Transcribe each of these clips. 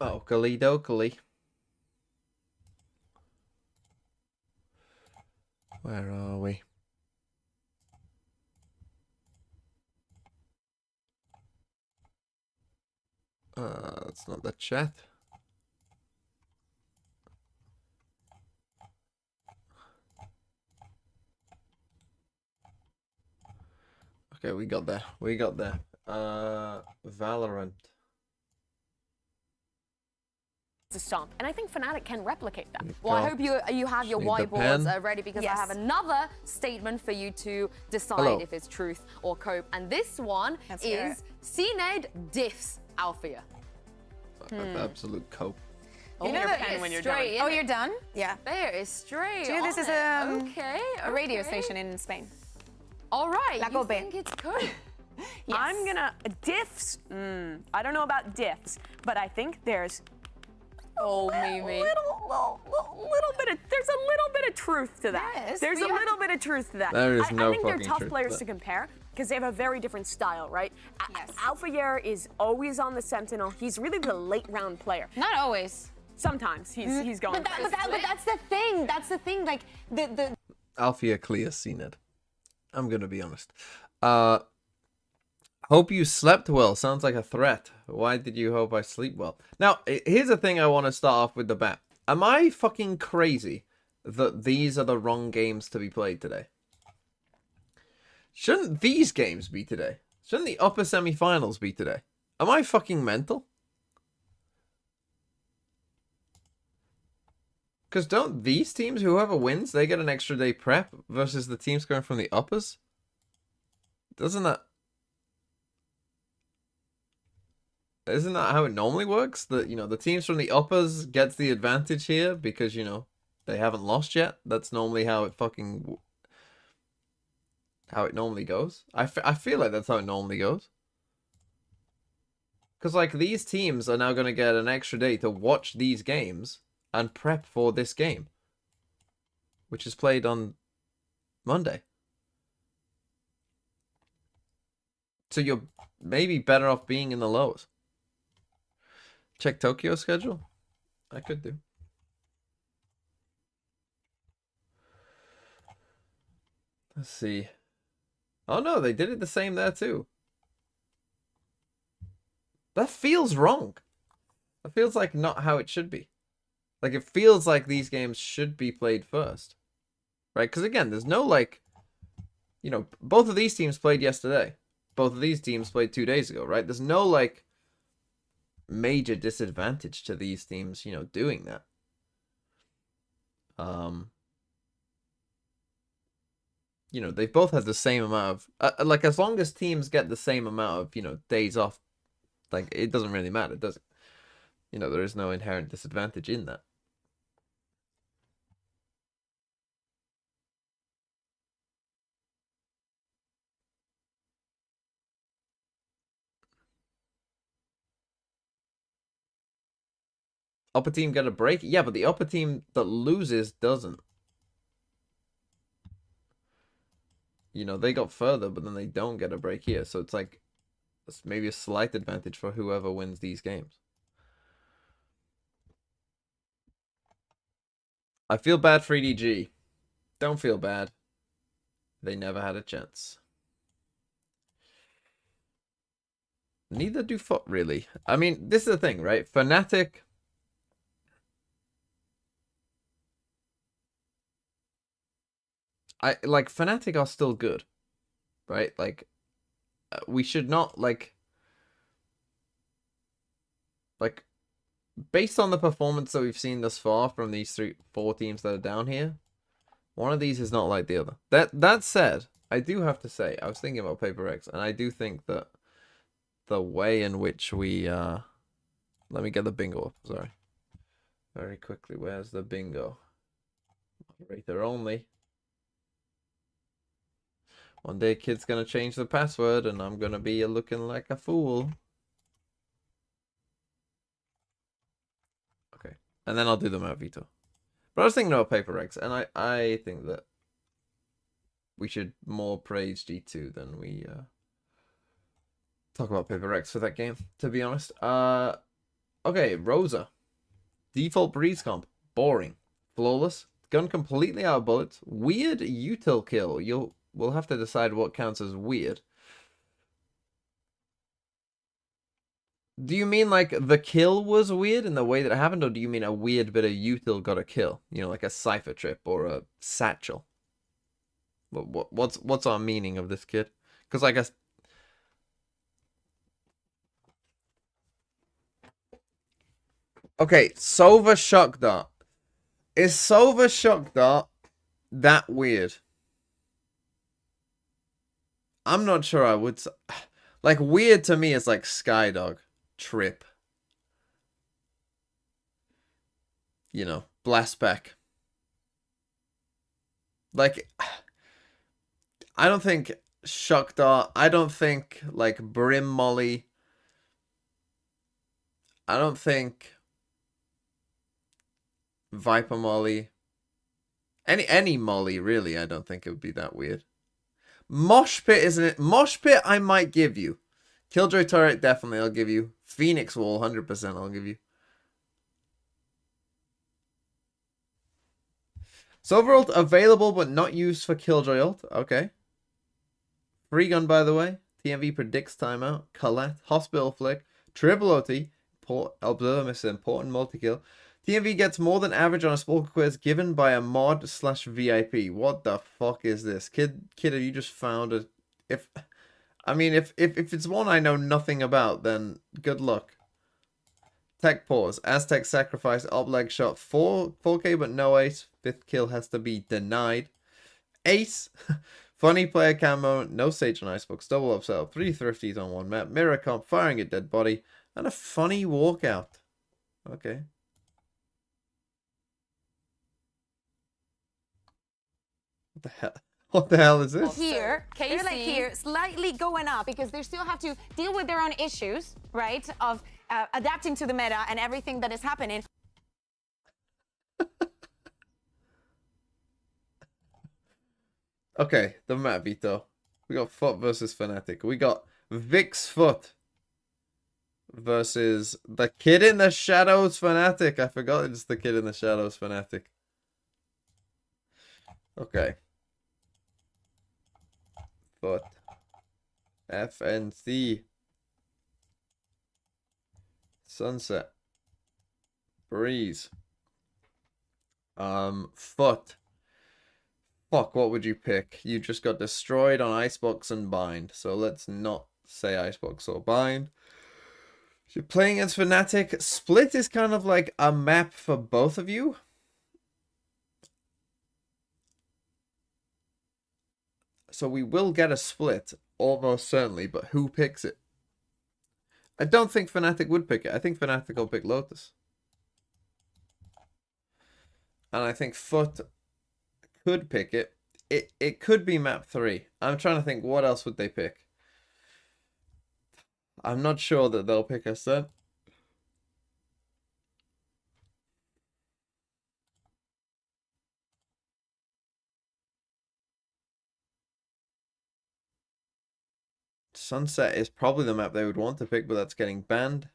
Oakley dokley. Where are we? It's not the chat. Okay, we got there. We got there. Valorant. To stomp, and I think Fnatic can replicate that. Well, I hope you have your whiteboards ready, because I have another statement for you to decide if it's truth or cope. And this one is CNED diffs Althea. Absolute cope. You know that when you're done. Oh, you're done? Yeah. There is straight. Dude, this is a radio station in Spain. All right. You think it's cope? Yes. I'm gonna diffs. I don't know about diffs, but I think there's little bit of, there's a little bit of truth to that. Yes, there's a little bit of truth to that. There is no I think they're fucking tough truth, players to compare because they have a very different style, right? Yes. Alphayer is always on the Sentinel. He's really the late round player. Not always. Sometimes he's going. But that's the thing. That's the thing. Like the Althea clear CNED. I'm gonna be honest. Hope you slept well. Sounds like a threat. Why did you hope I sleep well? Now, here's the thing I want to start off with the bat. Am I fucking crazy that these are the wrong games to be played today? Shouldn't these games be today? Shouldn't the upper semifinals be today? Am I fucking mental? Because don't these teams, whoever wins, they get an extra day prep versus the teams going from the uppers? Doesn't that... Isn't that how it normally works? That, you know, the teams from the uppers gets the advantage here because, you know, they haven't lost yet. That's normally how it fucking... how it normally goes. I feel like that's how it normally goes. Because, like, these teams are now going to get an extra day to watch these games and prep for this game, which is played on Monday. So you're maybe better off being in the lowers. Check Tokyo's schedule? I could do. Let's see. Oh no, they did it the same there too. That feels wrong. That feels like not how it should be. Like, it feels like these games should be played first. Right? Because again, there's no, like... You know, both of these teams played yesterday. Both of these teams played 2 days ago, right? There's no, like... major disadvantage to these teams, you know, doing that. You know, they've both had the same amount of... like, as long as teams get the same amount of, you know, days off, like, it doesn't really matter, does it? You know, there is no inherent disadvantage in that. Upper team get a break? Yeah, but the upper team that loses doesn't. You know, they got further, but then they don't get a break here. So it's like, it's maybe a slight advantage for whoever wins these games. I feel bad for EDG. Don't feel bad. They never had a chance. Neither do FUT, really. I mean, this is the thing, right? Fnatic... like, Fnatic are still good, right? Like, we should not, like, based on the performance that we've seen thus far from these 4 teams that are down here, one of these is not like the other. That said, I do have to say, I was thinking about PRX, and I do think that the way in which we, let me get the bingo up, sorry. Very quickly, where's the bingo? Moderator only. One day, kid's gonna change the password, and I'm gonna be looking like a fool. Okay, and then I'll do the Mount Veto. But I was thinking about PRX, and I think that we should more praise G2 than we talk about PRX for that game. To be honest, Okay, Rosa. Default breeze comp. Boring. Flawless. Gun completely out of bullets. Weird util kill. We'll have to decide what counts as weird. Do you mean like the kill was weird in the way that it happened, or do you mean a weird bit of util got a kill? You know, like a cipher trip or a satchel. What's our meaning of this kid? Because I guess. Okay, Sova shock dart. Is Sova shock dart that weird? I'm not sure I would. Like, weird to me is like Skydog, Trip. You know, Blastback. Like, I don't think shock dart. I don't think like Brim Molly. I don't think Viper Molly. Any Molly, really, I don't think it would be that weird. Mosh Pit, isn't it? Mosh Pit, I might give you. Killjoy Turret, definitely, I'll give you. Phoenix Wall, 100% I'll give you. Silver ult available, but not used for Killjoy ult. Okay. Free gun, by the way. TMV predicts timeout. Colette, Hospital Flick, Triple OT, Observer misses important multi-kill. TMV gets more than average on a Spalker quiz given by a mod/VIP. What the fuck is this? Kid, have you just found a... If it's one I know nothing about, then good luck. Tech pause. Aztec sacrifice. Up leg shot. 4K but no ace. 5th kill has to be denied. Ace. Funny player camo. No Sage on Icebox. Double upsell. 3 thrifties on one map. Mirror comp. Firing a dead body. And a funny walkout. Okay. What the hell? What the hell is this? Here, they're like here, slightly going up because they still have to deal with their own issues, right? Of adapting to the meta and everything that is happening. Okay, the map, Vito. We got FUT versus Fnatic. We got Vix FUT versus the Kid in the Shadows Fnatic. I forgot it's the Kid in the Shadows Fnatic. Okay. FUT. FNC. Sunset. Breeze. FUT. Fuck, what would you pick? You just got destroyed on Icebox and Bind. So let's not say Icebox or Bind. You're playing as Fnatic. Split is kind of like a map for both of you. So we will get a split, almost certainly, but who picks it? I don't think Fnatic would pick it. I think Fnatic will pick Lotus. And I think FUT could pick it. It could be map 3. I'm trying to think, what else would they pick? I'm not sure that they'll pick us then. Sunset is probably the map they would want to pick, but that's getting banned.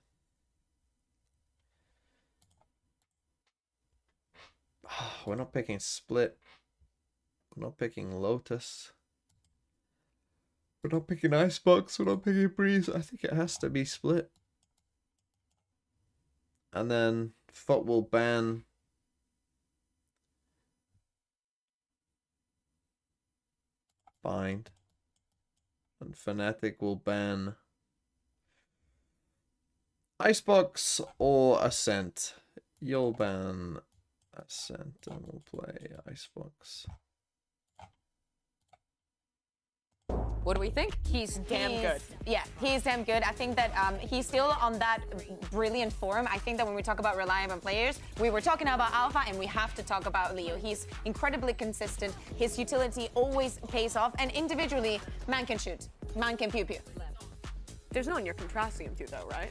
We're not picking Split. We're not picking Lotus. We're not picking Icebox. We're not picking Breeze. I think it has to be Split. And then FUT will ban Bind. And Fnatic will ban Icebox or Ascent. You'll ban Ascent and we'll play Icebox. What do we think? He's damn good. Yeah, he's damn good. I think that he's still on that brilliant form. I think that when we talk about reliable players, we were talking about Alpha and we have to talk about Leo. He's incredibly consistent. His utility always pays off. And individually, man can shoot. Man can pew-pew. There's no one you're contrasting him to, though, right?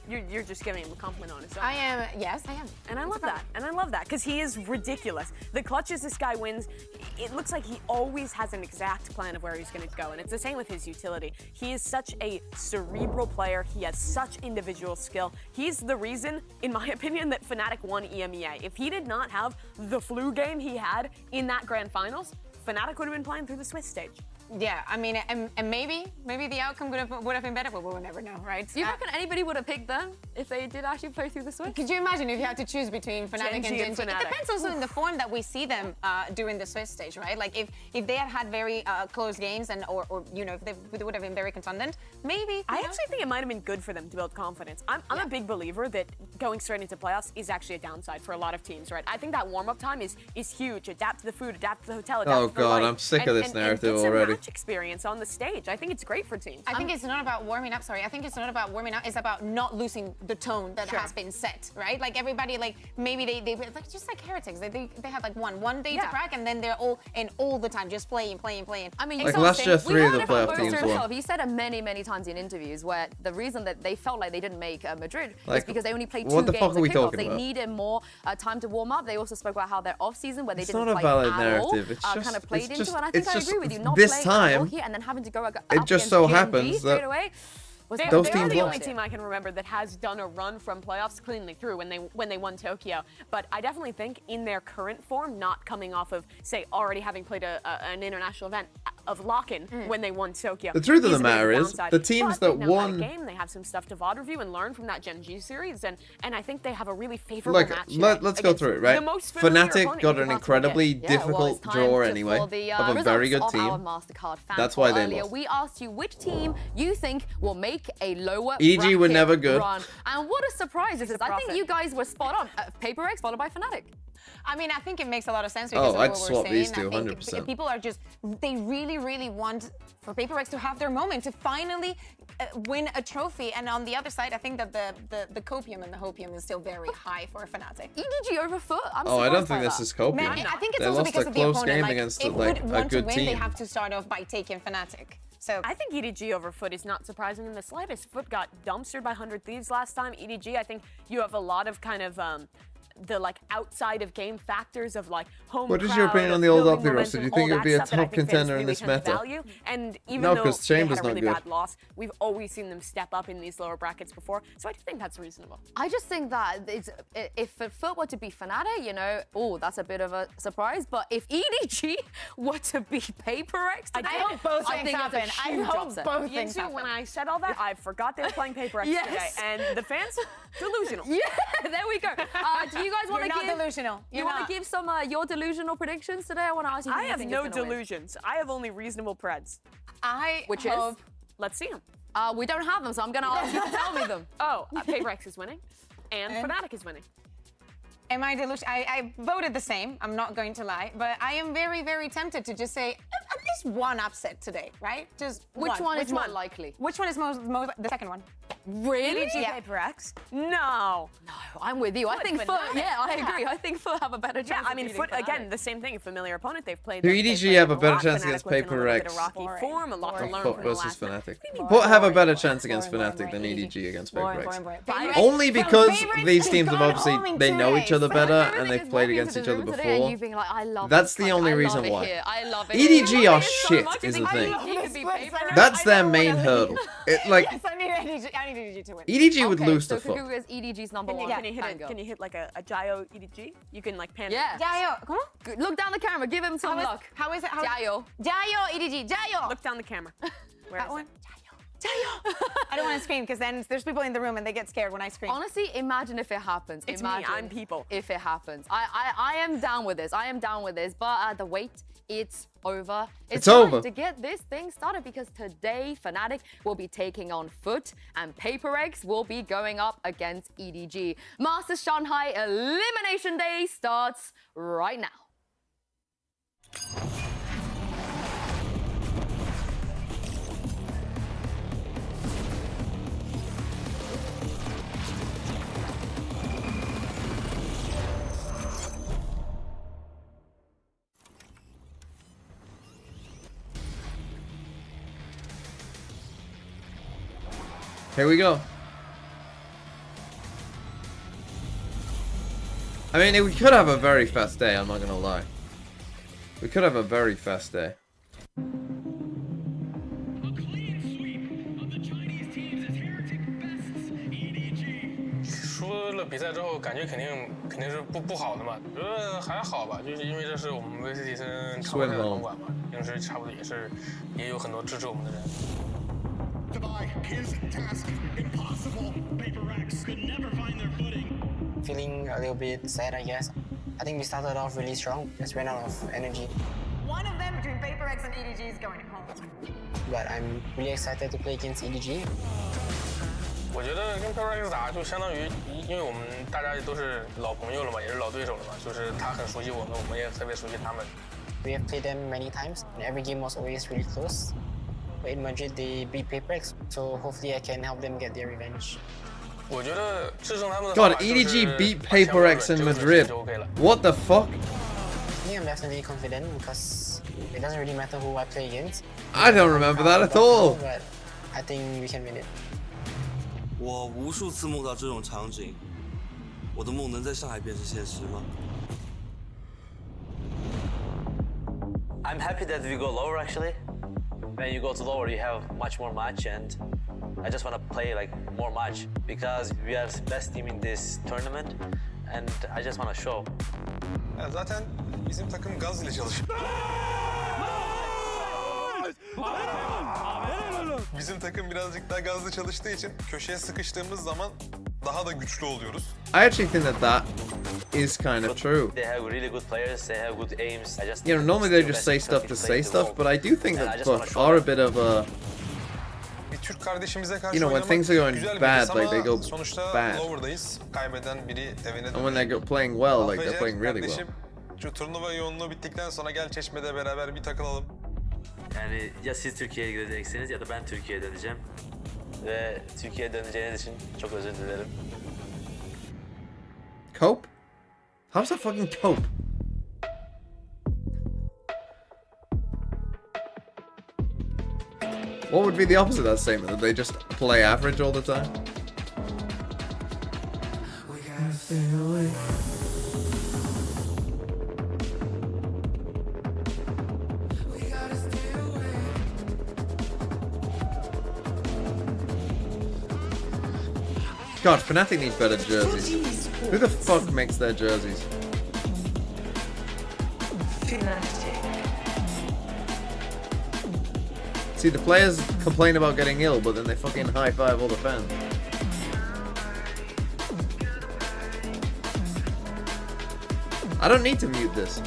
You're just giving him a compliment on his own. I am, yes, I am. And I love that. And I love that because he is ridiculous. The clutches this guy wins, it looks like he always has an exact plan of where he's going to go. And it's the same with his utility. He is such a cerebral player. He has such individual skill. He's the reason, in my opinion, that Fnatic won EMEA. If he did not have the flu game he had in that grand finals, Fnatic would have been playing through the Swiss stage. Yeah, I mean, and maybe the outcome would have been better, but we'll never know, right? Do you reckon anybody would have picked them if they did actually play through the Swiss? Could you imagine if you had to choose between Fnatic and Gen G? It depends also in the form that we see them during the Swiss stage, right? Like if they had very close games and or you know if they would have been very contundent, maybe. I actually think it might have been good for them to build confidence. I'm a big believer that going straight into playoffs is actually a downside for a lot of teams, right? I think that warm-up time is huge. Adapt to the food, adapt to the hotel, adapt to the God, light, I'm sick of this narrative and get already. some match experience on the stage. I think it's great for teams. I think it's not about warming up. Sorry, I think it's not about warming up. It's about not losing the tone that has been set, right? Like everybody, like maybe they like just like heretics. They had like one day to crack, and then they're all the time just playing. I mean, like last year, 3 of the playoff teams won. He said it many times in interviews where the reason that they felt like they didn't make Madrid like, is because they only played 2 what the games fuck are we at kickoff. talking They about? needed more time to warm up. They also spoke about how their off season where they It's didn't not a play valid at narrative. all, It's just, kind of played it's into just, it. And I think it's I just agree with you. Not this playing time, at all here and then having to go up it just so happens that away. those They're teams the lost. only team I can remember that has done a run from playoffs cleanly through when they won Tokyo. But I definitely think in their current form, not coming off of, say, already having played an international event of lock-in when they won Tokyo. The truth of is the a bit matter is, downside. the teams But that they know won, how to game, they have some stuff to VOD review and learn from that Gen G series, and I think they have a really favorable like, match. let's go through it, right? Fnatic got an incredibly difficult draw anyway of a very good team. That's why they lost. We asked you which team you think will make a lower EDG were never good. run. And what a surprise this is. I think you guys were spot on. PaperX followed by Fnatic. I mean, I think it makes a lot of sense because of I'd what swap we're saying. these two, I think 100%. people are just, they really want for PaperX to have their moment, to finally win a trophy. And on the other side, I think that the copium and the hopium is still very high for Fnatic. EDG over FUT. I'm I don't surprised think by this that. is copium. Man, I think it's They also lost because a of the close opponent. game Like, against if like would a want to good win, team. they have to start off by taking Fnatic. So I think EDG over FUT is not surprising in the slightest. FUT got dumpstered by 100 Thieves last time. EDG, I think you have a lot of kind of the like outside of game factors of like home. What is your crowd, opinion on of the old building Opti roster? Do you momentum, think it all would be that a stuff that I top think fans contender in really this tend to meta? value. And even No, though 'cause they had Chamber's a not really good. bad loss, we've always seen them step up in these lower brackets before. So I do think that's reasonable. I just think that if FUT were to be Fnatic, you know, that's a bit of a surprise. But if EDG were to be PaperX, I hope both I things think that's a happen. I huge hope upset. both things Yinsu, happen. when I said all that, I forgot they were playing PaperX Yes. today, and the fans delusional. Yeah, there we go. Do you guys want You're to not give? delusional. You You're want not. to give some your delusional predictions today? I want to ask you. Who I you have think no is gonna win. delusions. I have only reasonable preds. Which hope is? Let's see them. We don't have them, so I'm going to ask you to tell me them. Oh, PaperX is winning, and Fnatic is winning. Am I delusional? I voted the same. I'm not going to lie, but I am very tempted to just say at least one upset today, right? Just Which one is more one? likely? Which one is most the second one? Really? Yeah. PaperX? No. No, I'm with you. I FUT, think Fnatic. FUT. Yeah, I agree. I think FUT have a better chance. Yeah, I of mean, beating FUT, Fnatic. again, the same thing. Familiar opponent they've played. Do they've EDG played have a them better lot. chance Fnatic against was in a little bit of PaperX? rocky form, a lot to learn FUT from the versus last match. Fnatic. FUT have a better chance against Fnatic than EDG against PaperX. Only because these teams have obviously they know each other better and they've played against each other before. That's the only reason why. I love it. EDG are I love it so shit much. is I the think thing. EDG could be PaperX. That's their main I don't hurdle. It like Yes, I need EDG to win. EDG would lose so to FUT. Kuku is EDG's number one. Can you hit banger. Can you hit like a Jayo EDG? You can like pan. Yeah. Jayo, come on. Good. Look down the camera. Give him some luck. How is it? Jayo. Jayo, EDG, Jayo. Look down the camera. Where That is one. it? Jayo. I don't want to scream because then there's people in the room and they get scared when I scream. Honestly, imagine if it happens. It's me, Imagine I'm people. If it happens. I am down with this. I am down with this. But the wait, it's over. It's time over. to get this thing started because today Fnatic will be taking on FUT and PaperX will be going up against EDG. Masters Shanghai Elimination Day starts right now. Here we go. I mean, we could have a very fast day, I'm not gonna lie. We could have a very fast day. EDG 输了比赛之后，感觉肯定是不好的嘛。觉得还好吧，就是因为这是我们威斯蒂森常规赛的场馆嘛，平时差不多也有很多支持我们的人。Feeling a little bit sad, I guess. I think we started off really strong, just ran out of energy. One of them between PRX and EDG is going home. But I'm really excited to play against EDG. 我觉得跟 PRX 打就相当于，因为我们大家也都是老朋友了嘛，也是老对手了嘛，就是他很熟悉我们，我们也特别熟悉他们。We have played them many times, and every game was always really close. But in Madrid, they beat PRX, so hopefully I can help them get their revenge. 我觉得制胜他们的 God, EDG beat PRX in Madrid. What the fuck? I think I'm definitely confident because it doesn't really matter who I play against. I don't remember that at all. But I think we can win it. 我无数次梦到这种场景，我的梦能在上海变成现实吗？ I'm happy that we go lower actually. When you go to lower, you have much more match, and I just want to play like more match because we are the best team in this tournament, and I just want to show. Yani zaten bizim takım gaz ile çalışıyor. Bizim takım birazcık daha gazlı çalıştığı için köşeye sıkıştığımız zaman daha da güçlü oluyoruz. I actually think that is kind of true. They have really good players. They have good aims. I just You know, normally they just say stuff to say stuff, but I do think that FUT are a bit of a... Bir Türk kardeşimize karşı You know, when things are going güzel bir bad, his like they ama go sonuçta bad. lower'dayız. Kaybeden biri evine And when they're playing well, like they're playing really well. Şu turnuva yoğunluğu bittikten sonra gel Çeşme'de beraber bir takılalım. Yani ya siz Türkiye'ye gideceksiniz ya da ben Türkiye'ye döneceğim. Ve Türkiye'ye döneceğiniz için çok özür dilerim. Cope? How's that fucking cope? What would be the opposite of that statement? That they just play average all the time? We gotta stay away. God, Fnatic needs better jerseys. Who the fuck makes their jerseys? See, the players complain about getting ill, but then they fucking high-five all the fans. I don't need to mute this.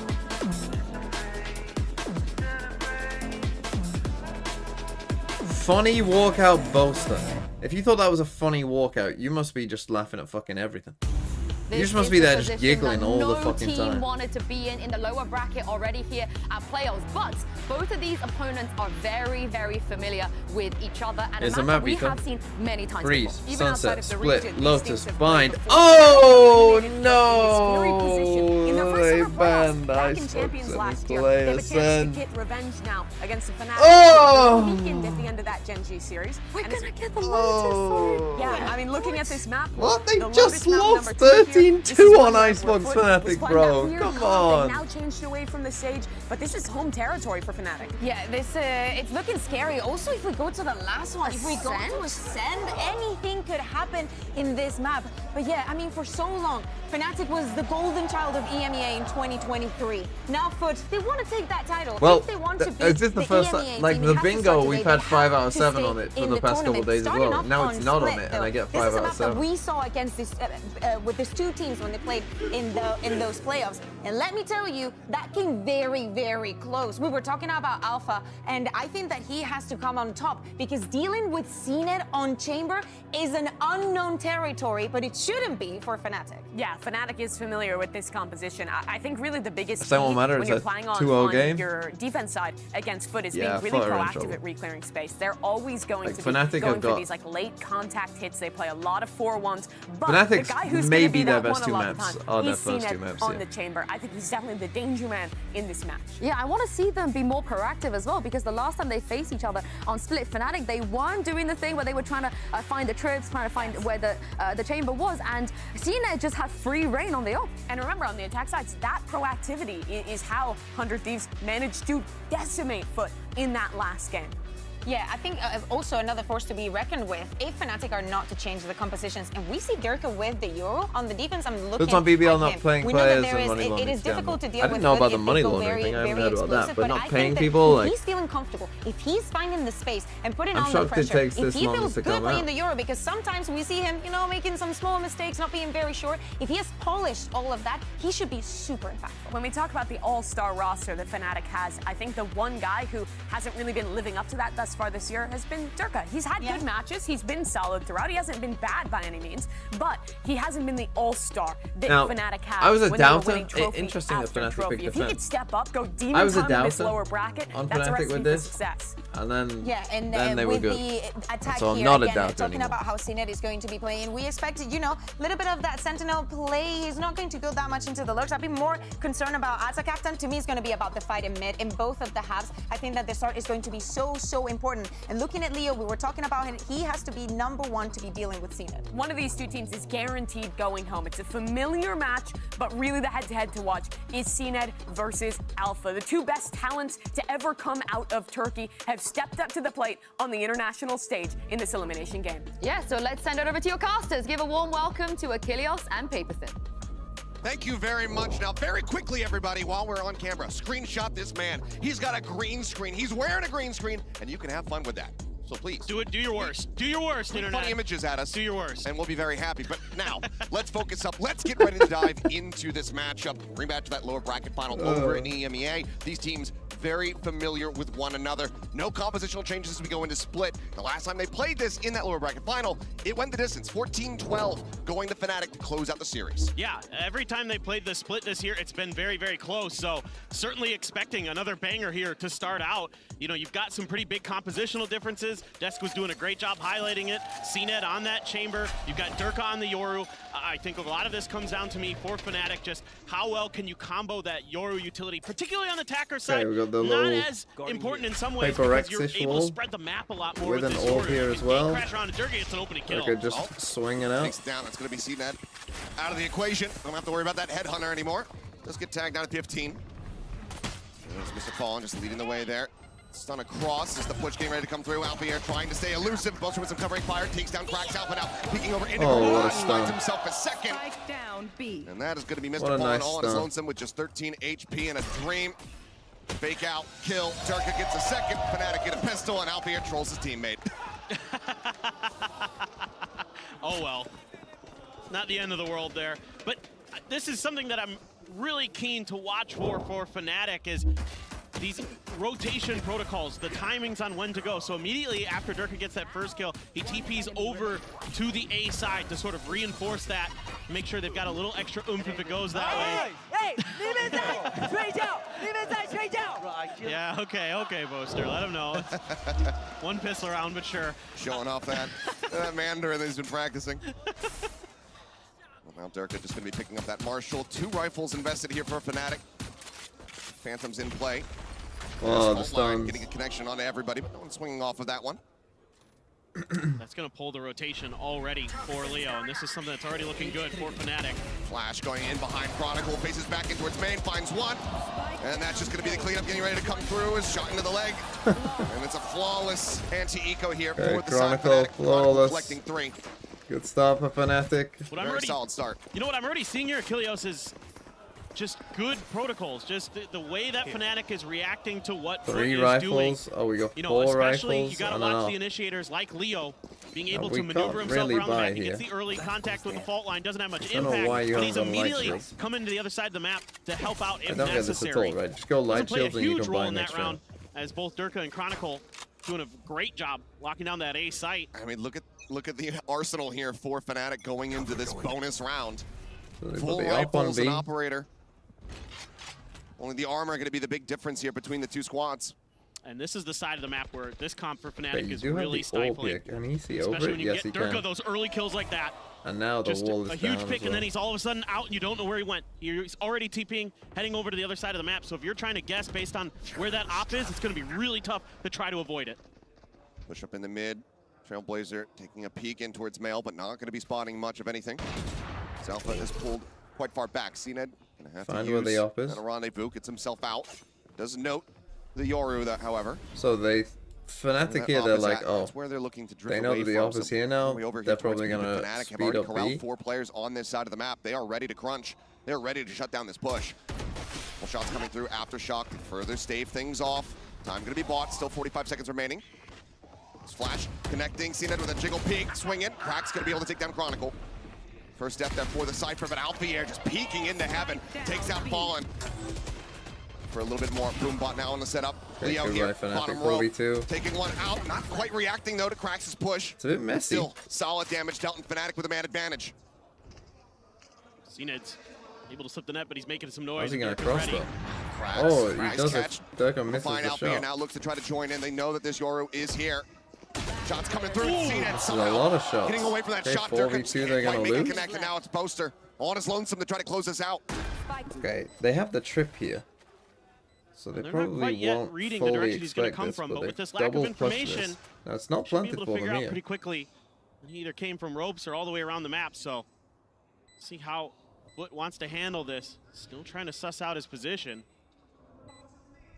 Funny walkout boaster. If you thought that was a funny walkout, you must be just laughing at fucking everything. You just must be there just giggling all the fucking time. No team wanted to be in the lower bracket already here at playoffs, but both of these opponents are very, very familiar with each other, and It's a a matchup map we beater. have seen many times Freeze, before. Even outside Sunset, of the Split, region, these Lotus, teams have Bind. played Oh before. In this very position. In their no! first They ever playoffs, banned back in Icebox Champions and last his year. They have a players. chance to Send. get revenge now against the Fnatic. Oh! Weekend at the end of that Gen G series. We're And it's- gonna get the Lotus. Yeah, I mean, looking at this map, What? They the just Lotus map lost number 2 here, 13-2 this is on where Icebox FUT Fnatic, was playing bro. that weird Come comp. on. They now changed away from the stage, but this is home territory for Fnatic. Yeah, this it's looking scary. Also, if we go to the last one, if we go to Ascend, anything could happen in this map. But yeah, I mean, for so long, Fnatic was the golden child of EMEA in 2023. Now FUT, they want to take that title. Well, if they want to be is this the first EMEA time? Like team, the it has to bingo, start we've today. had They 5 have out of to 7 stay on it for in the past couple tournament. days as Starting well. off Now on it's not on Split, it, and I get though. 5 This out of is a map that 7. we saw against this with these two teams when they played in those playoffs. And let me tell you, that came very, very close. We were talking about Alpha, and I think that he has to come on top because dealing with CNET on Chamber is an unknown territory, but it shouldn't be for Fnatic. Yeah, Fnatic is familiar with this composition. I think really the biggest Does that key one matter? when Is you're that playing on 2-0 game? your defense side against FUT is Yeah, being really FUT are in proactive trouble. at reclearing space. They're always going Like, to be Fnatic going have for got- these like late contact hits. They play a lot of 4-1s. But Fnatic's the guy who's maybe gonna be their that best one two a lot of the maps time, are their he's first seen two it maps, on yeah. the Chamber. I think he's definitely the danger man in this match. Yeah, I want to see them be more proactive as well because the last time they faced each other on Split Fnatic, they weren't doing the thing where they were trying to find the trips, trying to find where the chamber was, and CNED just had free reign on the op. And remember, on the attack side, that proactivity is how 100 Thieves managed to decimate FUT in that last game. Yeah, I think also another force to be reckoned with if Fnatic are not to change the compositions. And we see Durka with the Euro on the defense. I'm looking It's on BBL at not him. playing We know players that there and is, money laundering. it is difficult to deal I with. didn't know about if the they money go laundering thing. I haven't heard about that. explosive, But not I paying think that people, if like... he's feeling comfortable, if he's finding the space and putting I'm on the shocked it pressure, takes if this he long feels to good come playing out. the Euro, because sometimes we see him, you know, making some small mistakes, not being very sure. If he has polished all of that, he should be super impactful. When we talk about the all-star roster that Fnatic has, I think the one guy who hasn't really been living up to that thus far this year has been Durka. He's had good matches. He's been solid throughout. He hasn't been bad by any means, but he hasn't been the all-star that Now, Fnatic has. I was a when they were doubter. winning trophy Interesting that after Fnatic trophy. picked If he could defense. step up, go I demon was a time in this doubter lower bracket, on that's a Fnatic recipe with for this. success. And then, Yeah, and they were with good. the attack So I'm here, not a again, doubter talking anymore. about how CNED is going to be playing, we expected, you know, a little bit of that Sentinel play. He's not going to go that much into the lurks. I'd be more concerned about as a captain. To me, it's going to be about the fight in mid in both of the halves. I think that the start is going to be so important. And looking at Leo, we were talking about him. He has to be #1 to be dealing with CNED. One of these two teams is guaranteed going home. It's a familiar match, but really the head-to-head to watch is CNED versus Alpha. The two best talents to ever come out of Turkey have stepped up to the plate on the international stage in this elimination game. Yeah, so let's send it over to your casters. Give a warm welcome to Achilles and Paperthin. Thank you very much. Now, very quickly, everybody, while we're on camera, screenshot this man. He's got a green screen. He's wearing a green screen, and you can have fun with that. So please. Do it. Do your worst. Do your worst, Tweet Internet. funny images at us. Do your worst. And we'll be very happy. But now, let's focus up. Let's get ready to dive into this matchup. Bring back to that lower bracket final over in EMEA. These teams very familiar with one another. No compositional changes as we go into split. The last time they played this in that lower bracket final, it went the distance, 14-12, going to Fnatic to close out the series. Yeah, every time they played the split this year, it's been very close. So certainly expecting another banger here to start out. You know, you've got some pretty big compositional differences. Desk was doing a great job highlighting it. CNED on that chamber. You've got Durka on the Yoru. I think a lot of this comes down to me for Fnatic, just how well can you combo that Yoru utility, particularly on the attacker side. we got the Not little as important in some ways PRX because you're ish able to wall spread the map a lot more with an this orb Yoru. here You as can well. Crash around to Durka, it's an opening kill. Durka just swinging out. Takes it down. That's going to be CNED out of the equation. Don't have to worry about that headhunter anymore. Just get tagged down at 15. There's Mr. Fallen just leading the way there. Stun across as the push getting ready to come through. Alpha here trying to stay elusive. Both with some covering fire. Takes down Cracks Alpha now. Peeking over into what a finds stun. himself a second. Down B. And that is going to be Mr. What a Fallen nice all on his stun. lonesome with just 13 HP and a dream. Fake out, kill. Durka gets a second. Fnatic get a pistol, and Alpha here trolls his teammate. Oh well, not the end of the world there. But this is something that I'm really keen to watch for Fnatic is these rotation protocols, the timings on when to go. So immediately after Durka gets that first kill, he TPs over to the A side to sort of reinforce that, make sure they've got a little extra oomph if it goes that way. Hey, leave inside, straight down, leave inside, straight down. Yeah, okay, Boaster, let him know. One pistol round, but sure. Showing off that Mandarin that he's been practicing. Well, now Durka just going to be picking up that Marshall. 2 rifles invested here for Fnatic. Phantom's in play. Oh, the There's Fault Line stuns. getting a connection onto everybody, but no one's swinging off of that one. That's going to pull the rotation already for Leo, and this is something that's already looking good for Fnatic. Flash going in behind Chronicle, faces back in towards main, finds one. And that's just going to be the cleanup getting ready to come through. Is shot into the leg. And it's a flawless anti-eco here Okay, for the side Chronicle, Fnatic. Chronicle flawless. collecting 3. Good start for Fnatic. What I'm Very already, solid start. you know what I'm already seeing here, Achilles, is just good protocols. Just the way that Fnatic is reacting to what FUT 3 is rifles. doing. Oh, we got You know, 4 especially rifles. you gotta I don't watch know. the initiators like Leo being able we to maneuver can't himself really around the buy map. He gets here. the early contact with the fault line, doesn't have much don't know impact, why you but haven't he's done light immediately shields. coming to the other side of the map to help out I if don't get this at necessary. all, right? Just go light Doesn't play a shields and you huge can role buy in next that round, as both Durka and Chronicle doing a great job locking down that A site. I mean, look at the arsenal here for Fnatic going into this bonus round. So they Full put the up on rifles B. and operator. Only the armor going to be the big difference here between the 2 squads. And this is the side of the map where this comp for Okay, Fnatic you is do have really the stifling. pick. Can he see Especially over when it? you Yes, he get Durka can. those early kills like that. And now the Just wall is a huge down pick, as and then well. he's all of a sudden out, and you don't know where he went. He's already TPing, heading over to the other side of the map. So if you're trying to guess based on where that op is, it's going to be really tough to try to avoid it. Push up in the mid. Trailblazer taking a peek in towards Mail, but not going to be spotting much of anything. Alpha is pulled quite far back. CNED going to have Find to where use the op is. a rendezvous, gets himself out. Does note the Yoru, that, however. So they Fnatic here, they're like, oh, that's where they're looking to they know that the op is here now. They're probably gonna Fnatic have speed already up corralled B. 4 players on this side of the map. They are ready to crunch. They're ready to shut down this push. Well, shots coming through. Aftershock to further stave things off. Time going to be bought. Still 45 seconds remaining. It's Flash connecting. CNED with a jiggle peek. Swinging. Crack's going to be able to take down Chronicle. First step there for the Cypher, but Alfier just peeking into heaven. Takes out Fallen. For a little bit more. Boombot now on the setup. Leo here. Bottom row. Taking one out. Not quite reacting, though, to Crax's push. It's a bit messy. Still solid damage dealt in Fnatic with a man advantage. CNED's able to slip the net, but he's making some noise. How's he gonna cross though? Crax, Oh, he Crax does catch. it. Durka misses Fine the Alfier shot. now looks to try to join in. They know that this Yoru is here. Shots coming through. CNED This is a somehow lot of shots. getting away from that Okay, shot. 4v2, they're gonna might make a lose. connect, and now it's Boaster on his lonesome to try to close this out. Okay, they have the trip here. So they They're not probably quite yet won't reading the fully direction he's gonna expect come this, from, but but they with this lack of double push information, this. Now it's not should be able planted to for figure them out here. pretty quickly. He either came from ropes or all the way around the map, so see how FUT wants to handle this. Still trying to suss out his position.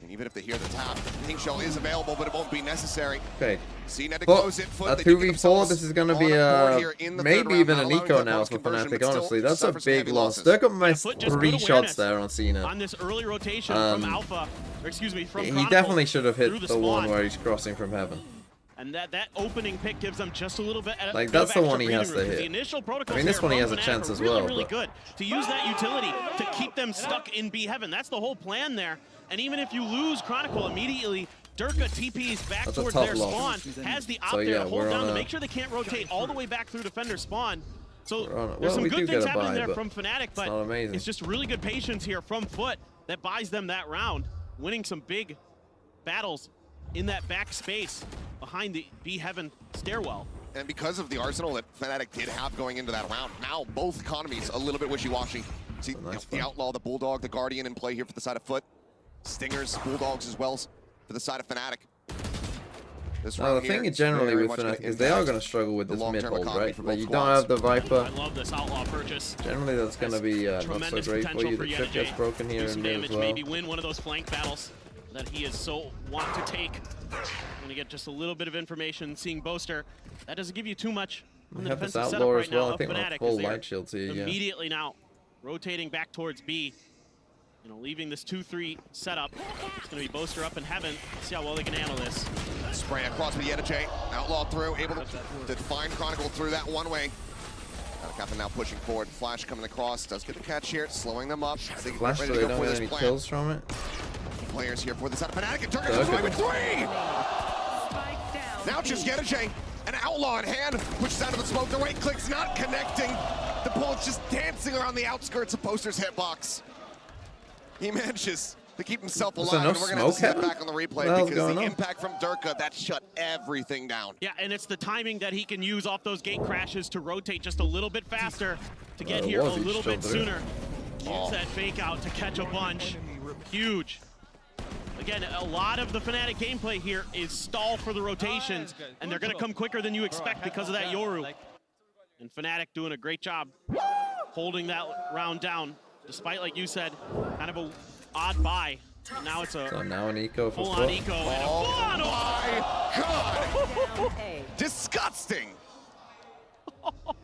And even if they hear the tap, Pink Shell is available, but it won't be necessary. Okay. CNED to But close it. a 2v4, this is going to be maybe even an eco now for Fnatic, honestly. That's a big loss. Durka missed FUT just 3 good shots awareness there on Cena. on this early rotation from Alpha, or excuse me, from He Chronicle definitely should have through hit the the one spawn. where he's crossing from heaven. And that opening pick gives them just a little bit. Like, bit that's of the extra one he has breathing room, to 'cause hit. The initial protocols I mean, this here one he from has a Fnatic chance are as really, well, really but- good to use that utility to keep them stuck in B heaven. That's the whole plan there. And even if you lose Chronicle immediately, Durka TPs back That's a towards tough their loss. spawn, has the op So, there yeah, to hold we're down on to a- make sure they can't rotate all the way back through defender spawn. So We're on a- there's some we good do things get a happening buy, there but from Fnatic, but not amazing. it's just really good patience here from FUT that buys them that round, winning some big battles in that back space behind the B heaven stairwell. And because of the arsenal that Fnatic did have going into that round, now both economies a little bit wishy-washy. See the Outlaw, the Bulldog, the Guardian in play here for the side of FUT. Stingers, Bulldogs as well for the side of Fnatic. This Now, the round here thing is generally very with much gonna Fnatic is they are impact going to struggle with the this long-term mid-hold, economy right? for Like, both you don't squads. have the Viper. I love this Outlaw purchase. Generally, that's going to be not so Tremendous great for potential you. for The trip gets EDG. broken here Do and some there damage, as well. maybe win one of those flank battles that he is so want to take. Going to get just a little bit of information, seeing Boaster. That doesn't give you too much on We the have this defensive setup Outlaw right as well. now I of think we're Fnatic, full as they are light shields here, yeah. immediately now rotating back towards B. You know, leaving this 2-3 setup. It's going to be Boaster up in heaven. Let's see how well they can handle this. Spray across with EDG. Outlaw through, able to find Chronicle through that one way. Captain now pushing forward. Flash coming across. Does get the catch here, slowing them up. They get Flash, so ready they to go don't for get this any plan. kills from it. Players here for the side of Fnatic, and Durka just with 3! Now just EDG. An Outlaw in hand, pushes out of the smoke. The right click's not connecting. The bullet's just dancing around the outskirts of Boaster's hitbox. He manages to keep himself There's alive, enough and we're going to have to smoke step back happening? on the What replay the hell's because the going on? impact from Durka, that shut everything down. Yeah, and it's the timing that he can use off those gate crashes to rotate just a little bit faster to get here a was he little bit still there? sooner. Use that fake out to catch a bunch. Huge. Again, a lot of the Fnatic gameplay here is stall for the rotations, and they're going to come quicker than you expect because of that Yoru. And Fnatic doing a great job holding that round down, despite, like you said, kind of a odd buy. Now it's a So now an eco for full-on FUT. eco and a Oh full-on my God! Disgusting!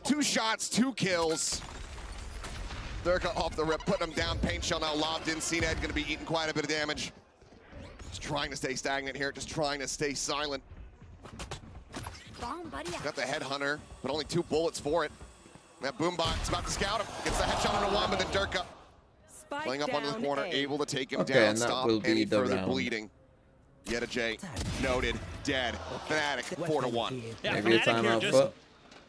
2 shots, 2 kills. Durka off the rip, putting him down. Paint Shell now lobbed in. CNED going to be eating quite a bit of damage. Just trying to stay stagnant here, just trying to stay silent. Got the Headhunter, but only 2 bullets for it. That Boombot's about to scout him. Gets the headshot on 1, but then Durka playing up onto the corner, able to take him Okay, down, and that stop will be any the further round. bleeding. EDG, noted, dead. Fnatic, 4-1. Yeah, Maybe a Fnatic here timeout just FUT.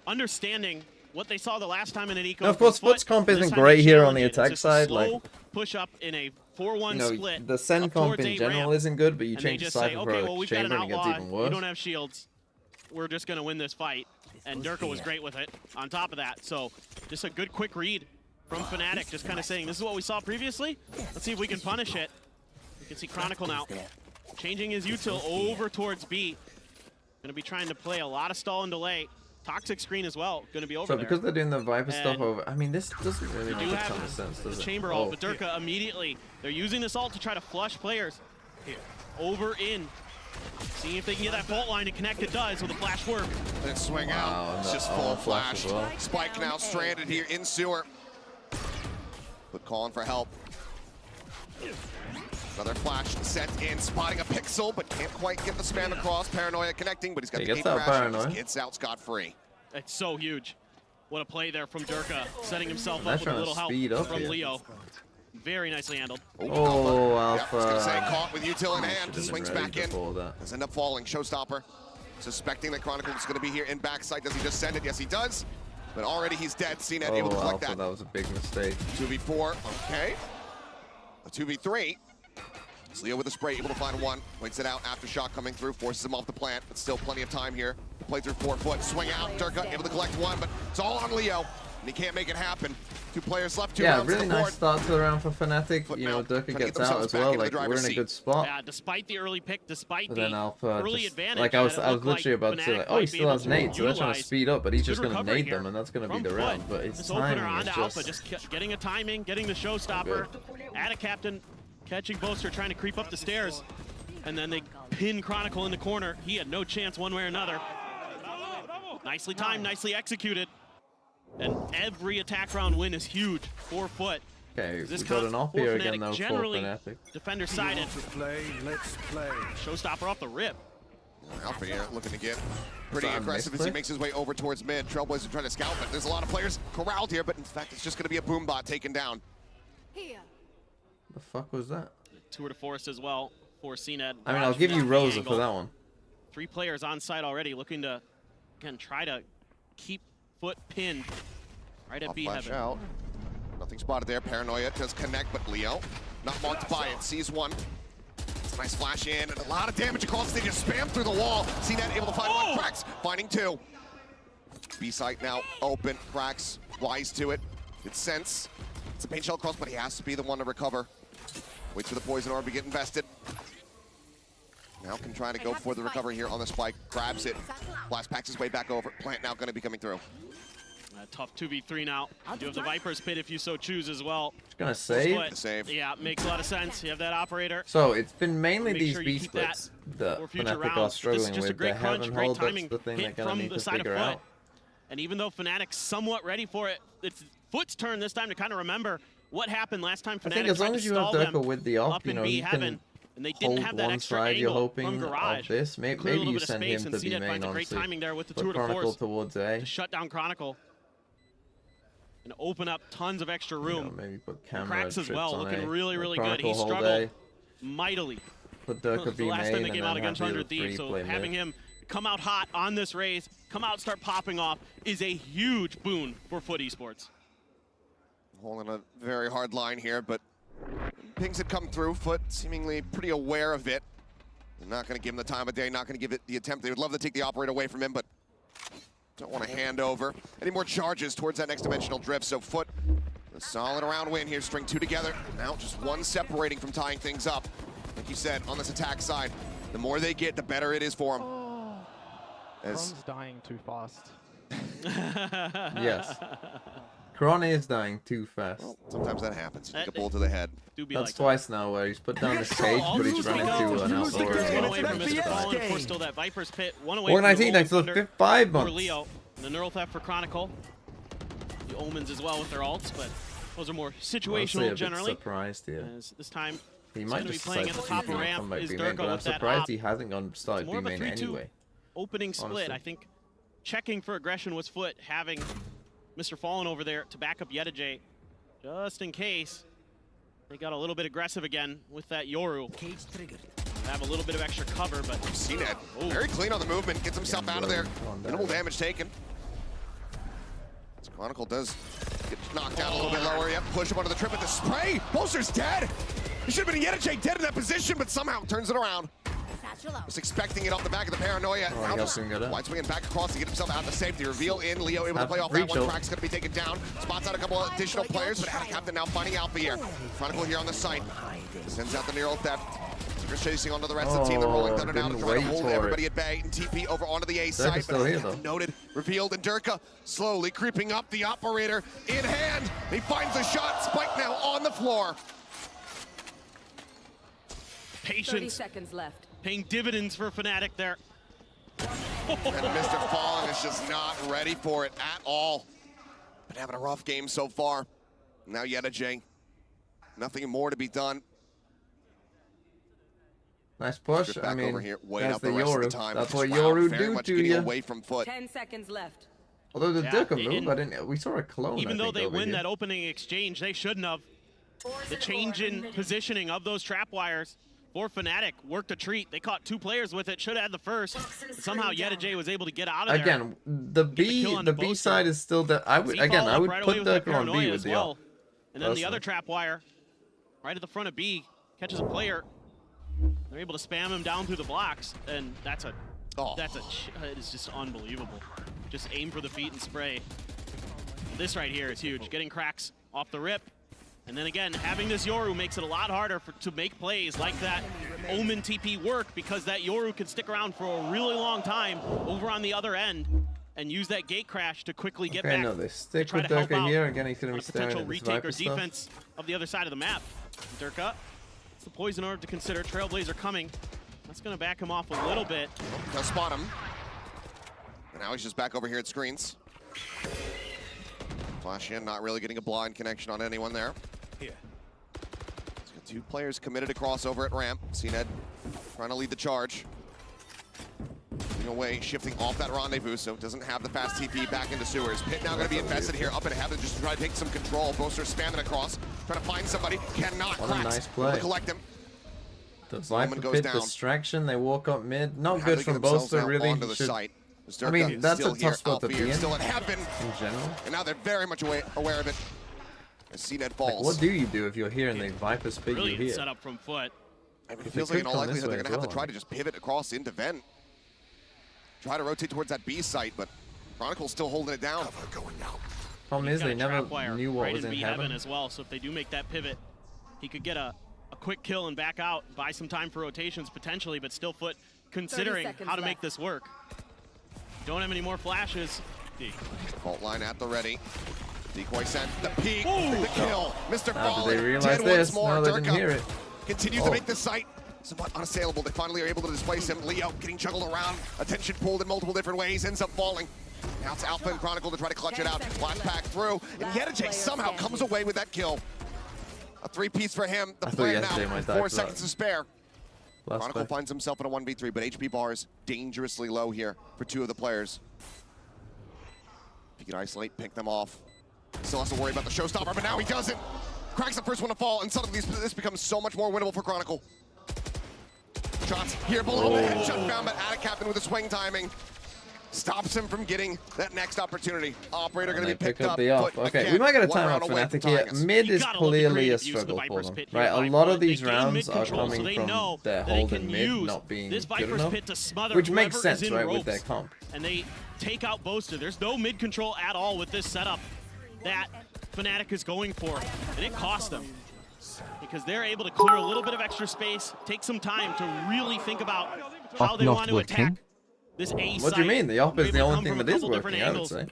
understanding what they saw the last time in an eco. Now, of course, from FUT. FUT's comp This isn't time great they here on the challenge it. It's attack just a side, slow like- push up in a 4-1 You know, split. the Sen up comp towards in A general ramp, isn't good, but you and they change the just say, Cypher okay, for well, a we've got an chamber and it gets outlaw. even You worse. don't have shields. We're just going to win this fight. And Durka was great with it on top of that. So just a good quick read from Fnatic, just kind of saying, this is what we saw previously. Let's see if we can punish it. You can see Chronicle now changing his util over towards B. Gonna be trying to play a lot of stall and delay. Toxic screen as well. Gonna be over So there. because they're doing the Viper stuff And over, I mean, this doesn't really do make a have ton of sense, does the it? chamber ult, but Durka immediately, they're using this ult to try to flush players. Here, over in. Seeing if they can get that fault line to connect. It does with a flash work. Then swing Wow, out. and It's the- just oh, full flash flash. as well. Spike now stranded here in sewer. But calling for help. Another flash sent in, spotting a pixel, but can't quite get the spam across. Paranoia connecting, but he's got He the gets gate out crash. Paranoia. He gets out scot-free. It's so huge. What a play there from Durka, setting himself They're up with a trying to little help speed up from here. Leo. Very nicely handled. Oh, Yep, I was gonna say, Alpha. caught with util in hand, Should've been swings ready back in. before that. Does end up falling. Showstopper, suspecting that Chronicle is going to be here in backside. Does he just send it? Yes, he does. But already he's dead. CNET able to Oh, collect Alpha, that was a big mistake. 2v4, okay. A 2v3. It's Leo with a spray, able to find one. Waits it out, aftershock coming through, forces him off the plant, but still plenty of time here to play through 4 foot. Swing out, Durka able to collect one, but it's all on Leo, and he can't make it happen. 2 players left, 2 Yeah, rounds really on the board. nice start to the round for Fnatic. Foot You know, now, Durka trying to get gets out themselves as back well. into the Like, we're driver's in a seat. good spot. Yeah, despite the early pick, despite But the then Alpha early just, advantage, like I was that it looked literally like about to say, Fnatic like, oh, he might be still able has to nades, so they're trying to utilize speed up, but he's good just going to recovery nade here them, and that's going to be from the Foot. round. But his This opener timing onto is Alpha, just getting a timing, getting the showstopper, add a captain, catching Boaster, trying to creep up the stairs, and then they pin Chronicle in the corner. He had no chance one way or another. Nicely timed, nicely executed. And every attack round win is huge. 4 foot. Okay, This we got an off for here Fnatic, again, though, for generally Fnatic. defender sided. Let's play. Showstopper off the rip. Alpha here looking to get pretty Is that a aggressive as he misclick? makes his way over towards mid. Trailblazer trying to scout, but there's a lot of players corralled here, but in fact, it's just going to be a boom bot taken down. The fuck was that? Tour de Force as well for CNET. I mean, I'll give you Rosa for that one. 3 players on site already looking to, again, try to keep Foot pinned right at Off B flash heaven. out. Nothing spotted there. Paranoia does connect, but Leo not marked by it. Sees one. It's a nice flash in, and a lot of damage across. They just spam through the wall. CNET able to find one. Cracks finding 2. B site now open. Cracks wise to it. Good sense. It's a paint shell cross, but he has to be the one to recover. Waits for the poison orb to get invested. Now can try to go for the recovery here on the spike. Grabs it. Blast packs his way back over. Plant now going to be coming through. Tough 2v3 now. You do have the Viper's Pit if you so choose as well. Just gonna save. Foot, Save. Yeah, makes a lot of sense. You have that operator. So it's been mainly Make these sure B you keep that splits that for future Fnatic are rounds. This is struggling just a with. great The crunch, heaven great hold, that's timing the thing they're hit gonna from need the to side of figure Foot. out. And even though Fnatic's somewhat ready for it, it's Foot's turn this time to kind of remember what happened last time. I Fnatic think as tried long to as you have stall them Durka with the op, up you in know, B he heaven, can and they didn't hold have that one extra side. You're angle hoping from Garage. of this. Clear a Maybe little you bit of send space, him and to be CNET main, finds a great honestly. timing there with the Put Tour de Chronicle Force towards A. to shut down Chronicle and open up tons of extra You know, room. maybe put camera Cracks as trips well, on looking A. really, Put really good. Chronicle He hold struggled A. mightily. Put Durka The B last main time they and came then out against have the 100 Thieves, so free play having mid. him come out hot on this race, come out, start popping off, is a huge boon for Foot Esports. Holding a very hard line here, but pings had come through. Foot seemingly pretty aware of it. They're not going to give him the time of day, not going to give it the attempt. They would love to take the operator away from him, but don't want to hand over any more charges towards that next dimensional drift. So Foot, a solid round win here, string 2 together. Now just 1 separating from tying things up. Like you said, on this attack side, the more they get, the better it is for them. Kron's dying too fast. Yes. Kron is dying too fast. Well, sometimes that happens. You take a That- bullet to the head. Do be That's like twice now where he's put down his cage, but he's run into an Lose the outdoor game. as one well. away from It's Mr. an Fallen. Of FBS course, still that Viper's Pit. One away from the Organizing Roll next to Thunder the 5 for months. Leo. The Neural Theft for Chronicle. The Omens as well with their ults, but those are more Honestly, situational a bit generally. surprised here. As this time, He he's might going to be just playing decide at the to top of ramp come back is B main, but Durka I'm with that surprised op. he hasn't started More B of a main 3-2 anyway. opening split. honestly. I think checking for aggression was Foot, having Mr. Fallen over there to back up EDG just in case they got a little bit aggressive again with that Yoru. Cage triggered. Have a little bit of extra cover, but CNET, Oh. very clean on the movement, gets himself out of there. Minimal damage taken. This Chronicle does get knocked down a little bit lower. Yep, push him under the trip with the spray. Bolster's dead. He should have been EDG dead in that position, but somehow turns it around. Was expecting it off the back of the Paranoia. Oh, Now he just got swinged out. wide swinging back across to get himself out to safety. Reveal in. Leo able to play off that one. Reach out. Crack's going to be taken down. Spots out a couple of additional players, but out of captain now finding Alpha here. Chronicle here on the site. Sends out the Neural Theft. Viper's chasing onto the rest of the team. They're rolling thunder now to try to didn't hold wait for everybody at bay and TP over onto the A side. still here, though. Noted, revealed, and Durka slowly creeping up. The operator in hand. He finds a shot. Spike now on the floor. Patience 30 seconds left. paying dividends for Fnatic there. And Mr. Fallen is just not ready for it at all. Been having a rough game so far. Now EDG. Nothing more to be done. Nice push. Get I back mean, over here, wait that's up the the rest of the Yoru. time. That's Just, what wow, Yoru very do much to getting you. away from FUT. 10 seconds left. Although the Yeah, Durka they move, we saw a clone. Even I though think, they over win here. that opening exchange, they shouldn't have. The change in positioning of those trap wires for Fnatic worked a treat. They caught 2 players with it, should have had the first. But somehow EDG was able to get out of there. Again, the B side is still the. I would right away put with that Durka on B paranoia with as the well. op. And then the other trap wire, right at the front of B, catches a player. They're able to spam him down through the blocks, and it is just unbelievable. Just aim for the feet and spray. This right here is huge. Getting cracks off the rip. And then again, having this Yoru makes it a lot harder to make plays like that Omen TP work, because that Yoru can stick around for a really long time over on the other end and use that gate crash to quickly get back. No, they stick try with to help Durka out here. Again, he's going on to a be staring potential at this retake Viper or stuff. defense of the other side of the map. Durka, it's the poison orb to consider. Trailblazer coming. That's going to back him off a little bit. They'll spot him. And now he's just back over here at screens. Flash in, not really getting a blind connection on anyone there. Here. He's got 2 players committed to crossover at ramp. CNED trying to lead the charge. Moving away, shifting off that rendezvous, so doesn't have the fast TP back into sewers. Pit now going to be invested here up in heaven, just to try to take some control. Boaster spamming across, trying to find somebody. Cannot. What a Cracks. nice play. Able to collect him. The Viper goes pit down. distraction. They walk up mid. Not How good they from get themselves Boaster, now really. onto the Should- site. I mean, that's a Still here, tough spot to Alfie be in. Still in heaven. In general. And now they're very much aware of it. As CNED falls. Like, what do you do if you're here and they Viper spit you Brilliant here? setup from FUT. I mean, it If feels it like in could all come this likelihood they're way going to have as to try well. to just pivot across into vent. Try to rotate towards that B site, but Chronicle's still holding it down. Problem is, He's got they a never trap wire knew what right was in B heaven. as well. So if they do make that pivot, he could get a quick kill and back out, buy some time for rotations potentially, but still FUT considering seconds how to make left. this work. Don't have any more flashes. Fault line at the ready. Decoy sent the peek, Ooh. the kill. Mr. How did Fallen they realize dead once this? more. No, they didn't Durka hear it. continues Oh. to make the site somewhat unassailable. They finally are able to displace him. Leo getting juggled around. Attention pulled in multiple different ways. Ends up falling. Now it's Alpha and Chronicle to try to clutch it out. Flash pack through. And EDG somehow comes away with that kill. A 3-piece for him. The I thought plan EDG now. might die 4 for seconds that. to spare. Last Chronicle play. finds himself in a 1v3, but HP bar is dangerously low here for 2 of the players. If he can isolate, pick them off. Still has to worry about the showstopper, but now he doesn't. Cracks the first one to fall, and suddenly this becomes so much more winnable for Chronicle. Shots here below the headshot found, but Attic Captain with the swing timing stops him from getting that next opportunity. Operator going to They be pick picked up up. the off. But Okay, again, we might get a one timeout round for away Fnatic from here. tying us. Mid You is gotta love the clearly a creative use of the struggle for Viper's them, pit here right? A by lot FUT. of these They gain rounds mid are control, so coming they from know their that they holding can mid use not being this good Viper's enough, pit to smother which makes whoever is sense, in right, ropes. with their comp. And they take out Boaster. There's no mid control at all with this setup that Fnatic is going for, and it costs them because they're able to clear a little bit of extra space, take some time to really think about how they want to attack this A site. What do you mean? The op They're is the able to only come thing from a that is couple different working, I would angles say.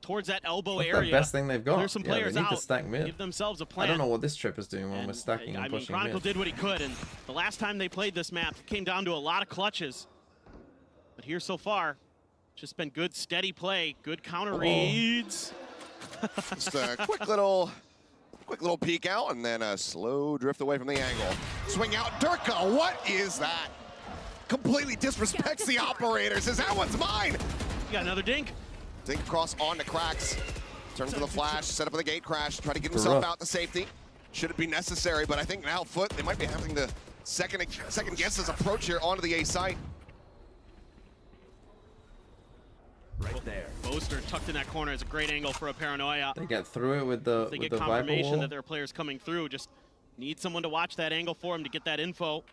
towards that elbow That's area. the best thing they've got. Clear some Yeah, players they need out. to stack mid. Give themselves a I plan. don't know what this trip is doing when we're stacking and I mean, pushing Chronicle mid. did what he could, and the last time they played this map, it came down to a lot of clutches. But here so far, just been good, steady play, good counter reads. Just a quick little peek out, and then a slow drift away from the angle. Swing out, Durka, what is that? Completely disrespects the operator, says that one's mine. You got another dink. Dink across onto Cracks. Turns for the flash, set up with a gate crash, try to get himself out to safety. Should it be necessary, but I think now FUT, they might be having to second guess his approach here onto the A site. Right there. Boaster tucked in that corner is a great angle for a paranoia. They get through it with the They with get the Viper confirmation wall. that there are players coming through. Just need someone to watch that angle for him to get that info.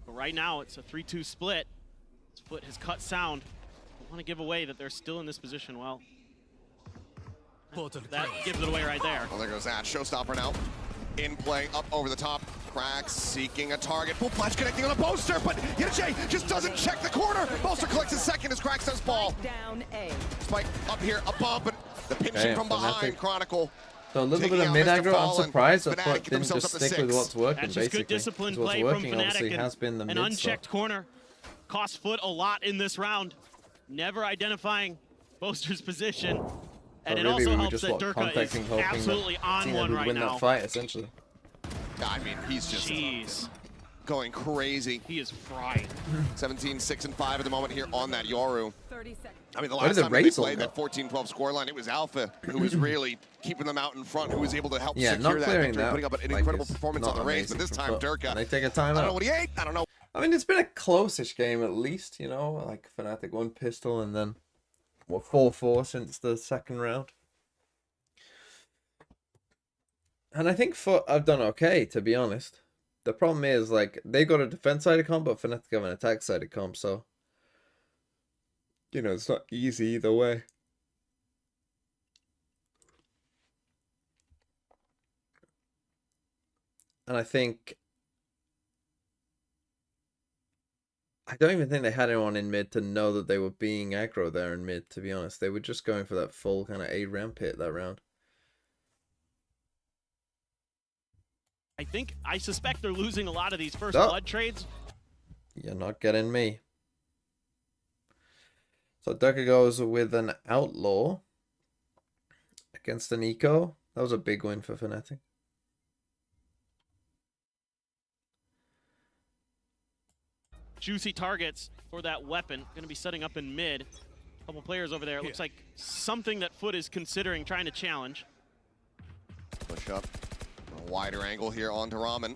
But right now, it's a 3-2 split. His foot has cut sound. Don't want to give away that they're still in this position. Well, that gives it away right there. Well, there goes that. Showstopper now. In play, up over the top. Cracks seeking a target. Full flash connecting on a Boaster, but EDG just doesn't check the corner. Boaster collects his second as Cracks does fall. Down A. Spike up here, above, but the pinching from behind. Chronicle. So a little bit of mid aggro. I'm surprised that FUT didn't just stick with what's working. That's just basically, good disciplined what's play working from Fnatic, obviously has been the an mid unchecked stuff. corner. Cost FUT a lot in this round. Never identifying Boaster's position. And it really, also we helps just that what, Durka contacting, is hoping absolutely that on Tina one would right win now. that fight essentially. I mean, he's just going crazy. He is fried. 17, 6, and 5 at the moment here on that Yoru. 30 seconds. I mean, the Where last did time the they Razor played go? that 14-12 scoreline, it was Alpha who was really keeping them out in front, who was able to help Yeah, secure not that clearing victory, that. putting up an like, incredible is performance not on the race. But amazing this from time, FUT. Durka, And they take a I timeout. don't know what he ate. I don't know. I mean, it's been a close-ish game at least, you know, like Fnatic one pistol and then what 4-4 since the second round. And I think FUT have done okay, to be honest. The problem is, like, they got a defense-sided comp, but Fnatic have an attack-sided comp, so you know, it's not easy either way. And I don't even think they had anyone in mid to know that they were being aggro there in mid, to be honest. They were just going for that full kind of A-ramp hit that round. I suspect they're losing a lot of these first blood trades. You're not getting me. So Durka goes with an Outlaw against an Eco. That was a big win for Fnatic. Juicy targets for that weapon. Going to be setting up in mid. A couple players over there. It looks like something that FUT is considering trying to challenge. Push up. A wider angle here onto Ramen.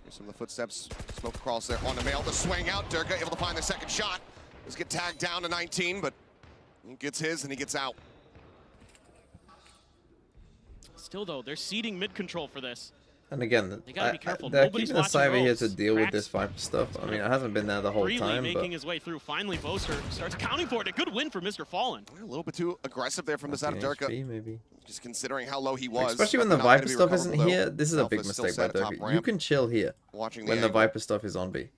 Here's some of the footsteps. Smoke across there onto Mail. The swing out. Durka able to find the second shot. Let's get tagged down to 19, but he gets his and he gets out. Still, though, they're ceding mid control for this. And again, They gotta be careful. they're Nobody's keeping the watching Cyber here ropes. to deal with Cracks. this Viper stuff. I mean, it hasn't been there the whole Freely time, making but his way through. Finally, Boaster starts accounting for it. A good win for Mr. Fallen. A little bit too aggressive there from the side of Durka. HP maybe. Just considering how low he was. Especially when the Not gonna Viper be stuff isn't recoverable, here. though. This is a big Alpha's still mistake by set atop Durka. You ramp, can chill here watching when the angle. Viper stuff is on B.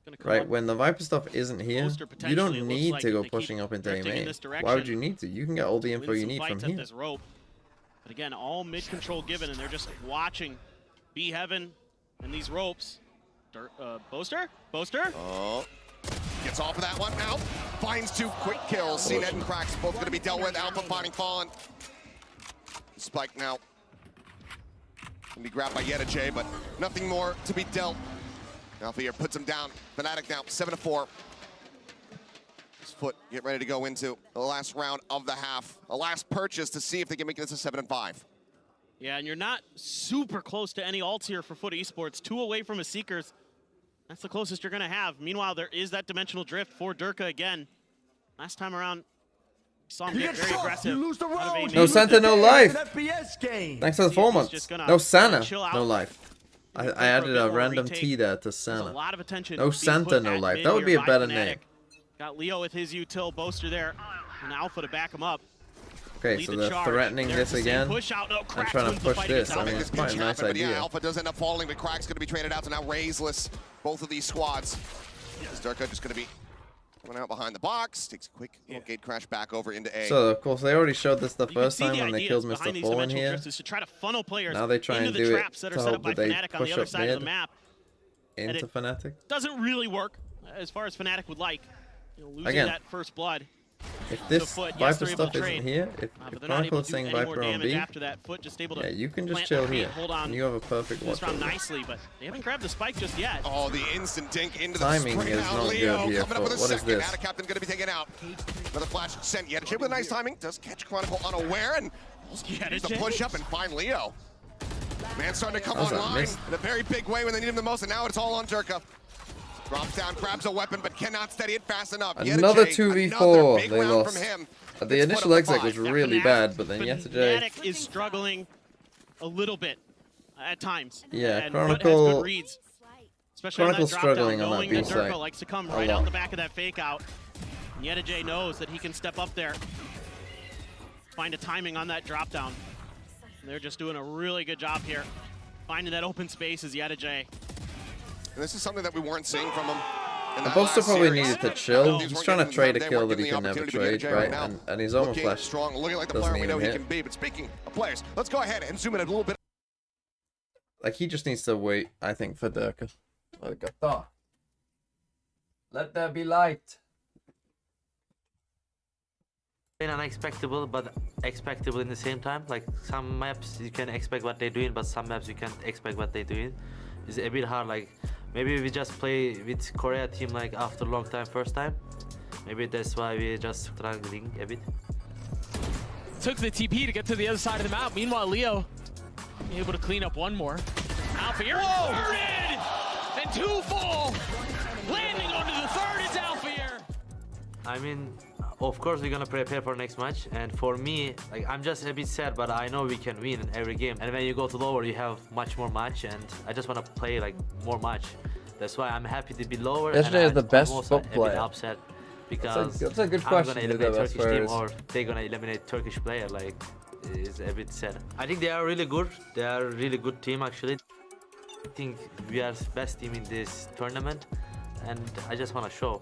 Gonna come Right, up. when the Viper stuff isn't here, Boaster you potentially, don't it looks need like to if go they keep pushing up into drifting in A-main. this Why would direction, you need to? You can get all the Win info you some need fights from at here. this rope. But again, all mid control given, and they're just watching B Heaven and these ropes. Boaster? Oh, gets off of that one now. Finds two quick kills. CNET and Cracks both going to be dealt with. Alpha finding Fallen. Spike now. Can be grabbed by EDG, but nothing more to be dealt. Alpha here puts him down. Fnatic now 7-4. His FUT get ready to go into the last round of the half. A last purchase to see if they can make this a 7-5. Yeah, and you're not super close to any ults here for FUT Esports. 2 away from a Seekers. That's the closest you're going to have. Meanwhile, there is that dimensional drift for Durka again. Last time around, we saw him get very aggressive. You lose the out of round. A-main. No Santa, no life. It's an FPS game. Thanks for the He's 4 months. just gonna No Sana, chill out. no life. I for a added bit a more random retake. T there to There's a Sana. lot of attention No being Santa, put no at life. mid That would be here a by better Fnatic. name. Got Leo with his util, Boaster there, and Alpha to back him up. Okay, Lead so the they're charge. threatening There's this the same again. push out. No, I'm Cracks trying wins to the push fight this. against I mean, Alpha. it's quite a nice But yeah, idea. Alpha does end up falling, but Crack's going to be traded out, so now Razeless. Both of these squads. Durka just going to be coming out behind the box. Takes a quick little gate crash back over into A. So, of course, they already showed this the You can first see time the when they ideas killed behind Mr. these Fallen dimensional here. drifts is to try to funnel players Now they try into and the do traps it that to are set up hope by that they Fnatic on push the other up side of the mid map. And into it Fnatic. doesn't really work as far as Fnatic would like. You know, losing Again, that first blood. If this FUT, yes, Viper they're able stuff to isn't trade. here, if But they're not Chronicle able is to do saying any more Viper on damage B, after that. FUT just able to yeah, you can just plant chill their feet, here. hold on And you have a perfect this watch round over. nicely, but they haven't grabbed the spike just yet. Oh, the instant dink into the Timing spring is now. not Leo good here, coming up with a FUT. What is second. this? Ada Captain going to be taken out. Another flash sent. EDG with a nice timing. Does catch Chronicle unaware and use the push up and find Leo. Man starting to come That was a online miss. in a very big way when they need him the most, and now it's all on Durka. Drops down, grabs a weapon, but cannot steady it fast enough. Another EDG, 2v4 another big they round lost. From him. The Gets initial put up exec to was 5. really bad, but then Fnatic yesterday, is struggling a little bit at times. Yeah, and FUT has Chronicle- good reads, especially on that Chronicle's drop struggling down, on that knowing B that Durka site likes to come a right lot. out the back of that fake out. And EDG knows that he can step up there, find a timing on that drop down. And they're just doing a really good job here. finding that open space is EDG. And this is something that we weren't seeing from him. The Buster probably needed to chill. He's trying to trade a kill that he can never trade, right? And he's almost flash. Strong, looking like the player we know he can be. But speaking of players, let's go ahead and zoom in a little bit. Like, he just needs to wait, I think, for Durka. Let there be light. Unexpectable, but expectable in the same time. Like some maps you can expect what they're doing, but some maps you can't expect what they're doing. It's a bit hard. Like maybe we just play with Korea team like after a long time, first time. Maybe that's why we're just struggling a bit. Took the TP to get to the other side of the map. Meanwhile, Leo able to clean up one more. Alpha here inverted! And 2 fall! Landing onto the third, it's Alpha here! I mean, of course we're gonna prepare for next match, and for me, like I'm just a bit sad, but I know we can win in every game. And when you go to lower, you have much more match, and I just want to play like more match. That's why I'm happy to be lower. Yesterday is the best also FUT player. Upset because that's a good question. I'm gonna eliminate Turkish team, or they're gonna eliminate Turkish player. Like, it's a bit sad. I think they are really good. They are a really good team actually. I think we are the best team in this tournament, and I just want to show.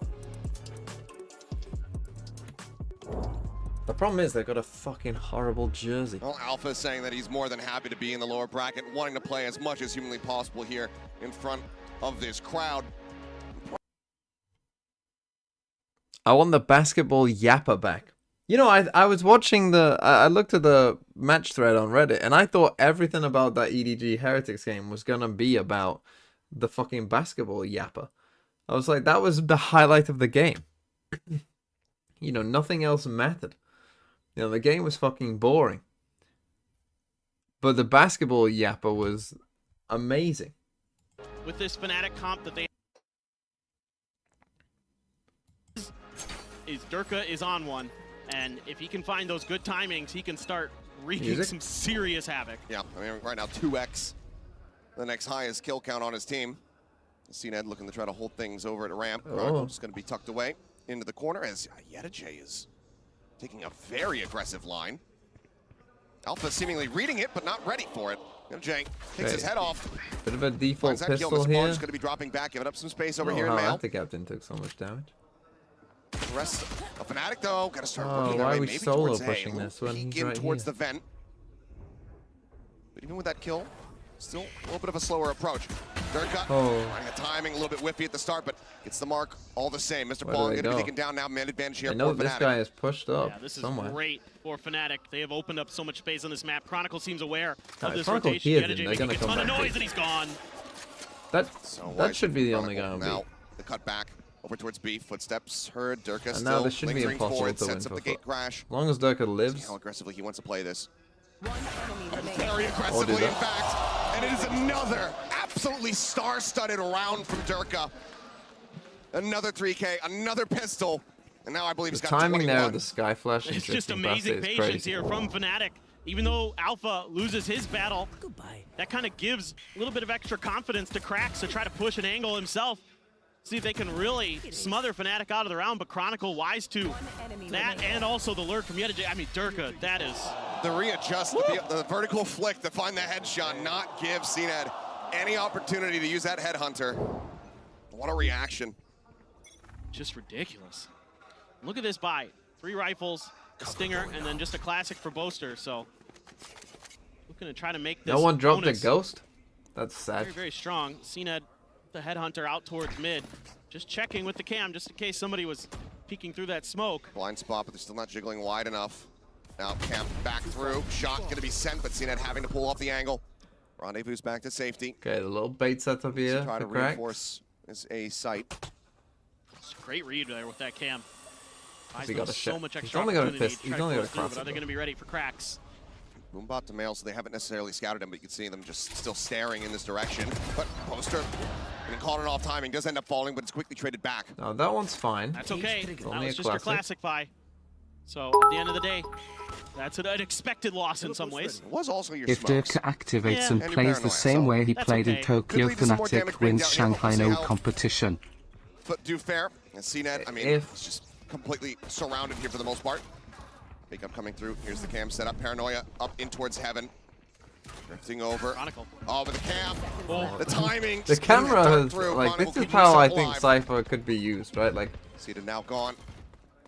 The problem is they've got a fucking horrible jersey. Well, Alpha is saying that he's more than happy to be in the lower bracket, wanting to play as much as humanly possible here in front of this crowd. I want the basketball yapper back. You know, I was watching I looked at the match thread on Reddit, and I thought everything about that EDG Heretics game was gonna be about the fucking basketball yapper. I was like, that was the highlight of the game. You know, nothing else mattered. You know, the game was fucking boring. But the basketball yapper was amazing. With this Fnatic comp that they is Durka is on one, and if he can find those good timings, he can start wreaking some serious havoc. Yeah, I mean, right now 2x, the next highest kill count on his team. CNED looking to try to hold things over at ramp. Just going to be tucked away into the corner as EDG is taking a very aggressive line. Alpha seemingly reading it, but not ready for it. EDG takes his head off. Bit of a default That pistol kill. here. Is going to be dropping back, giving up some space over here in Wow, Mail. the captain took so much damage. The rest of Fnatic, though, got to start working Why their way are we maybe solo towards pushing A. this when Peek he's in right towards here? the vent. But even with that kill, still a little bit of a slower approach. Durka running the timing a little bit whiffy at the start, but gets the mark all the same. Mr. Where Paul do they going to be go? taken down now. Man advantage here I know for this Fnatic. guy is pushed up Yeah, this is somewhere. great for Fnatic. They have opened up so much space on this map. Chronicle seems aware of this Chronicle rotation. hears him. EDG They're making gonna a come ton of back. noise, and he's gone. That should be the only guy on B. Now the cut back over towards B. Footsteps heard. Durka And still now this should be lingering impossible forward. to win Sets up for the gate FUT. crash. As long as Durka See lives. how aggressively he wants to play this. Very Aggressively, in fact. And it is another absolutely star-studded round from Durka. Another 3K, another pistol. And now I believe he's The got timing 21. there of the sky flash and It's just drifting amazing past it is patience crazy. here from Fnatic. Even though Alpha loses his battle, that kind of gives a little bit of extra confidence to Krax to try to push an angle himself. See if they can really smother Fnatic out of the round, but Chronicle wise to that, and also the lurk from EDG. I mean, Durka, that is... The readjust, the vertical flick to find the headshot, not give CNED any opportunity to use that headhunter. What a reaction. Just ridiculous. Look at this buy. 3 rifles, a stinger, and then just a classic for Boaster. So looking to try to make this No one dropped a bonus ghost? That's sad. very, very strong. CNED, the headhunter out towards mid. Just checking with the cam, just in case somebody was peeking through that smoke. Blind spot, but they're still not jiggling wide enough. Now Camp back through. Shot gonna be sent, but CNED having to pull off the angle. Rendezvous back to safety. Okay, the little bait setup here Try to for Krax. reinforce this A site. It's a great read there with that cam. He got a so shot. much He's extra only got a opportunity fist. to try He's to only got a close through, cross. but are they going to be ready for Krax? Boombot to Mail, so they haven't necessarily scouted him, but you can see them just still staring in this direction. But Poster, getting caught on off timing, does end up falling, but it's quickly traded back. No, that one's fine. That's okay. That Only was a just your classic. classic buy. So at the end of the day, that's an unexpected loss in some ways. It was also your If smokes. Durka activates Yeah. and And your plays paranoia, the same so way he that's played okay. in Tokyo, Could lead to some more damage Fnatic being wins down here. Shanghai We'll see no how- competition. But do fair, and CNED, I mean, If- it's just completely surrounded here for the most part. Big up coming through. Here's the cam set up. Paranoia up in towards heaven. Drifting over. Chronicle. Oh, but the cam. Oh. The timing. The camera has, through. like, Chronicle this is could how use I that think live. Cypher could be used, right? Like, Cedar now gone.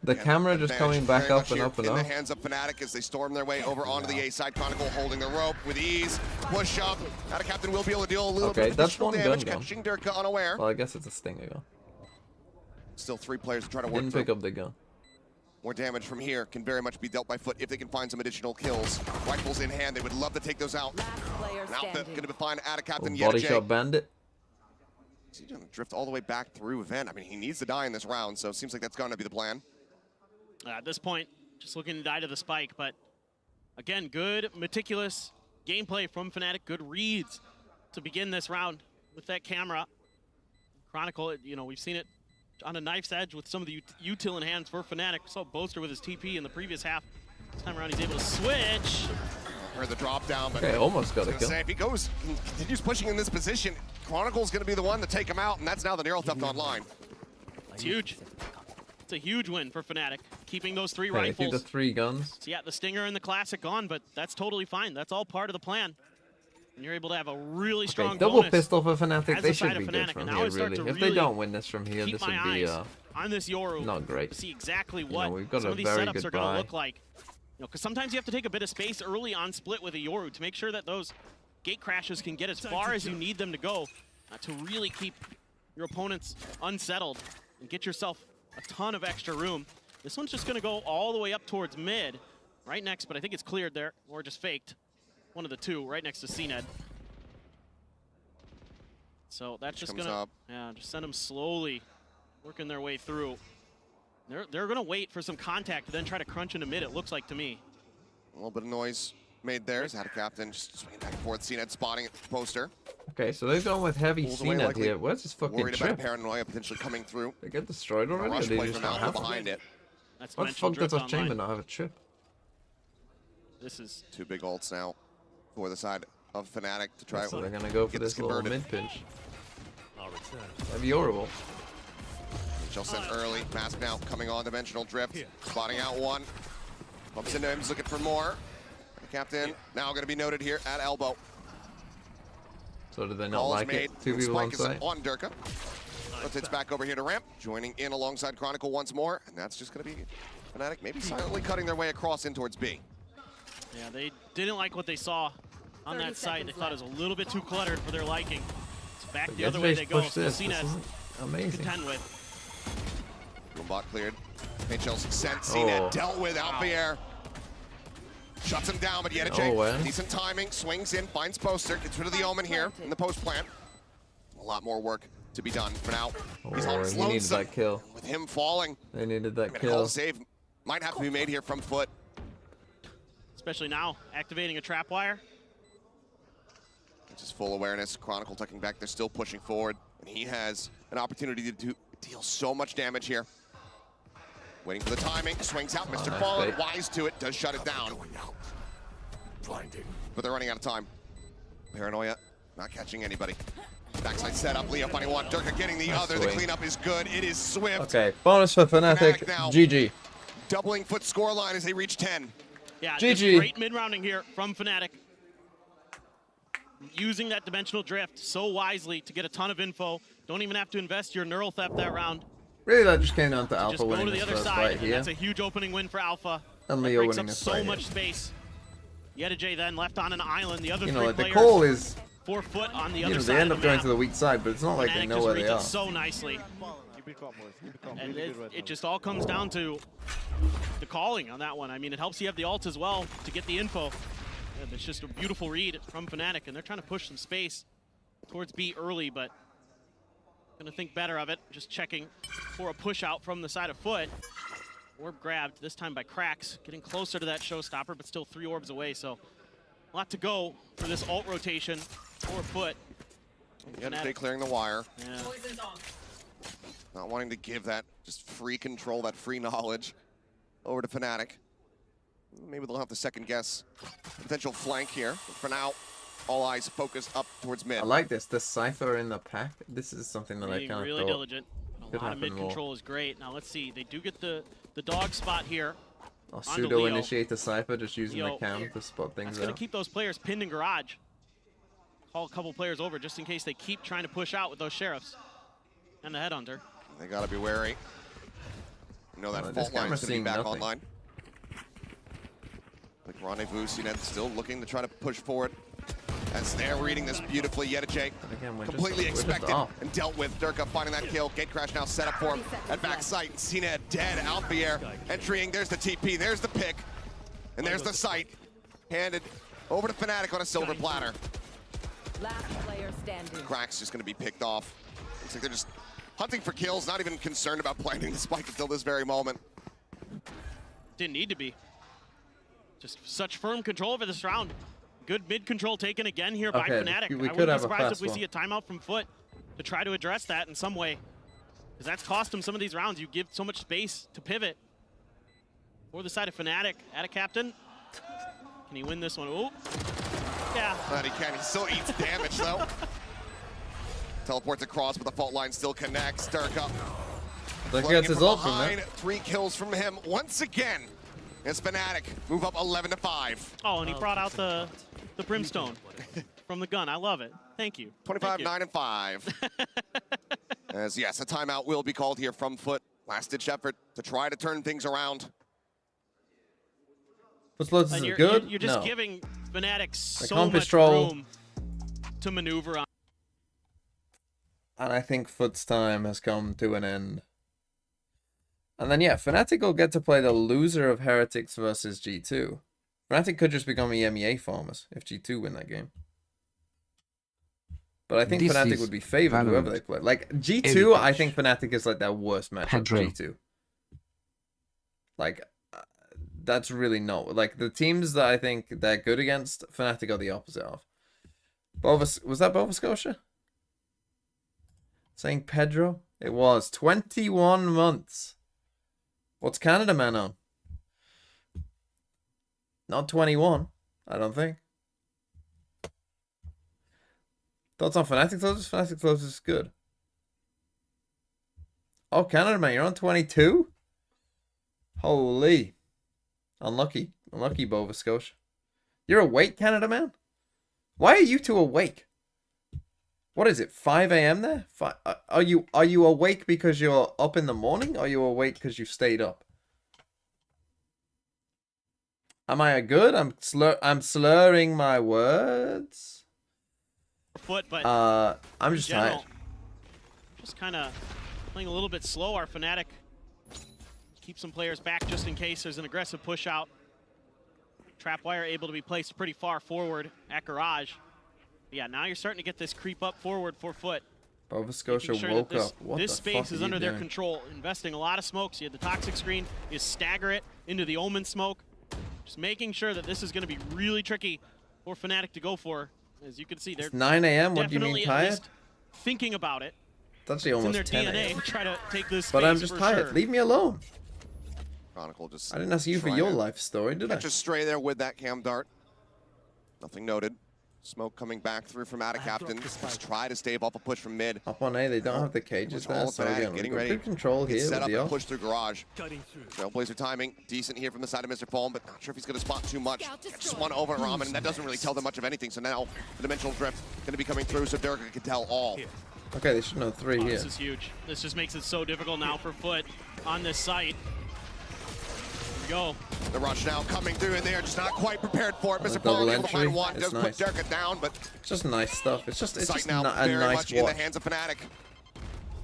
the Again, camera just advantage coming back very up much and here up and in up. the hands of Fnatic as they storm their way over onto the A side. Chronicle holding the rope with ease. Push up. Now the captain will be able to deal a little Okay, bit of that's additional one gun damage, gone. catching Durka unaware. Well, I guess it's a stinger gun. Still 3 players to try to work Didn't through. pick up the gun. More damage from here can very much be dealt by FUT if they can find some additional kills. Rifles in hand, they would love to take those out. Now they're going to find at a captain Body EDG. shot bandit. Is he going to drift all the way back through event? I mean, he needs to die in this round, so it seems like that's going to be the plan. At this point, just looking to die to the spike, but again, good, meticulous gameplay from Fnatic, good reads to begin this round with that camera. Chronicle, you know, we've seen it on a knife's edge with some of the util in hands for Fnatic. Saw Boaster with his TP in the previous half. This time around, he's able to switch. Heard the drop down, but Okay, almost got a I was kill. gonna say, if he goes, continues pushing in this position, Chronicle's going to be the one to take him out, and that's now the Neural Theft online. It's huge. It's a huge win for Fnatic, keeping those 3 Okay, keep rifles. the 3 guns. So yeah, the Stinger and the Classic gone, but that's totally fine. That's all part of the plan. And you're able to have a really strong Okay, double bonus pistol for Fnatic. as They a should side be of good Fnatic. from And now here, I start really. to If they really don't win this from here, keep this would my be eyes on this Yoru not great. to see exactly know, what we've got some a of these very setups good are going buy. to look like. You know, because sometimes you have to take a bit of space early on split with a Yoru to make sure that those gate crashes can get as far as you need them to go to really keep your opponents unsettled and get yourself a ton of extra room. This one's just going to go all the way up towards mid, right next, but I think it's cleared there, or just faked. One of the two, right next to CNED. So that's just Comes gonna, up. yeah, just send them slowly, working their way through. They're gonna wait for some contact to then try to crunch into mid, it looks like to me. A little bit of noise made there. Had a captain just swinging back and forth. CNED spotting at the poster. Okay, so they've gone with heavy Pulls away CNET likely, here. Where's this fucking worried about trip? paranoia potentially coming through. They get destroyed A already? Or rush they play just from not Alpha have behind it. That's What the dimensional fuck does drift our chamber online. not have a trip? This is 2 big ults now for the side of Fnatic to try So they're gonna go for get this little converted. mid pinch. That'd be horrible. Shell sent early. Mask now coming on. Dimensional drift. Spotting out one. Bumps into him. He's looking for more. The captain now going to be noted here at elbow. So did they not Calls like made. it? 2 people on Spike is site. on Durka. Rotates back over here to ramp. Joining in alongside Chronicle once more. And that's just going to be Fnatic maybe silently cutting their way across in towards B. yeah, they didn't like what they saw on that site. They thought it was a little bit too cluttered for their liking. So back the other way they go. Push So this. CNED This is amazing. contend with. Bot cleared. HL's sent. CNED Oh. dealt with out the air. Shuts him down, but EDG, No way. decent timing, swings in, finds poster, gets rid of the omen here in the post plant. A lot more work to be done for now. He's on Oh, his he needed lonesome. that kill. With him falling, They needed that a kill. call save might have to be made here from FUT. Especially now, activating a trap wire. Just full awareness. Chronicle tucking back. They're still pushing forward, and he has an opportunity to deal so much damage here. Waiting for the timing. Swings out. Mr. nice Fallen, bait. wise to it, does shut it down. But they're running out of time. Paranoia not catching anybody. Backside setup. Leo finding one. Durka getting the other. The swing. cleanup is good. It is swift. Okay, bonus for Fnatic. Fnatic now. GG. Doubling FUT scoreline as they reach 10. Yeah, GG. just great mid-rounding here from Fnatic. Using that dimensional drift so wisely to get a ton of info. Don't even have to invest your neural theft that round. Really, that just came down to Alpha Just go winning to the this other first side, fight and here. that's a huge opening win for Alpha. And That Leo breaks winning up this so fight much here. space. EDG then left on an island. The other You know, three like the players call is, 4 foot on the you other know, side they end of up the going map. to the weak side, but it's not like they Fnatic know just where reads they it are. so nicely. And it just all comes down to the calling on that one. I mean, it helps you have the ult as well to get the info. And it's just a beautiful read from Fnatic, and they're trying to push some space towards B early, but gonna think better of it. Just checking for a push out from the side of FUT. Orb grabbed, this time by Cracks, getting closer to that showstopper, but still 3 orbs away, so a lot to go for this ult rotation for FUT. EDG clearing the wire. Yeah. Not wanting to give that just free control, that free knowledge over to Fnatic. Maybe they'll have to second guess potential flank here. But for now, all eyes focused up towards mid. I like this. The Cypher in the pack. This is something that I Being kind of really thought diligent. A could lot of happen mid control is great. Now let's see. They do get the dog spot here. Or onto pseudo Leo. initiate the Cypher, just using Leo, the cam to spot things That's going out. to keep those players pinned in garage. Call a couple players over just in case they keep trying to push out with those sheriffs and the headhunter. They gotta be wary. You know that this fault line camera's is gonna be seeing back nothing. online. Like Rendezvous, CNED still looking to try to push forward. As they're reading this beautifully, EDG Again, we're completely just expected off. and dealt with. Durka finding that kill. Gate crash now set up for him at back sight. CNED dead out the air. Entering, there's the TP, there's the pick, and there's the sight. Handed over to Fnatic on a silver platter. Last player standing. Crack's just gonna be picked off. Looks like they're just hunting for kills, not even concerned about planting the spike until this very moment. Didn't need to be. Just such firm control over this round. Good mid control taken again here by Fnatic. we I could wouldn't have be a surprised fast if we one. see a timeout from FUT to try to address that in some way. Because that's cost them some of these rounds. You give so much space to pivot. For the side of Fnatic, at a captain. Can he win this one? Oh, yeah. But he can. He still eats damage, though. Teleports across, but the fault line still connects. Durka. Look gets his ult from behind. that. 3 kills from him once again. As Fnatic move up 11-5. Oh, and he brought out the brimstone from the gun. I love it. Thank you. 25-9-5. As yes, a timeout will be called here from FUT. Last-ditch effort to try to turn things around. What's Lotus And is you're, good? you're just no. giving Fnatic so can't much control. room to maneuver on. And I think FUT's time has come to an end. And then, yeah, Fnatic will get to play the loser of Heretics versus G2. Fnatic could just become EMEA farmers if G2 win that game. But I think This Fnatic is would be favored whoever Valorant. they play. Like, G2, Heritage. I think Fnatic is like their worst matchup, Pedro. G2. Like, that's really not... Like, the teams that I think they're good against, Fnatic are the opposite of. Was that Nova Scotia? Saying Pedro? It was. 21 months. What's Canada Man on? Not 21, I don't think. Thoughts on Fnatic Closes? Fnatic Closes is good. Oh, Canada Man, you're on 22? Holy. Unlucky. Unlucky, Nova Scotia. You're awake, Canada Man? Why are you two awake? What is it, 5 a.m. there? Are you awake because you're up in the morning? Or are you awake because you stayed up? Am I a good? I'm slurring my words. FUT, but I'm just tired. Just kind of playing a little bit slow. Our Fnatic keep some players back just in case there's an aggressive push out. Trapwire able to be placed pretty far forward at garage. But yeah, now you're starting to get this creep up forward for FUT. Nova Scotia Sure woke this, up. What this the fuck space are is you under their doing? control. Investing a lot of smokes. You had the toxic screen. You stagger it into the Omen smoke. Just making sure that this is going to be really tricky for Fnatic to go for. As you can see, they're It's 9 a.m. What do you definitely mean at tired? least thinking about it. It's actually It's in almost their 10 DNA a.m. to try to take this But space I'm just for tired. sure. Leave me alone. Chronicle just I didn't ask you for trying your to life story, did I? catch a stray there with that cam dart. Nothing noted. Smoke coming back through from out of captain. Just try to stave off a push from mid. Up on A, they don't have the cages there, so again, we've getting got ready. good control Get here set with up the and off. push through garage. Trailblazer timing decent here from the side of Mr. Foam, but not sure if he's going to spot too much. Just one over Ramen, and that doesn't really tell them much of anything. So now the dimensional drift going to be coming through, so Durka can tell all. Okay, they should know 3 here. This is huge. This just makes it so difficult now for FUT on this site. Here we go. The rush now coming through, and they're just not quite prepared for it. Mr. double Foam able to entry, find one, it's does nice. put Durka down, but It's just nice stuff. It's just sight now a very nice much in the watch. hands of Fnatic.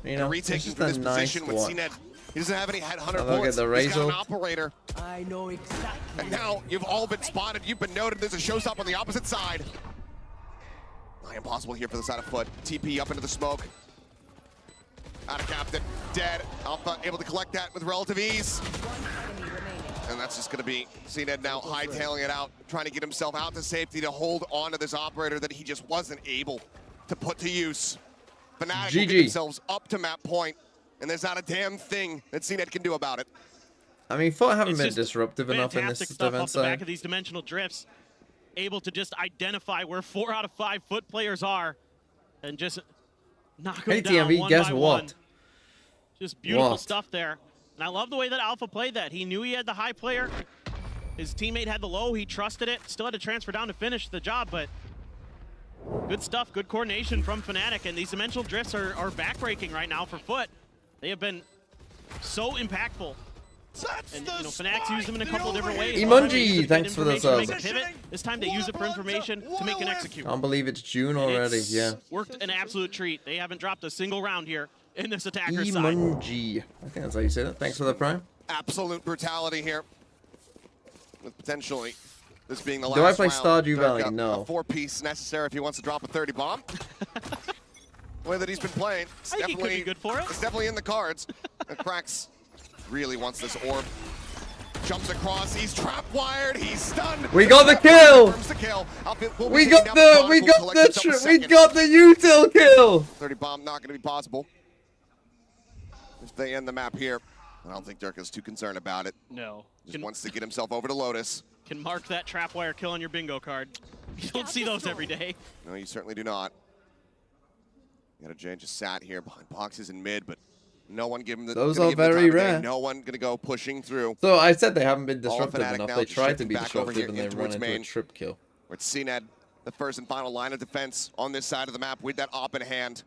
You know, it's Retaking just from a this nice position with watch. CNED. He doesn't have any headhunter Now they'll bullets. get the He's got an Razor. operator. I know exactly. And now you've all been spotted. You've been noted. There's a showstop on the opposite side. Not impossible here for the side of FUT. TP up into the smoke. Out of captain. Dead. Alpha able to collect that with relative ease. And that's just going to be CNED now hightailing it out, trying to get himself out to safety to hold on to this operator that he just wasn't able to put to use. Fnatic will GG. get themselves up to map point, and there's not a damn thing that CNED can do about it. I mean, FUT haven't It's been just disruptive enough in this fantastic stuff event off the back side. of these dimensional drifts. Able to just identify where 4 out of 5 FUT players are and just knock them Hey, down TMV, one guess by what? one. Just beautiful What? stuff there. And I love the way that Alpha played that. He knew he had the high player. His teammate had the low, he trusted it, still had to transfer down to finish the job, but good stuff, good coordination from Fnatic, and these dimensional drifts are backbreaking right now for FUT. They have been so impactful. And you know, Fnatic's used them in a couple different ways. Emunji, thanks for the sub. This time they use it for information to make an execute. Can't believe it's June already. Yeah. Worked an absolute treat. They haven't dropped a single round here in this attacker side. Emunji. I think that's how you say that. Thanks for the prime. Absolute brutality here. With potentially this being the last Do I play round. Stardew Valley? No. A 4-piece necessary if he wants to drop a 30 bomb. The way that he's been playing, it's I think he could be good for it. It's definitely in the cards. And Cracks really wants this orb. Jumps across, he's trap wired, he's stunned. We got the kill. The kill. We got the util kill. 30 bomb not going to be possible. If they end the map here, I don't think Dirk is too concerned about it. No. Just wants to get himself over to Lotus. Can mark that trapwire kill on your bingo card. You don't see those every day. No, you certainly do not. Jay just sat here behind boxes in mid, but no one give him the. Those are very rare. No one gonna go pushing through. So I said they haven't been disruptive enough. They tried to be disruptive and they run into a trip kill. Where it's CNED, the first and final line of defense on this side of the map with that op in hand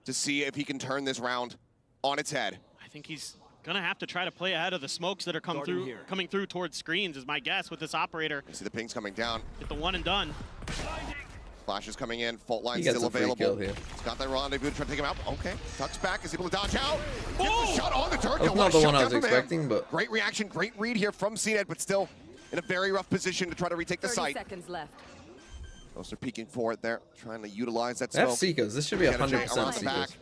to see if he can turn this round on its head. I think he's gonna have to try to play ahead of the smokes that are coming through towards screens is my guess with this operator. You see the pings coming down. Get the one and done. Flash is coming in, fault line still available. He's got that rendezvous to try to take him out. Okay, tucks back, is able to dodge out. Gets the shot on the turret. That's not the one I was expecting, but great reaction, great read here from CNED, but still in a very rough position to try to retake the 30 site. seconds left. Those are peeking for it there, trying to utilize that That's smoke. Seekers. This should be 100% Seekers. Seekers.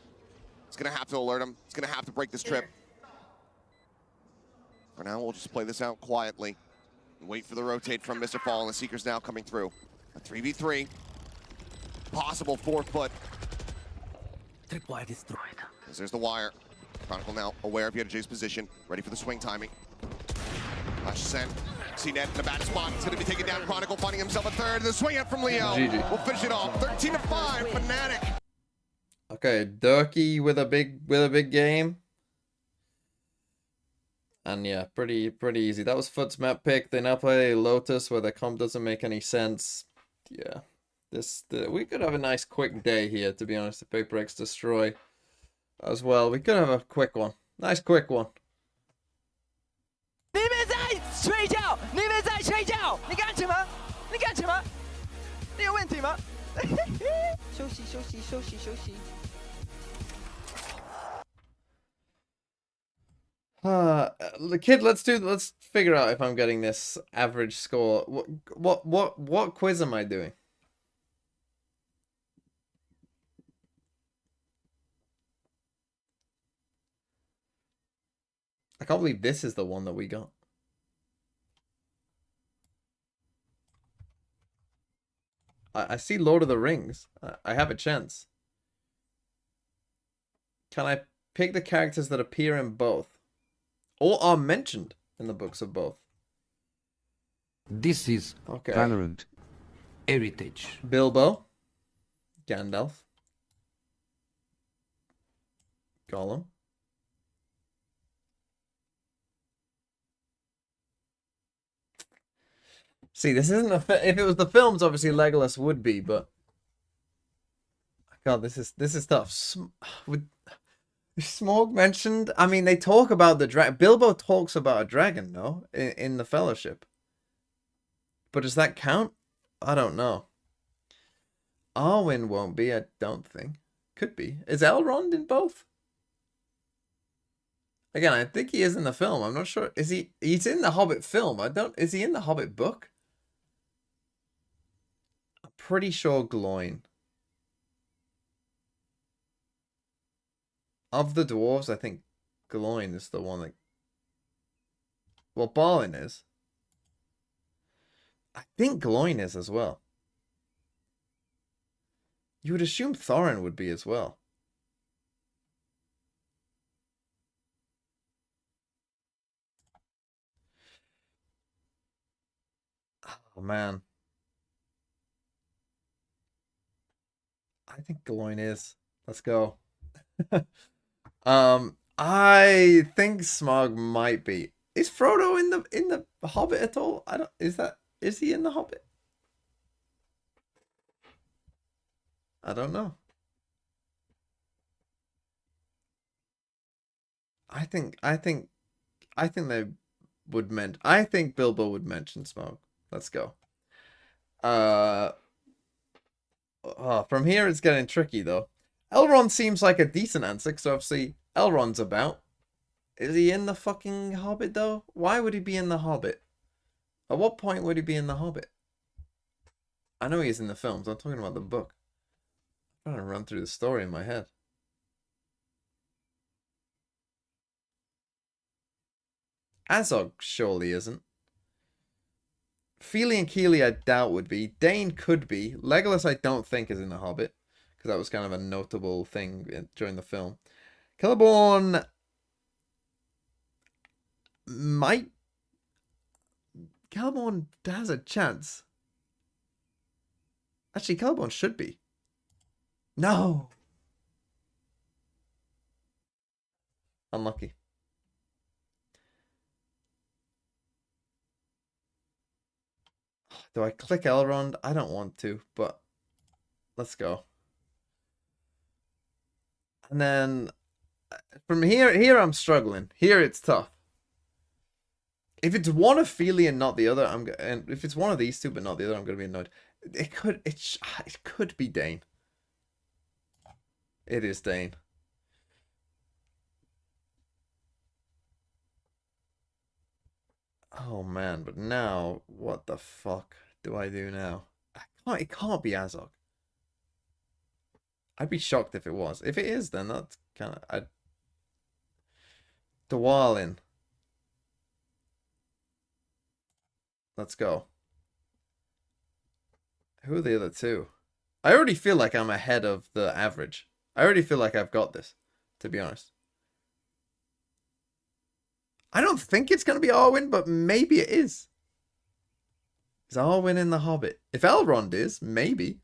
It's gonna have to alert him. It's gonna have to break this trip. For now, we'll just play this out quietly and wait for the rotate from Mr. Fall, and the Seekers now coming through. A 3v3. Possible 4-foot. Tripwire destroyed. There's the wire. Chronicle now aware of EDG's position, ready for the swing timing. Flash sent. CNED in the bad spot. It's going to be taken down. Chronicle finding himself a third. The swing out from Leo. GG. We'll finish it off. 13-5. Fnatic. Okay, Durkee with a big game. And yeah, pretty easy. That was FUT's map pick. They now play Lotus where their comp doesn't make any sense. Yeah. We could have a nice quick day here, to be honest, if PRX destroy as well. We could have a quick one. Nice quick one. 你们在睡觉，你们在睡觉，你干什么？你干什么？你有问题吗？休息休息休息休息。Kid, let's figure out if I'm getting this average score. What quiz am I doing? I can't believe this is the one that we got. I see Lord of the Rings. I have a chance. Can I pick the characters that appear in both? Or are mentioned in the books of both? This is okay. Valorant Heritage. Bilbo. Gandalf. Gollum. See, this isn't a if it was the films, obviously Legolas would be, but God, this is tough. With Smog mentioned, I mean, they talk about the dragon. Bilbo talks about a dragon, no, in the Fellowship. But does that count? I don't know. Arwen won't be, I don't think. Could be. Is Elrond in both? Again, I think he is in the film. I'm not sure. Is he? He's in the Hobbit film. Is he in the Hobbit book? I'm pretty sure Gloin. Of the dwarves, I think Gloin is the one that... Well, Balin is. I think Gloin is as well. You would assume Thorin would be as well. Oh, man. I think Gloin is. Let's go. I think Smog might be. Is Frodo in the Hobbit at all? I don't. Is he in the Hobbit? I don't know. I think they would I think Bilbo would mention Smoke. Let's go. From here it's getting tricky though. Elrond seems like a decent answer, because obviously Elrond's about. Is he in the fucking Hobbit though? Why would he be in the Hobbit? At what point would he be in the Hobbit? I know he's in the films. I'm talking about the book. I'm trying to run through the story in my head. Azog surely isn't. Feely and Keely I doubt would be. Dane could be. Legolas I don't think is in The Hobbit, because that was kind of a notable thing during the film. Celeborn might... Celeborn has a chance. Actually, Celeborn should be. No! Unlucky. Do I click Elrond? I don't want to, but let's go. And then from here I'm struggling. Here it's tough. If it's one of Feely and not the other, and if it's one of these two but not the other, I'm gonna be annoyed. It could be Dane. It is Dane. Oh man, but now what the fuck do I do now? It can't be Azog. I'd be shocked if it was. If it is, then that's kind of Dwalin. Let's go. Who are the other two? I already feel like I'm ahead of the average. I already feel like I've got this, to be honest. I don't think it's going to be Arwen, but maybe it is. Is Arwen in The Hobbit? If Elrond is, maybe.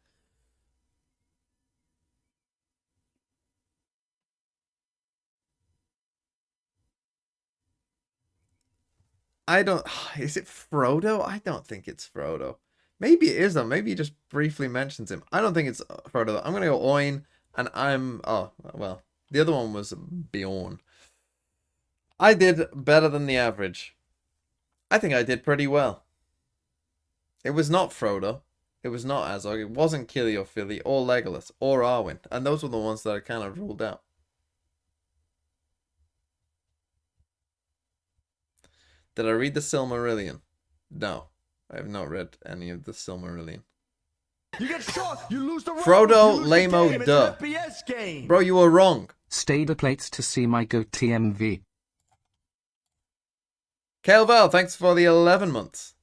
I don't... Is it Frodo? I don't think it's Frodo. Maybe it is, though. Maybe he just briefly mentions him. I don't think it's Frodo, though. I'm going to go Oin, and I'm... Oh, well. The other one was Bjorn. I did better than the average. I think I did pretty well. It was not Frodo. It was not Azog. It wasn't Killy or Philly or Legolas or Arwen. And those were the ones that I kind of ruled out. Did I read the Silmarillion? No. I have not read any of the Silmarillion. You get shot, you lose the round, Frodo, you lose the Lamo, game. It's duh. an FPS game. Bro, you were wrong. Stay the plates to see my go TMV. Kaleval, thanks for the 11 months.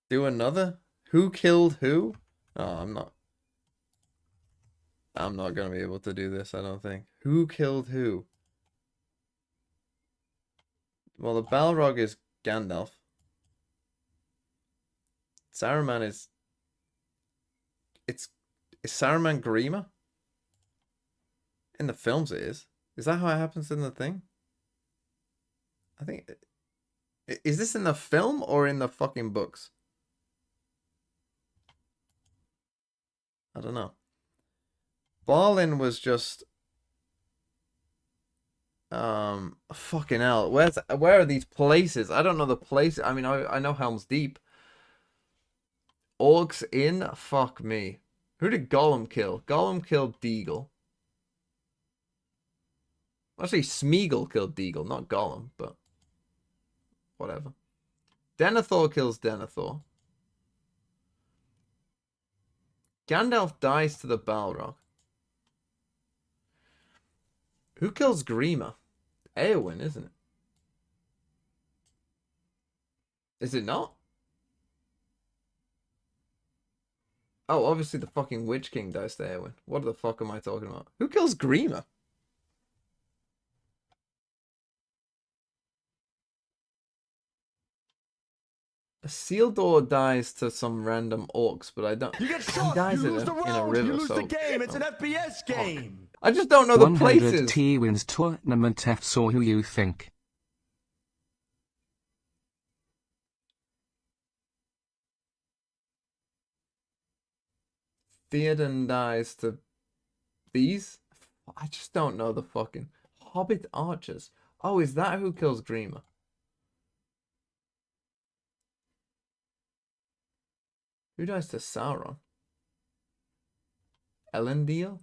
Do another? Who killed who? Oh, I'm not going to be able to do this, I don't think. Who killed who? Well, the Balrog is Gandalf. Saruman is... Is Saruman Grima? In the films it is. Is that how it happens in the thing? I think... Is this in the film or in the fucking books? I don't know. Balin was just... Fucking hell. Where are these places? I don't know the places. I mean, I know Helm's Deep. Orcs Inn? Fuck me. Who did Gollum kill? Gollum killed Deagle. Actually, Smeagol killed Deagle, not Gollum, but whatever. Denethor kills Denethor. Gandalf dies to the Balrog. Who kills Grima? Eowyn, isn't it? Is it not? Oh, obviously the fucking Witch King dies to Eowyn. What the fuck am I talking about? Who kills Grima? Isildur dies to some random orcs, but I don't. You get He shot, dies you in lose the in a round, river, you lose so the game. It's an FPS game. I just don't know the 100 places. T wins tournament F, so who you think? Theoden dies to these. I just don't know the fucking Hobbit archers. Oh, is that who kills Grima? Who dies to Sauron? Elendil?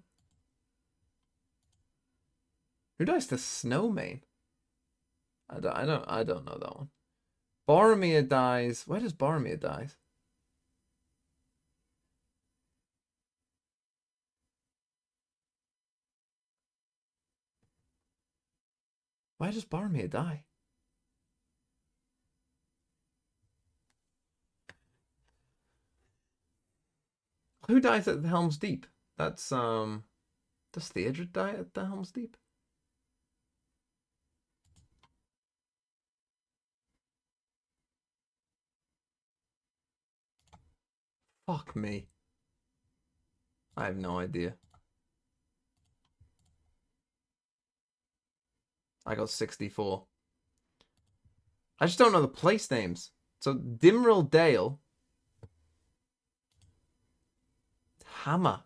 Who dies to Snowmane? I don't know that one. Boromir dies. Where does Boromir die? Why does Boromir die? Who dies at the Helm's Deep? That's does Theodred die at the Helm's Deep? Fuck me. I have no idea. I got 64. I just don't know the place names. So Dimril Dale. Hammer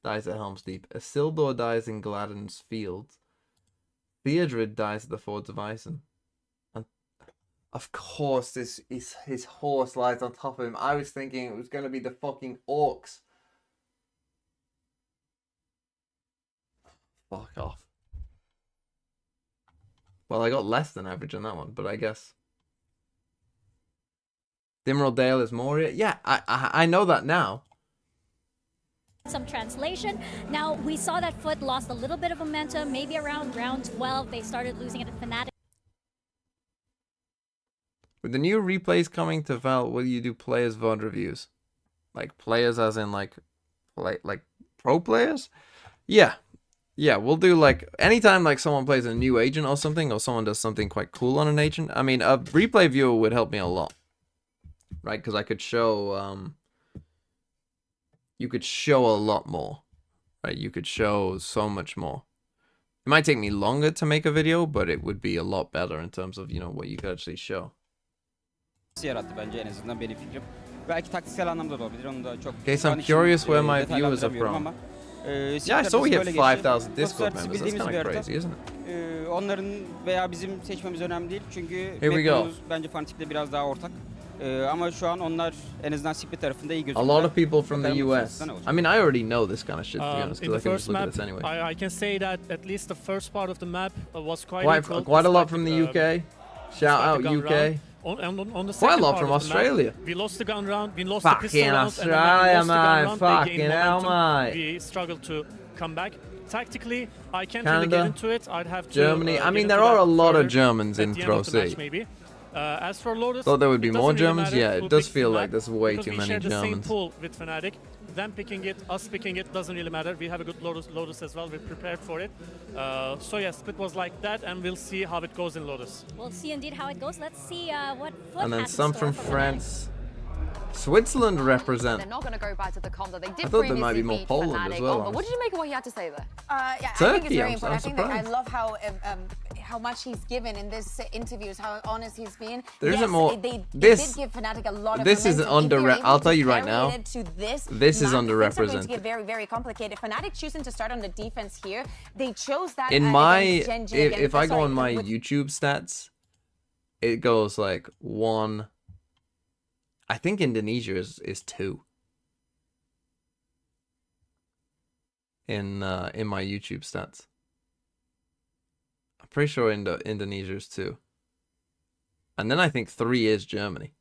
dies at Helm's Deep. Isildur dies in Gladden's Fields. Theodred dies at the Fords of Isen. And of course, his horse lies on top of him. I was thinking it was going to be the fucking orcs. Fuck off. Well, I got less than average on that one, but I guess. Dimril Dale is Moria. Yeah, I know that now. Some translation. Now, we saw that FUT lost a little bit of momentum. Maybe around round 12, they started losing it at Fnatic. With the new replays coming to Val, will you do players VOD reviews? Like players as in like pro players? Yeah. Yeah, we'll do like anytime like someone plays a new agent or something, or someone does something quite cool on an agent. I mean, a replay viewer would help me a lot, right? Because I could show, you could show a lot more, right? You could show so much more. It might take me longer to make a video, but it would be a lot better in terms of, you know, what you could actually show. Yarattı bence en azından benim fikrim. Belki taktiksel anlamda da olabilir. Onu da çok. Okay, so I'm curious where my viewers are from. Yeah, I saw we hit 5,000 Discord members. That's kind of crazy, isn't it? Onların veya bizim seçmemiz önemli değil. Çünkü bence fanatikle biraz daha ortak. Ama şu an onlar en azından Split tarafında iyi gözüküyor. A lot of people from the US. I mean, I already know this kind of shit, to be honest, because I can just look at this anyway. I can say that at least the first part of the map was quite a lot from the UK. Shout out UK. On the quite a lot from Australia. We lost the gun round, we lost the pistol round, Australia, man. Fucking hell, mate. We struggled to come back. Tactically, I can't Canada, really get into it. I'd have to. Germany. I mean, there are a lot of Germans in Pro C. Maybe. As for Lotus, thought there would be more Germans. Yeah, it does feel like there's way too many Germans. We share the same pool with Fnatic. Them picking it, us picking it, doesn't really matter. We have a good Lotus as well. We're prepared for it. So yeah, Split was like that, and we'll see how it goes in Lotus. We'll see indeed how it goes. Let's see what FUT And then has some in store from for France. Switzerland represent. They're not going to go back to the comp that they did I thought there might be more beat Poland Fnatic. as well. But what did you make of what he had to say there? Yeah, Turkey, I think it's very I'm important. I think that I surprised. love how much he's given in this interviews, how honest he's been. There yes, isn't more. They This did give Fnatic a lot of this is momentum. I'll tell you right now. This This is map, things are going to underrepresented. get very, very complicated. Fnatic choosing to start on the defense here. They chose that. In my against Genji, if I go sorry, on my with- YouTube stats, it goes like 1. I think Indonesia is 2. In my YouTube stats. I'm pretty sure Indonesia is 2. And then I think 3 is Germany.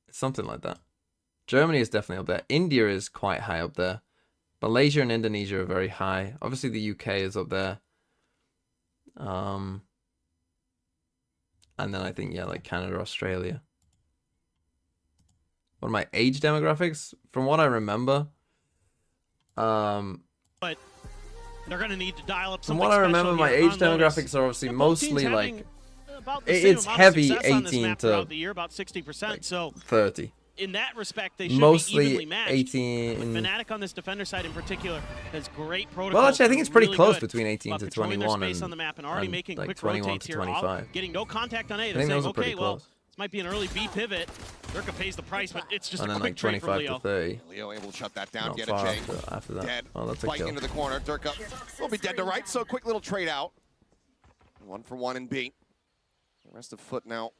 It's something like that. Germany is definitely up there. India is quite high up there. Malaysia and Indonesia are very high. Obviously the UK is up there. And then I think, yeah, like Canada, Australia. What are my age demographics? From what I remember, but they're going to need to dial up. From what I remember, my age demographics are obviously mostly like about the same it's amount heavy of success on this 18 map to throughout the year, about 60%. So 30. in that respect, they should Mostly be evenly matched. 18. Fnatic on this defender side in particular has great protocols. Well, actually, I think it's pretty really close good between 18 about to controlling their 21 space on the map and already and making like quick 21 rotates to here, 25. getting no contact on A. I They're think saying, those are pretty okay, well, close. this might be an early B pivot. Durka pays the price, but it's just And a then quick like trade from 25 Leo. to 30. Leo able to shut that down, Not get far a chain. after that. Dead. Oh, that's a Biting kill. into the corner. Durka will be dead to right, so a quick little trade out. 1 for 1 in B. The rest of FUT now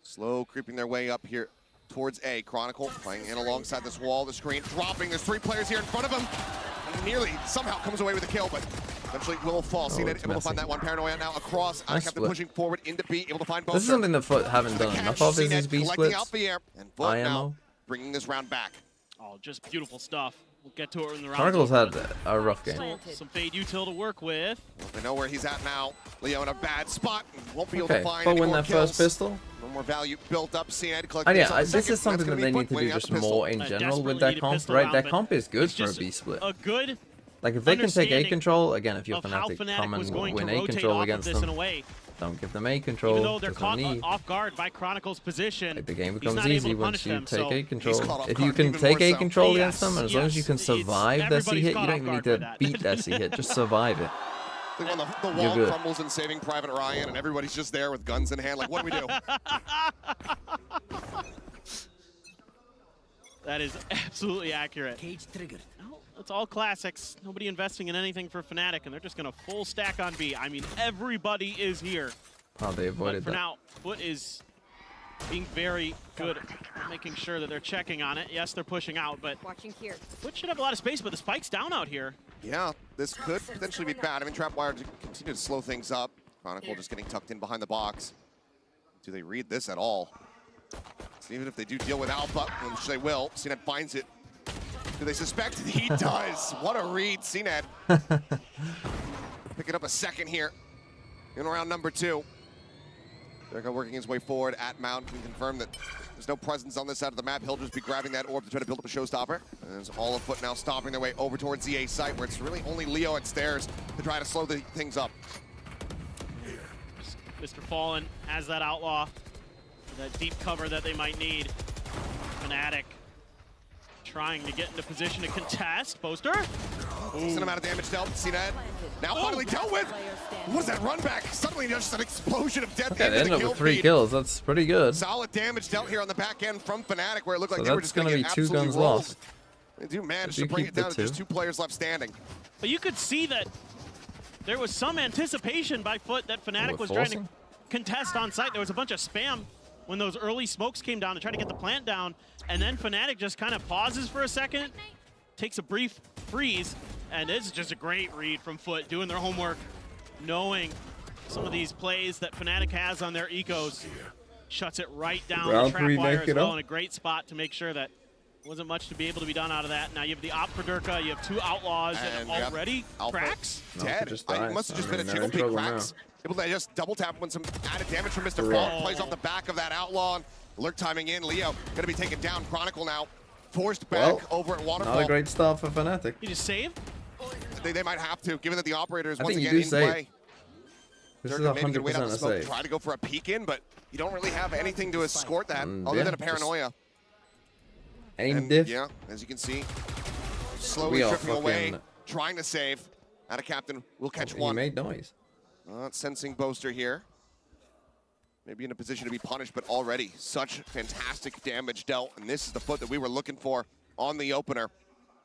slow creeping their way up here towards A. Chronicle playing in alongside this wall, the screen dropping. There's 3 players here in front of him. And nearly somehow comes away with a kill, but eventually will fall. See that able to find that one. Paranoia now across. Nice Captain split. pushing forward into B, able to find both. This is something that FUT haven't done enough of, is these B collecting splits. out the air, and FUT now IMO. bringing this round back. Oh, just beautiful stuff. We'll get to it in the round. Chronicles had a rough game. Some Fade Util to work with. Well, they know where he's at now. Leo in a bad spot and won't be able Okay, to find but any win more that kills. first pistol. No more value built up. CNED collecting And yeah, this on this second. is something That's that they gonna be need to winning do out just the pistol. more in general with desperately that need a comp, pistol right? round, That but comp is good it's for a just B split. A good Like if they can take A understanding control, again, if you're of how Fnatic, Fnatic come was and going to win A rotate control off of against this in a them. way. Don't give them A control. Even though they're there's no caught need. off guard by Chronicle's position, Like the game he's becomes not able easy to once punish you them, take so A control. caught off If you guard can even take more A so. control Yes, against them, and as long as you can yes, it's- survive their C everybody's hit, you caught don't off even need guard to by that. beat their C hit. Just survive it. Like when the You're wall good. crumbles in Saving Private Ryan, and everybody's just there with guns in hand. Like, what do we do? That is absolutely accurate. Cage triggered. No, it's all classics. Nobody investing in anything for Fnatic, and they're just going to full stack on B. I mean, everybody is here. Oh, they But avoided for that. now, FUT is being very good at making sure that they're checking on it. Yes, they're pushing out, but Watching here. FUT should have a lot of space, but the spike's down out here. Yeah, this could potentially be bad. I mean, Trapwire to continue to slow things up. Chronicle just getting tucked in behind the box. Do they read this at all? So even if they do deal with Alpha, which they will, CNED finds it. Do they suspect? He does. What a read, CNED. Picking up a second here in round number 2. Durka working his way forward at Mount. Can confirm that there's no presence on this side of the map. He'll just be grabbing that orb to try to build up a showstopper. And there's all of FUT now stopping their way over towards the A site, where it's really only Leo at stairs to try to slow things up. Mr. Fallen has that outlaw, that deep cover that they might need. Fnatic trying to get into position to contest. Poster. Decent amount of damage dealt. CNED now finally dealt with. What is that run back? Suddenly just an explosion of death. Okay, they into ended the up with kill 3 feed. kills. That's pretty good. Solid damage dealt here on the back end from Fnatic, where it looked like So they were that's just going gonna to be get 2 absolutely guns rolled. lost. They do manage If to you bring keep it the down to just 2. 2 players left standing. But you could see that there was some anticipation by FUT that Fnatic was trying to contest on site. There was a bunch of spam when those early smokes came down to try to get the plant down, and then Fnatic just kind of pauses for a second, takes a brief freeze, and this is just a great read from FUT, doing their homework, knowing some of these plays that Fnatic has on their ecos. Shuts it right down. Round The 3 Trapwire make as it well up. in a great spot to make sure that wasn't much to be able to be done out of that. Now you have the op for Durka, you have 2 outlaws And that have already Alpha cracks. dead. just I died. must have just I been a mean, jiggle they're in peek trouble cracks. Able to just double tap when some added damage from Mr. Fall. Plays off the back of that outlaw. Lurk timing in. Leo going to be taken down. Chronicle now forced back over at Waterfall. Not a great start for Fnatic. You just save? They might have to, given that the operator is I once think you again do in save. play. This is Durka maybe can 100% wait out a the smoke, save. try to go for a peek in, but you don't really have anything to escort that other yeah, than a just paranoia. Aim And diff. yeah, as you can see, slowly We are drifting away, fucking- trying to save. Out of captain, will catch He one. made noise. Not sensing Boaster here. Maybe in a position to be punished, but already such fantastic damage dealt. And this is the FUT that we were looking for on the opener.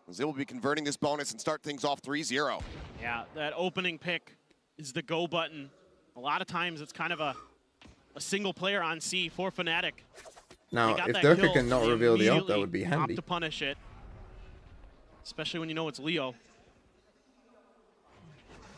As they will be converting this bonus and start things off 3-0. Yeah, that opening pick is the go button. A lot of times it's kind of a single player on C for Fnatic. Now, They got if that Durka kill, can not they reveal the ult, that immediately would be opt handy. to punish it, especially when you know it's Leo.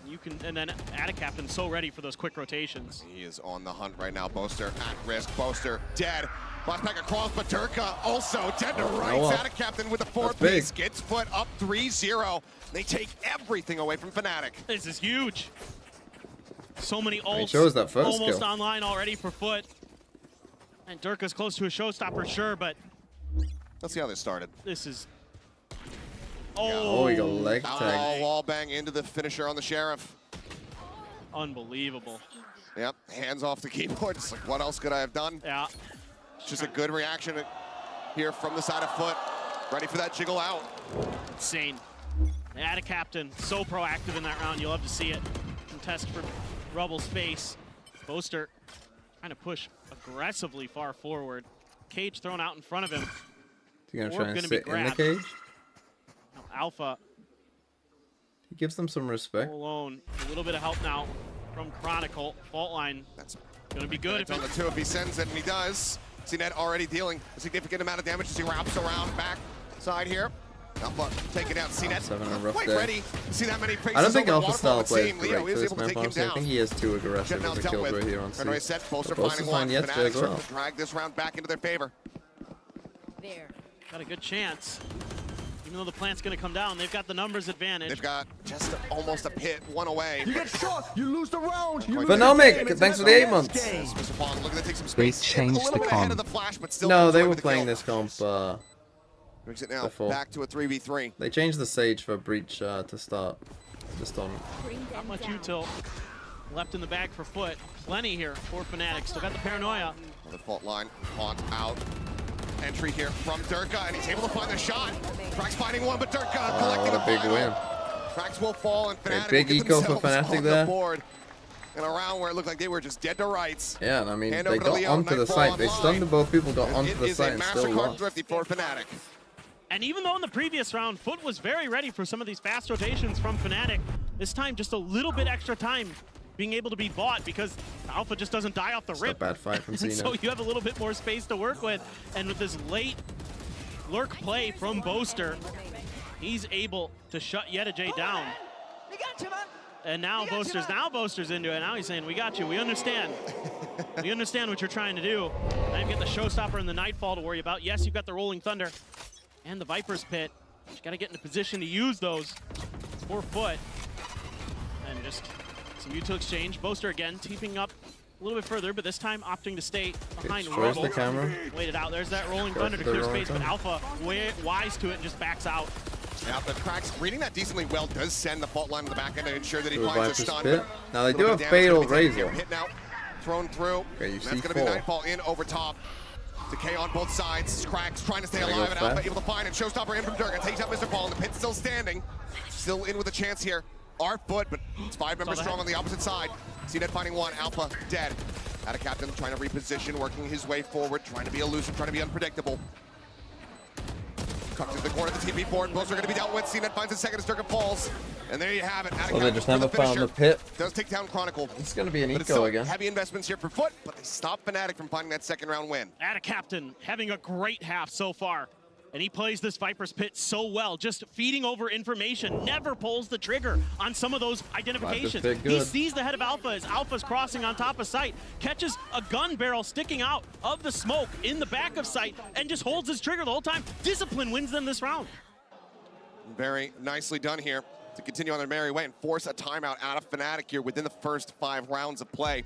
You can, and then Adicaptain's so ready for those quick rotations. He is on the hunt right now. Boaster at risk. Boaster dead. Last pack across, but Durka also dead to right. Adicaptain with the 4-piece gets FUT up 3-0. They take everything away from Fnatic. This is huge. So many ults shows that first almost kill. online already for FUT. And Durka's close to a showstopper, sure, but Let's see how this started. this is... Oh, he got leg Outlaw tagged. wall bang into the finisher on the Sheriff. Unbelievable. Yep, hands off the keyboard. It's like, what else could I have done? Yeah. It's just a good reaction here from the side of FUT. Ready for that jiggle out. Insane. They had a captain so proactive in that round. You'll love to see it. Contest for Rubble's face. Boaster trying to push aggressively far forward. Cage thrown out in front of him. Is he gonna Orb try and gonna be sit in the grabbed. cage? Now, Alpha He gives them some respect. alone. A little bit of help now from Chronicle. Fault line. That's gonna be good if on the two if he sends it, and he does. CNET already dealing a significant amount of damage as he wraps around back side here. Alpha taking out CNET. Having a rough Quite day. ready to see that many faces. I don't think over Alpha Waterfall, style but plays seeing great Leo for is this able to map, take him honestly. I down. think he is too aggressive Getting as a dealt kill with. throw here on C. Runaway set, Bolster But Bolster's finding one. finding Yetz Fanatics as well. trying to drag this round back into their favor. There. Got a good chance. Even though the plant's gonna come down, they've got the numbers advantage. They've got just almost a pit, one away. You get shot, you lose the round. You lose Phenomic, the game. It's thanks for an the 8 FPS months. game. Mr. Bond looking to take some They space. changed a little the bit ahead comp. of the flash, but still No, they enjoying were the playing kill. this comp Brings it now before. back to a 3v3. They changed the Sage for Breach to start. Just on. Not much util left in the bag for FUT. Plenty here for Fnatic. Still got the paranoia. Another fault line, Hawk out. Entry here from Durka, and he's able to find the shot. Trax finding one, but Durka collecting What a big win. Trax will fall, and Fnatic big will get eco for themselves Fnatic on there. the board. In a round where it looked like they were just dead to rights. Yeah, and I mean, Hand they over to got Leo, onto the Nightfall site. They online. stunned both people, got And onto it the is site, a and still MasterCard lost. thrifty for Fnatic. And even though in the previous round, FUT was very ready for some of these fast rotations from Fnatic, this time just a little bit extra time being able to be bought because Alpha just doesn't die off the It's a rip. bad fight from And Cena. so you have a little bit more space to work with. And with this late lurk play from Boaster, he's able to shut EDG down. And now Boaster's into it. Now he's saying, we got you, we understand. We understand what you're trying to do. Now you get the Showstopper and the Nightfall to worry about. Yes, you've got the Rolling Thunder and the Viper's Pit. You gotta get in a position to use those for FUT. And just some util exchange. Boaster again, teeping up a little bit further, but this time opting to stay behind destroys Rubble. the camera. Waited out. There's that Rolling Go Thunder for to the clear Rolling space, but Thunder. Alpha wise to it and just backs out. Yeah, but Trax reading that decently well does send the fault line to the back end to ensure that he To a finds a Viper's stun. Pit. Now they A do little have bit of damage Fatal gonna be taken Razor. here. Hit now, thrown through. Okay, you And see that's going to be 4. Nightfall in over top. Decay on both sides. Cracks trying to stay There you alive, go, and Alpha Fat. able to find it. Showstopper in from Durga. Takes out Mr. Paul, and the pit's still standing. Still in with a chance here. Our FUT, but it's 5 members strong on the opposite side. CNET finding one. Alpha dead. Out of captain, trying to reposition, working his way forward, trying to be elusive, trying to be unpredictable. Tucked into the corner of the TP board. Both are going to be dealt with. CNET finds his second as Durga falls. And there you have it. Out of So they captain just for never found finisher. the pit. Does take down Chronicle. It's going to be an But it's eco still again. heavy investments here for FUT, but they stop Fnatic from finding that second round win. Atta Captain having a great half so far. And he plays this Viper's Pit so well, just feeding over information, never pulls the trigger on some of those identifications. Pit He good. sees the head of Alpha as Alpha's crossing on top of sight, catches a gun barrel sticking out of the smoke in the back of sight, and just holds his trigger the whole time. Discipline wins them this round. Very nicely done here to continue on their merry way and force a timeout out of Fnatic here within the first 5 rounds of play.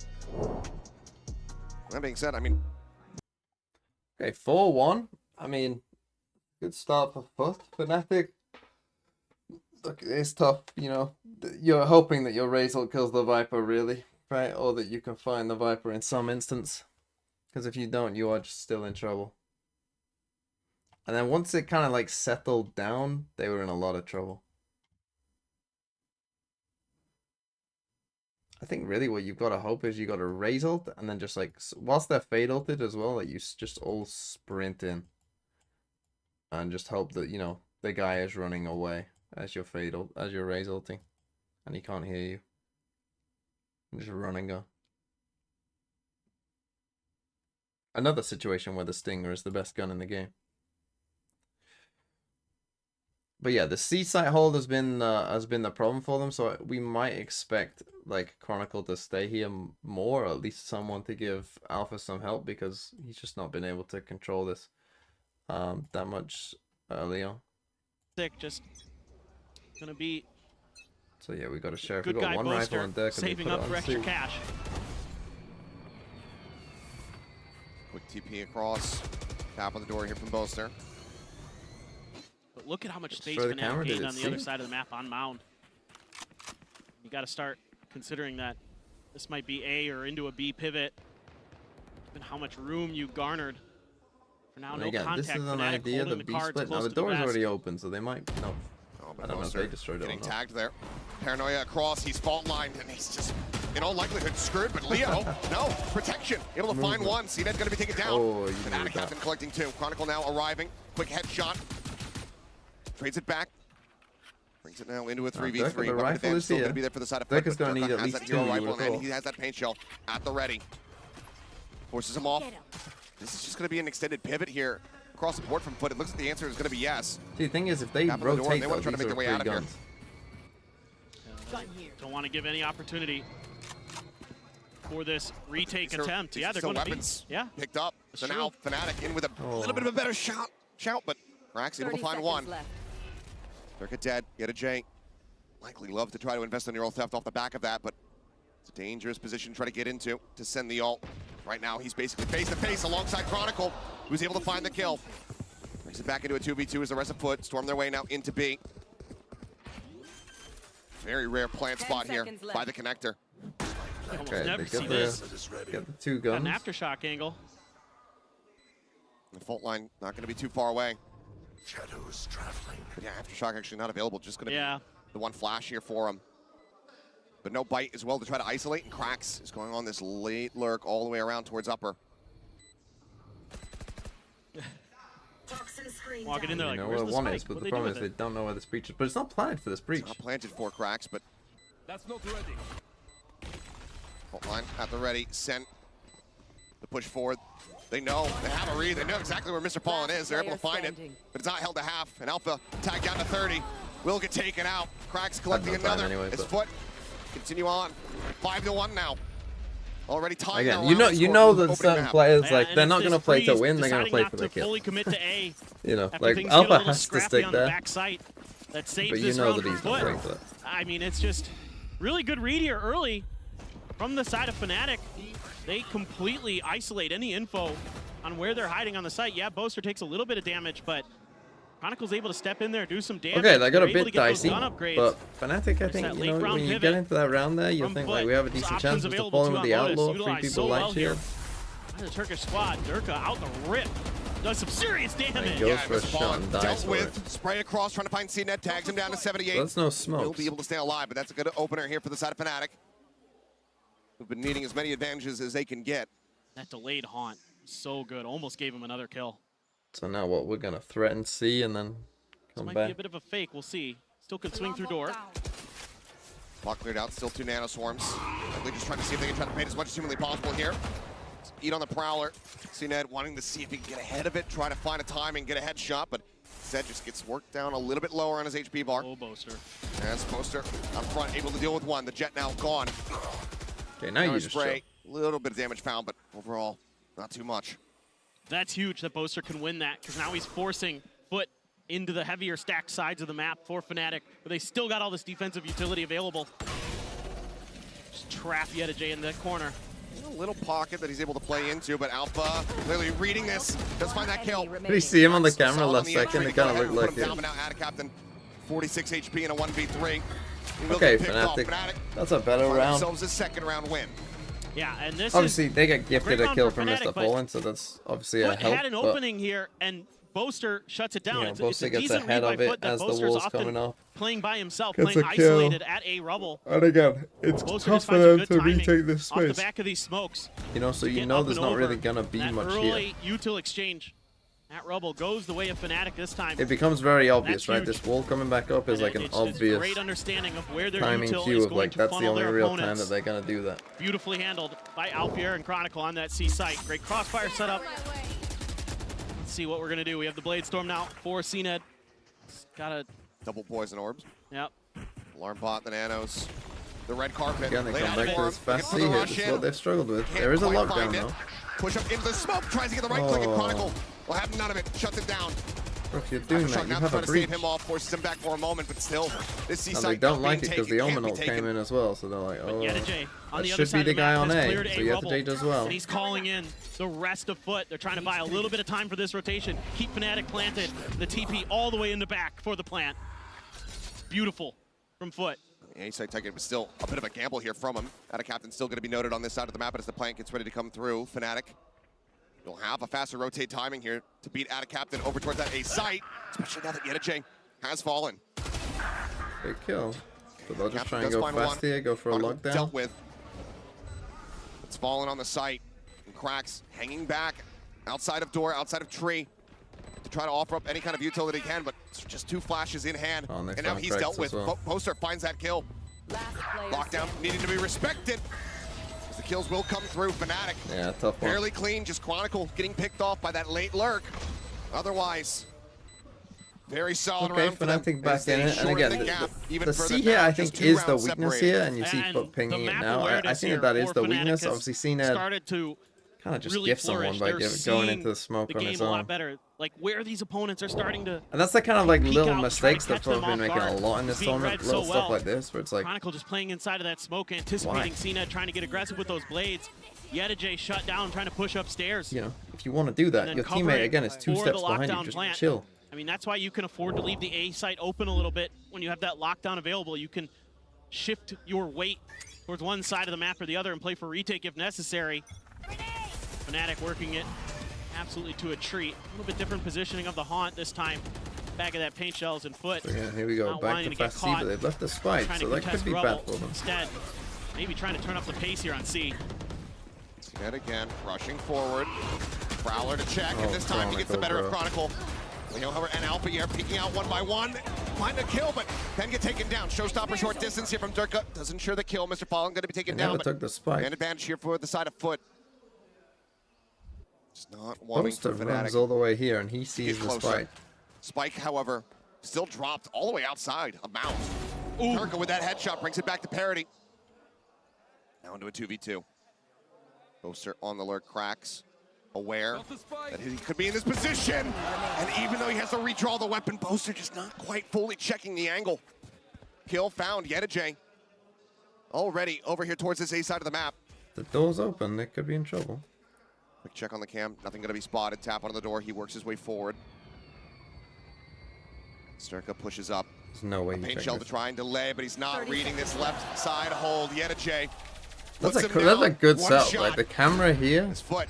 That being said, I mean... Okay, 4-1. I mean, good start for FUT. Fnatic. Look, it's tough, you know. You're hoping that your Razor kills the Viper, really, right? Or that you can find the Viper in some instance. Because if you don't, you are just still in trouble. And then once it kind of like settled down, they were in a lot of trouble. I think really what you've got to hope is you got to raise ult and then just like, whilst they're fade ulted as well, like you just all sprint in. And just hope that, you know, the guy is running away as your fade ult, as your raise ulting. And he can't hear you. And just run and go. Another situation where the Stinger is the best gun in the game. But yeah, the C site hold has been the problem for them, so we might expect like Chronicle to stay here more, or at least someone to give Alpha some help, because he's just not been able to control this that much early on. Sick, just gonna be So yeah, we got a sheriff. good We got guy one rifle Boaster on deck, and we saving put it up on for extra C. cash. Quick TP across. Tap on the door here from Boaster. But look at how much space Destroy the Fnatic camera, did gained it on the other see? side of the map on Mound. You got to start considering that This might be A or into a B pivot. And how much room you garnered. For now, no again, contact. this is an Fnatic idea, the holding B cards split. Now close the to the door's vest. already open, so they might, no. But I don't know if they destroyed it or getting not. tagged there. Paranoia across, he's fault lined, and he's just, in all likelihood, screwed. But Leo, no, protection, able to find one. CNED's gonna be taken down. Oh, you Fnatic needed captain that. collecting two. Chronicle now arriving. Quick headshot. Trades it back. Brings it now into a 3v3. Durka, the Weapon rifle advantage is still here. gonna be there for the side of Durka's FUT, but gonna need Durka at has least that hero two, you rifle, would've and thought. he has that paint shell at the ready. Forces him off. This is just gonna be an extended pivot here. Across the board from FUT, it looks like the answer is gonna be yes. See, the thing is, if they Tap on the door, rotate, they wanna though, try to these make are their way free out of here. guns. Don't want to give any opportunity for this retake attempt. Yeah, they're still going to weapons be. Yeah. picked up. So That's now true. Fnatic in with a little bit of a better shout, but PRX able to find one. Durka dead, get a J. Likely love to try to invest in neural theft off the back of that, but it's a dangerous position to try to get into to send the ult. Right now, he's basically face to face alongside Chronicle, who's able to find the kill. Brings it back into a 2v2 as the rest of FUT storm their way now into B. Very rare plant spot here by the connector. Okay, never they see get this. the two Got guns. an aftershock angle. The fault line not going to be too far away. Shadows traveling. Yeah, aftershock actually not available. Just going to be the one flash here for him. But no bite as well to try to isolate, and Cracks is going on this late lurk all the way around towards upper. Walking in there like, You know where's where the one spike? is, but What'd the they do problem with is they it? don't know where this breach is. But it's not planted for this breach. Not planted for Cracks, but That's not ready. fault line at the ready. Sent the push forward. They know, they have a read. They know exactly where Mr. Fallen is. They're able to find it, but it's not held to half. And Alpha tagged down to 30. Will get taken out. Cracks collecting Had no time another. anyway, His but- FUT continue on. 5-1 now. Already tied. Again, now you know, around the you score know for that opening certain map. players Yeah, like and they're it's not this gonna play to Freeze win. They're gonna deciding play not for the to kill. fully commit to A. You know, After like things get a Alpha little has to scrappy stick on the there. back site. That saves But you this know round that for he's not FUT. playing for that. I mean, it's just really good read here early from the side of Fnatic. They completely isolate any info on where they're hiding on the site. Yeah, Boaster takes a little bit of damage, but Chronicle's able to step in there, do some damage. Okay, that got They're a able to bit get those dicey, gun upgrades. but Fnatic, I There's think, that you late know, round when you pivot get into that round there, you'll from think, FUT. like, we have a There's decent options chance of available falling to with the on Lotus, Outlaw, 3 utilized people so light well here. shield. The Turkish squad, Durka out the rip. Does some serious damage. Goes for a Mr. shot Fallen and dies dealt for with. it. Spray across, trying to find CNED, tags him down to 78. That's no He'll smokes. be able to stay alive, but that's a good opener here for the side of Fnatic, who've been needing as many advantages as they can get. That delayed haunt, so good. Almost gave him another kill. So now what? We're gonna threaten C and then This come might back. be a bit of a fake. We'll see. Still could swing through door. Clock cleared out, still 2 nanoswarms. Likely just trying to see if they can try to paint as much as humanly possible here. Eat on the Prowler. CNED wanting to see if he can get ahead of it, try to find a timing, get a headshot, but Zed just gets worked down a little bit lower on his HP bar. Oh, Boaster. As Boaster up front, able to deal with one. The Jet now gone. Okay, now you just spray. A little bit of damage found, but overall, not too much. That's huge that Boaster can win that, because now he's forcing FUT into the heavier stacked sides of the map for Fnatic, but they still got all this defensive utility available. Just trap EDG in the corner. A little pocket that he's able to play into, but Alpha clearly reading this. Does find that kill. Did you see him on the camera Solid last on the second? entry. It kind Go of ahead looked and like put him it. down, but now add a captain. 46 HP in a 1v3. He will Okay, get picked off. Fnatic. That's a better find round. themselves a second round win. Yeah, and this Obviously, is they get gifted great a round kill for from Fnatic, Mr. but Fallen, so that's obviously a FUT help. had an but, opening here, and Boaster shuts it down. Yeah, It's Boaster a gets decent ahead read of by it FUT that as the Boaster's wall's often coming up. playing by himself, Gets playing a kill. isolated at a rubble. And again, it's Boaster tough just for finds a them good to timing retake this off the space. back of these smokes. You know, so you Get know up there's and not really over. gonna be That much early here. util exchange. That rubble goes the way of Fnatic this time. It becomes very obvious, That's right? huge. This wall coming back up is like an It's obvious great understanding of where their timing util cue is of going like to that's the funnel only their real time opponents. that they're gonna do that. Beautifully handled by Alfier and Chronicle on that C site. Great crossfire setup. Let's see what we're gonna do. We have the Blade Storm now for CNED. Got a double poison orbs. Yep. Alarm bot, the nanos, the red carpet. Again, they Laid come out back for to him. this fast Looking C for the hit. rush This is in. what they've struggled with. Can't There is a quite lockdown find it. though. Push up into the smoke, tries to get the right click, and Oh. Chronicle will have none of it. Shuts it down. Bro, if you're doing Aftershock that, you now have trying a to breach. save him off, forces him back for a moment, but still, this C And site they don't not like it being because the taken, Omen can't ult be came taken. in as well, so they're like, oh, EDG on that the other should side be of the the guy map on has A, cleared so a you have rubble, to take it as well. and he's calling in the rest of FUT. They're trying to buy a little bit of time for this rotation. Keep Fnatic planted. The TP all the way in the back for the plant. Beautiful from FUT. A-side taking still a bit of a gamble here from him. Captain still going to be noted on this side of the map, but as the plant gets ready to come through, Fnatic will have a faster rotate timing here to beat Captain over towards that A site, especially now that EDG has fallen. Big kill. So they'll just try and go fast here, go for a lockdown. Dealt with. It's fallen on the site. And Cracks hanging back outside of door, outside of tree, to try to offer up any kind of utility he can, but it's just 2 flashes in hand. And now he's dealt with. Well. Poster finds that kill. Lockdown needing to be respected. As the kills will come through. Fnatic. Yeah, tough one. Fairly clean, just Chronicle getting picked off by that late lurk. Otherwise, very solid round for them. Fnatic back in it, and again, the C here I think is the weakness here, and you see FUT pinging it now. I think that is the weakness. Obviously, CNED started to kind of just gift someone by going into the smoke on his own. A lot better, like where these opponents are starting to. And that's the kind of like little mistakes that FUT have been making a lot in this tournament. Little stuff like this, where it's like Chronicle just playing inside of that smoke, anticipating CNED trying to get aggressive with those blades. EDG shut down, trying to push upstairs. You know, if you want to do that, your teammate again is 2 steps behind you. Just chill. I mean, that's why you can afford to leave the A site open a little bit. When you have that lockdown available, you can shift your weight towards one side of the map or the other and play for retake if necessary. Fnatic working it absolutely to a treat. A little bit different positioning of the haunt this time. Back of that paint shells and FUT. So yeah, here we go. Back to fast C, but they've left the spike, so that could be bad for them. Instead, maybe trying to turn up the pace here on C. Yet again, rushing forward. Prowler to check, and this time he gets the better of Chronicle. Leo, however, and Alpha here peeking out one by one. Find a kill, but then get taken down. Showstopper short distance here from Durka. Doesn't ensure the kill. Mr. Fallen going to be taken down. Took the spike. And advantage here for the side of FUT. Just not wanting Poster for runs Fnatic. all the way here, and he sees the spike. Spike, however, still dropped all the way outside of Mount. Durka with that headshot brings it back to parity. Now into a 2v2. Poster on the lurk, Cracks. Aware that he could be in this position. And even though he has to redraw the weapon, Poster just not quite fully checking the angle. Kill found, EDG. Already over here towards this A side of the map. The door's open, they could be in trouble. Quick check on the cam, nothing gonna be spotted. Tap on the door, he works his way forward. Sturka pushes up. There's no way he paint shell to try and delay, but he's not reading this left side hold. EDG. That's a good setup. Like the camera here. His foot.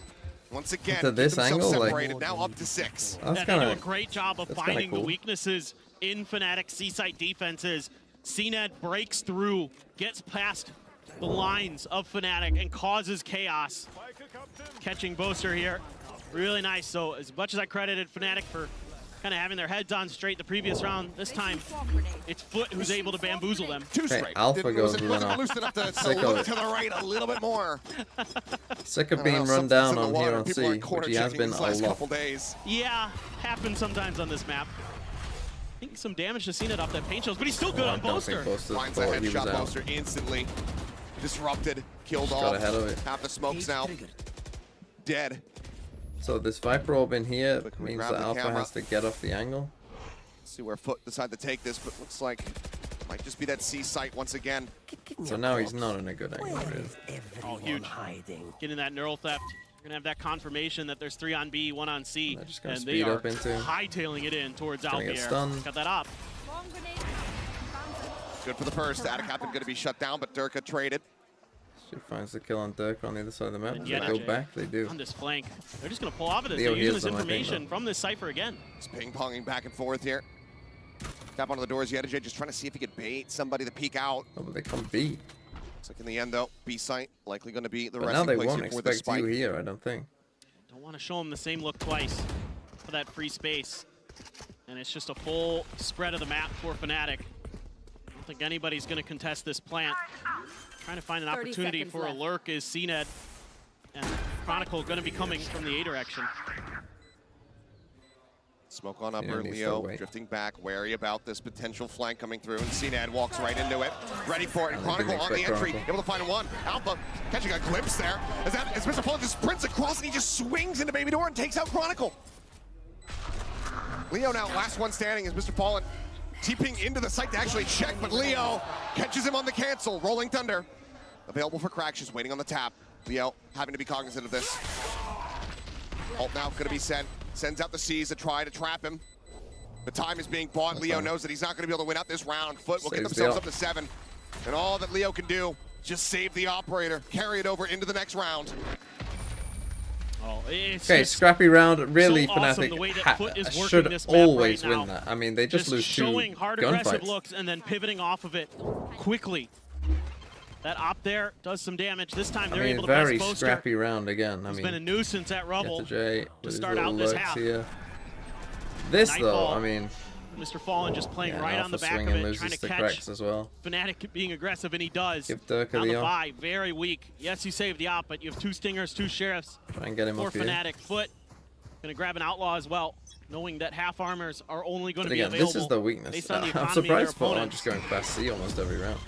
Once again, to this angle, separated, like now up to 6. That's kind of a great job of finding cool. the weaknesses in Fnatic C-site defenses. CNED breaks through, gets past the lines of Fnatic and causes chaos. Catching Boaster here, really nice. So as much as I credited Fnatic for kind of having their heads on straight the previous round, this time it's FUT who's able to bamboozle them. Two straight. Alpha goes loose enough to look to the right a little bit more. Sick of being run down on here on C, which he has been a lot. Yeah, happens sometimes on this map. I think some damage to CNED off that paint shells, but he's still good on Boaster. Finds a headshot, Boaster instantly disrupted, killed off. Got ahead of it. Half the smokes now. Dead. So this Viper orb in here means that Alpha has to get off the angle. Let's see where FUT decide to take this, but looks like it might just be that C site once again. So now he's not in a good angle, really. Oh, huge. Getting that neural theft. You're gonna have that confirmation that there's 3 on B, 1 on C, and they are hightailing it in towards Alpha. Got that up. Good for the first. Captain going to be shut down, but Durka traded. She finds the kill on Dirk on the other side of the map. They go back, they do. On this flank. They're just going to pull off of this. They're using this information from this Cypher again. It's ping-ponging back and forth here. Tap onto the doors, EDG just trying to see if he could bait somebody to peek out. Oh, but they come B. Looks like in the end, though, B site likely going to be the but resting now they place won't here for the expect spike. you here, I don't think. Don't want to show him the same look twice for that free space. And it's just a full spread of the map for Fnatic. I don't think anybody's going to contest this plant. Trying to find an opportunity for a lurk is CNED. And Chronicle going to be coming from the A direction. Smoke on upper, Leo drifting back, wary about this potential flank coming through, and CNED walks right into it, ready for it. Chronicle on the entry, able to find one. Alpha catching a glimpse there. As Mr. Fallen just sprints across and he just swings into Baby Door and takes out Chronicle. Leo now last one standing as Mr. Fallen TPing into the site to actually check, but Leo catches him on the cancel. Rolling Thunder available for Cracks, just waiting on the tap. Leo having to be cognizant of this. Ult now going to be sent. Sends out the C's to try to trap him. The time is being bought. Leo knows that he's not going to be able to win out this round. FUT will get themselves up to 7. And all that Leo can do, just save the operator, carry it over into the next round. Oh, it's okay, scrappy round. Really, so awesome Fnatic should always win that. I mean, they just lose showing 2 hard aggressive gunfights. looks and then pivoting off of it quickly. That op there does some damage. This time they're able to very press Boaster. scrappy round again. It's been a nuisance at Rubble to start out this half. Here. This Nightfall, though, I mean, Mr. Fallen just playing right on the back of it, trying to catch as well. Fnatic being aggressive, and he does. Give Dirk on the Leo. buy, very weak. Yes, you saved the op, but you have 2 stingers, 2 sheriffs. Try and get him for up here. Fnatic. FUT gonna grab an outlaw as well, knowing that half armors are only going to be Again, available. this is the weakness. Based on the I'm economy of surprised their FUT aren't opponents. just going fast C almost every round.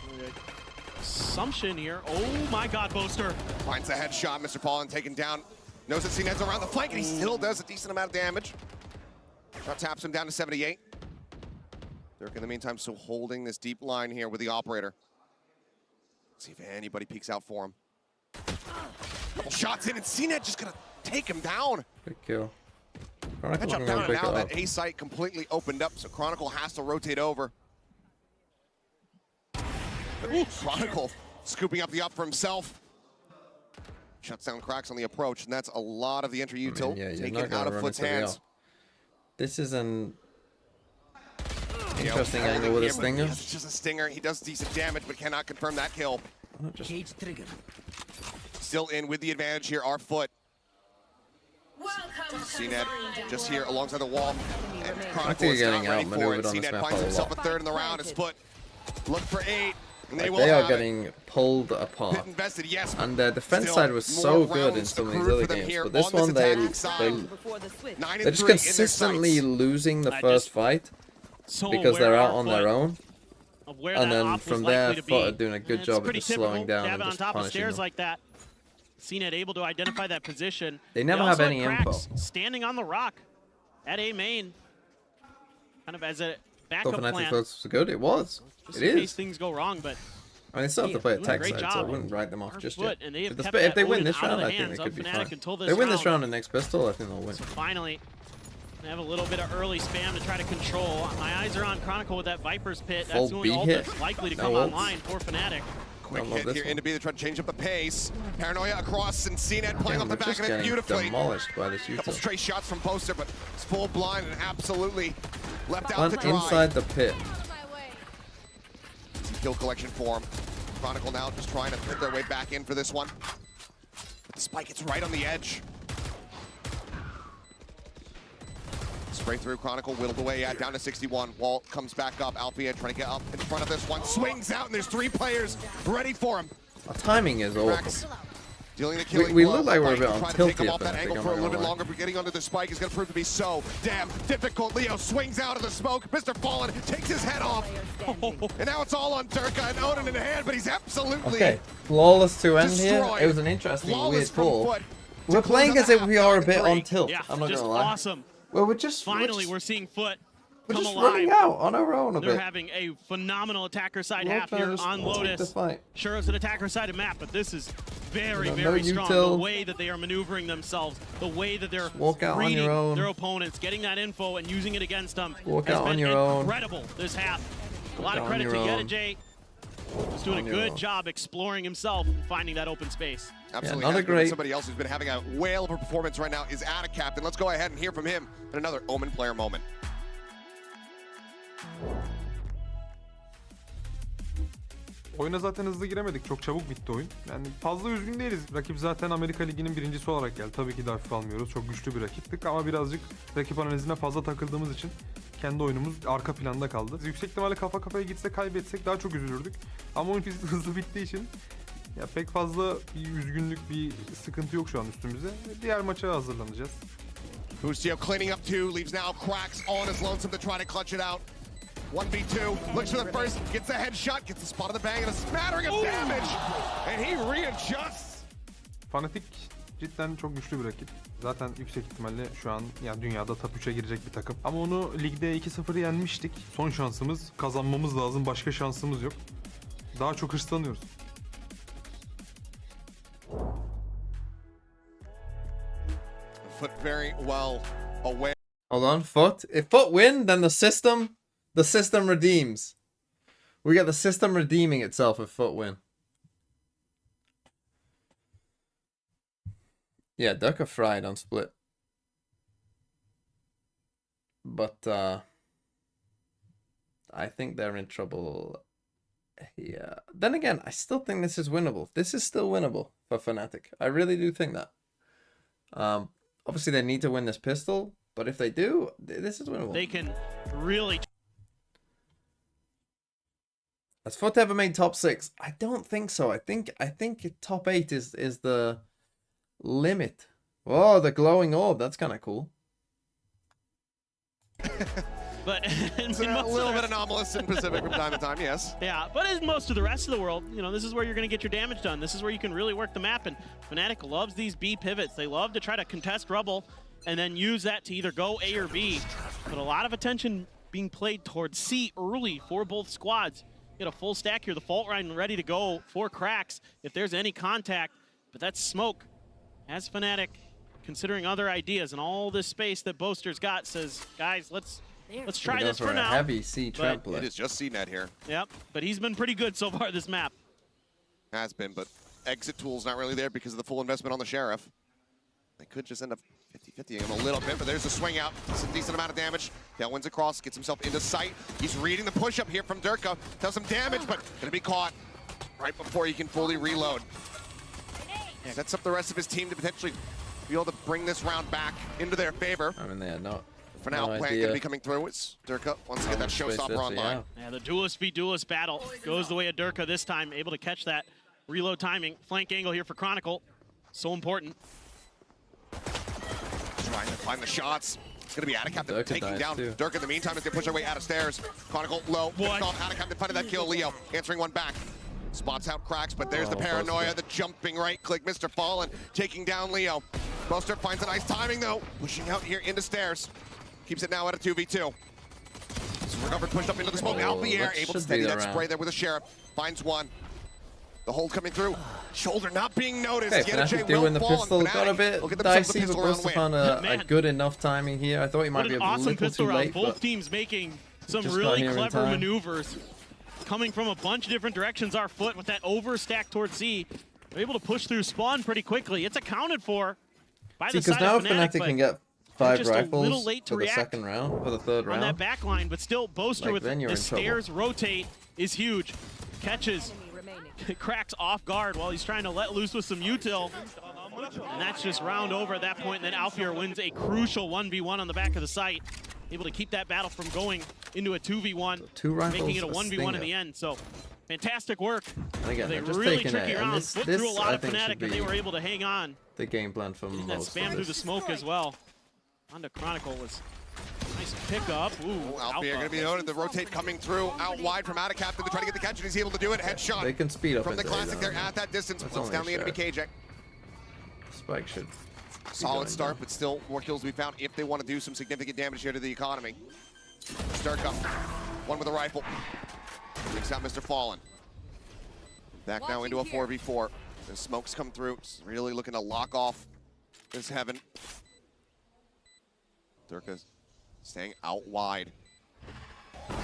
Assumption here. Oh my God, Boaster. Finds a headshot. Mr. Fallen taken down. Knows that CNED's around the flank, and he still does a decent amount of damage. Shot taps him down to 78. Dirk, in the meantime, still holding this deep line here with the operator. Let's see if anybody peeks out for him. Couple shots in, and CNED just gonna take him down. Good kill. Headshot down, and now that A site completely opened up, so Chronicle has to rotate over. Chronicle scooping up the up for himself. Shuts down cracks on the approach, and that's a lot of the entry util taken out of FUT's hands. This is an interesting angle with a stinger. It's just a stinger. He does decent damage, but cannot confirm that kill. Still in with the advantage here, our FUT. CNED just here alongside the wall. And Chronicle is not ready for it. CNED finds himself a third in the round. His FUT look for 8. And They are getting pulled apart. Invested, yes, and their defense side was so good in some of these other games, but this one they're just consistently losing the first fight because they're out on their own. And then from there, FUT are doing a good job of just slowing down and just punishing them. Like that. CNED able to identify that position. They never have any info. Standing on the rock at A main, kind of as a backup Fnatic plan. was good. It was. Just It in case is. things go wrong, but I mean, they still have to play doing a attack great side, so I job. wouldn't write them off just yet. And they have If kept they that win this Odin out of round, the I think hands they of could be Fnatic fine. until They this win this round. round and next pistol, I think they'll win. So finally, they have a little bit of early spam to try to control. My eyes are on Chronicle with that Viper's Pit. That's the only ult that's likely to come online for Fnatic. Quick hit here into B to try to change up the pace. Paranoia across, and CNED playing off the back of it beautifully. Demolished by this Couple stray shots from Boaster, but it's full blind and absolutely left out to dry. Inside the pit. Kill collection for him. Chronicle now just trying to put their way back in for this one. But the spike gets right on the edge. Spray through, Chronicle whittled away down to 61. Wall comes back up. Alfia trying to get up in front of this one. Swings out, and there's 3 players ready for him. Our timing is awful. Dealing the killing We blow. look like we're a bit on Trying to tilt take him here, off that but I angle think for a I'm little not bit gonna longer, but getting onto the spike is going to prove to be so damn difficult. Leo swings out of the smoke. Mr. Fallen takes his head off. And now it's all on Durka and Odin in the hand, but he's absolutely Okay, flawless to end here. destroyed. It was an interesting, Flawless weird from call. FUT to We're close playing out as the if we are a half bit down on to tilt. Yeah, I'm not just gonna lie. awesome. Well, we're just Finally, we're seeing FUT we're come just alive. running out on our own a They're bit. having a phenomenal attacker side We're half trying to here just on take the Lotus. fight. Sure, it's an attacker sided map, but this is very, No very strong. util. The way that they are maneuvering themselves, the way that they're walk out on reading your own. their opponents, getting that info and using it against them. Walk has out on been your own. incredible this half. A lot out of on credit to your own. EDG. He's doing On a your good own. job exploring himself and finding that open space. Absolutely. another has been. great- Somebody else who's been having a whale of a performance right now is Ada Captain. Let's go ahead and hear from him in another Omen player moment. Oyuna zaten hızlı giremedik. Çok çabuk bitti oyun. Yani fazla üzgün değiliz. Rakip zaten Amerika Ligi'nin birincisi olarak geldi. Tabii ki de hafife almıyoruz. Çok güçlü bir rakiptik ama birazcık rakip analizine fazla takıldığımız için kendi oyunumuz arka planda kaldı. Yüksek ihtimalle kafa kafaya gitse kaybetsek daha çok üzülürdük. Ama oyun hızlı bittiği için ya pek fazla bir üzgünlük, bir sıkıntı yok şu an üstümüze. Diğer maça hazırlanacağız. Hustio cleaning up 2, leaves now Cracks on his lonesome to try to clutch it out. 1v2, looks for the first, gets a headshot, gets the spot of the bang and a smattering of damage. And he readjusts. Fnatic cidden çok güçlü bir rakip. Zaten yüksek ihtimalle şu an yani dünyada top 3'e girecek bir takım. Ama onu ligde 2-0 yenmiştik. Son şansımız, kazanmamız lazım. Başka şansımız yok. Daha çok hırslanıyoruz. FUT very well aware. Hold on, FUT. If FUT win, then the system redeems. We got the system redeeming itself with FUT win. Yeah, Durka fried on split. But I think they're in trouble here. Then again, I still think this is winnable. This is still winnable for Fnatic. I really do think that. Obviously, they need to win this pistol, but if they do, this is winnable. They can really... Has FUT ever made top 6? I don't think so. I think top 8 is the limit. Oh, the glowing orb. That's kind of cool. But it's a little bit anomalous in Pacific from time to time, yes. Yeah, but as most of the rest of the world, you know, this is where you're going to get your damage done. This is where you can really work the map, and Fnatic loves these B pivots. They love to try to contest rubble and then use that to either go A or B. But a lot of attention being played towards C early for both squads. Get a full stack here, the fault line ready to go for cracks if there's any contact. But that's smoke. As Fnatic, considering other ideas and all this space that Boaster's got, says, guys, let's try this for now. Heavy C trap play. It is just CNET here. Yep, but he's been pretty good so far this map. Has been, but exit tool's not really there because of the full investment on the Sheriff. They could just end up 50-50ing him a little bit, but there's a swing out. It's a decent amount of damage. Tailwinds across, gets himself into sight. He's reading the push up here from Durka. Does some damage, but gonna be caught right before he can fully reload. Sets up the rest of his team to potentially be able to bring this round back into their favor. I mean, they had not. For now, plan gonna be coming through. It's Durka wants to get that showstopper online. Yeah, the duelist v duelist battle goes the way of Durka this time, able to catch that reload timing. Flank angle here for Chronicle, so important. Trying to find the shots. It's gonna be Atacaptain taking down Durka in the meantime as they push their way out of stairs. Chronicle low, Atacaptain finding that kill. Leo answering one back. Spots out cracks, but there's the paranoia, the jumping right click. Mr. Fallen taking down Leo. Boaster finds a nice timing though, pushing out here into stairs. Keeps it now at a 2v2. So recovered, pushed up into the smoke. Alpier able to steady that spray there with a Sheriff. Finds one. The hold coming through. Shoulder not being noticed. Okay, Fnatic doing the pistol got a bit dicey, but Boaster found a good enough timing here. I thought he might be a little too late. Both teams making some really clever maneuvers. Coming from a bunch of different directions, our FUT with that overstack towards C. They're able to push through spawn pretty quickly. It's accounted for by the side of Fnatic. Because now Fnatic can get 5 rifles for the second round, for the third round. On that back line, but still Boaster with the stairs rotate is huge. Catches, cracks off guard while he's trying to let loose with some util. And that's just round over at that point. And then Alfier wins a crucial 1v1 on the back of the site. Able to keep that battle from going into a 2v1, making it a 1v1 in the end. So fantastic work. And again, they just really taking tricky it. round, This, through a lot I of think, Fnatic, and they were able to hang on. The game plan for that most spam through the smoke as well. Onto Chronicle was nice pickup. Ooh, Alpier gonna be noted. The rotate coming through out wide from Atacaptain to try to get the catch, and he's able to do it. Headshot. They can speed up from the classic. They're at that distance. Puts down the enemy KJ. Spike should. Solid start, but still more kills to be found if they want to do some significant damage here to the economy. Durka, one with a rifle. Takes out Mr. Fallen. Back now into a 4v4. The smokes come through. It's really looking to lock off this heaven. Durka staying out wide.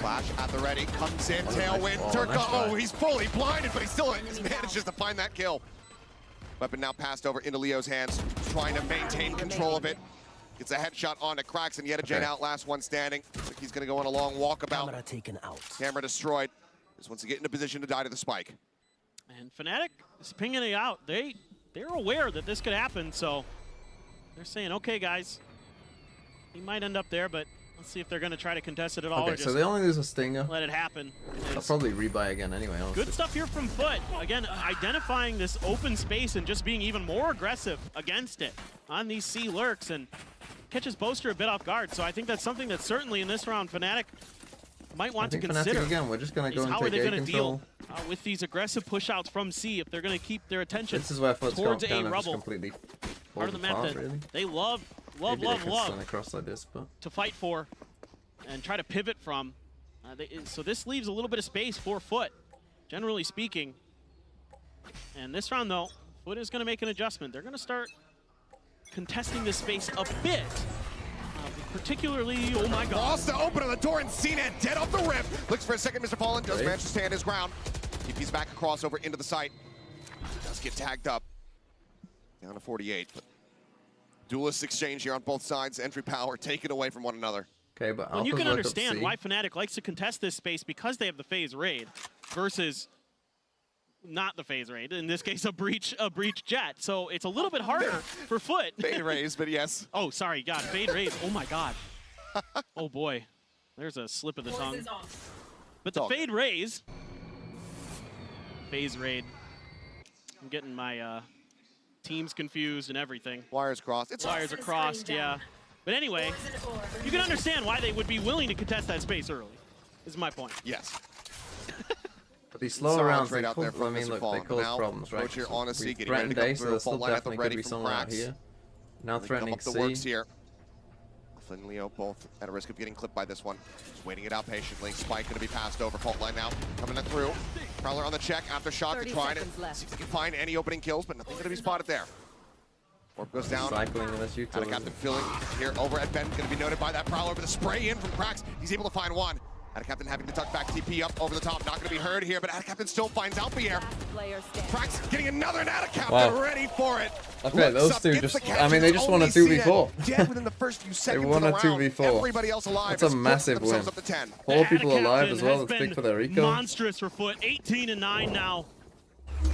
Flash at the ready, comes in, tailwind. Durka, he's fully blinded, but he still manages to find that kill. Weapon now passed over into Leo's hands, trying to maintain control of it. Gets a headshot onto cracks, and EDG out, last one standing. Looks like he's gonna go on a long walkabout. Camera taken out. Camera destroyed. Just wants to get into position to die to the spike. And Fnatic is pinging it out. They're aware that this could happen, so they're saying, okay, guys, he might end up there, but let's see if they're going to try to contest it at all. Okay, or just so they only lose a stinger. Let it happen. I'll probably rebuy again anyway. Honestly. Good stuff here from FUT. Again, identifying this open space and just being even more aggressive against it on these C lurks, and catches Boaster a bit off guard. So I think that's something that certainly in this round Fnatic might want to consider. Fnatic again, we're just going to go and how are they take going A to control. deal with these aggressive push-outs from C if they're going to keep their attention This is where FUT's towards kind A of rubble. completely Part of the map that really. they love across like this, but to fight for and try to pivot from. So this leaves a little bit of space for FUT, generally speaking. And this round, though, FUT is going to make an adjustment. They're going to start contesting this space a bit. particularly, oh my god. Cross to open on the door, and CNET dead off the rip. Looks for a second, Mr. Fallen. Does manage to stand his ground. TP's back across over into the site. Does get tagged up. Down to 48. But duelist exchange here on both sides. Entry power taken away from one another. Okay, but well, you can understand why Fnatic likes to contest this space because they have the phase raid versus not the phase raid. In this case, a breach jet. So it's a little bit harder for FUT. Fade raise, but yes. Oh, sorry, God, fade raid. Oh my God. Oh boy, there's a slip of the tongue. But the fade raise, phase raid. I'm getting my teams confused and everything. Wires crossed. It's wires are crossed, yeah. But anyway, you can understand why they would be willing to contest that space early, is my point. Yes. But these slower rounds, right they out there I mean, look, they cause problems, right? Here on a C, We threatened A, so there's still definitely going to be someone out here. Now threatening the C. works here. Flynn and Leo both at a risk of getting clipped by this one. Just waiting it out patiently. Spike going to be passed over. Fault line now coming through. Prowler on the check. After shot to try to see if he can find any opening kills, but nothing going to be spotted there. Orb goes down. Cycling in this utility. Captain filling here over at Ben. Going to be noted by that Prowler, but a spray in from PRX. He's able to find one. Captain having to tuck back TP up over the top. Not going to be heard here, but Captain still finds Alpier. PRX getting another Captain ready for it. Okay, those two just, I mean, they just won a 2v4. Dead within the first few seconds they won a 2v4. Everybody else alive. That's a massive win. 4 people alive as well. Let's pick for their eco. Monstrous for FUT. 18-9 now.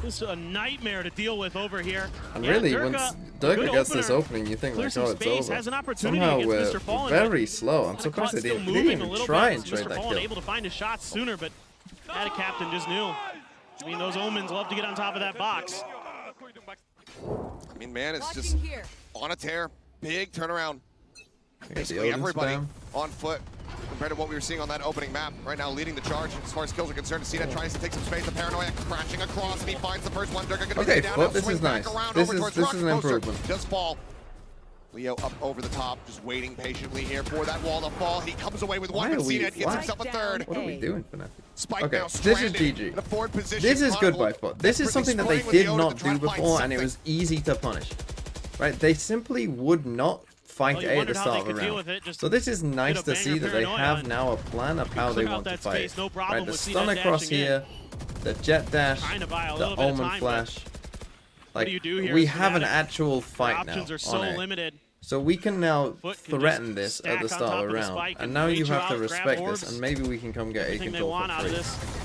This is a nightmare to deal with over here. And really, once Durka gets this opening, you think like, oh, it's over. Somehow we're very slow. I'm surprised they didn't even try and trade that kill. Able to find his shots sooner, but Captain just knew. I mean, those Omens love to get on top of that box. I mean, man, it's just on a tear. Big turnaround. Basically everybody on FUT compared to what we were seeing on that opening map. Right now leading the charge as far as kills are concerned. CNET tries to take some space. The Paranoia crashing across, and he finds the first one. Durka going to be down. FUT, this is nice. This is an improvement. Does fall. Leo up over the top, just waiting patiently here for that wall to fall. He comes away with one, but CNET gets himself a third. What are we doing for nothing? Spike okay, now this is GG. This is good by FUT. This is something that they did not do before, and it was easy to punish. Right? They simply would not fight A at the start of the round. So this is nice to see that they have now a plan of how they want to fight. Right, the stun across here, the jet dash, the omen flash. Like, we have an actual fight now on A. So we can now threaten this at the start of the round. And now you have to respect this, and maybe we can come get A control for free.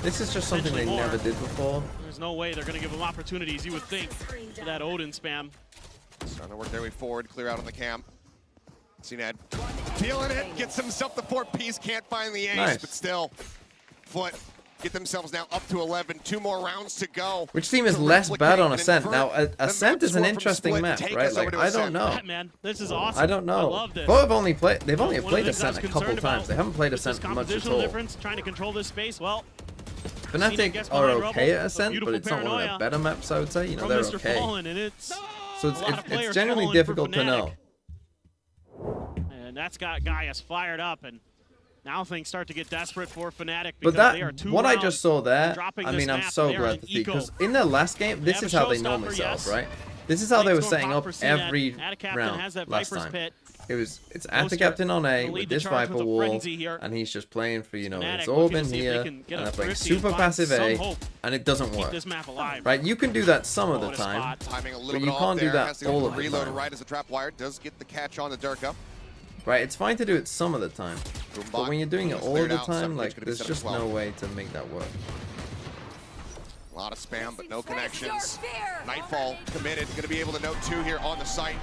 This is just something they never did before. There's no way they're going to give them opportunities, you would think, for that Odin spam. Starting to work their way forward, clear out on the camp. CNET feeling it, gets himself the 4-piece, can't find the ace, but still, FUT get themselves now up to 11, 2 more rounds to go. Which team is less bad on Ascent? Now, Ascent is an interesting map, right? Like, I don't know. Man, this is awesome. I don't know. I love this. Both have only played, they've only played Ascent a couple times. They haven't played Ascent much at all. Difference, trying to control this space, well, Fnatic are okay at Ascent, but it's not one of their better maps, I would say. You know, they're okay. So it's genuinely difficult to know. And that's got Gaius fired up, and now things start to get desperate for Fnatic But because that, they are 2 what I just saw there, I mean, I'm map, so glad to see, because in their last game, this is how they normally set up, right? This is how they were setting up every round last time. It's Atta Captain on A with this Viper wall, and he's just playing for, you know, his Orb in here, and they're playing super passive A, and it doesn't work. Right? You can do that some of the time, but you can't do that all of the time. Right as the trap wire does get the catch on the Durka. Right, it's fine to do it some of the time, but when you're doing it all the time, like, there's just no way to make that work. A lot of spam, but no connections. Nightfall committed, going to be able to note 2 here on the site.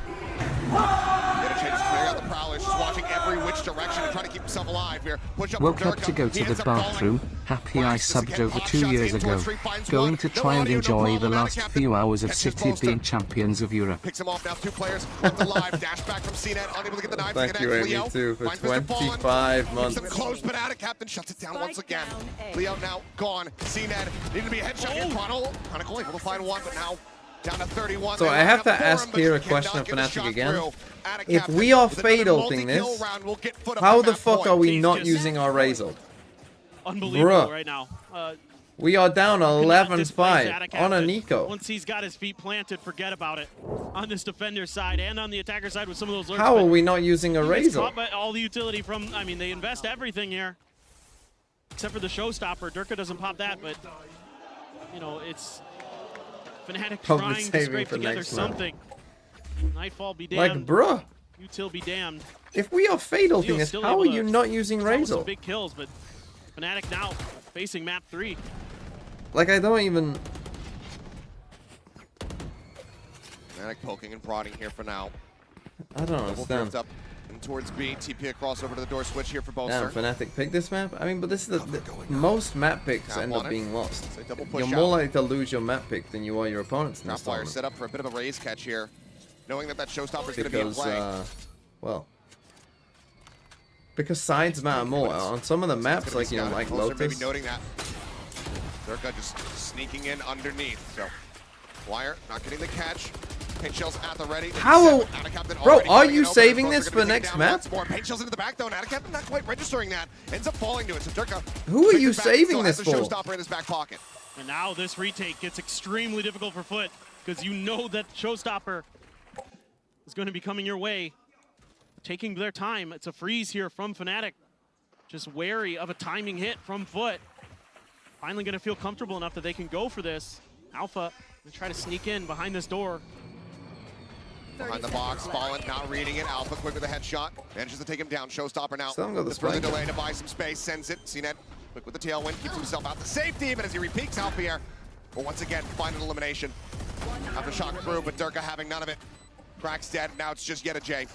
Get a chance to clear out the Prowlers, just watching every which direction and trying to keep himself alive here. Push up Woke up to go to the bathroom, happy I subbed over 2 years ago. Going to try and enjoy the last few hours of City being champions of Europe. Picks him off now, 2 players left alive. Dash back from CNET, unable to get the knife. Thank you, Amy, too, for 25 months. Keeps them close, but Atta Captain shuts it down once again. Leo now gone. CNET needed to be a headshot here. Chronicle able to find one, but now down to 31. So I have to ask here a question of Fnatic again. If we are fade ulting this, how the fuck are we not using our Razor? Unbelievable right now. We are down Cannot displace 11-5 Attic on a Atlas. Nico. Once he's got his feet planted, forget about it. On this defender side and on the attacker side with some of those lurks. How are but we not using a he gets Razor? caught by all the utility from, I mean, they invest everything here. Except for the showstopper. Durka doesn't pop that, but, you know, it's Fnatic trying to saving scrape for together next round. something. Nightfall be Like, damned. bruh. Util be damned. If we are fatal thing Leo's this, still how able are to you not using call some Razor? big kills, but Fnatic now facing map 3. Like, I don't even... Fnatic poking and prodding here for now. I don't understand. Up and towards B. TP across over to the door switch here for Damn, Boaster. Fnatic picked this map. I mean, but this is the most map picks Tap end on up it. being lost. So double push You're more out. likely to lose your map pick than you are your opponent's in this Trapwire tournament. set up for a bit of a raise catch here, knowing that that showstopper is going to be in Because, play. well, because sides matter more. On some of the maps, like, you know, like Boaster maybe Lotus, noting that. Durka just sneaking in underneath. So, Wire not getting the catch. Paint shells at the ready. How- Bro, Already are coming you in open. saving Boaster this gonna for be taken next down map? once more. Paint shells into the back though. Atacaptain not quite registering that. Ends up falling to it. So Durka. Who are you picks it back, saving still this has the for? showstopper in his back pocket. And now this retake gets extremely difficult for FUT because you know that showstopper is going to be coming your way. Taking their time. It's a freeze here from Fnatic. Just wary of a timing hit from FUT. Finally going to feel comfortable enough that they can go for this. Alpha going to try to sneak in behind this door. Behind the box, Fallen not reading it. Alpha quick with a headshot. Manages to take him down. Showstopper now. Still haven't got the Just further spike. delay to buy some space. Sends it. CNET quick with the tailwind. Keeps himself out to safety. But as he repeats Alpha here. But once again, final elimination. After shock through, but Durka having none of it. Crack's dead. Now it's just EDG.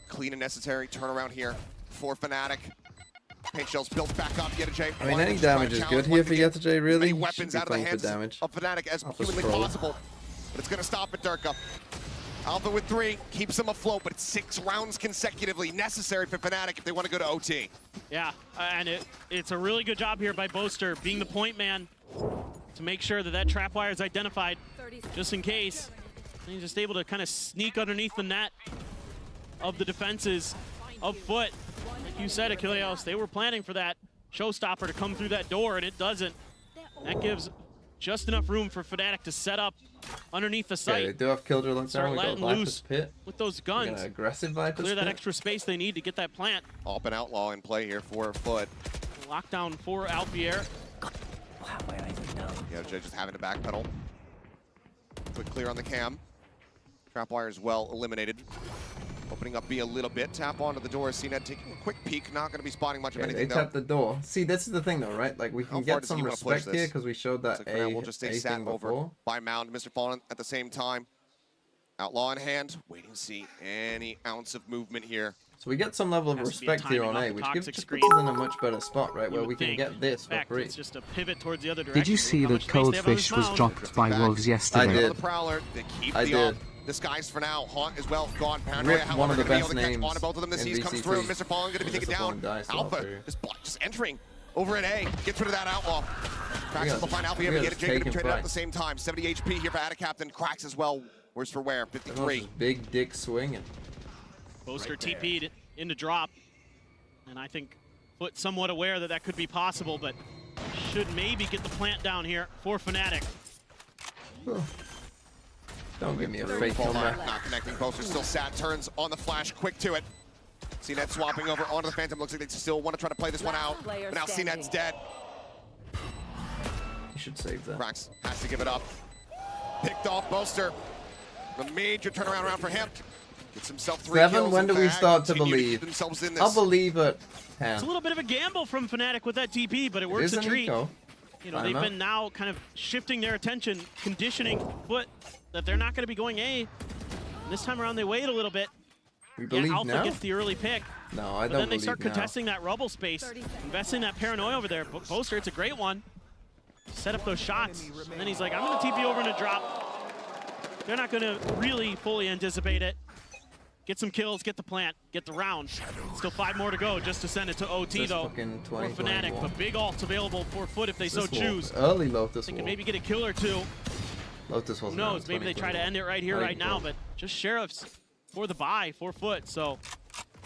Clean and necessary turnaround here for Fnatic. Paint shells built back up. EDG. I mean, any damage is good here for Yetaj, really. Many weapons out of the hands of Fnatic as Alpha's humanly pro. possible. But it's going to stop at Durka. Alpha with 3, keeps them afloat, but it's 6 rounds consecutively necessary for Fnatic if they want to go to OT. Yeah, and it's a really good job here by Boaster being the point man to make sure that that trapwire is identified just in case. And he's just able to kind of sneak underneath the net of the defenses of FUT. Like you said, Achilleos, they were planning for that showstopper to come through that door, and it doesn't. That gives just enough room for Fnatic to set up underneath the site. Okay, they do have Killjoy locked down. Start We got letting Viper's loose Pit. with those We're guns. gonna aggressive Viper's Clear that Pit. extra space they need to get that plant. Up and Outlaw in play here for FUT. Lockdown for Alfier. EDG just having to backpedal. Quick clear on the cam. Trapwire is well eliminated. Opening up B a little bit. Tap onto the door. CNET taking a quick peek. Not going to be spotting much of Okay, they anything though. tapped the door. See, this is the thing though, right? Like, we How can far get does some he wanna push respect here this? because we showed that So for now, we'll just stay A sat thing over before. by Mound. Mr. Fallen at the same time. Outlaw in hand. Waiting to see any ounce of movement here. So we get some level of Has to be a respect here timing on off A, the which toxic just screen. puts us in a much better spot, right? You Where would we can think. get this In for fact, free. it's just a pivot towards the other direction. Did you see How that much space they have on this Coldfish was mound. dropped by Wolves yesterday? I did. The Prowler. They keep I the did. disguise for now. Haunt as well. Gone. Paranoia, Rip, however, one of the gonna be best able to catch names onto both of them. The in C's comes VCT. through. Mr. Fallen going to be taken Mr. down. Fallen dies, so Alpha I'll just entering over at A. Gets rid of that Outlaw. Cracks got- up behind Alpha we here, but got EDG going to be taken traded out at price. the same time. 70 HP here for Atacaptain. Cracks as well. Worse for wear. 53. Big dick swinging. Boaster TP'd into drop. And I think FUT somewhat aware that that could be possible, but should maybe get the plant down here for Fnatic. Don't give me a Through, fake fall comeback. back, not connecting. Boaster still sat. Turns on the flash. Quick to it. CNET swapping over onto the Phantom. Looks like they still want to try to play this one out. But now CNET's dead. You should save that. Cracks has to give it up. Picked off Boaster. The major turnaround round for him. Gets himself 3 7, kills. when in do we bag. start to Continue believe? keep themselves in this. I'll believe at It's 10. a little bit of a gamble from Fnatic with that TP, but it works is a an treat. eco. You know, Time they've out. been now kind of shifting their attention, conditioning FUT that they're not going to be going A. This time around, they wait a little bit. We believe Alpha now? gets the early pick. No, I But don't then they believe start now. contesting that rubble space, investing that paranoia over there. Boaster, it's a great one. Set up those shots, and then he's like, I'm going to TP over in a drop. They're not going to really fully anticipate it. Get some kills, get the plant, get the round. Still 5 more to go just to send it to OT, Says though, fucking for 20, Fnatic. 21. But big ults available for FUT if they so This choose. wolf. Early Lotus They can wolf. maybe get a kill or two. Lotus Who wasn't knows? around Maybe they try to 2021. end it right here, Not right even now. close. But just Sheriffs for the buy for FUT. So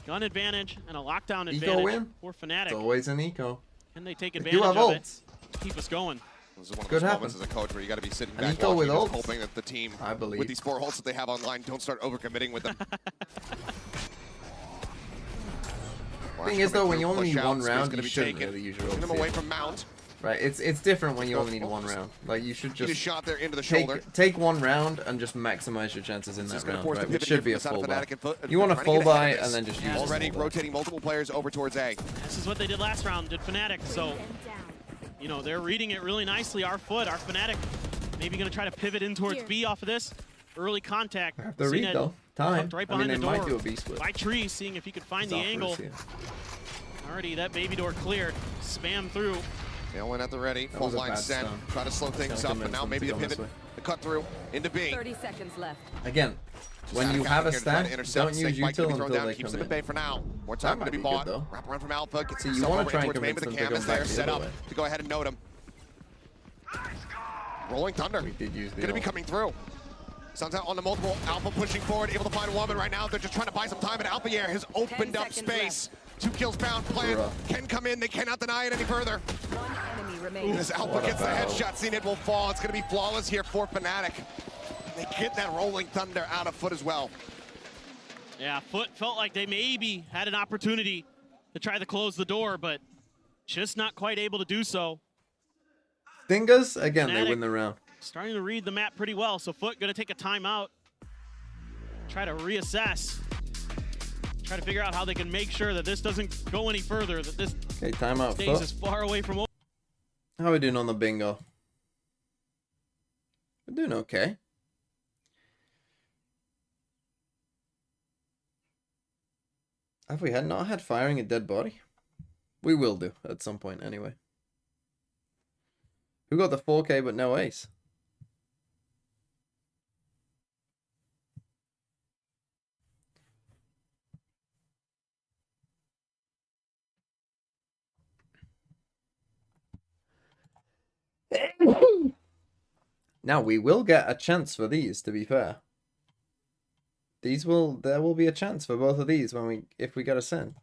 gun advantage and a lockdown Eco advantage win? for Fnatic. It's always an eco. Can they take They advantage do have of it? ults. Keep us going. This is one of Could those happen. moments as a coach where you got to be sitting And back Nico watching, with just ults, hoping that the team, I believe. with these 4 ults that they have online, don't start overcommitting with them. Thing is though, when you only need one round, you be shouldn't taken. really use your Pushing them ults away here. from Mount. Right, it's different when you only need one round. Like you should Get a just shot there into the shoulder. take one round and just maximize your chances in This is that gonna round. force Right? the It pivot should be here a from the full side buy. of Fnatic and FUT. You want a Trying to full get ahead buy of this. and then just use Already full buy. rotating multiple players over towards A. This is what they did last round, did Fnatic. So, you know, they're reading it really nicely. Our Fnatic, maybe going to try to pivot in towards B off of this. Early contact. Have to read CNED though. Time. tucked right I mean, behind they the might door do a B split. by Tree, seeing if he could find It's the off angle. Bruce here. Already that baby door cleared. Spam through. Tailwind at the ready. That Full was a line bad sent. stun. Try to slow things Kinda up, but convinced now them maybe to the go this pivot, way. the cut through into B. 30 seconds left. Again, when you have a stack, don't use util until they Keeps come it at in. bay for now. More time That going to might be be bought. good, though. Wrap around from Alpha. Gets See, you himself wanna over try and towards main, but the convince them to cam is go back there the set other up way. to go ahead and note him. Rolling Thunder. We did use the Going to be ult. coming through. Sounds out on the multiple. Alpha pushing forward, able to find woman right now. They're just trying to buy some time, and Alpha Air has opened up space. 2 kills bound. Plan can come in. They cannot deny it any further. Enemy remaining. As Alpha What a gets the battle. headshot, seen it will fall. It's going to be flawless here for Fnatic. They get that Rolling Thunder out of FUT as well. Yeah, FUT felt like they maybe had an opportunity to try to close the door, but just not quite able to do so. Stingers, again, they Fnatic win the round. Starting to read the map pretty well, so FUT going to take a timeout. Try to reassess. Try to figure out how they can make sure that this doesn't go any further, that this Okay, timeout. stays FUT. as far away from. How are we doing on the bingo? We're doing okay. Have we not had firing a dead body? We will do at some point anyway. Who got the 4K but no ace? Now we will get a chance for these, to be fair. There will be a chance for both of these if we get a send.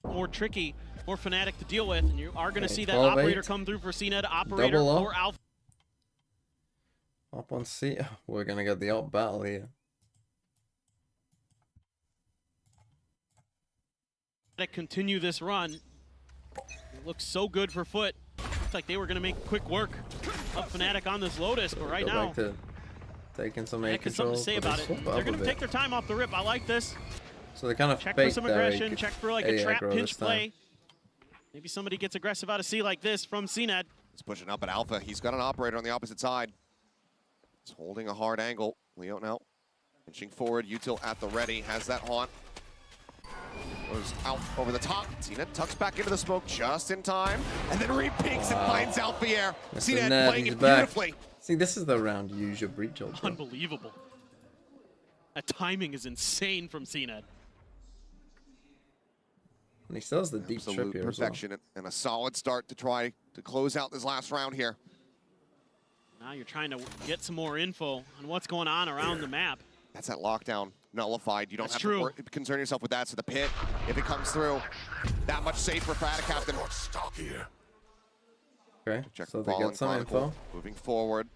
More tricky, more Fnatic to deal with, and you are going to Okay, see that 12-8. operator come through for CNED, operator Double up. for Alpha. Up on C. We're gonna get the up battle here. Continue this run. It looks so good for FUT. Looks like they were going to make quick work of Fnatic on this Lotus, but right Go now, back to taking some A Fnatic has something control. to say but they about it. swap They're up a going to bit. take their time off the rip. I like this. So they kind of Check for fake some their aggression, check for like a A trap aggro pinch this time. play. Maybe somebody gets aggressive out of C like this from CNED. He's pushing up at Alpha. He's got an operator on the opposite side. He's holding a hard angle. Leo now inching forward. Util at the ready. Has that haunt. Goes out over the top. CNED tucks back into the smoke just in time. And then re-peeks and finds Alfier. CNED playing he's it back. beautifully. See, this is the round you use your breach ult. Unbelievable. That timing is insane from CNED. And he still has the deep trip Absolute here as well. perfection and a solid start to try to close out this last round here. Now you're trying to get some more info on what's going on around the map. That's that lockdown nullified. You don't That's have true. to concern yourself with that. So the pit, if it comes through, that much safer for Fnatic Captain. Okay, Check so the they Fallen get some Chronicle. info. Moving forward.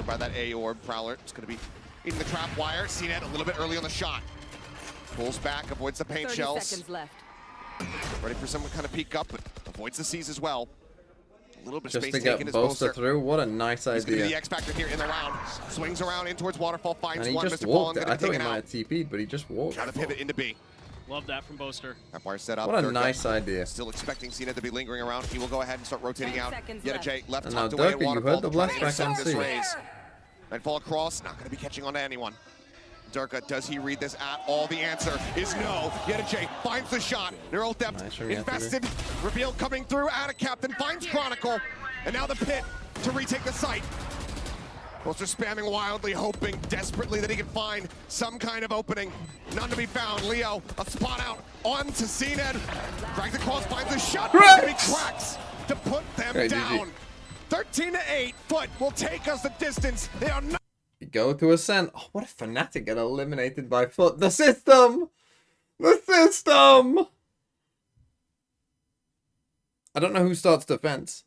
By that A orb, Prowler. It's going to be in the trap wire. CNED a little bit early on the shot. Pulls back, avoids the paint 30 shells. seconds left. Ready for some kind of peek up, but avoids the C's as well. A little bit of Just space to taken get as Boaster through. What a nice He's going to be the idea. X Factor here in the round. Swings around in towards Waterfall, finds And he one. just Mr. Fallen walked it. going I to thought take he it might out. have TP'd, but he just walked. Trying to pivot into B. Love that from Boaster. That bar set up. What a Durka nice idea. Still expecting CNED to be lingering around. He will go ahead and start rotating 10 out. seconds Yet a left. J left And now tucked away at Durka, you Waterfall. heard the blast trying to back on intercept this C. raise. Nightfall across, not going to be catching on to anyone. Durka, does he read this at all? The answer is no. Yet a J finds the shot. Neural depth Nice from Anthony. invested. Reveal coming through. Out of Captain finds Chronicle. And now the pit to retake the site. Most are spamming wildly, hoping desperately that he can find some kind of opening. None to be found. Leo, a spot out onto CNED. Drags across, finds a shot. He cracks to put them down. 13-8. FUT will take us the distance. They are not. We go to Ascent. Oh, what a Fnatic get eliminated by FUT. The system! The system! I don't know who starts defense.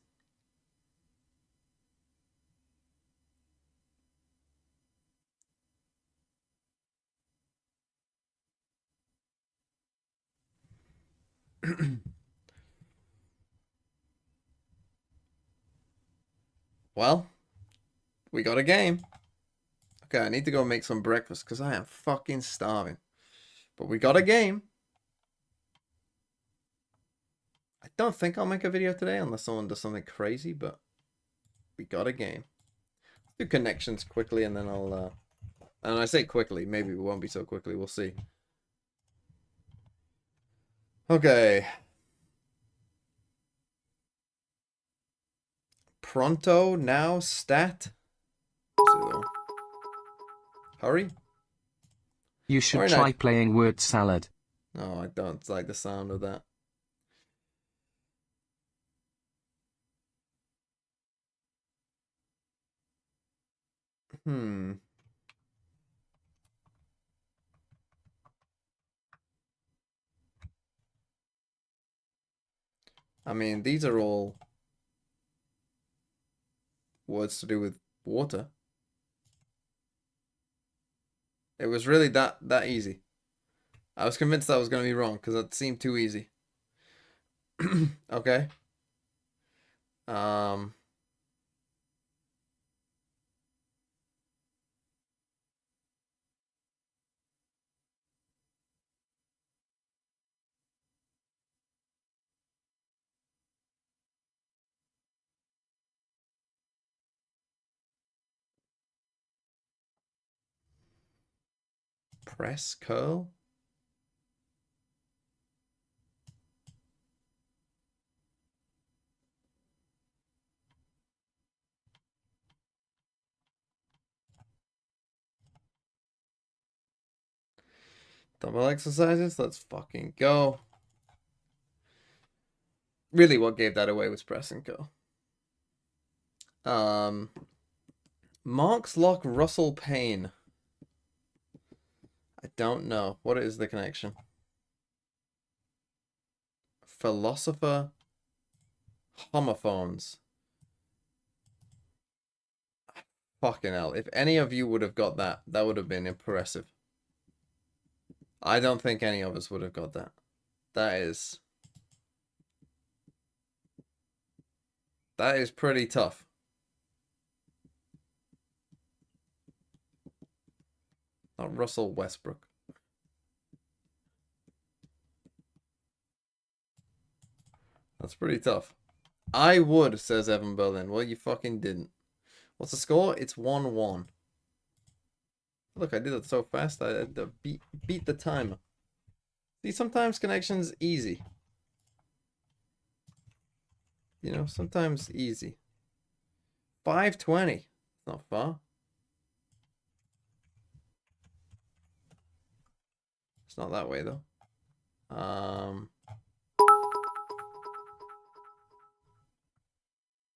Well, we got a game. Okay, I need to go make some breakfast because I am fucking starving. But we got a game. I don't think I'll make a video today unless someone does something crazy, but we got a game. Let's do connections quickly and then I'll... and I say quickly, maybe it won't be so quickly, we'll see. Okay. Pronto, now, stat. Hurry. You should try playing word salad. No, I don't like the sound of that. I mean, these are all words to do with water. It was really that easy. I was convinced that was going to be wrong because it seemed too easy. Okay. Press curl. Double exercises. Let's fucking go. Really, what gave that away was press and curl. Marks Lock Russell Payne. I don't know. What is the connection? Philosopher homophones. Fucking hell. If any of you would have got that, that would have been impressive. I don't think any of us would have got that. That is pretty tough. Not Russell Westbrook. That's pretty tough. I would, says Evan Berlin. Well, you fucking didn't. What's the score? It's 1-1. Look, I did it so fast. I beat the timer. See, sometimes connection's easy. You know, sometimes easy. 520. Not far. It's not that way though.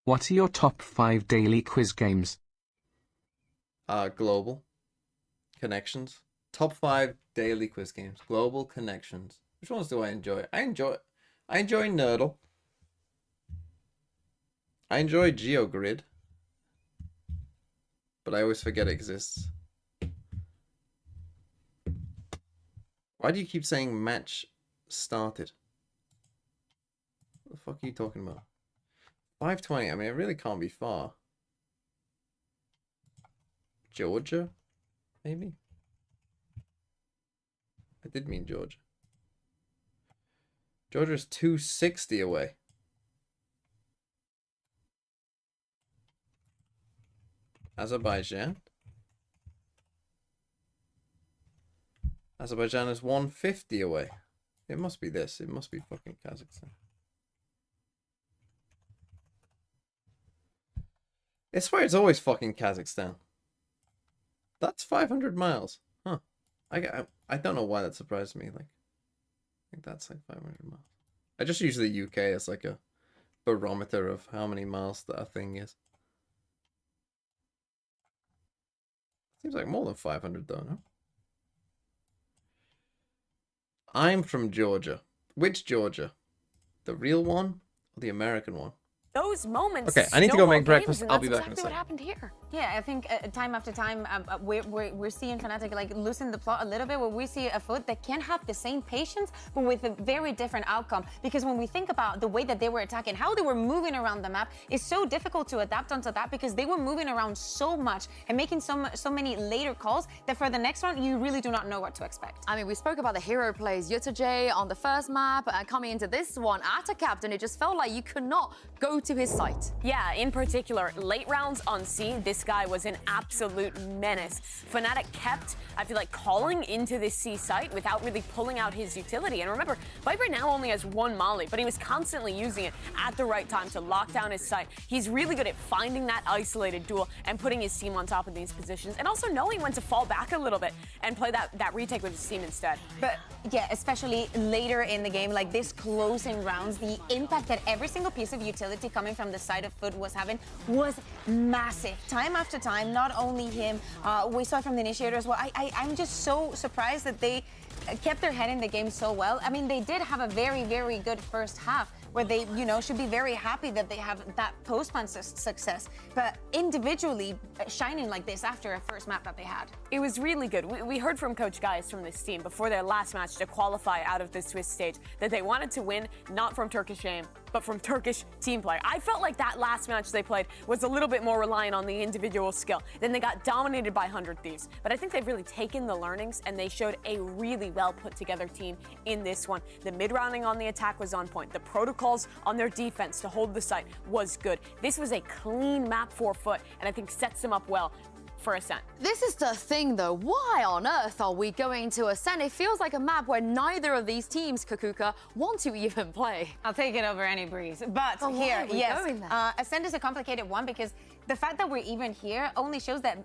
What are your top 5 daily quiz games? Global connections. Top 5 daily quiz games. Global connections. Which ones do I enjoy? I enjoy Nerdle. I enjoy GeoGrid. But I always forget it exists. Why do you keep saying match started? What the fuck are you talking about? 520. I mean, it really can't be far. Georgia? Maybe? I did mean Georgia. Georgia's 260 away. Azerbaijan? Azerbaijan is 150 away. It must be this. It must be fucking Kazakhstan. I swear it's always fucking Kazakhstan. That's 500 miles. Huh. I don't know why that surprised me. Like, I think that's like 500 miles. I just use the UK as like a barometer of how many miles that thing is. Seems like more than 500 though, no? I'm from Georgia. Which Georgia? The real one or the American one? Those moments. Okay, I need to go make breakfast. I'll be back in a second. What second. happened here? Yeah, I think time after time, we're seeing Fnatic like loosen the plot a little bit, where we see a FUT that can have the same patience, but with a very different outcome. Because when we think about the way that they were attacking, how they were moving around the map, it's so difficult to adapt onto that because they were moving around so much and making so many later calls that for the next round, you really do not know what to expect. I mean, we spoke about the hero plays. EDG on the first map, coming into this one at a captain, it just felt like you could not go to his site. Yeah, in particular, late rounds on C, this guy was an absolute menace. Fnatic kept, I feel like, calling into this C site without really pulling out his utility. And remember, Viper now only has one Molly, but he was constantly using it at the right time to lock down his site. He's really good at finding that isolated duel and putting his team on top of these positions, and also knowing when to fall back a little bit and play that retake with his team instead. But yeah, especially later in the game, like this closing rounds, the impact that every single piece of utility coming from the side of FUT was having was massive. Time after time, not only him, we saw from the initiator as well. I'm just so surprised that they kept their head in the game so well. I mean, they did have a very, very good first half where they, you know, should be very happy that they have that post-plan success. But individually shining like this after a first map that they had. It was really good. We heard from Coach Gaius from this team before their last match to qualify out of the Swiss stage that they wanted to win not from Turkish aim, but from Turkish team play. I felt like that last match they played was a little bit more reliant on the individual skill. Then they got dominated by 100 Thieves. But I think they've really taken the learnings and they showed a really well put together team in this one. The mid-rounding on the attack was on point. The protocols on their defense to hold the site was good. This was a clean map for FUT, and I think sets them up well for Ascent. This is the thing though, why on earth are we going to Ascent? It feels like a map where neither of these teams, Kakuka, want to even play. I'll take it over any breeze. But here, yes, Ascent is a complicated one because the fact that we're even here only shows that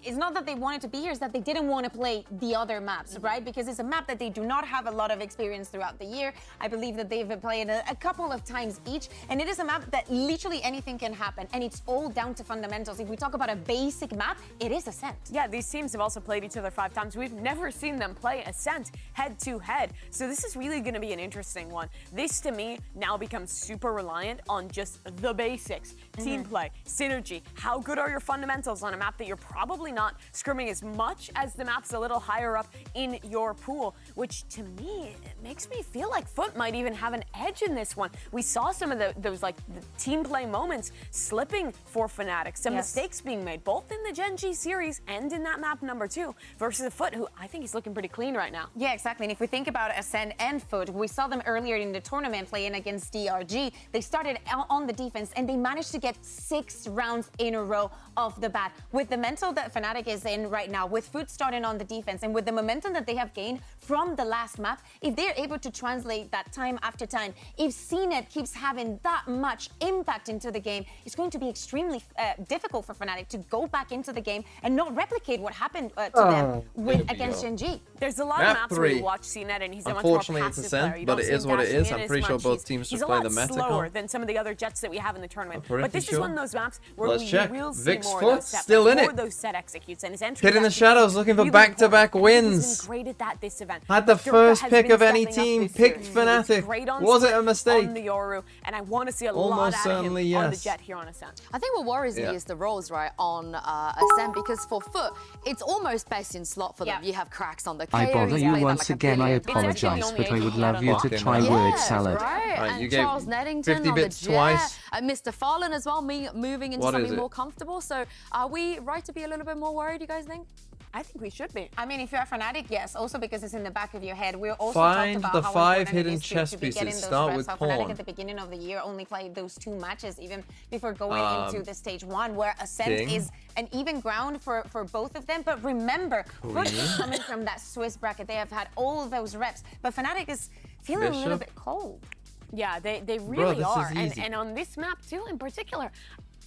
it's not that they wanted to be here, it's that they didn't want to play the other maps, right? Because it's a map that they do not have a lot of experience throughout the year. I believe that they've been playing a couple of times each, and it is a map that literally anything can happen, and it's all down to fundamentals. If we talk about a basic map, it is Ascent. Yeah, these teams have also played each other 5 times. We've never seen them play Ascent head-to-head, so this is really going to be an interesting one. This, to me, now becomes super reliant on just the basics. Team play, synergy, how good are your fundamentals on a map that you're probably not scrimming as much as the maps a little higher up in your pool, which to me makes me feel like FUT might even have an edge in this one. We saw some of those like the team play moments slipping for Fnatic, some mistakes being made both in the Gen G series and in that map number 2 versus a FUT who I think is looking pretty clean right now. Yeah, exactly. And if we think about Ascent and FUT, we saw them earlier in the tournament playing against DRG. They started on the defense and they managed to get 6 rounds in a row off the bat. With the mental that Fnatic is in right now, with FUT starting on the defense and with the momentum that they have gained from the last map, if they're able to translate that time after time, if CNET keeps having that much impact into the game, it's going to be extremely difficult for Fnatic to go back into the game and not replicate what happened to them against Gen G. There's a lot of maps where you watch CNET and he's a much more passive it's Ascent, player. but it is what it is. I'm pretty sure both teams should play the meta. He's a lot slower than some of the other Jets that we have in the tournament. But this is one of those maps where Let's we check. will see Vic's more FUT, of those set still in more it. of those set executes, and his entry Hid in the is shadows looking for really back-to-back important. wins. He's been great at that this event. Had the Durka first has pick been of any stepping up team, this picked series. He was Fnatic. great on Was it a Split, mistake? on the Yoru, and I want to see a lot Almost out of him certainly, on the yes. Jet here on Ascent. I think what worries me is the roles, right, on Ascent, because for FUT, it's almost best in slot for them. You have cracks on the KO. I bother you once again, I apologise, but I would love you to try word salad. Right, you and gave Charles Neddington 50 on the bits Jet, twice. Mr. Farland as well, moving into What is something it? more comfortable. So are we right to be a little bit more worried, you guys think? I think we should be. I mean, if you're a Fnatic, yes. Also because it's in the back of your head. We also Find talked the about how 5 important it hidden is chess to be getting pieces. those Start reps. with How pawn. Fnatic at the beginning of the year only played those 2 matches even before going into the stage 1, where Ascent King. is an even ground for both of them. But remember, FUT is coming from that Swiss bracket. They have had all of those reps, but Fnatic is feeling a little bit cold. Yeah, they really this are. is easy. And on this map too in particular,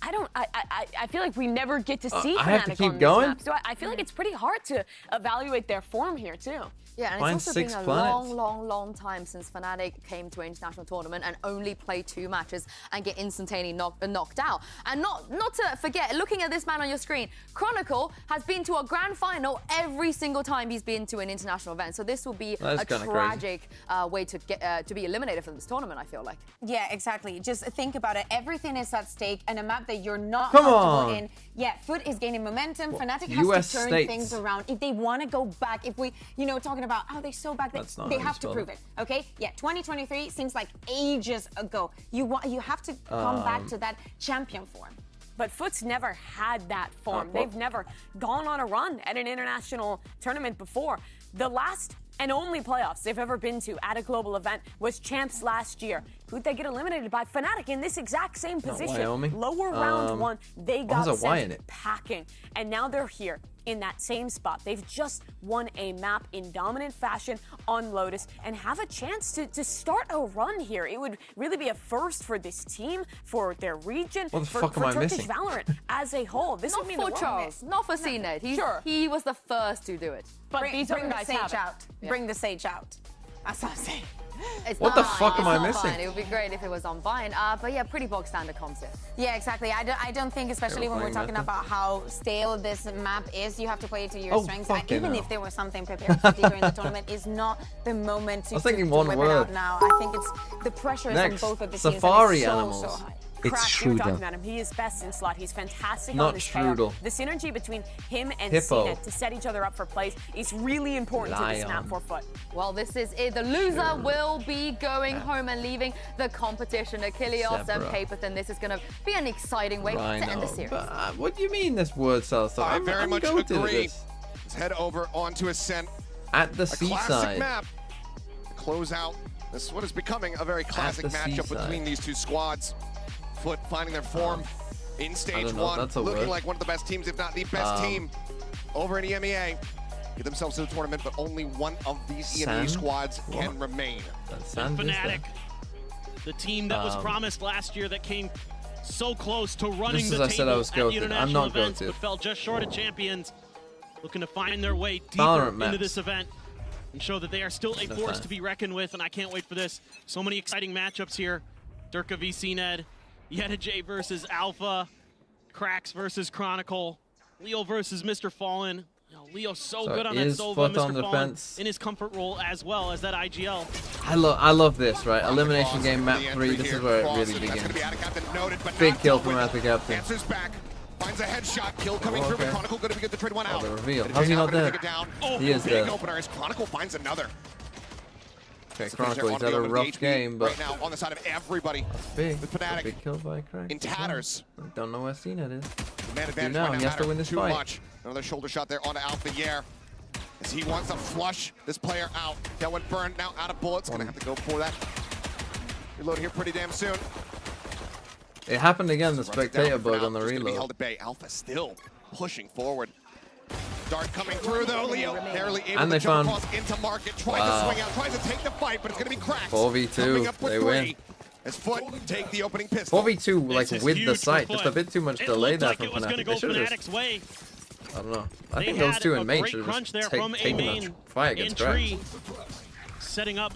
I feel like we never get to see I have to Fnatic keep on going? this map. So I feel like it's pretty hard to evaluate their form here too. Yeah, and Find it's also been 6 a planets. long time since Fnatic came to an international tournament and only play 2 matches and get instantaneously knocked out. And not to forget, looking at this man on your screen, Chronicle has been to a grand final every single time he's been to an international event. So this will be a tragic way to get to be eliminated from this tournament, I feel like. Yeah, exactly. Just think about it. Everything is at stake, and a map that you're not Come comfortable on. in. Yeah, FUT is gaining momentum. Fnatic US has to turn States. things around. If they want to go back, if we, talking about how they're so back, That's not they how have you to spell prove it. it. Okay? Yeah, 2023 seems like ages ago. You have to come back to that champion form. But FUT's never had that form. well- They've never gone on a run at an international tournament before. The last and only playoffs they've ever been to at a global event was champs last year. Who'd they get eliminated by? Fnatic in this exact same position. Wyoming. Lower round 1, they got has a Y in sent it? packing. And now they're here in that same spot. They've just won a map in dominant fashion on Lotus and have a chance to start a run here. It would really be a first for this team, for their region, What the for, fuck am for I Turkish missing? Valorant as a whole. This Not would mean for the world. Charles, not for CNED. He was the first to do it. But these other bring the guys Sage have it. out. Bring the Sage out. That's what I'm saying. It's What the fine, fuck am it's I not missing? fine. It would be great if it was on Vine. But yeah, pretty bog standard comms here. Yeah, exactly. I don't think, especially when we're playing talking meta. about how stale this map is, you have to play it to your Oh, strengths. fucking Even hell. if there was something prepared for you during the tournament, is not the moment to, I was thinking to one whip word. it out now. I think it's the pressure is on Next, both of the Safari teams. And animals. it's so high. It's Crack, you were talking Schroeder. about him. He is best in slot. He's fantastic Not on this player. Strudel. The synergy between him and Hippo. CNET to set each other up for plays is really important to this map Lion. for FUT. Well, this is it. The loser will be going home and leaving the competition. Achilles and Zebra. Paperthin. This is going to be an exciting way to end the Rhino. series. But, what do you mean this word salsa? I I'm very much goated at agree. this. Let's head over onto Ascent. At the A classic seaside. map to close out this what is becoming a very classic the matchup seaside. between these two squads. FUT finding their form in stage don't know if 1, that's a looking word. like one of the best teams, if not the best team, over in EMEA. Get themselves to the tournament, but only one of these EMEA San? squads can What? remain. That's And San Vista. Fnatic, the team that was promised last year that came so close to running Just the as I said, I table was at the goated. I'm international not events, goated. but fell just short of champions, looking to find their way deeper Valorant into maps. this event and show that they are still a No force time. to be reckoned with, and I can't wait for this. So many exciting matchups here. Durka v CNED, Yeta J versus Alpha, Cracks versus Chronicle, Leo versus Mr. Fallen. You know, Leo's so So good on that is Sova, FUT on Mr. the Fallen fence? in his comfort role as well as that IGL. I love this, right? Elimination Cross game map the 3. entry This here. is where it Cross, really and that's begins. gonna be out of captain noted, but Big not kill dealt from with. At the Captain. Answers back. Finds a headshot. Kill coming Oh, through, but okay. Chronicle gonna be good to trade one out. the reveal. Gonna How's he take not out, gonna dead? take it down. He is big dead. opener as Chronicle finds another. Okay, So Chronicle, he's on had the a open rough HP game, but right now on the side of everybody. big. With Fnatic Big kill by Craig. in tatters. I don't know where CNET is. The man advantage now, might not he has to matter win this too fight. much. Another shoulder shot there onto Alpha Yair. As he wants to flush this player out. That went burned now out of bullets. Gonna have to go for that. Reload here pretty damn soon. It happened again, the Runs it down spectator for bug now. on the Just gonna be reload. held at bay. Alpha still pushing forward. Dart coming through though. Leo barely able And to they jump found- across into market. Tries Wow. to swing out. Tries to take the fight, but it's gonna be Cracks. 4v2, Coming up with they 3. win. As FUT take the opening pistol. 4v2, like This is with the huge for sight. Just a FUT. bit too much It delay looked there like from it was going to Fnatic. go They should have Fnatic's just, way. I don't know. I They think those had two a in main great should have crunch just there from taken that A-main fight against Cracks. entry, setting up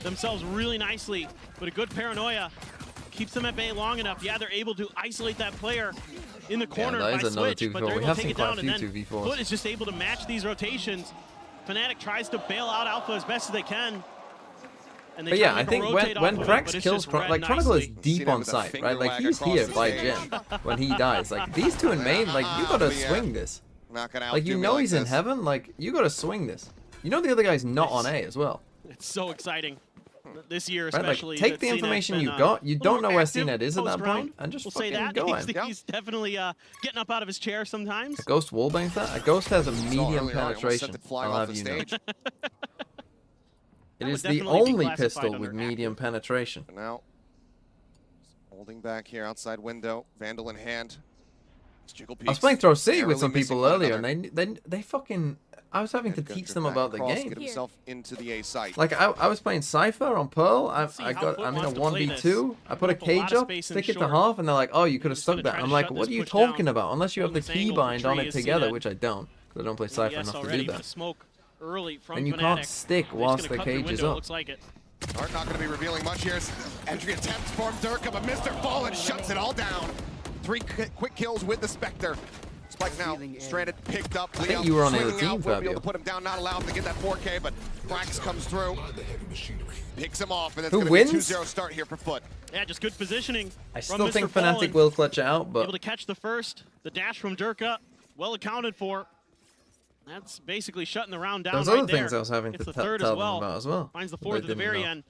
themselves really nicely, but a good paranoia keeps them at bay long enough. Yeah, they're able to isolate that player in the corner that by is another switch, 2v4. but they're We able have to take seen it quite a down, and few then 2v4s. FUT is just able to match these rotations. Fnatic tries to bail out Alpha as best as they can. And they But try yeah, to I make a think rotate when off of it, Cracks but it's kills just read like Chronicle is nicely. deep Seen him on with a sight, finger right? Like wag he's across here the by stage. Jin when he dies. Like these two in main, like you gotta Yeah. swing this. Not gonna Like you outdo me know like he's in this. heaven. Like you gotta swing this. You know the other guy's not on A as well. It's so exciting this year, Right, like, especially. take that the CNET's information been, you've got. You a little don't know more where active CNET is at that post-round. point, and just We'll say fucking that. going. He's definitely getting up out of his chair sometimes. A Ghost wallbangs that? A Ghost has a medium early on, I almost penetration. sent it flying I'll off have the you know. stage. It That is would the definitely be only classified pistol under with medium penetration. Now, holding back here outside window, Vandal in hand. It's Jiggle I was Peaks playing Throw City with narrowly some missing people one earlier, another. and they fucking I was having to teach them about the game. Get himself into the A site. Like I was playing Cypher on Pearl. I'm in a 1v2. I put a cage up, stick it to half, and they're like, "Oh, you could have stuck that." I'm like, "What are you talking about? Unless you have the keybind on it together, which I don't, because I don't play Cypher enough to do that." And you can't stick whilst the cage is up. Art not going to be revealing much here. Entry attempts from Durka, but Mr. Fallen shuts it all down. 3 quick kills with the Spectre. Spike now stranded, picked up. I think you were on the other team, Fabio. Fabio. To put him down, not allow him to get that 4K, but FNC comes through, picks him off, and it's going to be a 2-0 start here for FUT. Yeah, just good positioning. I still think Fnatic will clutch it out, but able to catch the first, the dash from Durka, well accounted for. That's basically shutting the round down. There's right other there. things I was having it's to the third tell as well. them about as well. Finds the that fourth I at the didn't very know. end.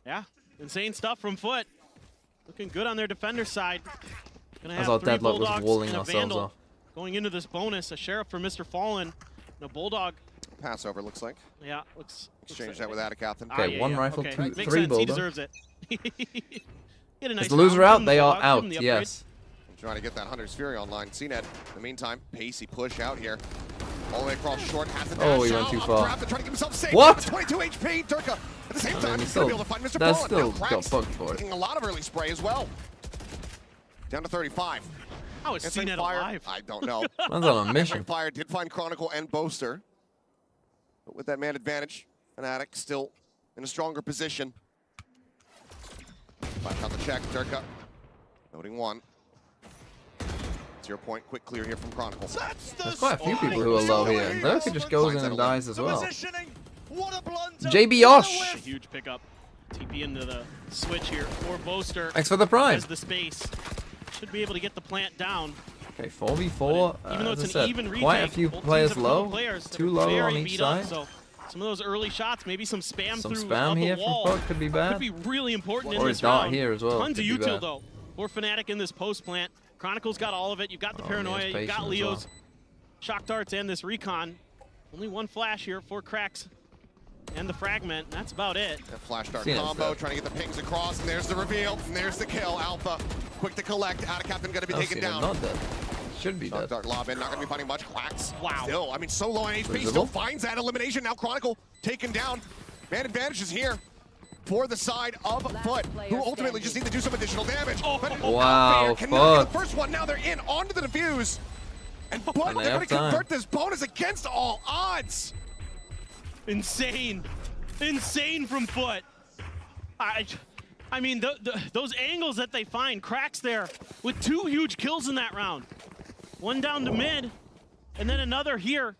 Yeah, insane stuff from FUT. Looking good on their defender side. Gonna As have our 3 Deadlock was Bulldogs walling and a ourselves Vandal. off. Going into this bonus, a Sheriff for Mr. Fallen, and a Bulldog. Passover looks like. Yeah, looks. Exchange that with Atticathan. Okay, one rifle, okay. 3 Makes sense. He Bulldog. deserves it. Get a nice Is the loser round out? from They are Bulldog. Give him out, the upgrade. yes. Trying to get that Hunter's Fury online. CNET, in the meantime, pacey push out here. All the way across short, has a dash Oh, he went out, too up far. grab to try to keep himself safe. What? 22 HP, Durka. At the same I time, mean, he's still- going to be able to find Mr. that's Fallen. still Now got Cracks bugged for it. taking a lot of early spray as well. Down to 35. How is Insane CNET Fire, alive? I don't know. Man's on a mission. Insane Fire did find Chronicle and Boaster. But with that man advantage, Fnatic still in a stronger position. Back on the check, Durka. Noting 1. 0 point, quick clear here from Chronicle. There's quite a few people who are low here. And Durka just goes in and dies as well. JB Yosh! A huge pickup. TP into the switch here for Boaster. Thanks for the prime. Has the space. Should be able to get the plant down. Okay, 4v4. Even though As I it's an said, even retake, quite a few both teams players have a couple low. players that 2 are low very on each beat side. up, so some of those early shots, maybe some spam Some through spam of here the from wall. FUT could be bad. Could be really important Or in a this dart round. here as well. Tons Could of be util bad. though for Fnatic in this post plant. Chronicle's got all of it. You've got the Oh, paranoia. he has You've got patience as Leo's well. shock darts and this recon. Only 1 flash here for Cracks and the fragment. That's about it. That flash dart CNET's combo, dead. trying to get the pings across, and there's the reveal, and there's the kill. Alpha, quick to collect. Atticathan going to be Oh, taken CNET down. not dead. Should be Shock dead. dart lob in, not going to be finding much. Quacks. Wow. Still, I mean, so low on HP, Visible? still finds that elimination. Now Chronicle taken down. Man advantage is here for the side of FUT, who ultimately just need to do some additional damage. But Wow, Outfair cannot get FUT. the first one. Now they're in onto the defuse. And FUT, And they they're going have to convert time. this bonus against all odds. Insane. Insane from FUT. I mean, those angles that they find, Cracks there with 2 huge kills in that round. 1 down to mid, and then another here.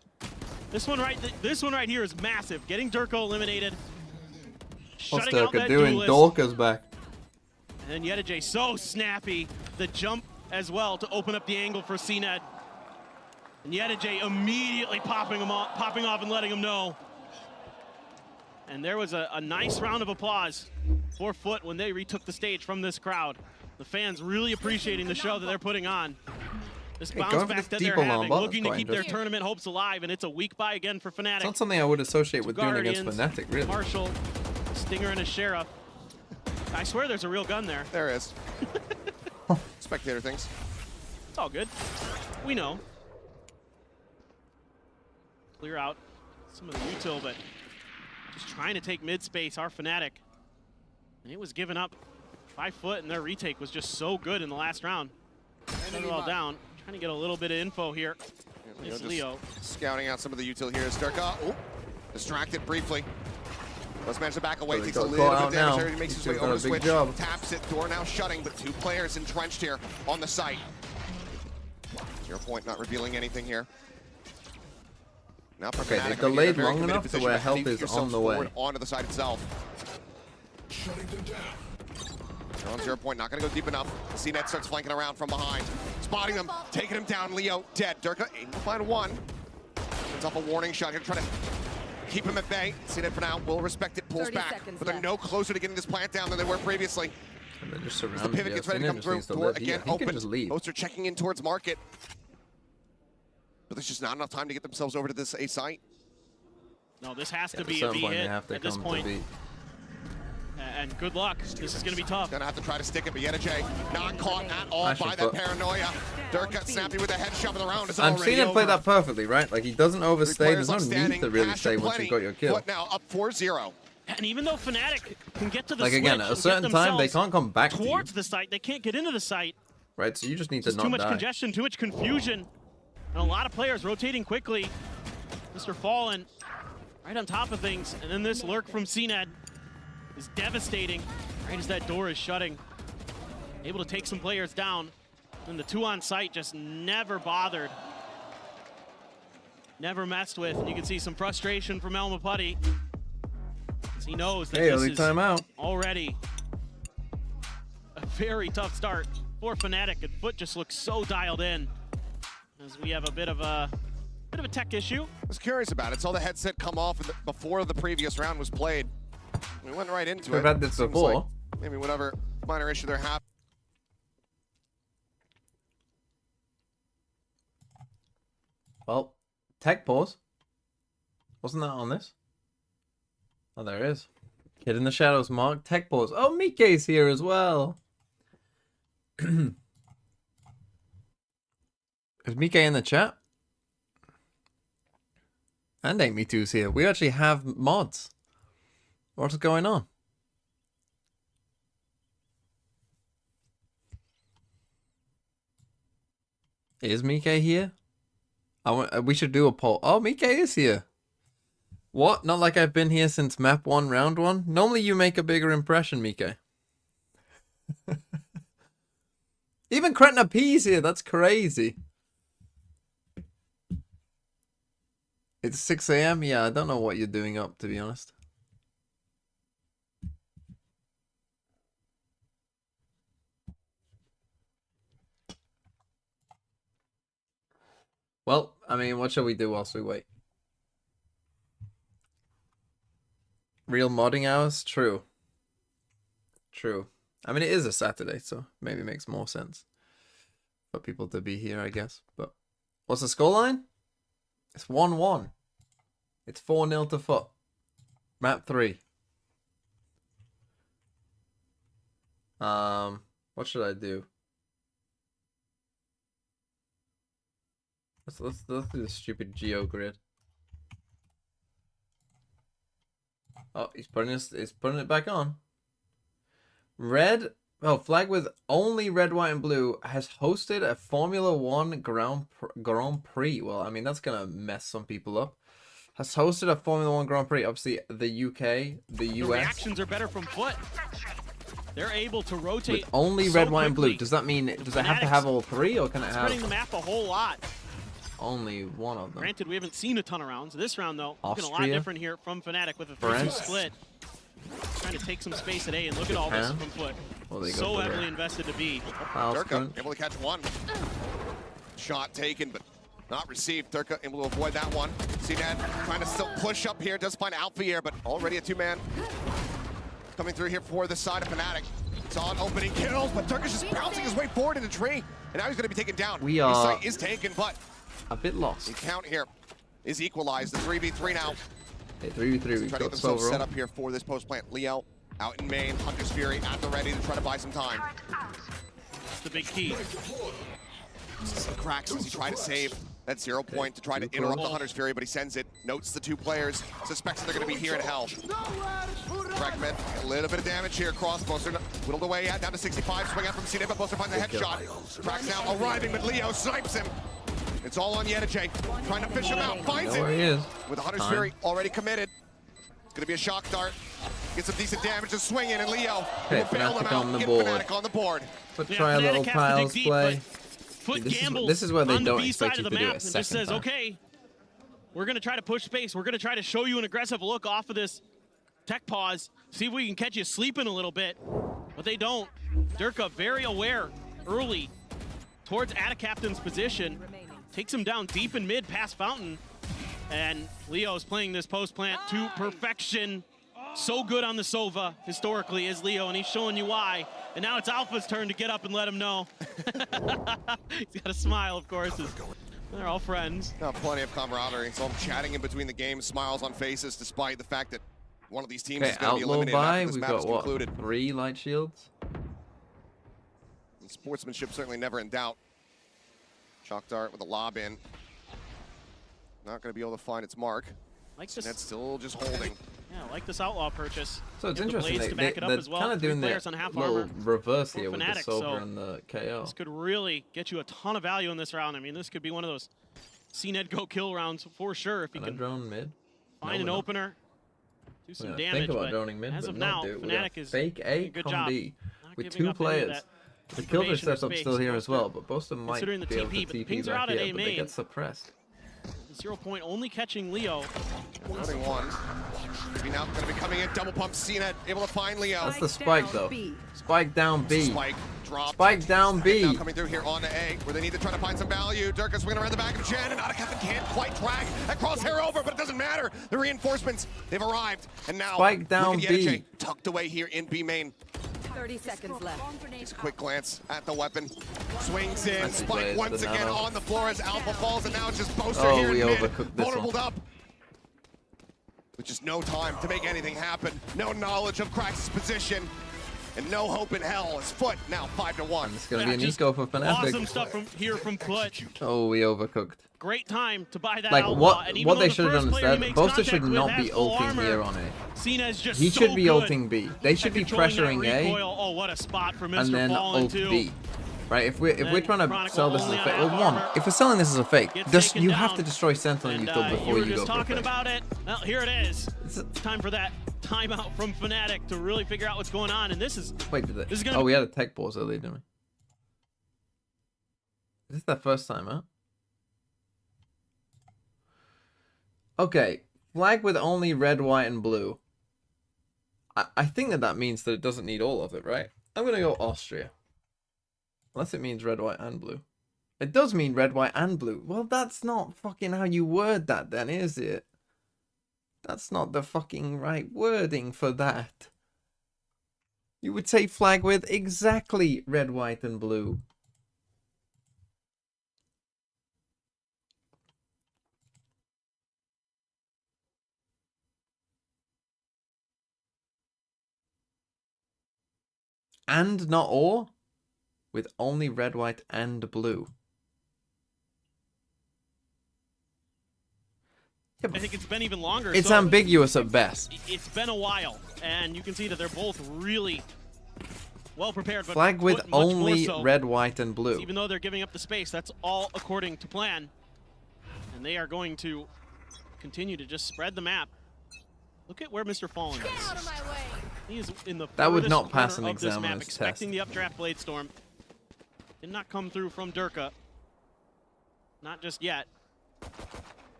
This one right here is massive. Getting Durko eliminated. What's Shutting out Durka that doing? duelist. Dorka's back. And then EDG so snappy. The jump as well to open up the angle for CNET. And EDG immediately popping off and letting him know. And there was a nice round of applause for FUT when they retook the stage from this crowd. The fans really appreciating the show that they're putting on. This Hey, bounce going for back this that they're deep alarm having, bot, looking that's to quite keep their interesting. tournament hopes alive, and it's a weak buy again for Fnatic. It's not something I would associate with doing against Guardians, Fnatic, really. Marshall, Stinger, and a Sheriff. I swear there's a real gun there. There is. Spectator things. It's all good. We know. Clear out some of the util, but just trying to take mid space, our Fnatic. And it was given up by FUT, and their retake was just so good in the last round. Shut it all down. Trying to get a little bit of info here. It's Leo. Scouting out some of the util here. Durka, distracted briefly. Let's manage to back away. Really Takes a got little caught bit out of damage now. there. He makes his way He's over done the a big switch. job. Taps it. Door now shutting, but 2 players entrenched here on the site. 0 point, not revealing anything here. Now for Okay, Fnatic, they gonna be in a delayed very long committed enough to position where to help leap is yourselves on the way. forward onto the site itself. They're on 0 point, not going to go deep enough. The CNET starts flanking around from behind. Spotting them, taking him down. Leo dead. Durka aiming to find 1. Turns off a warning shot here to try to keep him at bay. CNET for now will respect it, pulls 30 back. seconds But they're left. no closer to getting this plant down than they were previously. And they're just As the surrounded. pivot Yeah, gets ready to CNET come just through. needs to Door live. He again can open. just leave. Boats are checking in towards market. But there's just not enough time to get themselves over to this A site. No, this has to At be a some B point, hit they have to at this come point. to beat. And good luck. This is going to be tough. Gonna have to try to stick it, but EDG not caught at all by that paranoia. Dirk got snappy with the headshot of the round. I'm seeing him play that perfectly, right? Like, he doesn't overstay. There's no need to really stay once you've got your kill. Foot now up 4-0. And even though Fnatic can get to the like, switch again, at a certain time, they can't come back towards the site. They can't get into the site. Right, so you just need to There's not too much die. congestion, too much confusion. And a lot of players rotating quickly. Mr. Fallen right on top of things. And then this lurk from CNED is devastating right as that door is shutting. Able to take some players down. And the 2 on site just never bothered. Never messed with. And you can see some frustration from Watchparty. He knows that this is already a very tough start for Fnatic, and FUT just looks so dialed in as we have a bit of a tech issue. I was curious about it. Saw the headset come off before the previous round was played. We went right into it. We've had this before. Like maybe whatever minor issue they're having. Well, tech pause. Wasn't that on this? Oh, there it is. Kid in the shadows, Mark. Tech pause. Oh, Mike's here as well. Is Mike in the chat? And Amy2's here. We actually have mods. What's going on? Is Mike here? We should do a poll. Oh, Mike is here. What? Not like I've been here since map 1, round 1? Normally you make a bigger impression, Mike. Even Kretna P's here. That's crazy. It's 6 a.m. Yeah, I don't know what you're doing up, to be honest. Well, I mean, what shall we do whilst we wait? Real modding hours? True. True. I mean, it is a Saturday, so maybe it makes more sense for people to be here, I guess. But what's the scoreline? It's 1-1. It's 4-0 to FUT. Map 3. What should I do? Let's do the stupid geo grid. Oh, he's putting it back on. Red, flag with only red, white, and blue has hosted a Formula 1 Grand Prix. Well, I mean, that's gonna mess some people up. Has hosted a Formula 1 Grand Prix. Obviously, the UK, the US. The reactions are better from FUT. They're able to rotate with only red, white, and blue. Does that mean, does it have to have all 3, or can it have? Spreading the map a whole lot. Only one of them. Granted, we haven't seen a ton of rounds. This round, though, looking a lot different here from Fnatic with a 3-2 split. Trying to take some space at A, and look at all this from FUT. Well, so heavily invested to B. Durka able to catch one. Shot taken, but not received. Durka able to avoid that one. CNED trying to still push up here. Does find Alpha here, but already a 2-man. Coming through here for the side of Fnatic. Saw an opening kills, but Durka's just bouncing his way forward in the tree. And now he's going to be taken down. We are... His sight is taken, but... a bit lost. The count here is equalized. The 3v3 now. Okay, 3v3. We've got themselves set up here for this post plant. Leo out in main. Hunter's Fury at the ready to try to buy some time. That's the big key. Cracks as he tried to save that 0 point to try to interrupt the Hunter's Fury, but he sends it. Notes the 2 players. Suspects that they're going to be here in hell. Fragment, a little bit of damage here. Crossbow whittled away down to 65. Swing out from CNED, but Buster finds a headshot. Cracks now arriving, but Leo snipes him. It's all on EDG. Trying to fish him out. Finds where it. He is. With the Hunter's Fury already committed. It's going to be a shock dart. Get some decent damage to swing in, and Leo will bail him out. Get Fnatic on the board. But try a little tiles play. This is where they don't expect you to do it a second just says, time. okay, we're going to try to push space. We're going to try to show you an aggressive look off of this tech pause. See if we can catch you sleeping a little bit. But they don't. Durka very aware early towards Attacaptain's position. Takes him down deep in mid past Fountain. And Leo's playing this post plant to perfection. So good on the Sova, historically, is Leo, and he's showing you why. And now it's Alpha's turn to get up and let him know. He's got a smile, of course. They're all friends. Plenty of camaraderie. So I'm chatting in between the games, smiles on faces, despite the fact that one of these teams Okay, is going to be outlaw eliminated by. after this We've map got is what? concluded. 3 light shields. And sportsmanship certainly never in doubt. Chalk Dart with a lob in. Not going to be able to find its mark. Like this. That's still just holding. Yeah, like this outlaw purchase. So it's Get the interesting. blades to They're back it up as well. kind of 3 doing players the on half little armor reverse for here with the Fnatic, silver so and the KO. this could really get you a ton of value in this round. I mean, this could be one of those CNED go kill rounds for sure if you Can I can drone mid? find an we're not. opener, do some Yeah, damage. think about but droning mid, as but of not now, do it. We got Fnatic is fake doing A, a good come job. B Not with giving 2 up any of players. that The killer information or setup's space. still here as well, but Boston might Considering the be able to TP, but the TP pings are back out at here, A but they main. get suppressed. 0 point only catching Leo. Running one. Maybe now going to be coming in. Double pump. CNET able to find Leo. That's the spike though. Spike down B. Spike drop. Spike down B. Now coming through here on to A, where they need to try to find some value. Durka swinging around the back of Jen, and Otacathan can't quite drag that crosshair over, but it doesn't matter. The reinforcements, they've arrived, and now Spike down look at B. EDG tucked away here in B main. 30 seconds left. Takes a quick glance at the weapon. Swings in. Nicely Spike played, once the again nano. on the floor as Alpha falls, and now it's just Boaster Oh, here we in mid. overcooked this Vulnerable one. up. With just no time to make anything happen. No knowledge of Krax's position. And no hope in hell as FUT now 5-1. It's gonna be an eco for Fnatic. Awesome stuff from here from FUT. Oh, we overcooked. Great time to buy that Like outlaw. And even what though they the should have first done player he instead, makes Boaster should contact with not has be full ulting armor. here on A. Cena's just He so should be good ulting B. They should at be controlling that pressuring A recoil. Oh, what a spot for Mr. and then Fallen ult too. B. Right, if we're trying to Chronicle sell this as a only fake, on well, one, armor. if we're selling this as a fake, Gets just taken you have down. to destroy Sentinel and And Util you before were you just go for a talking fake. about it. Well, here it is. It's time for that timeout from Fnatic to really figure out what's going on. And this is Wait, did they? This is gonna Oh, be- we had a tech pause earlier, didn't we? Is this their first time out? Okay, flag with only red, white, and blue. I think that means that it doesn't need all of it, right? I'm gonna go Austria. Unless it means red, white, and blue. It does mean red, white, and blue. Well, that's not fucking how you word that then, is it? That's not the fucking right wording for that. You would say flag with exactly red, white, and blue. And not or? With only red, white, and blue. I think it's been even longer. It's so ambiguous at best. It's been a while, and you can see that they're both really well prepared. But Flag with FUT much more only so. red, white, and blue. Even though they're giving up the space, that's all according to plan. And they are going to continue to just spread the map. Look at where Mr. Fallen is. He is in the That would furthest not pass corner an of this map, examiner's expecting test. the updraft blade storm. Did not come through from Durka. Not just yet.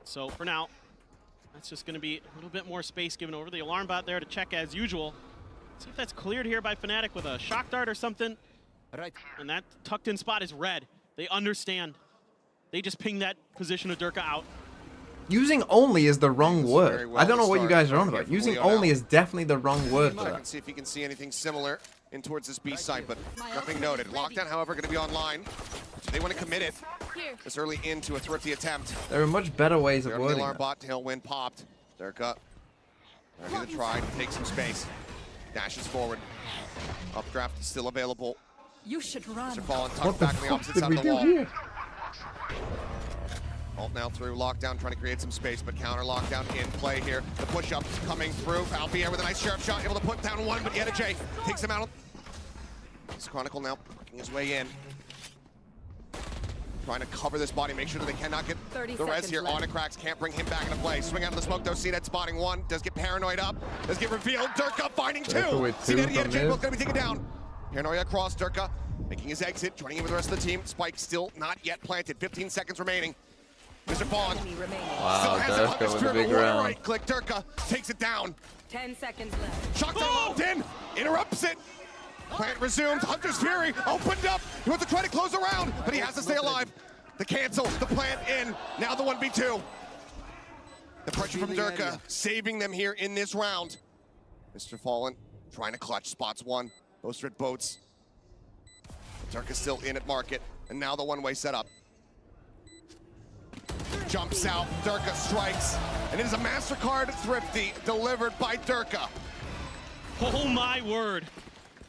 So for now, that's just going to be a little bit more space given over. The alarm bot there to check as usual. See if that's cleared here by Fnatic with a shock dart or something. Right. And that tucked in spot is red. They understand. They just ping that position of Durka out. Using only is the wrong word. very well I don't know to what you start guys are on here about. from Using Leo only now. is definitely the wrong word for Check that. and see if you can see anything similar in towards this B site, but nothing noted. Lockdown, however, going to be online. They want to commit it this early into a thrifty attempt. There are much better ways of There the wording alarm that. bot, tailwind popped. Durka ready to try to take some space. Dashes forward. Updraft is still available. You should run. Mr. Fallen What tucked the back on the fuck opposite did side we of the do wall. here? Ult now through lockdown, trying to create some space, but counter lockdown in play here. The push-up coming through. Alpier with a nice sharp shot, able to put down one, but EDG takes him out. This Chronicle now working his way in. Trying to cover this body, make sure that they cannot get 30 the res seconds here. left. Onyx can't bring him back into play. Swing out of the smoke though, CNET spotting one. Does get paranoid up. Does get revealed. Durka finding two. Durka with two CNET and from EDG mid. both gonna be taken down. Paranoia across, Durka making his exit, joining in with the rest of the team. Spike still not yet planted. 15 seconds remaining. Mr. Fallen Wow, still has it on Durka his with a dribble. big What a round. right click. Durka takes it down. 10 seconds left. Shots are locked in. Interrupts it. Plant resumes. Hunter's Fury opened up. He wants to try to close the round, but he has to stay alive. The cancel. The plant in. Now the 1v2. The pressure from Durka saving them here in this round. Mr. Fallen trying to clutch. Spots one. Boaster at boats. Durka's still in at market. And now the one-way setup. jumps out. Durka strikes. And it is a MasterCard Thrifty delivered by Durka. Oh my word.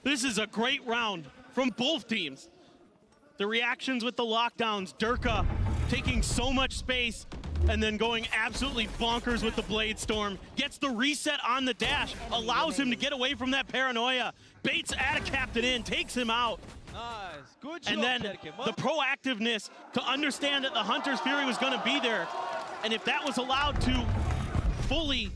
This is a great round from both teams. The reactions with the lockdowns, Durka taking so much space and then going absolutely bonkers with the Blade Storm. Gets the reset on the dash, allows him to get away from that paranoia. Baits at a captain in, takes him out. Nice. Good job, And then Derek. the proactiveness to understand that the Hunter's Fury was gonna be there. And if that was allowed to fully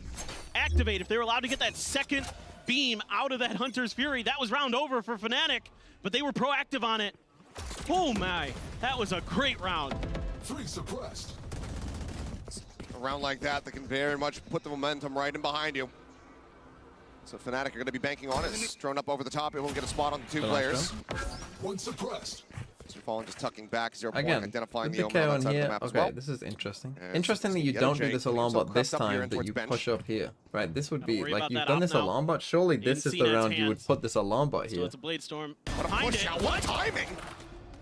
activate, if they were allowed to get that second beam out of that Hunter's Fury, that was round over for Fnatic, but they were proactive on it. Oh my, that was a great round. 3 suppressed. A round like that can very much put the momentum right in behind you. So Fnatic are going to be banking on it. It's thrown up over the top. It will get a spot on the 2 players. 1 suppressed. Mr. Fallen just tucking back, 0 point, Again, identifying the the Omen on that side of the map as okay, well. this is interesting. And Interesting that you EDG don't do this alarm bot this crept up here time, in that towards you bench. push up here. Right, this would be, worry like, about you've that done op this now. alarm bot. Surely You this can is see the Ned's round you would hands. put this alarm bot So here. it's a Blade Storm What a behind push it. out. What timing?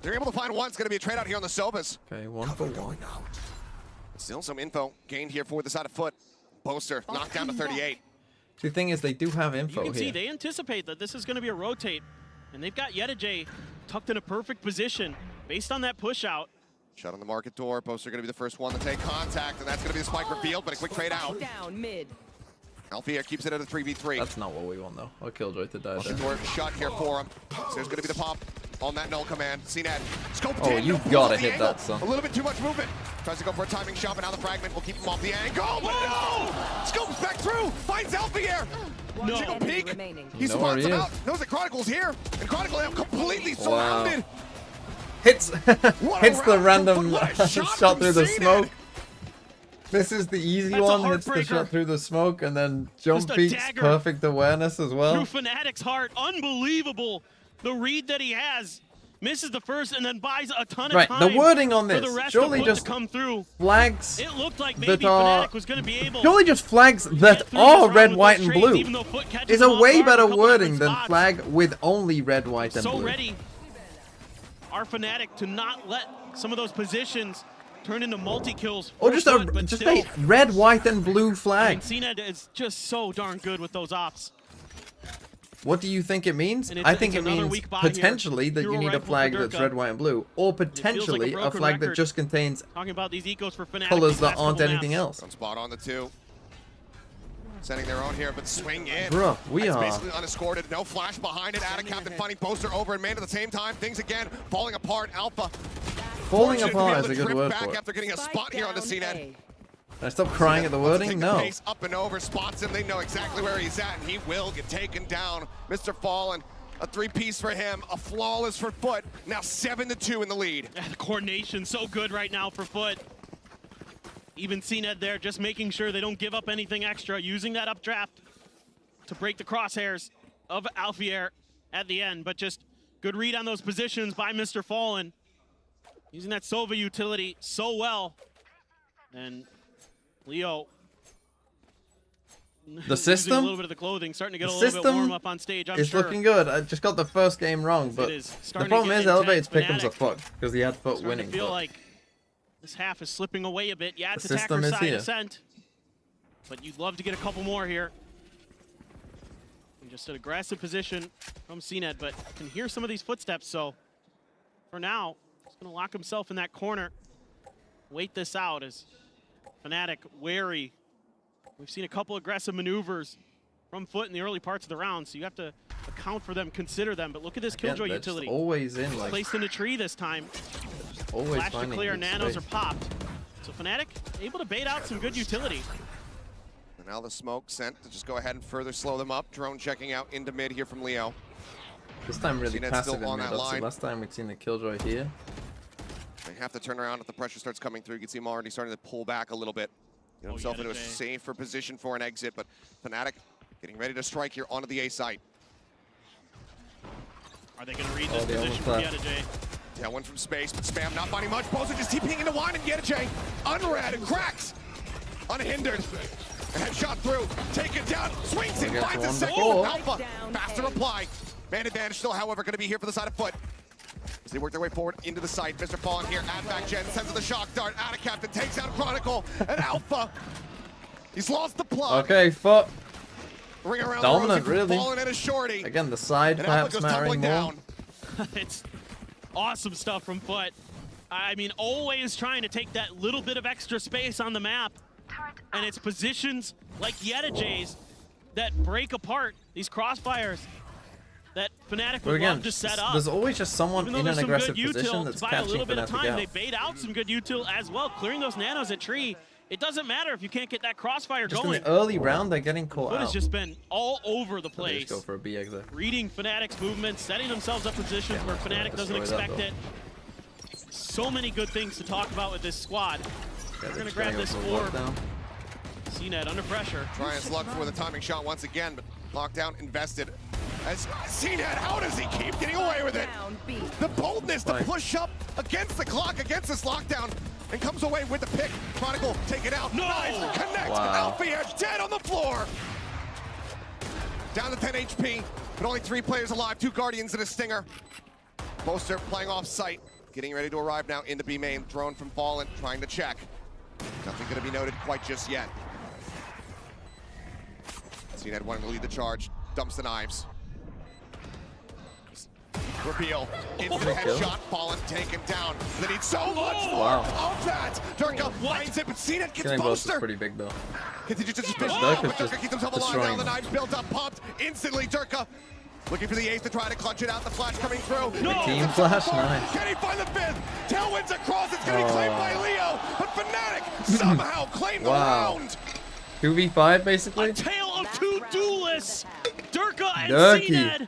They're able to find one. It's going to be a trade out here on the Sovas. Okay, 1 for 1. Still some info gained here for the side of FUT. Boaster knocked down to 38. The thing is, they do have info You can here. see they anticipate that this is going to be a rotate, and they've got EDG tucked in a perfect position based on that push out. Shut on the market door. Boaster going to be the first one to take contact, and that's going to be the spike revealed, but a quick trade out. Down mid. Alfia keeps it at a 3v3. That's not what we want, though. Or Killjoy to die The there. door shut here for him. So there's going to be the pop on that null command. CNET. Scope Oh, in, you no gotta the hit angle. that, son. A little bit too much movement. Tries to go for a timing shot, but now the fragment will keep him off the angle. But no! Scopes back through. Finds Alfia. No. Jiggle peek. He You know where spots he him is. out. Knows that Chronicle's here. And Chronicle am completely Wow. surrounded. Hits What a hits the round random from FUT. What a shot, shot through from the CNET. smoke. This is the easy That's a one. Hits the heartbreaker. shot through the smoke, and then jump Just a peaks, dagger perfect awareness as well. Through Fnatic's heart, unbelievable. The read that he has. Misses the first and then buys a ton of Right, time. the wording on for this the rest surely of FUT just to come through. Flags It looked like that maybe are Fnatic was going to be able. surely just flags that through are this red, round white, with and those trades, blue. even though FUT catches Is them a off way guard in better a couple wording different than spots. flag with only red, white, and So blue. ready are Fnatic to not let some of those positions turn into multi-kills. Or for just FUT, but just still, a red, white, and blue I flag. mean, CNET is just so darn good with those ops. What do you think it means? And I think it another means weak buy here. potentially that you Hero need a rifle for flag that's Durka. red, white, and blue, or feels like a potentially a broken flag that record. just contains Talking about these ecos for Fnatic. colors these that last aren't couple anything maps. else. One spot on the 2. Sending their own here, but swing in. Bruh, we It's are- basically unescorted. No flash behind it. Out of captain, finding Boaster over and man at the same time. Things again falling apart. Alpha. Falling fortunate to be apart able is to a good drift word back for it. after getting a spot here on the CNET. Can I stop crying at the wording? Take No. the pace up and over, spots him. They know exactly where he's at, and he will get taken down. Mr. Fallen, a 3-piece for him, a flawless for FUT. Now 7-2 in the lead. Yeah, the coordination so good right now for FUT. Even CNET there, just making sure they don't give up anything extra, using that updraft to break the crosshairs of Alfier at the end. But just good read on those positions by Mr. Fallen. Using that Sova utility so well. And Leo The losing system? a little bit of the clothing, starting to get The a little bit system warm up on stage, I'm It's sure. looking good. I just got the first game wrong, but is the starting to problem get is Elevate's intense. pick'ems are Fnatic fucked because he had FUT Starting winning. to feel but like this half is slipping away a bit. Yeah, it's The system attacker is side here. ascent, but you'd love to get a couple more here. And just an aggressive position from CNET, but can hear some of these footsteps. So for now, he's going to lock himself in that corner. Wait this out as Fnatic wary. We've seen a couple aggressive maneuvers from FUT in the early parts of the round, so you have to account for them, consider them. But look at this Again, Killjoy they're just utility. always in, like- Placed in a tree this time. always Flash to finding clear, good nanos space. are popped. So Fnatic able to bait out some good utility. And now the smoke sent to just go ahead and further slow them up. Drone checking out into mid here from Leo. This time really CNET passive still in on mid. that Obviously, line. last time we'd seen the Killjoy here. They have to turn around if the pressure starts coming through. You can see him already starting to pull back a little bit. Get himself into a safer position for an exit, but Fnatic getting ready to strike here onto the A site. Are they going to read this they position almost from left. EDG? Yeah, one from space, but Spam not finding much. Boza just TPing into wine and EDG. Unread and cracks. Unhindered. A headshot through. Taken down. Swings it. Gets Finds a one second. before. Alpha. Faster reply. Man advantage still, however, going to be here for the side of FUT. As they work their way forward into the site, Mr. Fallen here, add back Gen, sends the shock dart, out of Captain, takes out Chronicle, and Alpha. He's lost the plug. Okay, FUT. Ring around Dominant, the really. Fallen and a shorty. Again, the side And perhaps Alpha goes tumbling mattering more. down. It's awesome stuff from FUT. I mean, always trying to take that little bit of extra space on the map. And it's positions like EDG's that break apart these crossfires that Fnatic But would again, love to set up. there's always just someone Even though in there's an some aggressive good position util, that's by a catching little bit of Fnatic time, out. they bait out some good util as well, clearing those nanos at tree. It doesn't matter if you can't get that crossfire Just going. in the early round, they're getting caught FUT out. has just been all over the So they place. just go for a B exit. Reading Fnatic's movements, setting themselves up positions where Fnatic doesn't destroy that, expect though. it. So many good things to talk about with this squad. We're going to just grab gonna go this for a orb. lockdown. CNET under pressure. Trying his luck for the timing shot once again, but lockdown invested. As CNET, how does he keep getting away with it? The boldness to push up against the clock, against this lockdown, and comes away with the pick. Chronicle, take it out. No! Nice, connect. Wow. Alpha dead on the floor. Down to 10 HP, but only 3 players alive, 2 Guardians and a Stinger. Boaster playing off site, getting ready to arrive now in the B main. Drone from Fallen, trying to check. Nothing going to be noted quite just yet. CNET wanting to lead the charge, dumps the knives. Reveal, instant headshot, Fallen taken down. They need so much more of that. Durka finds it, but CNET gets Killing Boaster's Boaster. pretty big though. Continues to just Durka's but just Durka keeps himself alive destroying now. The them. knives built up, popped instantly. Durka looking for the ace to try to clutch it out. The flash coming through. No! Team flash, nice. Can he find the 5th? Tailwind's across. It's going to be claimed by Leo, but Fnatic somehow claimed the round. 2v5 basically. A tale of 2 duelists. Durka and Durky. CNET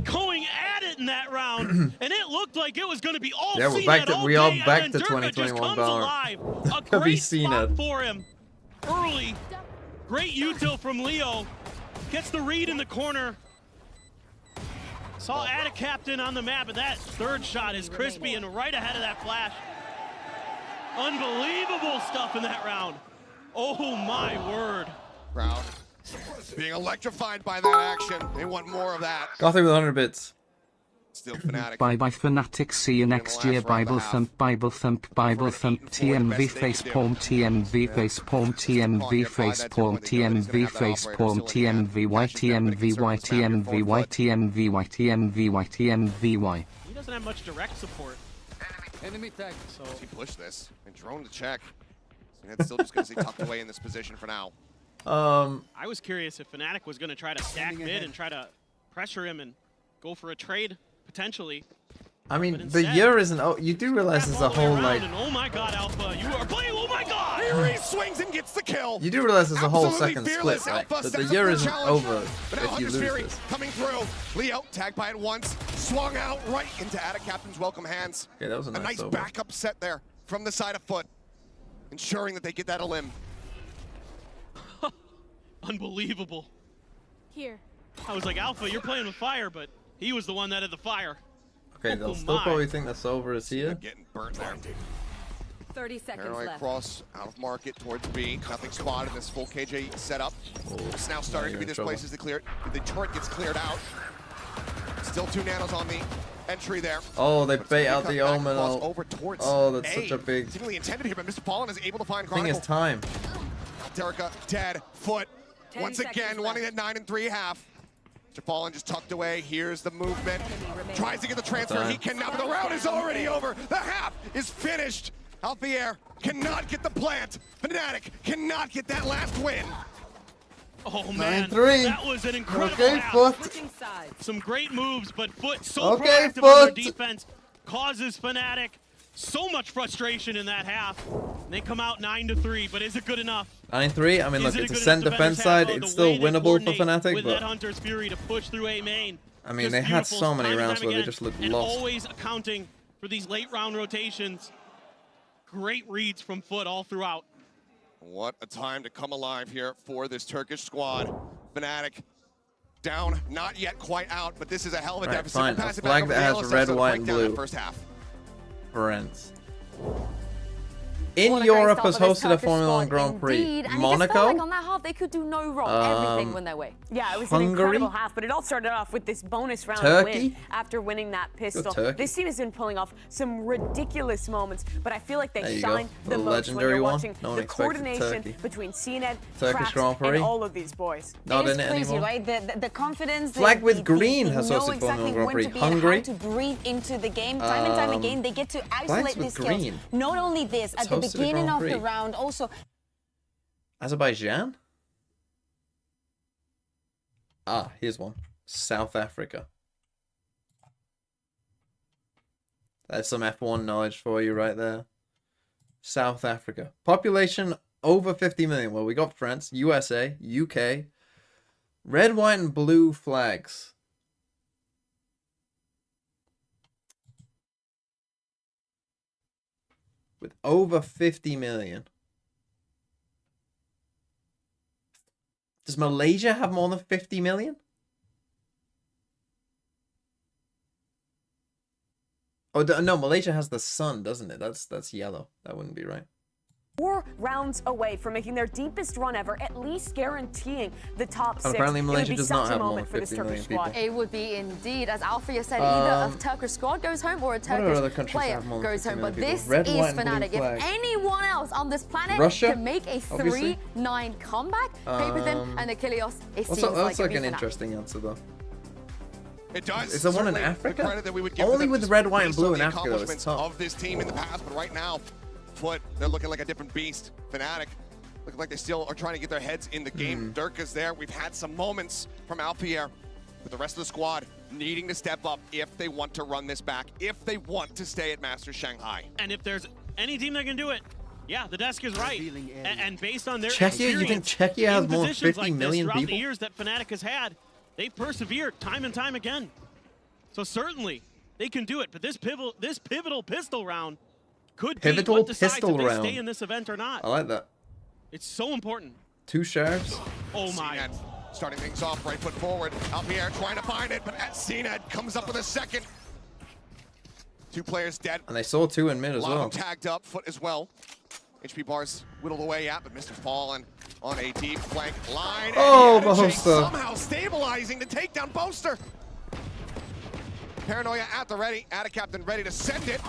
going at it in that round, and it looked like it was going to be all Yeah, we're CNET back to- all we are day, back and to then Durka just 2021 comes Valorant. alive. A Could be great spot CNET. for him early. Great util from Leo. Gets the read in the corner. Saw Attic Captain on the map, and that 3rd shot is crispy and right ahead of that flash. Unbelievable stuff in that round. Oh my word. Crowd being electrified by that action. They want more of that. Gothic with 100 bits. Still Fnatic. Bye bye Fnatic, see you next year. Bible thump, Bible thump, Bible thump. TMV facepalm, TMV facepalm, TMV facepalm, TMV facepalm, TMVY, TMVY, TMVY, TMVY, TMVY, TMVY. He doesn't have much direct support. Enemy tag. So He pushed this and drone to check. CNET's still just going to stay tucked away in this position for now. I was curious if Fnatic was going to try to stack mid and try to pressure him and go for a trade potentially. I mean, the year isn't. Oh, you do realize there's a whole like. And oh my God, Alpha, you are playing. Oh my God! He re-swings and gets the kill. You do realize there's a whole Absolutely second fearless. split, right? Alpha That the steps year up to the isn't challenge. over But now if you Hunter's lose Fury this. coming through. Leo tagged by it once, swung out right into Attic Captain's welcome hands. Okay, that was a nice over. backup set there from the side of FUT, ensuring that they get that elim. Unbelievable. Here. I was like, Alpha, you're playing with fire, but he was the one that had the fire. Okay, they'll still probably think that Silver is here. Getting burnt there. 30 seconds Paranoid left. cross out of market towards B. Nothing spotted in this full KJ setup. It's now starting to be this place as the turret gets cleared out. Still 2 nanos on the entry there. Oh, they bait out Coming the back Omen. across over towards Oh, that's A. such a big Seemingly intended here, but Mr. Fallen is able to find thing. Chronicle. Is time. Dereka dead. FUT 10 once again seconds wanting that 9 3/2. Mr. Fallen just tucked away. Here's the movement. Tries to get the transfer. He cannot, but the round is already over. The half is finished. Alfier cannot get the plant. Fnatic cannot get that last win. Oh man, 9-3. that was an incredible Okay, half. FUT. Some great moves, but FUT so Okay, proactive on their FUT. defense causes Fnatic so much frustration in that half. They come out 9-3, but is it good enough? 9-3. I mean, look, Is it it's a good cent enough defense defender's side. half? It's The still way they winnable for coordinate Fnatic, with that but Hunter's Fury to push through A main. I mean, Just they had beautiful so many time and rounds time where they again, just looked and lost. always accounting for these late round rotations. Great reads from FUT all throughout. What a time to come alive here for this Turkish squad. Fnatic down, not yet quite out, but this is a hell of a Right, deficit. fine. We'll A pass it flag back that over to has Yellow red, Steps to white, break and down blue. that first half. Friends. In What a great Europe start has for this hosted a Turkish Formula 1 squad Grand Prix. indeed. And it just felt Monaco like on that half half, they could do no wrong. Everything went their way. Yeah, it was Hungary? an incredible half, but it all started off with this bonus round Turkey? win after winning that pistol. Turkey. This team has been pulling off some ridiculous moments, but I feel like There they you shine go. the The most when legendary you're one. watching No one the expected coordination Turkey. between CNED, Turkish Krax, Grand Prix. and all of these boys. Not It in is it crazy, anymore. right? The confidence. Flag with the green has know hosted exactly Formula Grand when Prix. to be Hungary? and how to breathe into the game. Time and time again, they get to isolate with these skills. green. Not only this, It's at the hosted a beginning Grand of the Prix. round, also. Azerbaijan? Ah, here's one. South Africa. That's some F1 knowledge for you right there. South Africa. Population over 50 million. Well, we got France, USA, UK. Red, white, and blue flags. With over 50 million. Does Malaysia have more than 50 million? Oh, no, Malaysia has the sun, doesn't it? That's yellow. That wouldn't be right. 4 rounds away from making their deepest run ever, at least guaranteeing the top 6. Apparently Malaysia it would be does not such a have more moment than for this 50 million Turkish squad. It would be indeed, as Alfia said, either a Turkish squad goes home or a other Turkish countries player have more than goes 50 home. But million this people? Red, is white, and blue Fnatic. If flag. anyone else on this planet Russia, can make a obviously. 3-9 comeback, Paperton and Achilles, it seems That's like like it'd an be Fnatic. interesting answer, though. It does. Is there one in Certainly Africa? the credit that we would give Only them with just red, white, and based blue on in the Africa, though, it's accomplishments tough. of this team in the past, but right now, FUT, they're looking like a different beast. Fnatic, looking like they still are trying to get their heads in the game. Durka's there. We've had some moments from Alfier with the rest of the squad needing to step up if they want to run this back, if they want to stay at Masters Shanghai. And if there's any team that can do it, yeah, the desk is right. And based on their Czechia? You think experience Czechia has in more than positions 50 like this million throughout people? the years that Fnatic has had, they've persevered time and time again. So certainly they can do it. But this pivotal pistol round could be what decides if they stay in this event or not. I like that. It's so important. 2 sheriffs. Oh my. CNED starting things off, right foot forward. Alfier trying to find it, but CNED comes up with a second. 2 players dead. And they saw 2 in mid as A lot of well. them tagged up, FUT as well. HP bars whittled away at, but Mr. Fallen on a deep flank line. Oh, and EDG Boaster. somehow stabilizing to take down Boaster. Paranoia at the ready, Captain ready to send it.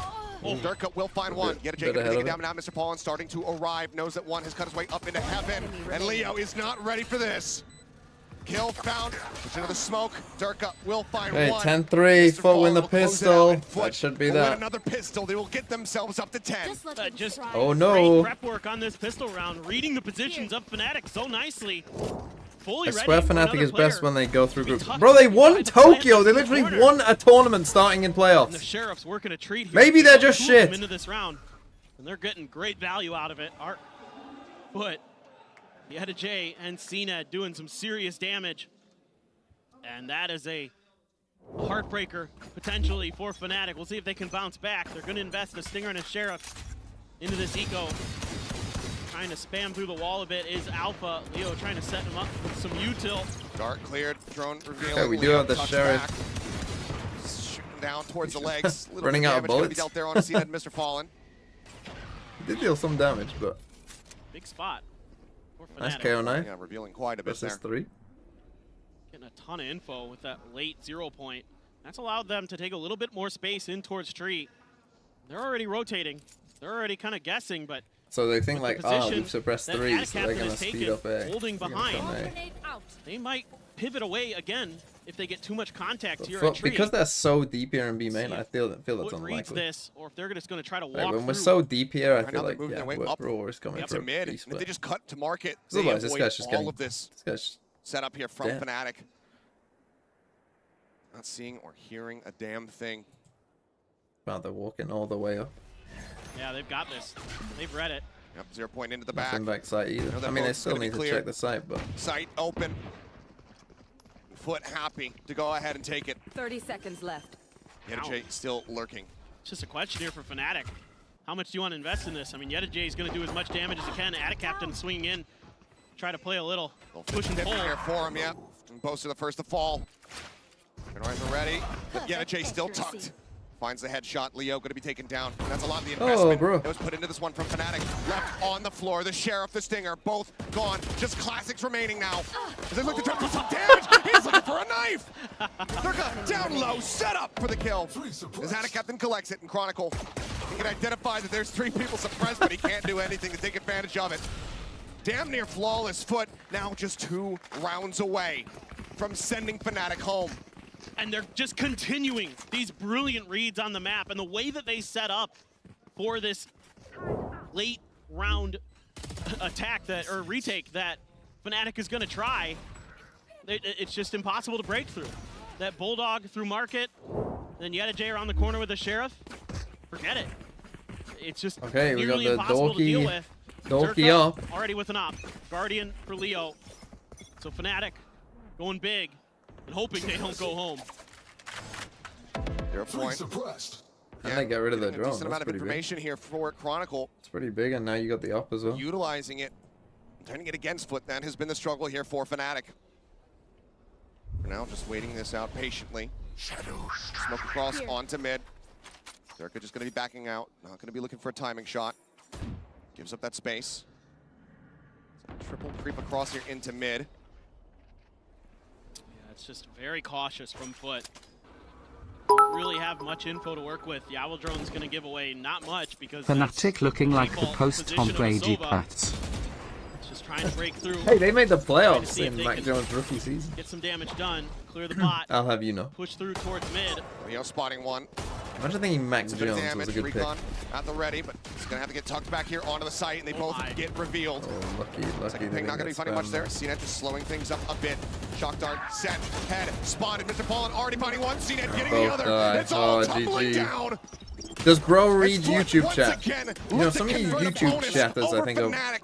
Durka will find one. Yet Bit Jacob ahead taking of it down now. Mr. Fallen starting to arrive, knows that one has cut his way up into heaven, and Leo is not ready for this. Kill found, push into the smoke. Durka will find Hey, one. 10-3, Mr. FUT Fallen win the will close it pistol. out, and FUT That should be will win that. another pistol. They will get themselves up to 10. Oh no. Great prep work on this pistol round, reading the positions of Fnatic so nicely. Fully I ready swear for Fnatic another is best player. when they go through groups. Bro, they won Tokyo. They literally won a tournament starting in And the playoffs. Sheriff's working a treat here. Maybe they're just 2 of them shit. into this round, and they're getting great value out of it. But the EDG and CNED doing some serious damage, and that is a heartbreaker potentially for Fnatic. We'll see if they can bounce back. They're going to invest a Stinger and a Sheriff into this eco. Trying to spam through the wall a bit is Alpha. Leo trying to set him up with some util. Dart cleared, drone revealing. Okay, we do Leo have the tucks Sheriff. back. Shooting down towards the legs. Little Running bit out of damage gonna be bullets. dealt there on CNED, Mr. Fallen. He did deal some damage, but Big spot for nice Fnatic. KO knife. Yeah, revealing quite a bit Versus there. 3. Getting a ton of info with that late 0 point. That's allowed them to take a little bit more space in towards Tree. They're already rotating. They're already kind of guessing, but So they think with the like, position we've suppressed that 3, so they're Captain gonna has speed taken, up A. holding They're gonna behind. come A. They might pivot away again if they get too much contact But here FUT, at Tree. because they're so deep here in B main, See I if feel that's FUT reads unlikely. this, or if they're just going to try to Like, walk when we're through. so deep here, I Right feel now they're like moving their way we're up always coming to for mid. a And piece, if they but just cut to market, otherwise they this avoid guy's just all getting of this guy's set up here from dead. Fnatic. Not seeing or hearing a damn thing. Wow, they're walking all the way up. Yeah, they've got this. They've read it. Yep, 0 point into the back. Nothing back site either. know that I mean, they boat's still gonna be need to cleared. check the site, but Site open. FUT happy to go ahead and take it. 30 seconds left. EDG still lurking. It's just a question here for Fnatic. How much do you want to invest in this? I mean, EDG is going to do as much damage as he can. Captain swinging in, try to play a little push and pull. Here for him, yeah. And Boaster the first to fall. And Rise are ready. But EDG still tucked. Finds the headshot. Leo going to be taken down. And that's a lot of the investment bro. that was put into this one from Fnatic. Left on the floor. The Sheriff, the Stinger, both gone. Just classics remaining now. As they look to try to do some damage. He's looking for a knife. Durka down low. Set up for the kill. As Hannah Captain collects it. And Chronicle, he can identify that there's 3 people suppressed, but he can't do anything to take advantage of it. Damn near flawless FUT. Now just 2 rounds away from sending Fnatic home. And they're just continuing these brilliant reads on the map, and the way that they set up for this late round attack or retake that Fnatic is going to try, it's just impossible to break through. That Bulldog through Market, then EDG around the corner with the Sheriff, forget it. It's just nearly impossible to deal with. Dolky up. Already with an op. Guardian for Leo. So Fnatic going big and hoping they don't go home. Their point. And they get rid of the drone. Decent amount of information here for Chronicle. It's pretty big, and now you got the op as well. Utilizing it, turning it against FUT. That has been the struggle here for Fnatic. For now, just waiting this out patiently. Smoke across onto mid. Durka just going to be backing out. Not going to be looking for a timing shot. Gives up that space. Triple creep across here into mid. Yeah, it's just very cautious from FUT. Don't really have much info to work with. The Owl Drone's going to give away not much because Fnatic looking like the post-Tom Brady Pats. Just trying to break through. Hey, they made the playoffs in Mac Jones' rookie season. Get some damage done. Clear the bot. I'll have you know. Push through towards mid. Leo spotting one. Imagine thinking Mac Jones was a good pick. Recon at the ready, but he's gonna have to get tucked back here onto the site, and they both get revealed. Oh, lucky. Second ping not gonna be finding much there. CNET just slowing things up a bit. Shock dart, set, head, spotted. Mr. Fallen already finding one. CNET getting the other. It's all tumbling down. Does bro read YouTube chat? You know, some of you YouTube chatters I think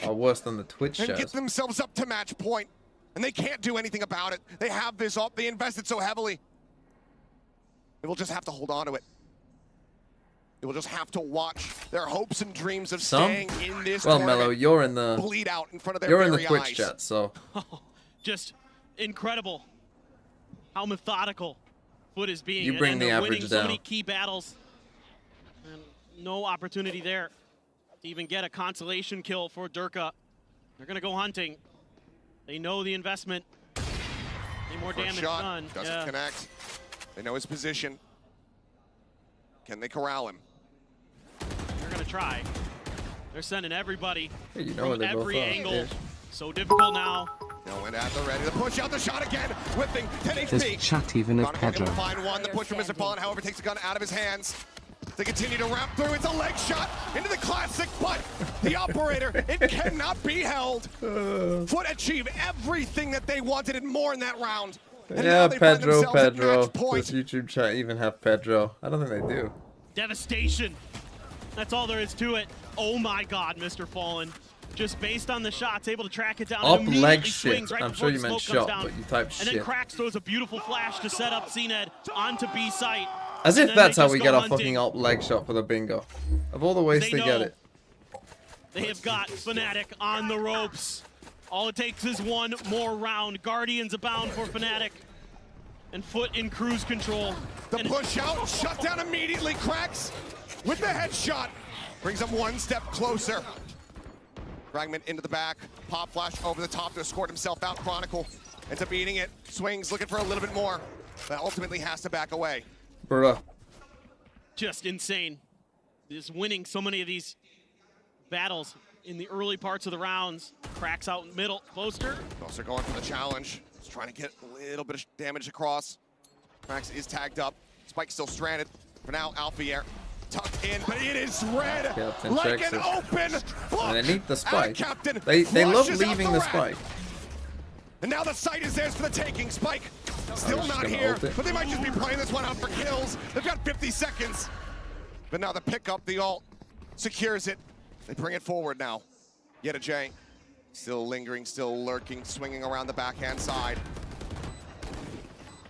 are worse than the Twitch and chatters. get themselves up to match point, and they can't do anything about it. They have this up. They invested so heavily. They will just have to hold on to it. They will just have to watch their hopes and dreams of staying in this Mello, you're in the bleed out in front of their you're in the very Twitch eyes. chat, so just incredible how methodical FUT is being. You bring and the they're average winning down. So many key battles, and no opportunity there to even get a consolation kill for Durka. They're gonna go hunting. They know the investment. Any more damage done? Doesn't connect. They know his position. Can they corral him? They're gonna try. They're sending everybody you know from they both every are. angle. Yeah. So difficult now. No one at the ready. The push out the shot again. Whipping 10 There's HP. chat even of Chronicle able Pedro. to find one. The push from Mr. Fallen, however, takes the gun out of his hands. They continue to wrap through. It's a leg shot into the classic, but the operator, it cannot be held. FUT achieved everything that they wanted and more in that round. And yeah, now they find Pedro. themselves at match point. Does YouTube chat even have Pedro? I don't think they do. Devastation. That's all there is to it. Oh my God, Mr. Fallen. Just based on the shots, able to track it down. Up and leg immediately shit. swings right I'm before sure you the meant smoke comes shot, down. but you typed And shit. then Krax throws a beautiful flash to set up CNED onto B site. As And if then that's they how just we go get our hunting. fucking up leg shot for the bingo. Of all the ways They to get know it. They have got Fnatic on the ropes. All it takes is one more round. Guardians abound for Fnatic. And FUT in cruise control. The push out, shut down immediately. Cracks with the headshot. Brings them one step closer. Fragment into the back. Pop flash over the top to escort himself out. Chronicle ends up eating it. Swings, looking for a little bit more. But ultimately has to back away. Bruh. Just insane. Just winning so many of these battles in the early parts of the rounds. Cracks out in the middle. Closer. Also going for the challenge. Just trying to get a little bit of damage across. Cracks is tagged up. Spike still stranded. For now, Alfier tucked in, but it is red Captain like checks an it. open book. And they need the spike. Captain They love flushes out leaving the the red. spike. And now the site is theirs for the taking. Spike still just not gonna here, ult it. but they might just be playing this one out for kills. They've got 50 seconds. But now the pickup, the ult, secures it. They bring it forward now. EDG still lingering, still lurking, swinging around the backhand side.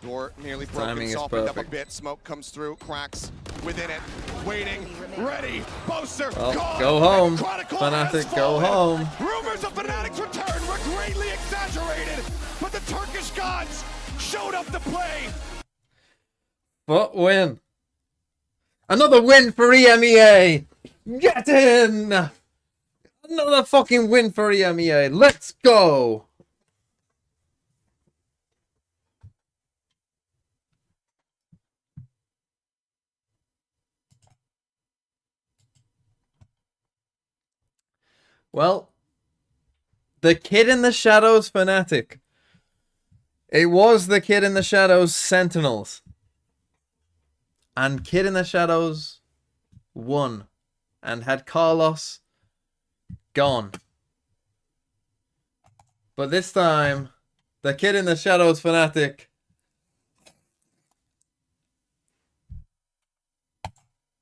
Door nearly broken, Timing is softened up a perfect. bit. Smoke comes through, Cracks within it, waiting, ready. Boaster, Well, gone. go home. Chronicle Fnatic, has go fallen. home. Rumors of Fnatic's return were greatly exaggerated, but the Turkish gods showed up to play. But win. Another win for EMEA! Get in! Another fucking win for EMEA. Let's go! Well, the Kid in the Shadows Fnatic. It was the Kid in the Shadows Sentinels. And Kid in the Shadows won. And had Carlos gone. But this time, the Kid in the Shadows Fnatic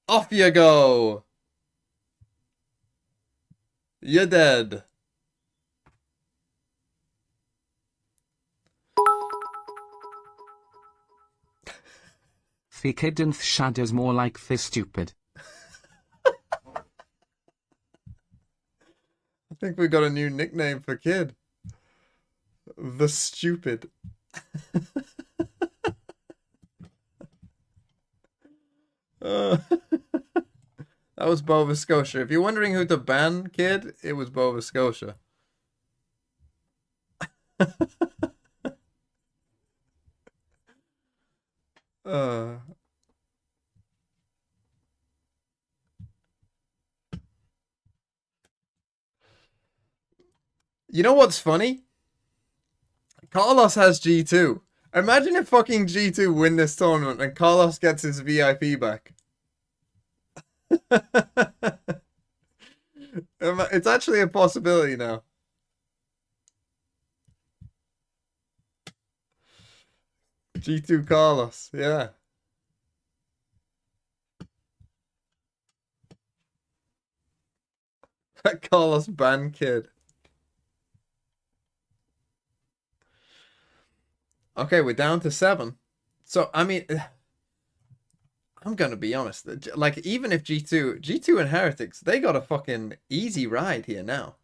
off you go. You're dead. The Kid in the Shadows more like the stupid. I think we got a new nickname for Kid. The Stupid. That was Nova Scotia. If you're wondering who to ban, Kid, it was Nova Scotia. You know what's funny? Carlos has G2. Imagine if fucking G2 win this tournament and Carlos gets his VIP back. It's actually a possibility now. G2 Carlos, yeah. Carlos ban Kid. Okay, we're down to 7. So, I mean, I'm gonna be honest. Like, even if G2 and Heretics, they got a fucking easy ride here now.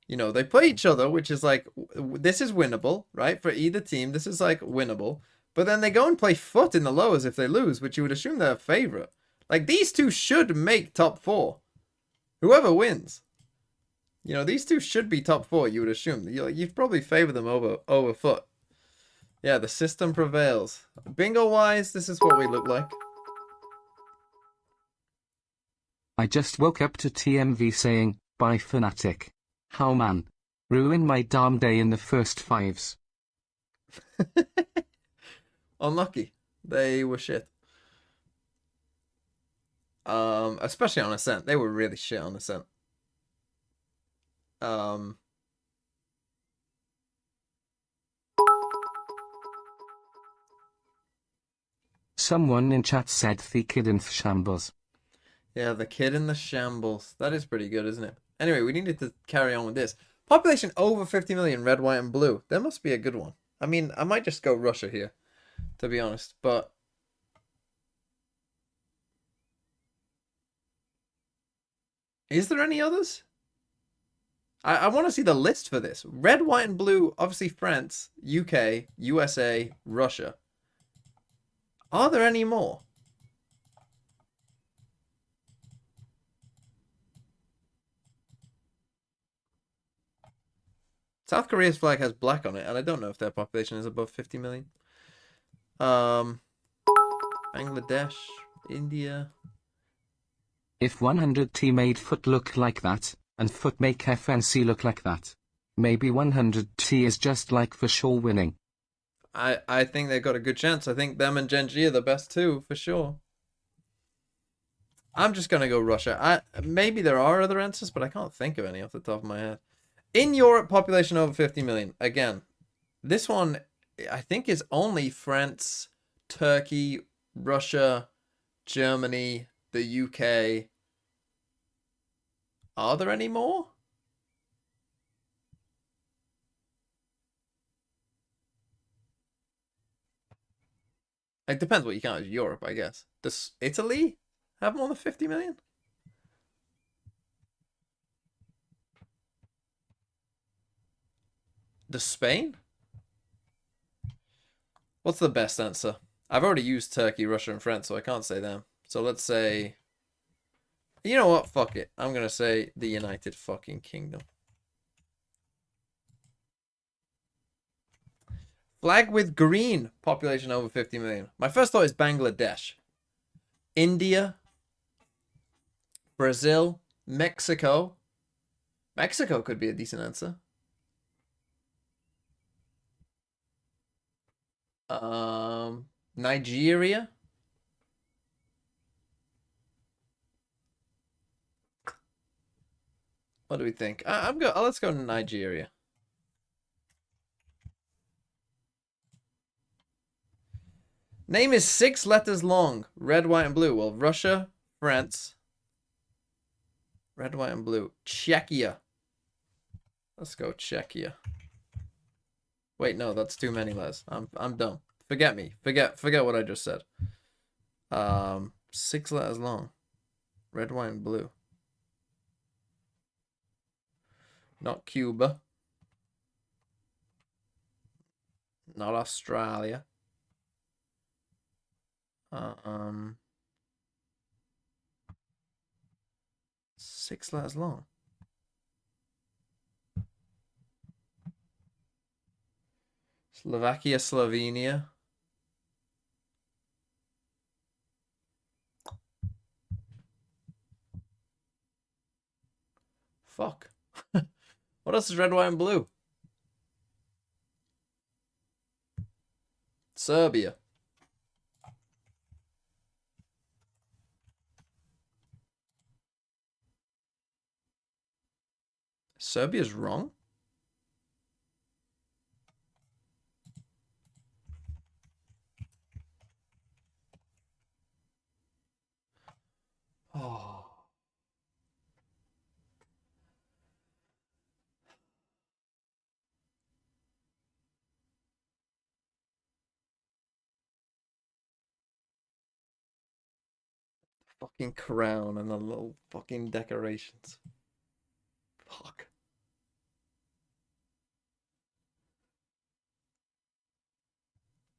You know, they play each other, which is like, this is winnable, right? For either team, this is like winnable. But then they go and play FUT in the lowers if they lose, which you would assume they're a favorite. Like, these two should make top 4. Whoever wins. You know, these two should be top 4, you would assume. You'd probably favor them over FUT. Yeah, the system prevails. Bingo-wise, this is what we look like. I just woke up to TMV saying, bye Fnatic. How man. Ruined my damn day in the first 5s. Unlucky. They were shit. Especially on Ascent. They were really shit on Ascent. Someone in chat said the Kid in the Shambles. Yeah, the Kid in the Shambles. That is pretty good, isn't it? Anyway, we needed to carry on with this. Population over 50 million, red, white, and blue. There must be a good one. I mean, I might just go Russia here, to be honest. But is there any others? I want to see the list for this. Red, white, and blue, obviously France, UK, USA, Russia. Are there any more? South Korea's flag has black on it, and I don't know if their population is above 50 million. Bangladesh, India. If 100T made FUT look like that, and FUT make FNC look like that, maybe 100T is just like for sure winning. I think they've got a good chance. I think them and Gen.G are the best two, for sure. I'm just going to go Russia. Maybe there are other answers, but I can't think of any off the top of my head. In Europe, population over 50 million. Again, this one, I think, is only France, Turkey, Russia, Germany, the UK. Are there any more? It depends what you count as Europe, I guess. Does Italy have more than 50 million? Does Spain? What's the best answer? I've already used Turkey, Russia, and France, so I can't say them. So let's say, you know what? Fuck it. I'm gonna say the United fucking Kingdom. Flag with green, population over 50 million. My first thought is Bangladesh. India, Brazil, Mexico. Mexico could be a decent answer. Nigeria. What do we think? Let's go to Nigeria. Name is 6 letters long. Red, white, and blue. Well, Russia, France. Red, white, and blue. Czechia. Let's go Czechia. Wait, no, that's too many letters. I'm dumb. Forget me. Forget what I just said. 6 letters long. Red, white, and blue. Not Cuba. Not Australia. 6 letters long. Slovakia, Slovenia. Fuck. What else is red, white, and blue? Serbia. Serbia's wrong? Oh. Fucking crown and the little fucking decorations. Fuck.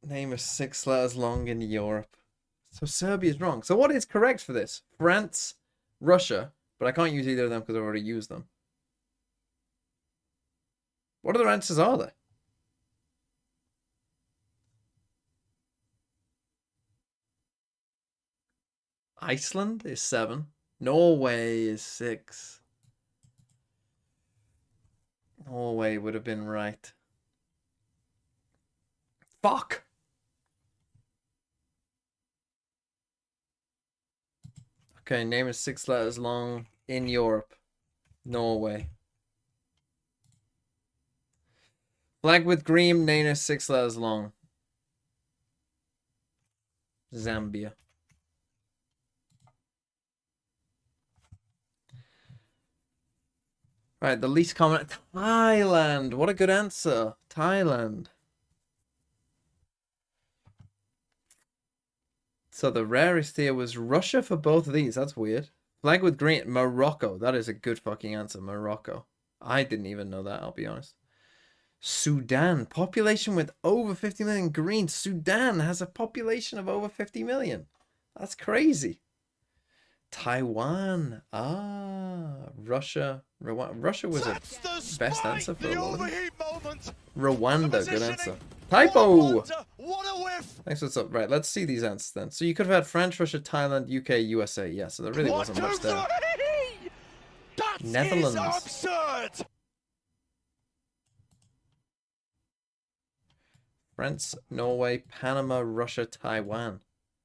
Name is 6 letters long in Europe. So Serbia's wrong. So what is correct for this? France, Russia, but I can't use either of them because I've already used them. What other answers are there? Iceland is 7. Norway is 6. Norway would have been right. Fuck! Okay, name is 6 letters long in Europe. Norway. Flag with green, name is 6 letters long. Zambia. Right, the least common... Thailand! What a good answer. Thailand. So the rarest here was Russia for both of these. That's weird. Flag with green. Morocco. That is a good fucking answer. Morocco. I didn't even know that, I'll be honest. Sudan. Population with over 50 million green. Sudan has a population of over 50 million. That's crazy. Taiwan. Russia. Russia was a best answer for a lot. Rwanda, good answer. Typo! Thanks, what's up? Right, let's see these answers then. So you could have had France, Russia, Thailand, UK, USA. Yeah, so there really wasn't much there. Netherlands. Absurd. France, Norway, Panama, Russia, Taiwan.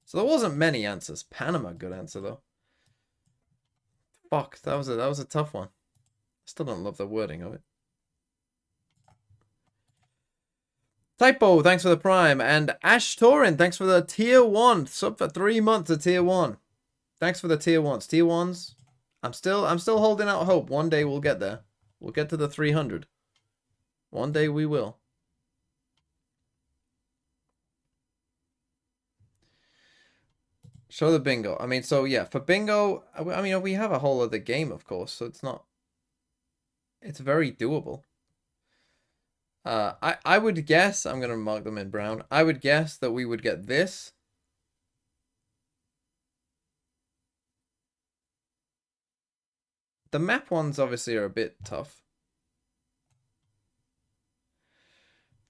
So there wasn't many answers. Panama, good answer though. Fuck, that was a tough one. I still don't love the wording of it. Typo, thanks for the prime. And Ash Torin, thanks for the tier 1. Sub for 3 months of tier 1. Thanks for the tier 1s. Tier 1s. I'm still holding out hope. One day we'll get there. We'll get to the 300. One day we will. Show the bingo. I mean, so yeah, for bingo, I mean, we have a whole other game, of course, so it's not... It's very doable. I would guess, I'm going to mark them in brown, I would guess that we would get this. The map ones obviously are a bit tough.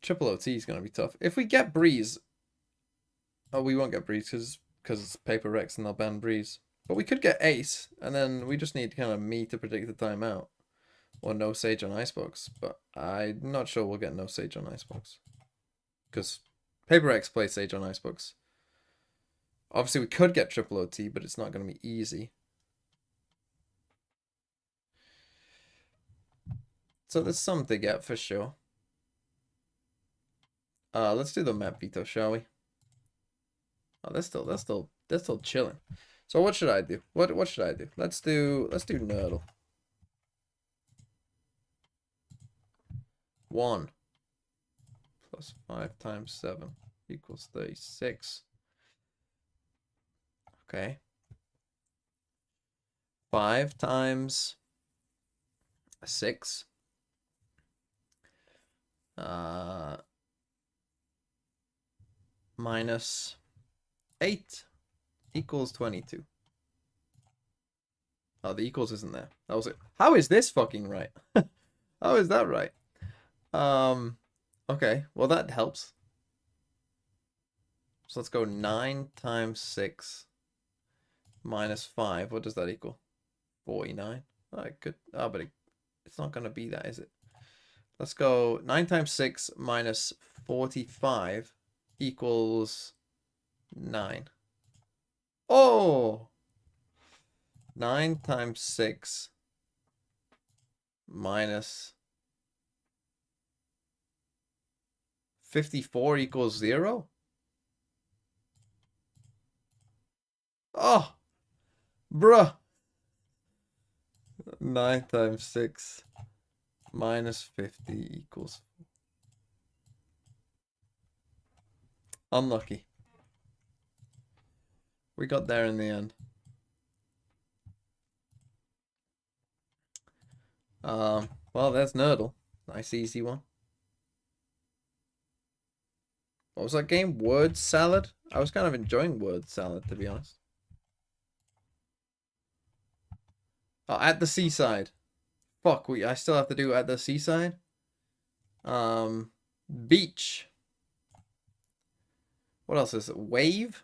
Triple OT is going to be tough. If we get Breeze... Oh, we won't get Breeze because it's Paper X and they'll ban Breeze. But we could get Ace, and then we just need kind of me to predict the timeout. Or no Sage on Icebox. But I'm not sure we'll get no Sage on Icebox. Because Paper X plays Sage on Icebox. Obviously, we could get Triple OT, but it's not going to be easy. So there's some to get for sure. Let's do the map veto, shall we? Oh, they're still chilling. So what should I do? What should I do? Let's do Nerdle. 1 plus 5 times 7 equals 36. Okay. 5 times 6. Minus 8 equals 22. Oh, the equals isn't there. That was it. How is this fucking right? How is that right? Okay. Well, that helps. So let's go 9 times 6 minus 5. What does that equal? 49. Oh, it could. Oh, but it's not going to be that, is it? Let's go 9 times 6 minus 45 equals 9. Oh! 9 times 6 minus 54 equals 0? Oh! Bruh! 9 times 6 minus 50 equals... Unlucky. We got there in the end. Well, there's Nerdle. Nice easy one. What was that game? Word Salad? I was kind of enjoying Word Salad, to be honest. Oh, At the Seaside. Fuck, I still have to do At the Seaside. Beach. What else is it? Wave?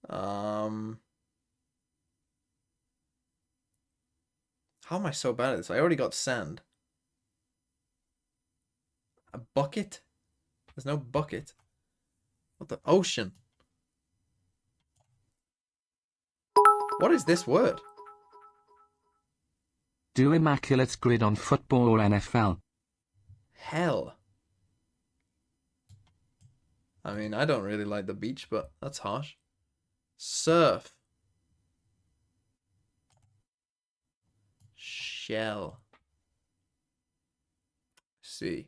How am I so bad at this? I already got sand. A bucket? There's no bucket. What the? Ocean. What is this word? Do immaculate grid on football or NFL. Hell. I mean, I don't really like the beach, but that's harsh. Surf. Shell. See.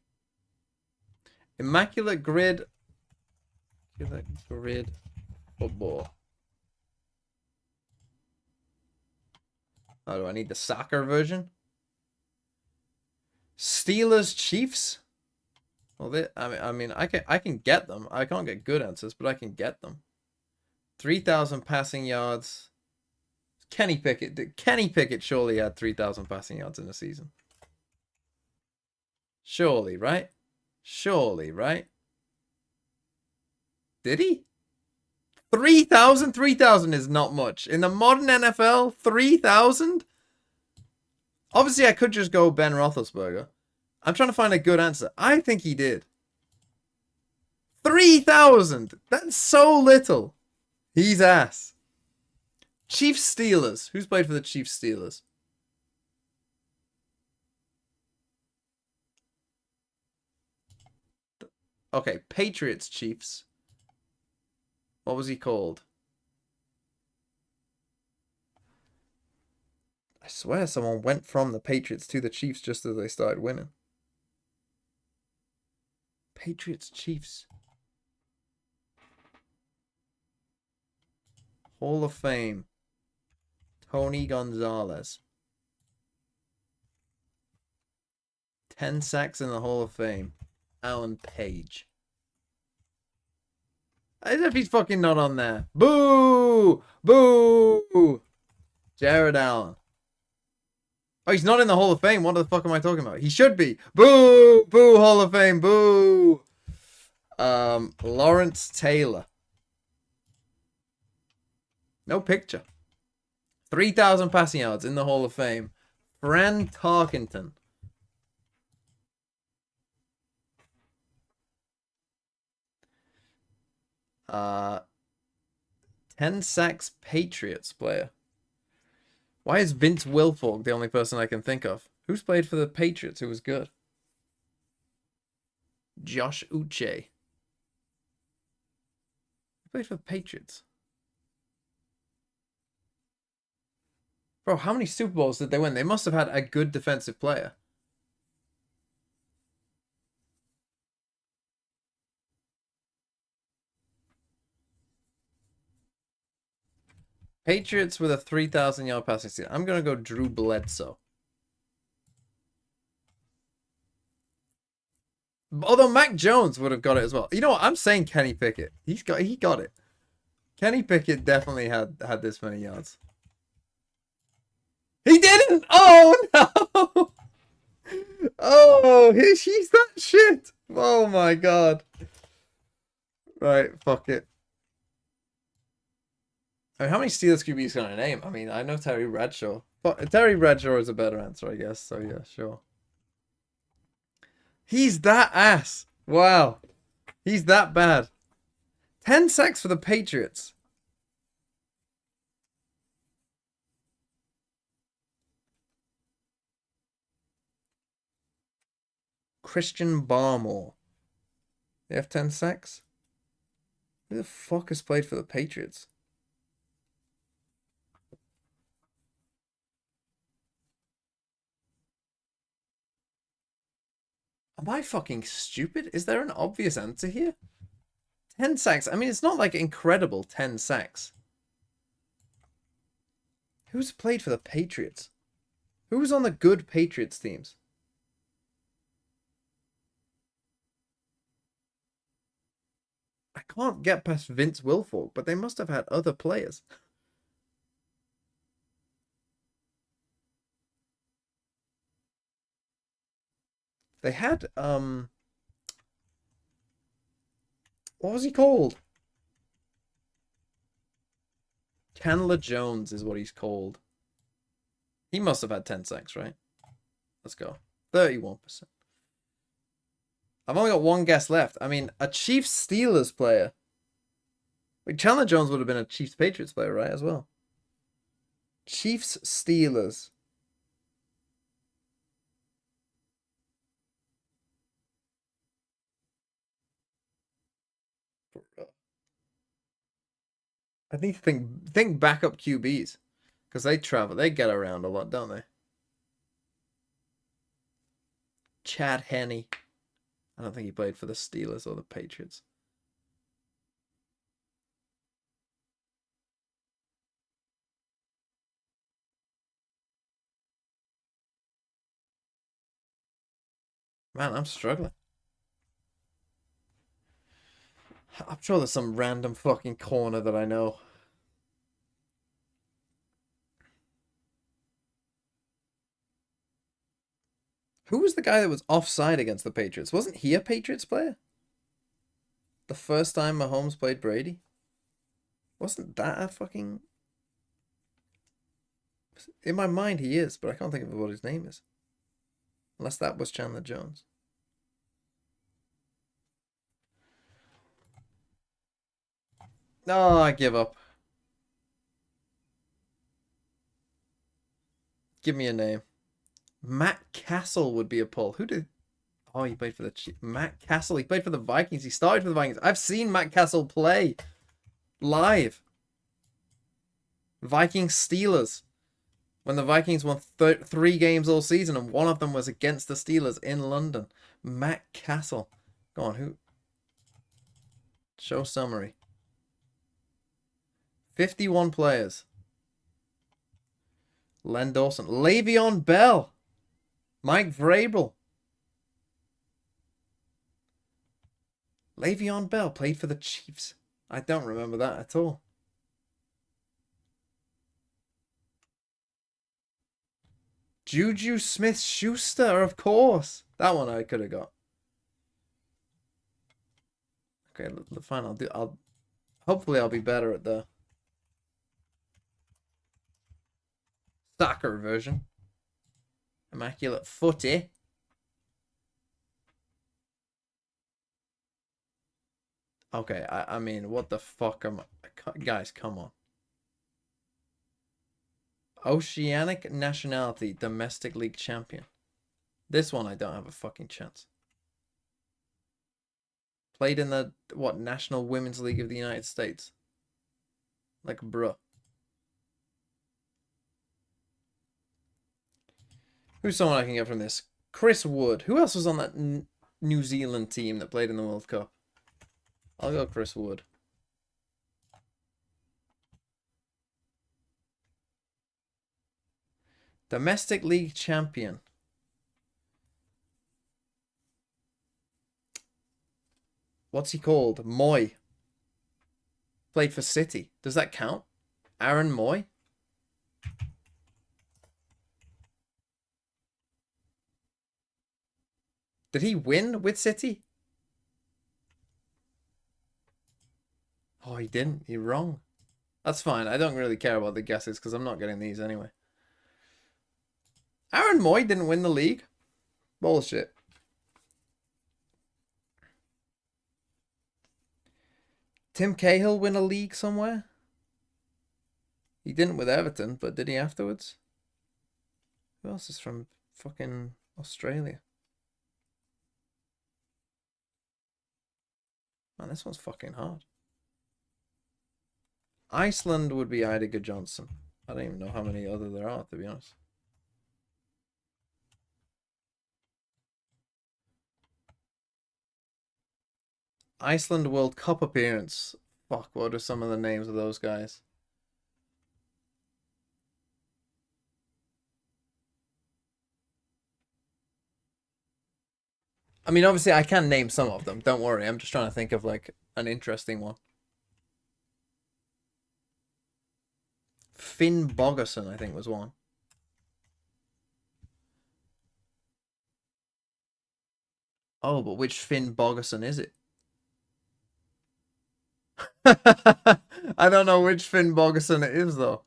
Immaculate grid. Immaculate grid football. Oh, do I need the soccer version? Steelers Chiefs? Well, I mean, I can get them. I can't get good answers, but I can get them. 3,000 passing yards. Kenny Pickett surely had 3,000 passing yards in a season. Surely, right? Surely, right? Did he? 3,000? 3,000 is not much. In the modern NFL, 3,000? Obviously, I could just go Ben Roethlisberger. I'm trying to find a good answer. I think he did. 3,000! That's so little. He's ass. Chiefs Steelers. Who's played for the Chiefs Steelers? Okay, Patriots Chiefs. What was he called? I swear someone went from the Patriots to the Chiefs just as they started winning. Patriots Chiefs. Hall of Fame. Tony Gonzalez. 10 sacks in the Hall of Fame. Alan Page. As if he's fucking not on there. Boo! Boo! Jared Allen. Oh, he's not in the Hall of Fame. What the fuck am I talking about? He should be. Boo! Boo, Hall of Fame. Boo! Lawrence Taylor. No picture. 3,000 passing yards in the Hall of Fame. Fran Tarkenton. Uh, 10 sacks Patriots player. Why is Vince Wilfork the only person I can think of? Who's played for the Patriots who was good? Josh Uche. Who played for the Patriots? Bro, how many Super Bowls did they win? They must have had a good defensive player. Patriots with a 3,000-yard passing season. I'm going to go Drew Bledsoe. Although Mac Jones would have got it as well. You know what? I'm saying Kenny Pickett. He got it. Kenny Pickett definitely had this many yards. He didn't! Oh, no! Oh, he's that shit! Oh, my God. Right, fuck it. I mean, how many Steelers QBs can I name? I mean, I know Terry Bradshaw. But Terry Bradshaw is a better answer, I guess. So, yeah, sure. He's that ass. Wow. He's that bad. 10 sacks for the Patriots. Christian Barmore. They have 10 sacks? Who the fuck has played for the Patriots? Am I fucking stupid? Is there an obvious answer here? 10 sacks. I mean, it's not like incredible 10 sacks. Who's played for the Patriots? Who was on the good Patriots teams? I can't get past Vince Wilfork, but they must have had other players. They had, what was he called? Chandler Jones is what he's called. He must have had 10 sacks, right? Let's go. 31%. I've only got one guess left. I mean, a Chiefs Steelers player. Wait, Chandler Jones would have been a Chiefs Patriots player, right, as well? Chiefs Steelers. I need to think backup QBs. Because they travel. They get around a lot, don't they? Chad Henne. I don't think he played for the Steelers or the Patriots. Man, I'm struggling. I'm sure there's some random fucking corner that I know. Who was the guy that was offside against the Patriots? Wasn't he a Patriots player? The first time Mahomes played Brady? Wasn't that a fucking... In my mind he is, but I can't think of what his name is. Unless that was Chandler Jones. No, I give up. Give me a name. Matt Castle would be a pull. Who did... Oh, he played for the Chiefs. Matt Castle. He played for the Vikings. He started for the Vikings. I've seen Matt Castle play live. Vikings Steelers. When the Vikings won 3 games all season and one of them was against the Steelers in London. Matt Castle. Go on, who? Show summary. 51 players. Len Dawson. Le'Veon Bell. Mike Vrabel. Le'Veon Bell played for the Chiefs. I don't remember that at all. Juju Smith-Schuster, of course. That one I could have got. Okay, fine. Hopefully I'll be better at the soccer version. Immaculate footy. Okay, I mean, what the fuck am I? Guys, come on. Oceanic nationality, domestic league champion. This one I don't have a fucking chance. Played in the, what, National Women's League of the United States. Like, bruh. Who's someone I can get from this? Chris Wood. Who else was on that New Zealand team that played in the World Cup? I'll go Chris Wood. Domestic League champion. What's he called? Moy. Played for City. Does that count? Aaron Moy? Did he win with City? Oh, he didn't. You're wrong. That's fine. I don't really care about the guesses because I'm not getting these anyway. Aaron Moy didn't win the league? Bullshit. Tim Cahill win a league somewhere? He didn't with Everton, but did he afterwards? Who else is from fucking Australia? Man, this one's fucking hard. Iceland would be Eidiger Johnson. I don't even know how many other there are, to be honest. Iceland World Cup appearance. Fuck, what are some of the names of those guys? I mean, obviously I can name some of them. Don't worry. I'm just trying to think of like an interesting one. Finn Bogerson, I think, was one. Oh, but which Finn Bogerson is it? I don't know which Finn Bogerson it is, though.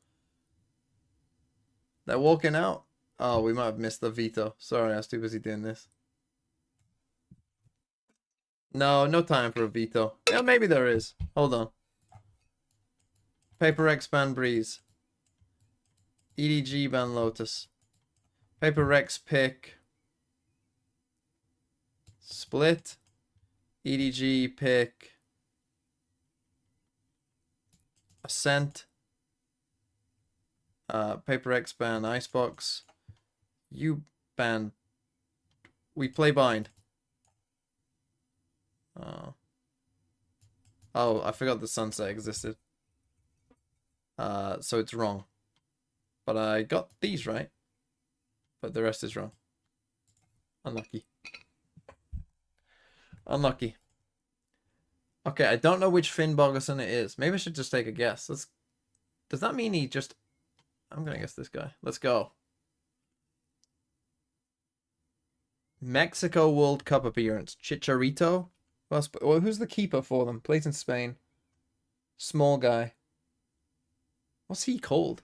They're walking out. Oh, we might have missed the veto. Sorry, I was too busy doing this. No, no time for a veto. Yeah, maybe there is. Hold on. PRX ban Breeze. EDG ban Lotus. PRX pick Split. EDG pick Ascent. PRX ban Icebox. You ban We Play Bind. Oh, I forgot the Sunset existed. So it's wrong. But I got these right. But the rest is wrong. Unlucky. Unlucky. Okay, I don't know which Finn Bogerson it is. Maybe I should just take a guess. Does that mean he just... I'm gonna guess this guy. Let's go. Mexico World Cup appearance. Chicharito? Well, who's the keeper for them? Plays in Spain. Small guy. What's he called?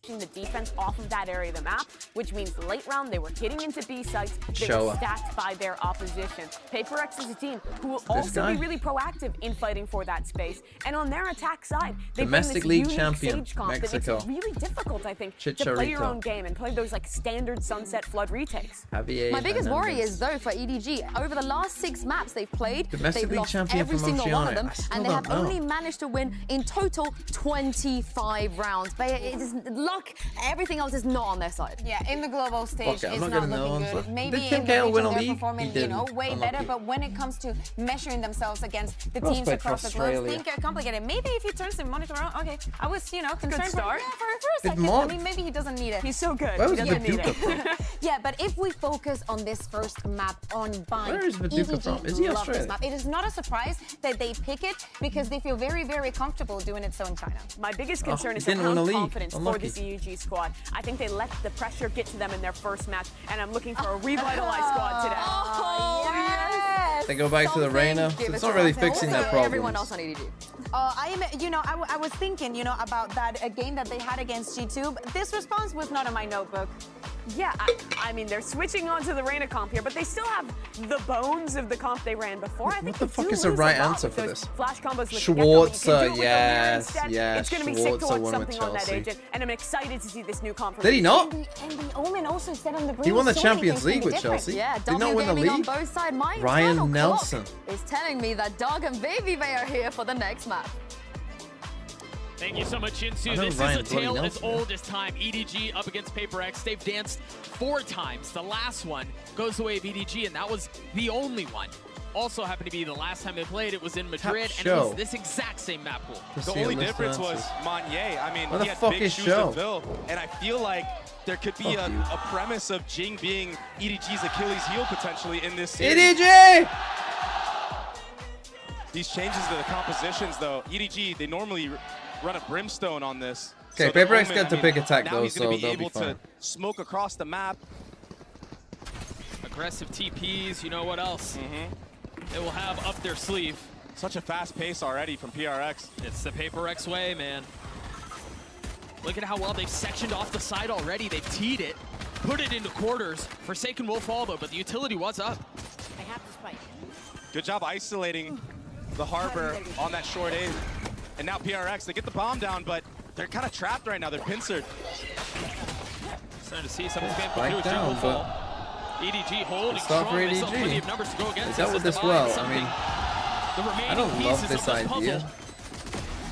The defense off of that area of the map, which means late round they were hitting into B sites. They were stacked by their opposition. PRX is a team who will also be really proactive in fighting for that space. And on their attack side, they Domestic League champion, Mexico. It's really difficult, I think, to play your own game and play those like standard Sunset Flood retakes. My biggest worry is though for EDG, over the last 6 maps they've played, Domestic they've League lost every single one of them, and they have know. only managed to win in total 25 rounds. But it is everything else is not on their side. Yeah, in the global stage, it's not looking good. Maybe Did in the Cahill win a region, they're league? performing, you know, way better. But when it comes to measuring themselves against the teams across the globe, things get complicated. Maybe if he turns the monitor on, okay, I was, you know, concerned for a second. I mean, maybe he doesn't need it. He's so good. Where he was doesn't need Viduka it. Yeah, but if we focus on this first map on Bind, Where is Viduka EDG from? Is he love Australian? this map. It is not a surprise that they pick it because they feel very, very comfortable doing it so in China. My biggest concern is didn't how win a league. confidence for Unlucky. this EDG squad. I think they let the pressure get to them in their first match, and I'm looking for a revitalized squad today. Oh, yes! They go back to the Reyna. So it's not really fixing their problems. Everyone else on EDG. I was thinking, about that game that they had against G2. But this response was not in my notebook. Yeah, I mean, they're switching on to the Reyna comp here, but they still have the bones of the comp they ran before. I think what the fuck is the right answer for this? Flash combos Schwarzer, yes, It's going to be sick to watch Schwarzer won with something on that Chelsea. agent, and I'm excited to see this new comp. Did he not? And the Omen also said on the He won the Champions League with Chelsea. Yeah, Did he not win the Gaming on league? both sides. My Ryan internal Nelson. clock is telling me that Dog and Baby Bay are here for the next map. Thank you so much, Jinsu. This is a tale as old as time. EDG up against PRX. They've danced 4 times. The last one goes the way of EDG, and that was the only one. Also happened to be the last time they played. It was in Madrid, and it was this exact same map pool. The only difference was Monier. I mean, he had big shoes Show? to fill, and I feel like there could be a premise of Jing being EDG's Achilles heel potentially in this series. EDG! These changes to the compositions, though, EDG, they normally run a Brimstone on this. Okay, so PRX got to pick attack though, he's so gonna be they'll able be fine. to smoke across the map. Aggressive TPs, you know what else? They will have up their sleeve. Such a fast pace already from PRX. It's the PRX way, man. Look at how well they've sectioned off the side already. They've teed it, put it into quarters. Forsaken will fall though, but the utility was up. I have to spike. Good job isolating the Harbor on that short A. And now PRX, they get the bomb down, but they're kind of trapped right now. They're pincered. Starting to see something's going Spike to do. down, Fall. EDG holding stop for strong. They still have plenty EDG. of numbers to go against. They dealt with this well. I mean, the I don't love this idea.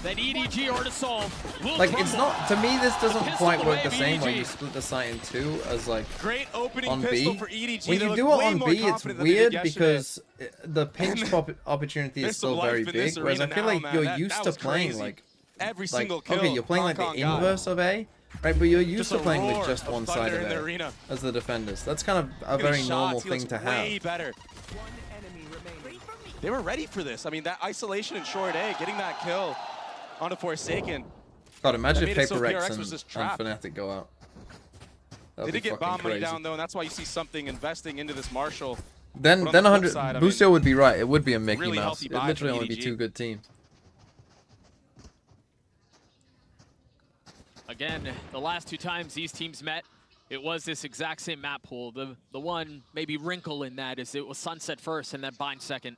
That EDG are to solve. Like, it's not, to me, this doesn't quite work the same when you split the site in 2 as like Great opening on pistol B. for EDG. When They you look do it way on more B, it's confident than they did weird yesterday. because the pinch opportunity There's is still some life very in big, this whereas I arena feel now, like man. you're That used to was playing crazy. like Every single kill. okay, you're playing like the Hong Kong got. inverse of A, right? But you're used Just to a playing with roar just of one side thunder of in the A arena. as the defenders. That's kind of a Look at very his normal shots. He thing looks to have. way better. They were ready for this. I mean, that isolation in short A, getting that kill onto Forsaken. God, imagine That if made it so PRX PRX was just and trapped. Fnatic go out. They That'd did be get fucking bomb money crazy. down, though, and that's why you see something investing into this Marshall. Then But on the flip 100. side, I Bucio mean, would be right. It would be a Mickey really Mouse. healthy It'd buy literally from only be EDG. 2 good teams. Again, the last 2 times these teams met, it was this exact same map pool. The one maybe wrinkle in that is it was Sunset first and then Bind second.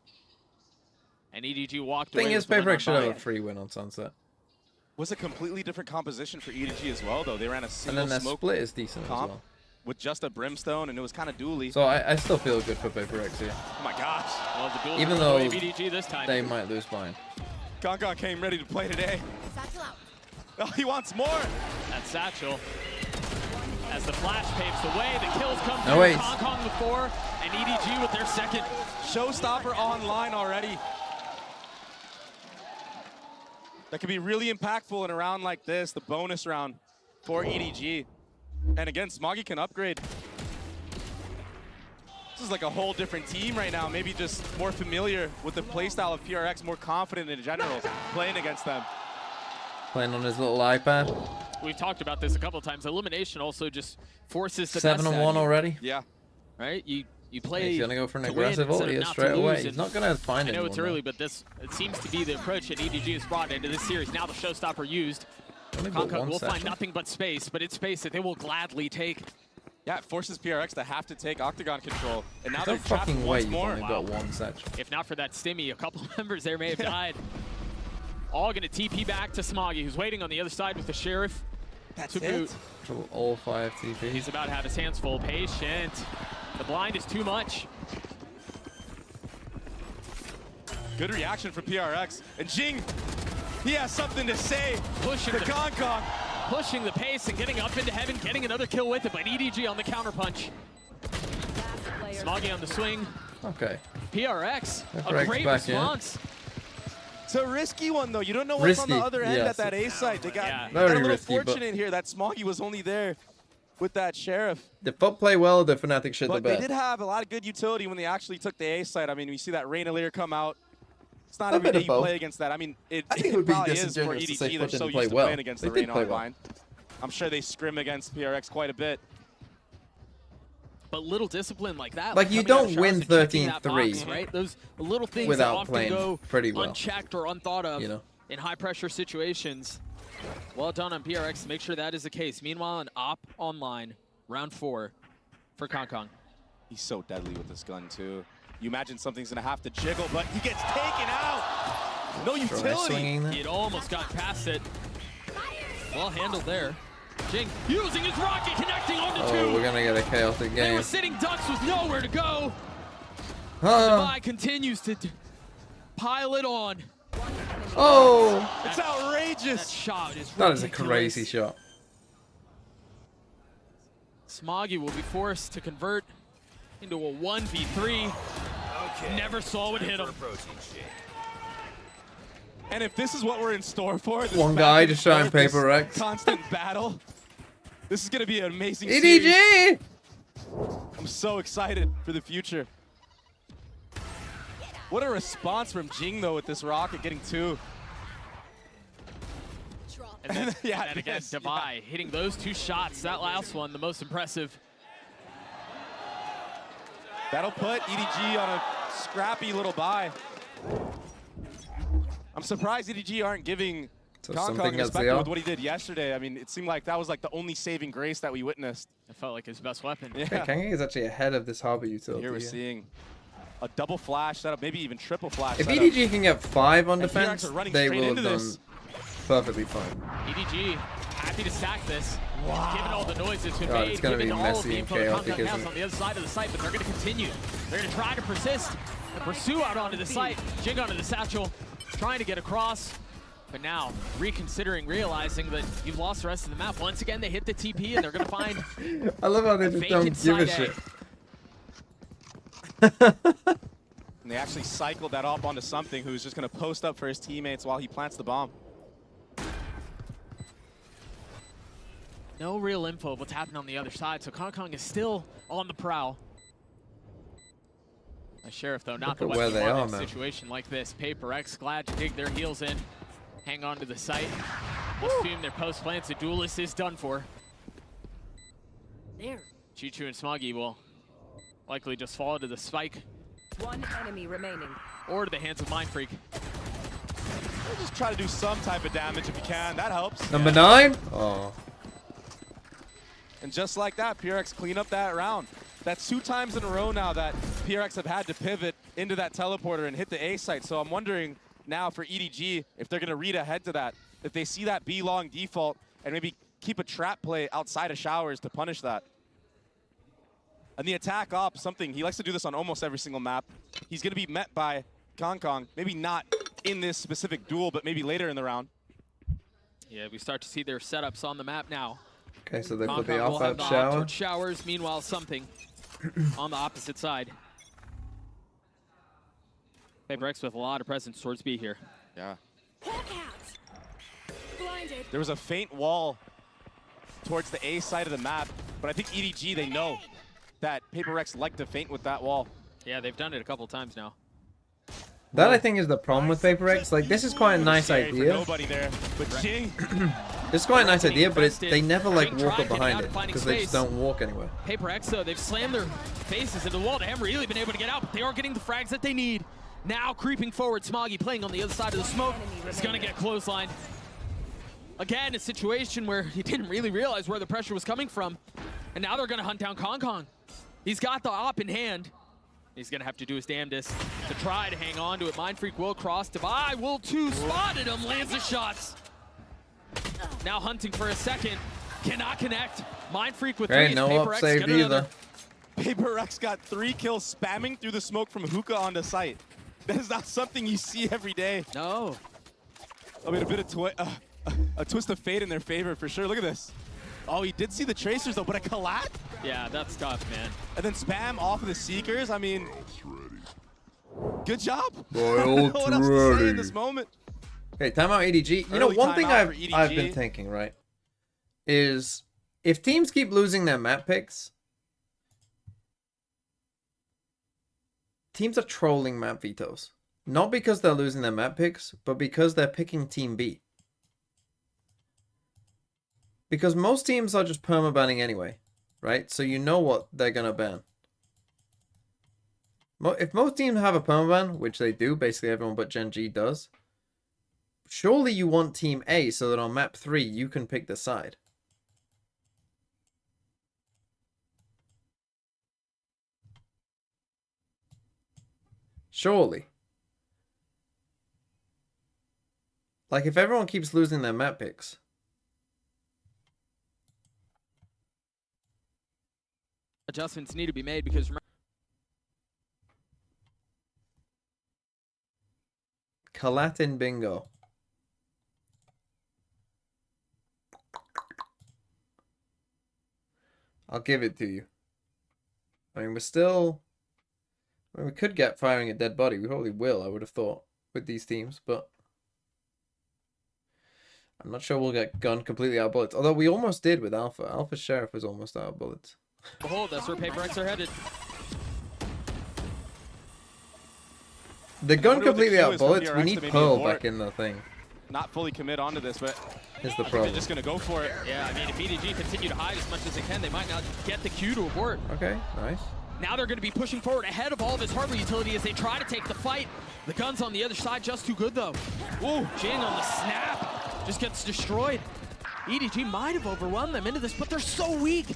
And EDG walked away. Thing is, with the win PRX on should have a Bind. free win on Sunset. Was a completely different composition for EDG as well, though. They ran a And single then their smoke split is decent as comp well. with just a Brimstone, and it was kind of dually. So I still feel good for PRX here. Oh my gosh. Well, the duels Even were though the way of EDG this time. they might lose Bind. Gong came ready to play today. Oh, he wants more. That Satchel. As the flash paves the way, the kills come No through. ways. Hong Kong with 4, and EDG with their second. Showstopper online already. That could be really impactful in a round like this, the bonus round for EDG. And again, Smoggy can upgrade. This is like a whole different team right now, maybe just more familiar with the playstyle of PRX, more confident in general, playing against them. Playing on his little iPad. We've talked about this a couple of times. Elimination also just forces the 7 best and out 1 of you, already. Yeah. Right? You play. He's gonna go for an to aggressive win instead ulti of not straight to away. lose, He's and not gonna find I know anyone. it's early, but it seems to be the approach that EDG has brought into this series. Now the showstopper used. Only got Concord one will find session. nothing but space, but it's space that they will gladly take. Yeah, it forces PRX to have to take Octagon control. And now There's they're no trapped fucking way once you've more. only got one section. If not for that stimmy, a couple members there may have died. All going to TP back to Smoggy, who's waiting on the other side with the Sheriff. That's to boot. All 5 TP. He's about to have his hands full. Patient. The blind is too much. Good reaction from PRX. And Jing, he has something to say. Pushing the the- Gong. Pushing the pace and getting up into heaven, getting another kill with it, but EDG on the counterpunch. Smoggy on the swing. Okay. PRX, a PRX great back in. response. It's a risky one, though. You don't know what's on the Risky, other end yes. at that A site. They got, Yeah. they got a Very little risky, but- fortunate here that Smoggy was only there with that Sheriff. The FUT play well, the Fnatic shit the But they bed. did have a lot of good utility when they actually took the A site. I mean, we see that Reyna layer come out. It's not A every bit day of you play play against that. I mean, it think it would be probably is for disingenuous to say EDG. FUT They're so didn't play used to well. playing against They the did Reyna play well. online. I'm sure they scrim against PRX quite a bit. But little discipline like that, like you don't win 13-3, right? Those little things without that often playing go pretty well, unchecked or unthought of, you know, in high pressure situations. Well done on PRX to make sure that is the case. Meanwhile, an op online, round 4 for Kong. He's so deadly with this gun too. You imagine something's gonna have to jiggle, but he gets taken out. No utility. It almost got past it. Well handled there. Jing using his rocket, connecting onto 2. Oh, we're gonna get a chaotic game. They were sitting ducks with nowhere to go. Divide continues to pile it on. Oh! It's outrageous. That shot is ridiculous. That is a crazy shot. Smoggy will be forced to convert into a 1v3. Okay. Never saw what hit him. And if this is what we're in store for, this one guy just showing PRX. Constant battle. This is going to be an amazing EDG! series. I'm so excited for the future. What a response from Jing, though, with this rocket getting 2. And then, and again, Divide hitting those 2 shots. That last one, the most impressive. That'll put EDG on a scrappy little bye. I'm surprised EDG aren't giving Kong respect with what he did yesterday. I mean, it seemed like that was like the only saving grace that we witnessed. It felt like his best weapon. Yeah. Kang is actually ahead of this harbor utility. Here we're seeing a double flash setup, maybe even triple flash If setup. EDG can get 5 on And defense, PRX are running they straight will have into done this. perfectly fine. EDG happy to stack this. Wow. Given all the noise that's been God, made, it's gonna given be all messy of the and info that chaotic, Kong has isn't on the other side of the site, but they're going to continue. They're going to try to persist and pursue out onto the site. Jing onto the satchel, trying to get across. But now, reconsidering, realizing that you've lost the rest of the map. Once again, they hit the TP, and they're going to find I love how they just don't give a shit. And they actually cycled that up onto something who's just going to post up for his teammates while he plants the bomb. No real info of what's happening on the other side, so Kong is still on the prowl. The Sheriff, though, not the where one they in are, a man. situation like this. PRX glad to dig their heels in, hang on to the site. Assume their post plants. The duelist is done for. There. Chichu and Smoggy will likely just fall to the spike. One enemy remaining. Or to the hands of Mind Freak. We'll just try to do some type of damage if you can. That helps. Number 9? Oh. And just like that, PRX clean up that round. That's 2 times in a row now that PRX have had to pivot into that teleporter and hit the A site. So I'm wondering now for EDG if they're going to read ahead to that. If they see that B long default and maybe keep a trap play outside of showers to punish that. And the attack op, something, he likes to do this on almost every single map. He's going to be met by Kong. Maybe not in this specific duel, but maybe later in the round. Yeah, we start to see their setups on the map now. Okay, so they put Kong the will off have out the shower. towards showers, meanwhile something on the opposite side. PRX with a lot of presence towards B here. Yeah. Blinded. There was a faint wall towards the A side of the map, but I think EDG, they know that PRX like to feint with that wall. Yeah, they've done it a couple times now. That I think is the problem with PRX. Like, this is quite a nice idea. Nobody there, but Jing. This is quite a nice idea, but they never like walk up behind it because they just don't walk anywhere. PRX, though, they've slammed their faces into the wall. They haven't really been able to get out, but they are getting the frags that they need. Now creeping forward, Smoggy playing on the other side of the smoke. It's going to get clotheslined. Again, a situation where he didn't really realize where the pressure was coming from. And now they're going to hunt down Kong. He's got the op in hand. He's going to have to do his damnedest to try to hang on to it. Mind Freak will cross. Divide will too. Spotted him. Lands the shots. Now hunting for a second. Cannot connect. Mind Freak with 3. No up saved either. PRX got 3 kills spamming through the smoke from hookah on the site. That is not something you see every day. No. I mean, a bit of a twist of fate in their favor for sure. Look at this. Oh, he did see the tracers though, but a collat? Yeah, that's tough, man. And then spam off of the Seekers. I mean, good job. Royal what else to say in this moment? Okay, timeout EDG. You know, Early one thing timeout for I've EDG. been thinking, right, is if teams keep losing their map picks, teams are trolling map vetoes. Not because they're losing their map picks, but because they're picking Team B. Because most teams are just perma-banning anyway, right? So you know what they're going to ban. If most teams have a permaban, which they do, basically everyone but Gen G does, surely you want Team A so that on map 3 you can pick the side. Surely. Like, if everyone keeps losing their map picks. Adjustments need to be made because remember, Latin bingo. I'll give it to you. I mean, we're still... I mean, we could get firing a dead body. We probably will, I would have thought, with these teams, but... I'm not sure we'll get gun completely out of bullets. Although we almost did with Alpha. Alpha Sheriff was almost out of bullets. behold, that's where PRX are headed. The gun completely out of bullets, we need Pearl back in the thing. Not fully commit onto this, but is the problem. They're just going to go for it. Yeah, I mean, if EDG continue to hide as much as they can, they might not get the Q to abort. Okay, nice. Now they're going to be pushing forward ahead of all this harbor utility as they try to take the fight. The gun's on the other side, just too good, though. Ooh, Jing on the snap. Just gets destroyed. EDG might have overwhelmed them into this, but they're so weak.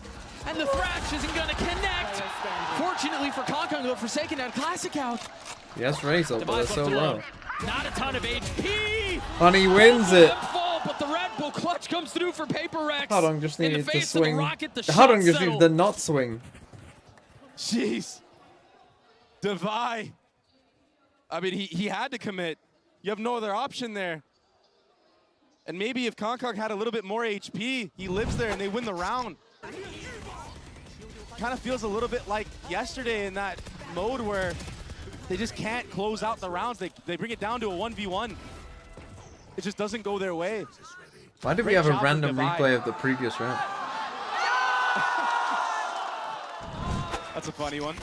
And the thrash isn't going to connect. Fortunately for Kong, though, Forsaken had a classic out. Yes, Razor, but they're so low. Not a ton of HP. And he wins it. Fall, but the Red Bull clutch comes through for PRX. Hardong just needed to swing. Hardong just needed to not swing. Jeez. Devi. I mean, he had to commit. You have no other option there. And maybe if Kong had a little bit more HP, he lives there and they win the round. Kind of feels a little bit like yesterday in that mode where they just can't close out the rounds. They bring it down to a 1v1. It just doesn't go their way. Why did we have a random replay of the previous round? That's a funny one.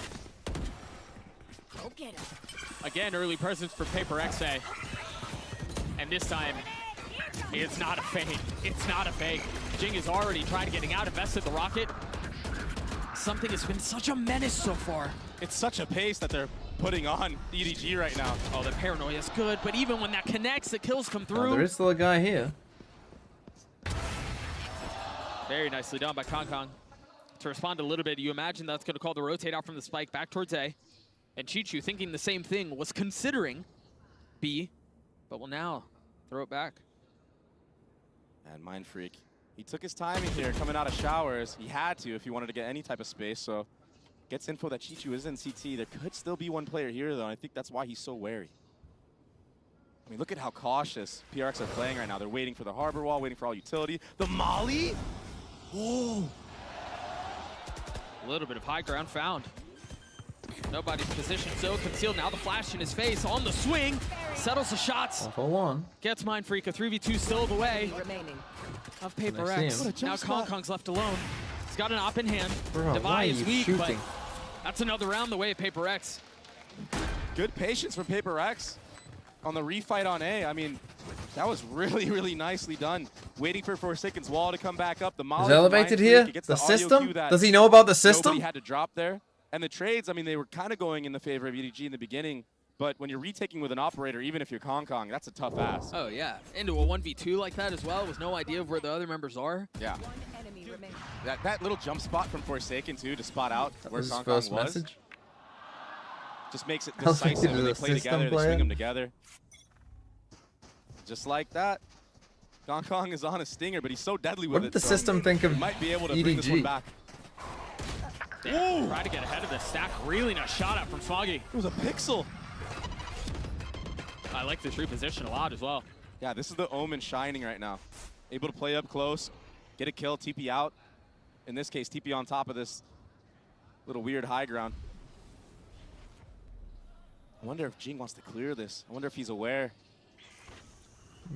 Again, early presence for PRX. And this time, it's not a fake. It's not a fake. Jing is already trying to getting out, invested the rocket. Something has been such a menace so far. It's such a pace that they're putting on EDG right now. Oh, the paranoia is good, but even when that connects, the kills come through. There is still a guy here. Very nicely done by Kong. To respond a little bit, you imagine that's going to call the rotate out from the spike back towards A. And Chichu, thinking the same thing, was considering B, but will now throw it back. And Mind Freak, he took his timing here coming out of showers. He had to if he wanted to get any type of space, so gets info that Chichu is in CT. There could still be one player here, though, and I think that's why he's so wary. I mean, look at how cautious PRX are playing right now. They're waiting for the harbor wall, waiting for all utility. The molly? Oh! A little bit of high ground found. Nobody's positioned so concealed. Now the flash in his face on the swing. Settles the shots. Hold on. Gets Mind Freak. A 3v2 still the way of PRX. Now Kong's left alone. He's got an op in hand. Devi is weak, but that's another round the way of PRX. Good patience from PRX on the refight on A. I mean, that was really, really nicely done. Waiting for Forsaken's wall to come back up. The Molly is elevated here? The system? Does he know about the system? Nobody had to drop there. And the trades, I mean, they were kind of going in the favor of EDG in the beginning. But when you're retaking with an operator, even if you're Kong, that's a tough ask. Oh, yeah. Into a 1v2 like that as well with no idea of where the other members are. Yeah. That little jump spot from Forsaken, too, to spot out where Kong was. Message. Just makes it decisive when they play together, they swing them together. Just like that. Kong is on a stinger, but he's so deadly with it. What did the system think of EDG? Might be able to bring this one back. Yeah, try to get ahead of the stack. Really nice shot out from Foggy. It was a pixel. I like this reposition a lot as well. Yeah, this is the Omen shining right now. Able to play up close, get a kill, TP out. In this case, TP on top of this little weird high ground. I wonder if Jing wants to clear this. I wonder if he's aware.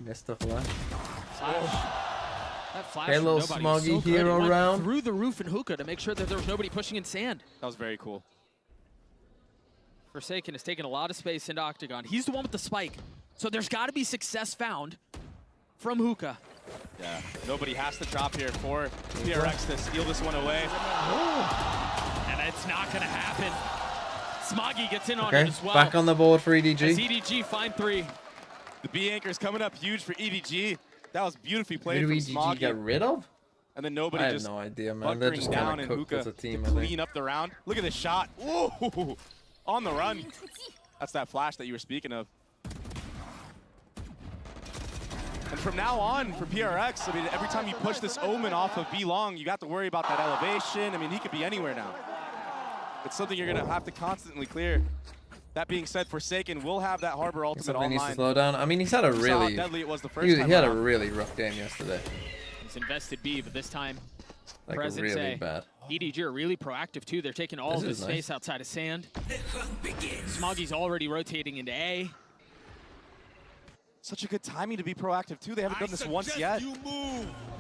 Missed the flash. That flash hey, little smoggy hero round. Through the roof in Hookah to make sure that there was nobody pushing in sand. That was very cool. Forsaken has taken a lot of space into Octagon. He's the one with the spike. So there's got to be success found from Hookah. Yeah, nobody has to drop here for PRX to steal this one away. And it's not going to happen. Smoggy gets in on it as well. Back on the board for EDG. As EDG find 3. The B anchor is coming up huge for EDG. That was beautifully played Who from did EDG Smoggy. get rid of? And then nobody I have just no idea, man. They're just down kind and of cooked Hookah as a team, to I think. clean up the round. Look at this shot. Ooh, on the run. That's that flash that you were speaking of. And from now on, for PRX, I mean, every time you push this Omen off of B long, you got to worry about that elevation. I mean, he could be anywhere now. It's something you're going to have to constantly clear. That being said, Forsaken will have that Harbor ultimate Something needs to online. slow down. I mean, he's had a You saw how really... deadly it was the first he time had a around. really rough game yesterday. He's invested B, but this time, Like, present really say. bad. EDG are really proactive, too. They're taking all of This his is space nice. outside of sand. Smoggy's already rotating into A. Such a good timing to be proactive, too. They haven't done this once yet.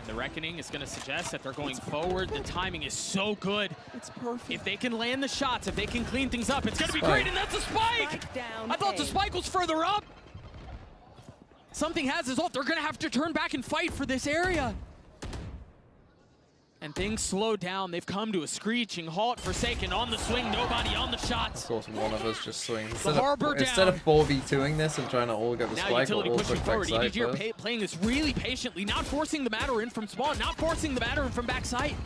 The Reckoning is going to suggest that they're going forward. The timing is so good. It's perfect. If they can land the shots, if they can clean things up, it's going to be Spike. great, and that's a spike! I thought the spike was further up. Something has his ult. They're going to have to turn back and fight for this area. And things slow down. They've come to a screeching halt. Forsaken on the swing, nobody on the shots. Of course, one of us just swings. Harbor Instead of 4v2ing this and trying to all get the Now spike, utility we'll pushing also forward. backside EDG are first. playing this really patiently, not forcing the matter in from spawn, not forcing the matter in from backside.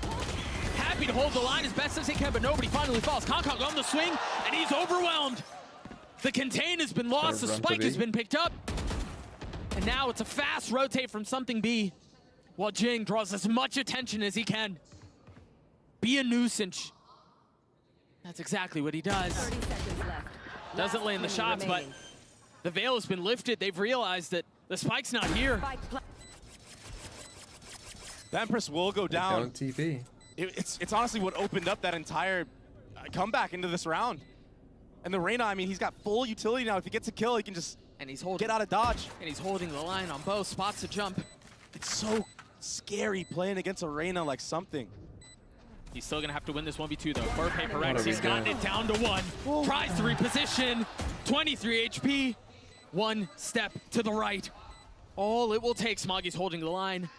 Happy to hold the line as best as they can, but nobody finally falls. Kong on the swing, and he's overwhelmed. The contain has been lost, the Run to spike B. has been picked up. And now it's a fast rotate from something B, while Jing draws as much attention as he can. Be a nuisance. That's exactly what he does. 30 seconds left. Doesn't land the shots, but the veil has been lifted. They've realized that the spike's not here. The Empress will go down. Don't TP. It's honestly what opened up that entire comeback into this round. And the Reyna, I mean, he's got full utility now. If he gets a kill, he can just get out of dodge. And he's holding the line on both spots to jump. It's so scary playing against a Reyna like something. He's still gonna have to win this 1v2 though. For Paper What X, are we he's gotten doing? it down to 1. Tries to reposition. 23 HP. 1 step to the right. All it will take. Smoggy's holding the line.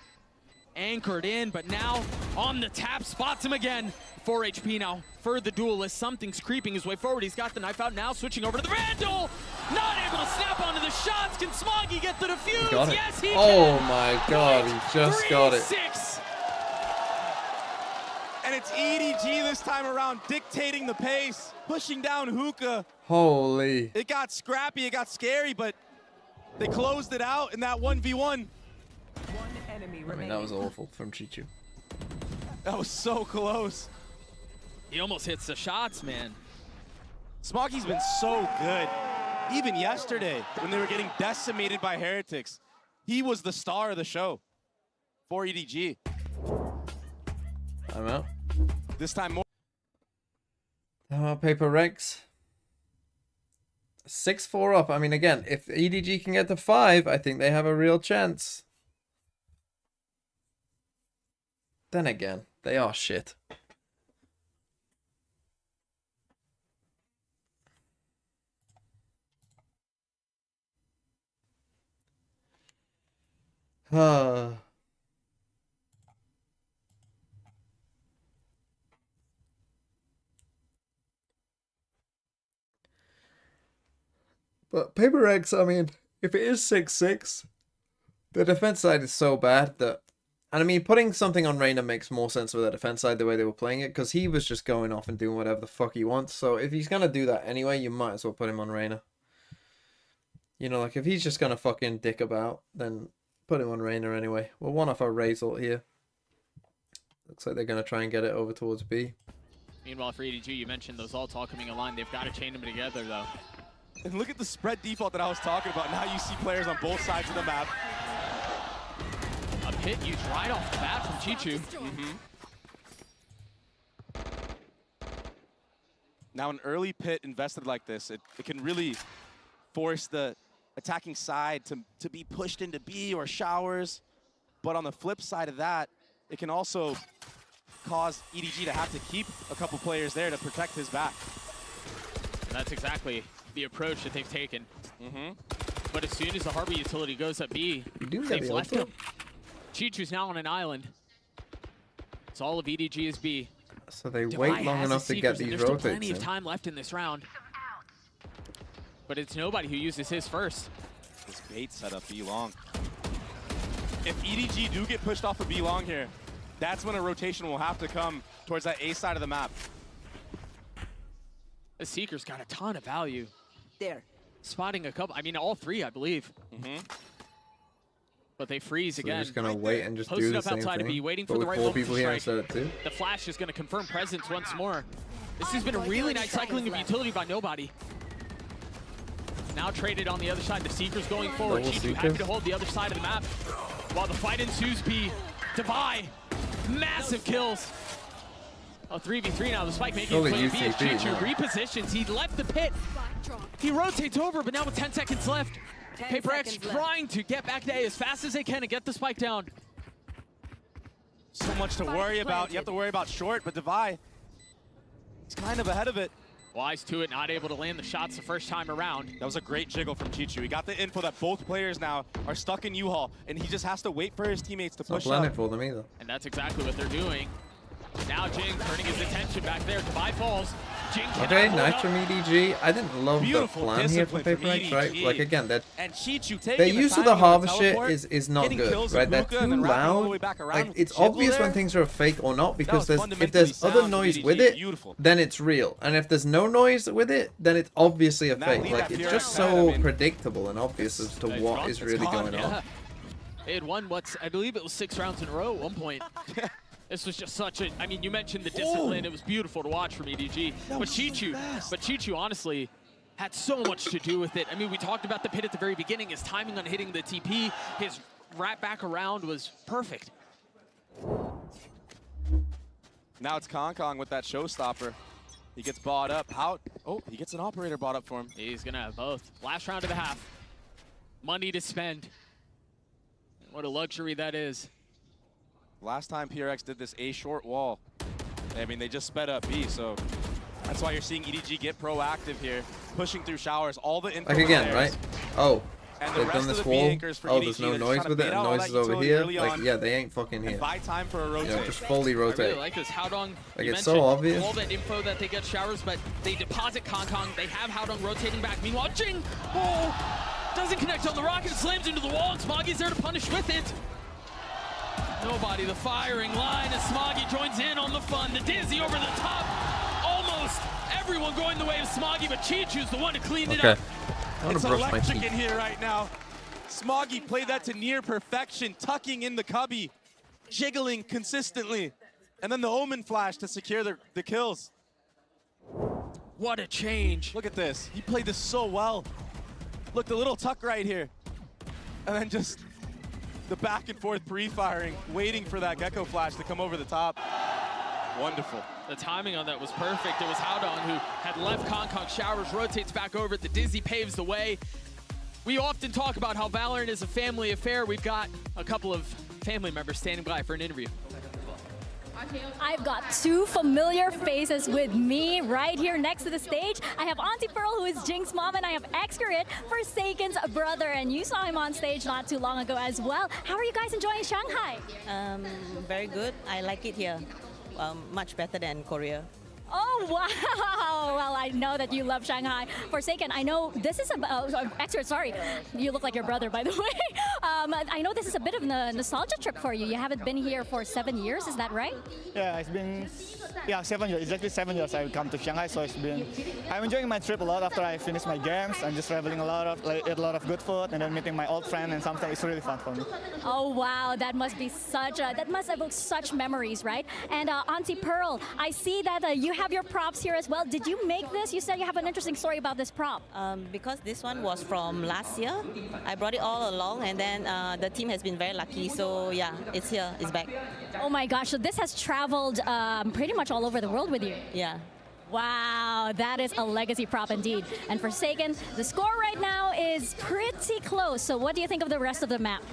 Anchored in, but now on the tap, spots him again. 4 HP now for the duelist. Something's creeping his way forward. He's got the knife out now, switching over to the Vandal. Not able to snap onto the shots. Can Smoggy get the defuse? Got it. Yes, he Oh can. my god, he just got it. 3-6. And it's EDG this time around, dictating the pace, pushing down Hookah. Holy. It got scrappy, it got scary, but they closed it out in that 1v1. One enemy I mean, remaining. that was awful from Chichu. That was so close. He almost hits the shots, man. Smoggy's been so good. Even yesterday, when they were getting decimated by Heretics, he was the star of the show for EDG. I'm out. This time more. Paper Rex. 6-4 up. I mean, again, if EDG can get to 5, I think they have a real chance. Then again, they are shit. But Paper X, I mean, if it is 6-6, the defense side is so bad that... And I mean, putting something on Reyna makes more sense with the defense side the way they were playing it, because he was just going off and doing whatever the fuck he wants. So if he's going to do that anyway, you might as well put him on Reyna. You know, like if he's just going to fucking dick about, then put him on Reyna anyway. We're one off our Raze ult here. Looks like they're going to try and get it over towards B. Meanwhile, for EDG, you mentioned those ults all coming in line. They've got to chain them together, though. And look at the spread default that I was talking about. Now you see players on both sides of the map. A pit used right off the bat from Chichu. Now an early pit invested like this, it can really force the attacking side to be pushed into B or showers. But on the flip side of that, it can also cause EDG to have to keep a couple players there to protect his back. And that's exactly the approach that they've taken. But as soon as the Harbor utility goes up B, they've left him. Chichu's now on an island. It's all of EDG is B. So they wait long enough to get these There's still rotates plenty in. of time left in this round. But it's nobody who uses his first. This bait setup B long. If EDG do get pushed off of B long here, that's when a rotation will have to come towards that A side of the map. The Seeker's got a ton of value. There. Spotting a couple, I mean all three, I believe. But they freeze So again. they're just gonna wait and just Posted do the up same outside thing. of B, waiting but for the with right 4 local people here strike. instead of 2. The flash is going to confirm presence once more. This has been a really nice cycling of utility by nobody. Now traded on the other side. The Seeker's going forward. Chichu happy to hold the other side of the map. While the fight ensues, B. Devi, massive kills. Oh, 3v3 now. The spike making its way to B as Chichu repositions. He left the pit. He rotates over, but now with 10 seconds left, PRX trying to get back to A as fast as they can and get the spike down. So much to worry about. You have to worry about short, but Devi, he's kind of ahead of it. Wise to it, not able to land the shots the first time around. That was a great jiggle from Chichu. He got the info that both players now are stuck in U-Haul, and he just has to wait for his teammates to push up. For them either. And that's exactly what they're doing. Now Jing turning his attention back there. Devi falls. Jing Okay, nice from EDG. I didn't love the plan here for PRX, right? Like again, that their use of the harvest shit is not good, right? They're too loud. Like it's obvious when things are fake or not because if there's other noise with it, then it's real, and if there's no noise with it, then it's obviously a fake. Like it's just so predictable and obvious as to what is really going on. They had won I believe it was 6 rounds in a row at one point. This was just such a, I mean, you mentioned the discipline. It was beautiful to watch from EDG. But Chichu, honestly, had so much to do with it. I mean, we talked about the pit at the very beginning. His timing on hitting the TP, his wrap back around was perfect. Now it's Kong with that showstopper. He gets bought up. Oh, he gets an operator bought up for him. He's going to have both. Last round of the half. Money to spend. What a luxury that is. Last time PRX did this A short wall, I mean, they just sped up B, so that's why you're seeing EDG get proactive here, pushing through showers, all the info. Like again, right? Oh, and they've done this wall. Oh, there's no noise with it, and noise is over here. Like, yeah, they ain't fucking here. Buy time for a rotate. Yeah, just fully rotate. I really like this. Howdong, like it's so obvious. All that info that they get showers, but they deposit Kong. They have Howdong rotating back. Meanwhile, Jing, doesn't connect on the rocket, slams into the wall, and Smoggy's there to punish with it. Nobody, the firing line as Smoggy joins in on the fun. The dizzy over the top. Almost everyone going the way of Smoggy, but Chichu's the one to clean it up. It's electric in here right now. Smoggy played that to near perfection, tucking in the cubby, jiggling consistently. And then the Omen flash to secure the kills. What a change. Look at this. He played this so well. Look, the little tuck right here. And then just the back and forth pre-firing, waiting for that Gecko flash to come over the top. Wonderful. The timing on that was perfect. It was Howdong who had left Kong showers, rotates back over it. The Dizzy paves the way. We often talk about how Valorant is a family affair. We've got a couple of family members standing by for an interview. I've got 2 familiar faces with me right here next to the stage. I have Auntie Pearl, who is Jing's mom, and I have Xcarit, Forsaken's brother, and you saw him on stage not too long ago as well. How are you guys enjoying Shanghai? Very good. I like it here. Much better than Korea. Oh, wow. Well, I know that you love Shanghai. Forsaken, I know this is Xcarit, sorry. You look like your brother, by the way. I know this is a bit of a nostalgia trip for you. You haven't been here for 7 years, is that right? Yeah, it's been 7 years. Exactly 7 years I've come to Shanghai, so I'm enjoying my trip a lot after I finish my games. I'm just traveling a lot, eat a lot of good food, and then meeting my old friend and something. It's really fun for me. Oh, wow. That must be that must evoke such memories, right? And Auntie Pearl, I see that you have your props here as well. Did you make this? You said you have an interesting story about this prop. Because this one was from last year. I brought it all along, and then the team has been very lucky. So yeah, it's here, it's back. Oh my gosh, so this has traveled pretty much all over the world with you. Yeah. Wow, that is a legacy prop indeed. And Forsaken, the score right now is pretty close. So what do you think of the rest of the map?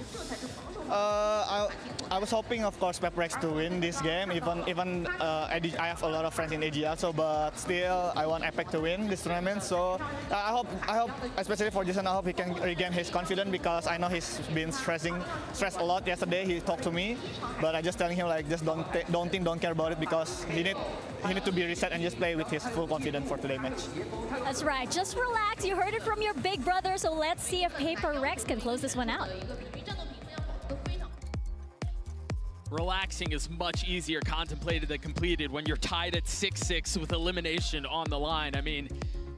I was hoping, of course, PRX to win this game. Even I have a lot of friends in EDG also, but still, I want Epic to win this tournament. So I hope, especially for Jason, I hope he can regain his confidence because I know he's been stressed a lot yesterday. He talked to me, but I just telling him like just don't care about it because he need to be reset and just play with his full confidence for today's match. That's right. Just relax. You heard it from your big brother. So let's see if PRX can close this one out. Relaxing is much easier contemplated than completed when you're tied at 6-6 with elimination on the line. I mean,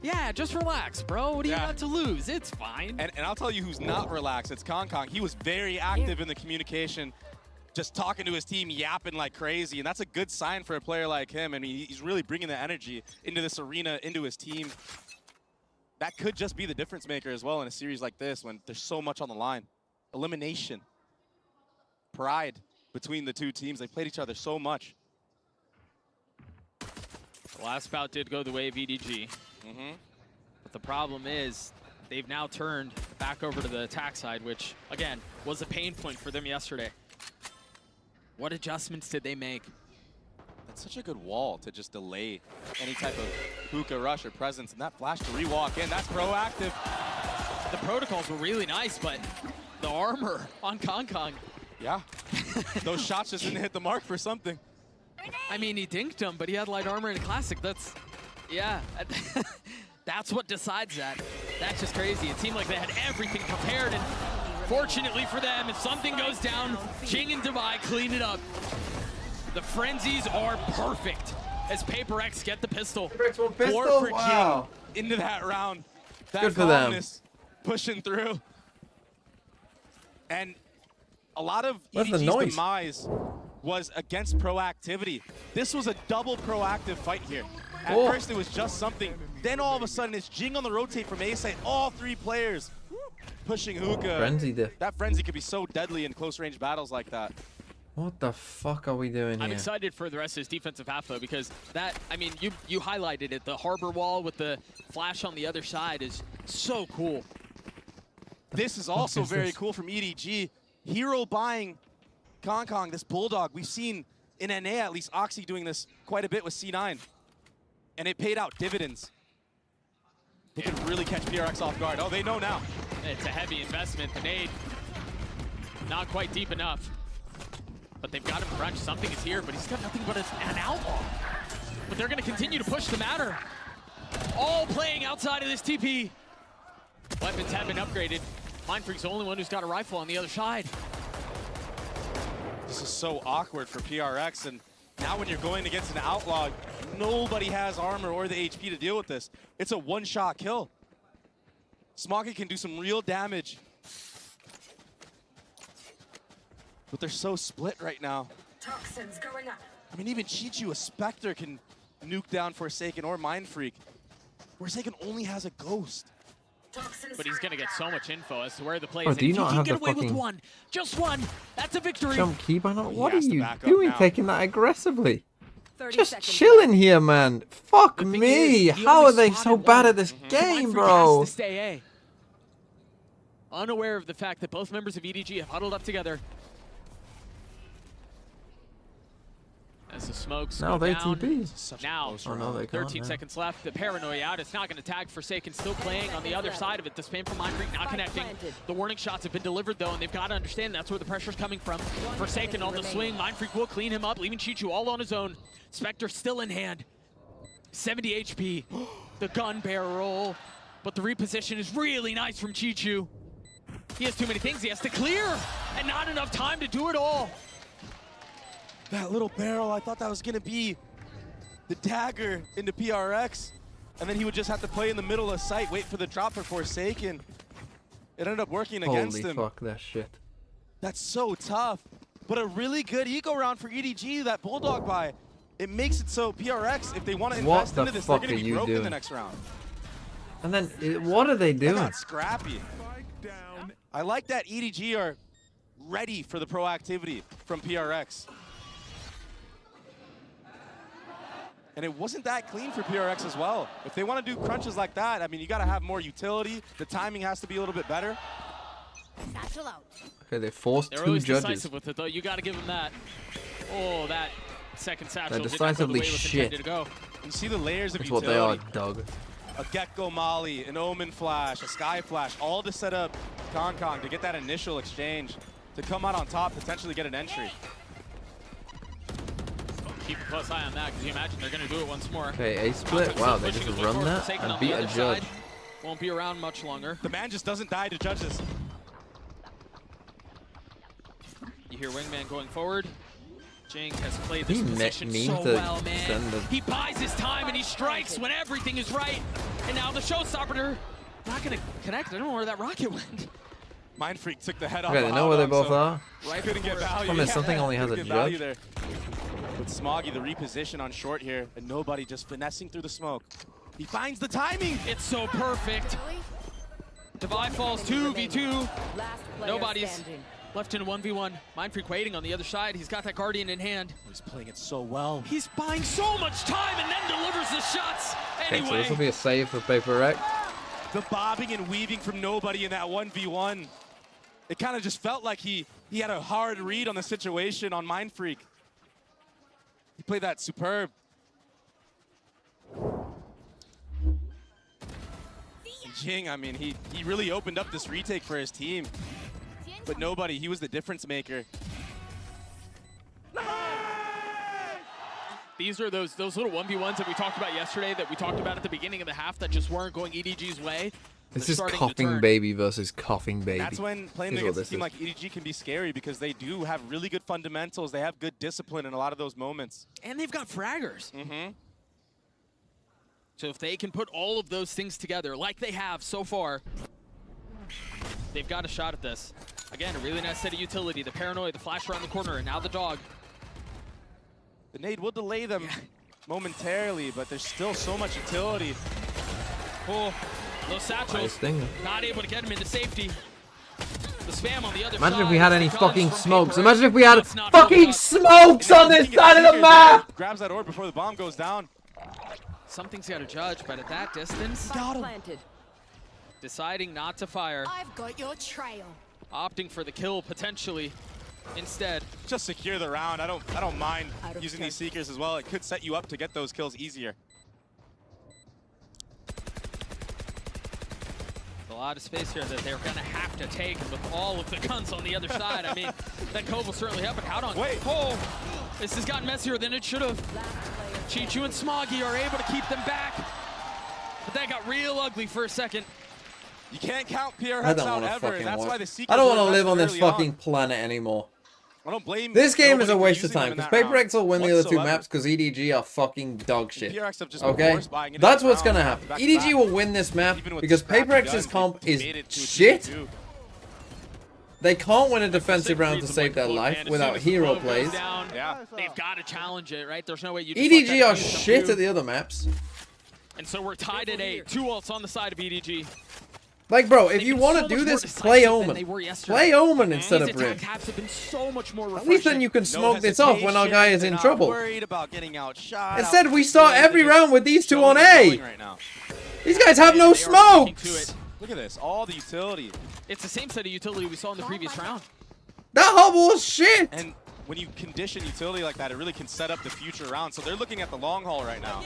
yeah, just relax, bro. What do you got to lose? It's fine. And I'll tell you who's not relaxed. It's Kong. He was very active in the communication, just talking to his team, yapping like crazy. And that's a good sign for a player like him. I mean, he's really bringing the energy into this arena, into his team. That could just be the difference maker as well in a series like this when there's so much on the line. Elimination. Pride between the two teams. They played each other so much. The last bout did go the way of EDG. But the problem is they've now turned back over to the attack side, which, again, was a pain point for them yesterday. What adjustments did they make? That's such a good wall to just delay any type of hookah rush or presence. And that flash to re-walk in, that's proactive. The protocols were really nice, but the armor on Kong. Yeah, those shots just didn't hit the mark for something. I mean, he dinked him, but he had light armor in a classic. That's, yeah, that's what decides that. That's just crazy. It seemed like they had everything prepared, and fortunately for them, if something goes down, Jing and Divide clean it up. The frenzies are perfect as PRX get the pistol. Pistol? Four for Wow. Jing into that round. That Good for them. calmness pushing through. And a lot of What's the EDG's noise? demise was against proactivity. This was a double proactive fight here. At Oh. first it was just something. Then all of a sudden it's Jing on the rotate from A side. All three players pushing hookah. Frenzy diff. That frenzy could be so deadly in close range battles like that. What the fuck are we doing I'm here? excited for the rest of his defensive half, though, because that, I mean, you highlighted it. The harbor wall with the flash on the other side is so cool. This is also very cool from EDG. Hero buying Kong, this Bulldog. We've seen in NA, at least Oxy doing this quite a bit with C9. And it paid out dividends. They could really catch PRX off guard. Oh, they know now. It's a heavy investment. The nade, not quite deep enough. But they've got him crunched. Something is here, but he's got nothing but an outlaw. But they're going to continue to push the matter. All playing outside of this TP. Weapons have been upgraded. Mindfreak's the only one who's got a rifle on the other side. This is so awkward for PRX, and now when you're going against an outlaw, nobody has armor or the HP to deal with this. It's a one-shot kill. Smoggy can do some real damage. But they're so split right now. Toxins going up. I mean, even Chichu, a Spectre, can nuke down Forsaken or Mindfreak. Forsaken only has a Ghost. But he's going to get so much info as to where the play Oh, is. do you And if not he have can the get away with fucking one, just one, that's a victory. Jump key by not. What are has to you back up doing now. taking that aggressively? 30 Just seconds chilling here, man. Fuck The thing me. is, he How only are they so spotted bad one. at this So game, Mindfreak bro? has to stay A. Unaware of the fact that both members of EDG have huddled up together. As the smokes Now go they down. TP. Now, Oh, no, they can't 13 now. seconds left. The paranoia out. It's not going to tag Forsaken. Still playing on the other side of it. The spam from Mindfreak not connecting. The warning shots have been delivered, though, and they've got to understand that's where the pressure's coming from. Forsaken on the swing. Mindfreak will clean him up, leaving Chichu all on his own. Spectre still in hand. 70 HP. The gun barrel. But the reposition is really nice from Chichu. He has too many things he has to clear, and not enough time to do it all. That little barrel, I thought that was going to be the dagger into PRX. And then he would just have to play in the middle of sight, wait for the drop for Forsaken. It ended up working against Holy him. fuck that shit. That's so tough. But a really good eco round for EDG, that Bulldog buy. It makes it so PRX, if they want to What invest the into this, they're fuck going are to be you broken the doing? next round. And then, what are they That doing? got scrappy. I like that EDG are ready for the proactivity from PRX. And it wasn't that clean for PRX as well. If they want to do crunches like that, I mean, you got to have more utility. The timing has to be a little bit better. Okay, they forced They're 2 always judges. decisive with it, though. You got to give them that. Oh, that second satchel. They're did not go the decisively way it was shit. intended to go. You see the layers of That's what they utility. are, Doug. A Gecko Molly, an Omen Flash, a Sky Flash, all to set up Kong to get that initial exchange, to come out on top, potentially get an entry. Keep a close eye on that, because you imagine they're going to do it once more. Okay, A split. Wow, they just run that and beat a judge. Won't be around much longer. The man just doesn't die to judges. You hear Wingman going forward. Jing has played this He position mean so to well, man. send the- He buys his time and he strikes when everything is right. And now the showstopper not going to connect. I don't know where that rocket went. Mind Freak took the head off. Okay, they know where they both are. Right, couldn't get value. Problem is, something only has a Couldn't get value judge. there. With Smoggy, the reposition on short here, and nobody just finessing through the smoke. He finds the timing. It's so perfect. Divide falls 2v2. Nobody's left in a 1v1. Mind Freak waiting on the other side. He's got that Guardian in hand. He's playing it so well. He's buying so much time and then delivers the shots. Okay, so Anyway, this will be a save for PRX. The bobbing and weaving from nobody in that 1v1. It kind of just felt like he had a hard read on the situation on Mind Freak. He played that superb. And Jing, I mean, he really opened up this retake for his team. But nobody, he was the difference maker. these are those little 1v1s that we talked about yesterday, that we talked about at the beginning of the half, that just weren't going EDG's way. This They're is starting to coughing turn. baby versus coughing baby. That's when playing Is what against a this team is. like EDG can be scary, because they do have really good fundamentals. They have good discipline in a lot of those moments. And they've got fraggers. Mm-hmm. So if they can put all of those things together, like they have so far, they've got a shot at this. Again, a really nice set of utility. The paranoid, the flash around the corner, and now the dog. The nade will delay them momentarily, but there's still so much utility. Oh, those satchels, Nice thing. not able to get him into safety. The spam on the other Imagine side. if we had any Guns fucking from smokes. PRX. Imagine if we had Let's not fucking forget. smokes on this side of the map! Grabs that orb before the bomb goes down. Something's got to judge, but at that distance, Planted. deciding not to fire, I've got your trail. opting for the kill potentially instead. Just secure the round. I don't mind Out of using turn. these seekers as well. It could set you up to get those kills easier. A lot of space here that they're going to have to take, and with all of the guns on the other side, I mean, that cove will certainly help, but count on. Wait. Oh, this has gotten messier than it should have. Chichu and Smoggy are able to keep them back, but that got real ugly for a second. You can't count I PRX don't out want to ever. fucking That's why watch. the seekers I don't were want to live on this invested early fucking planet anymore. I don't blame This game is nobody a for waste of using them time, in because that round PRX will win the other two whatsoever. maps because EDG are fucking dog shit. PRX have just been Okay? force buying into That's the what's round gonna happen. back to EDG back. will win this map Even with because scrappy PRX's guns, comp they is made it to a shit. 2v2. They can't win a defensive round to save their Look, life man, as without soon as the hero glove goes plays. down, Yeah. they've got to challenge it, right? There's no way you just let EDG that are do something shit new. at the other maps. And so we're tied at 8. 2 ults on the side of EDG. Like, bro, if They've you been want so to do much more this, play decisive than Omen. they were yesterday. Play Omen instead These of Brim. attack tabs have been so much more At least then you can smoke this off when our guy is They're in not trouble. worried about getting outshot. Instead, we start every round with these two on A. A. These guys have no smokes. Look at this, all the utility. It's the same set of utility we saw in the previous round. That hubble was shit. And when you condition utility like that, it really can set up the future round. So they're looking at the long haul right now.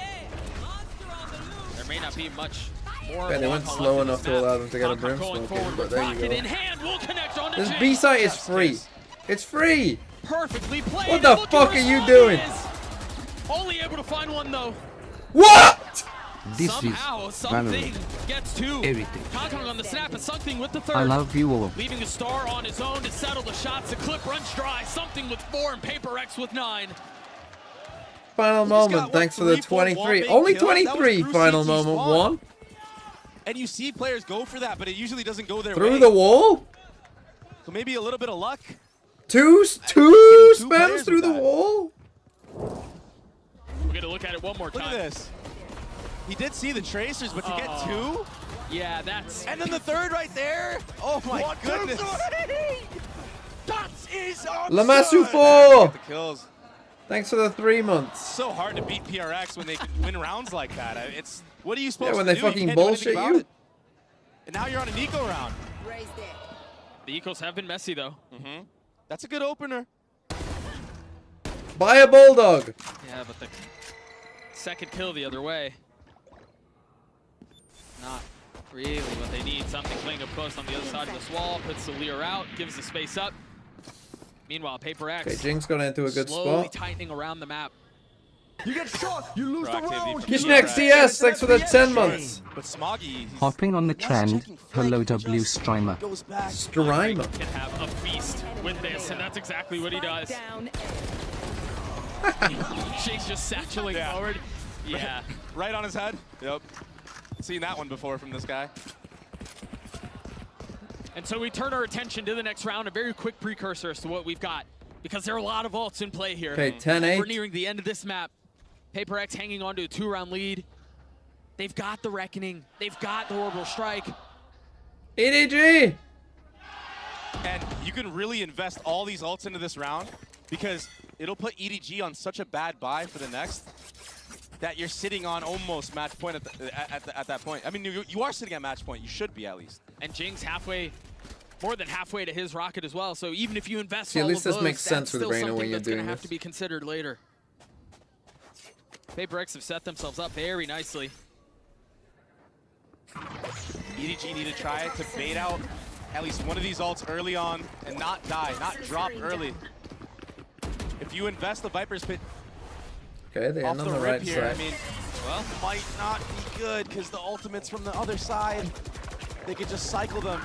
There may not be much more. Yeah, they went slow enough to allow them to get a Brim smoke in, but there you In go. hand will connect onto This Jing. B site is free. It's free. Perfectly played. What the and look fuck at are where you Smoggy doing? is. Only able to find one though. What? This Somehow is something Valorant. gets two. Everything. Kong on the snap and something with the third. I love you all. Leaving a star on his own to settle the shots. The clip runs dry. Something with 4 and PRX with 9. Final moment. Thanks for the 23. Only 23 final moment. One. And you see players go for that, but it usually doesn't go their way. Through the wall. So maybe a little bit of luck. Two players spams through with the that. wall. We're going to look at it one more Look time. at this. He did see the tracers, but to get two? Yeah, that's... And then the third right there? Oh my goodness. That is Lamasu Get 4. the kills. Thanks for the 3 months. So hard to beat PRX when they can win rounds like that. It's what are you supposed Yeah, when to they do? You fucking can't do anything bullshit about you. it. And now you're on an eco round. The ecos have been messy, though. That's a good opener. Buy a bulldog. Yeah, but the second kill the other way. Not really what they need. Something playing up close on the other side of this wall. Puts the Leo out, gives the space up. Meanwhile, PRX. Okay, Jinx got into a good slowly spot. tightening around the map. You get shot, you lose the round. Kishnek CS, thanks for the 10 months. But Smoggy, Hopping on the trend, hello W Strimer. Strimer. Can have a feast with this, and that's exactly what he does. Shake's just satchelating forward. Yeah. Right on his head. Yep. Seen that one before from this guy. And so we turn our attention to the next round, a very quick precursor as to what we've got, because there are a lot of ults in play here. Okay, 10-8. We're nearing the end of this map. PRX hanging on to a 2-round lead. They've got the Reckoning. They've got the Orbital Strike. EDG! And you can really invest all these ults into this round because it'll put EDG on such a bad buy for the next that you're sitting on almost match point at that point. I mean, you are sitting at match point. You should be at least. And Jing's halfway, more than halfway to his rocket as well. So even if you invest See, at all least of this those, makes sense that's with still Reina when something you're that's going doing to have this. to be considered later. PRX have set themselves up very nicely. EDG need to try to bait out at least one of these ults early on and not die, not drop early. If you invest the Viper's Pit Okay, they off end on the the rip right here, side. I mean, well, might not be good because the ultimates from the other side, they could just cycle them.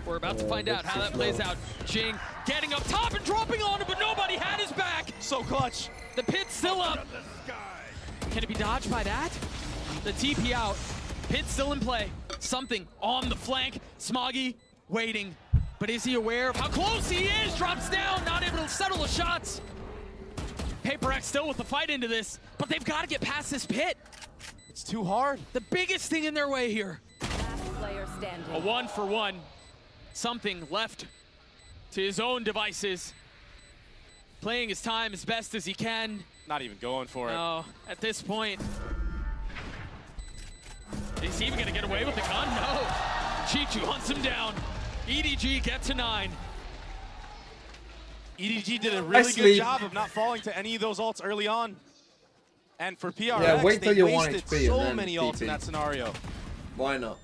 We're about to find out how that plays out. Jing getting up top and dropping on him, but nobody had his back. So clutch. The pit's still up. Can it be dodged by that? The TP out. Pit still in play. Something on the flank. Smoggy waiting. But is he aware of how close he is? Drops down, not able to settle the shots. PRX still with the fight into this, but they've got to get past this pit. It's too hard. The biggest thing in their way here. Player standing. A 1-for-1. Something left to his own devices. Playing his time as best as he can. Not even going for it. No, at this point. Is he even gonna get away with the gun? No. Chichu hunts him down. EDG get to 9. EDG did a really good job of not falling to any of those ults early on. And for PRX, Yeah, wait till they you're 1 wasted HP so and then many ults in TP. that scenario. Why not?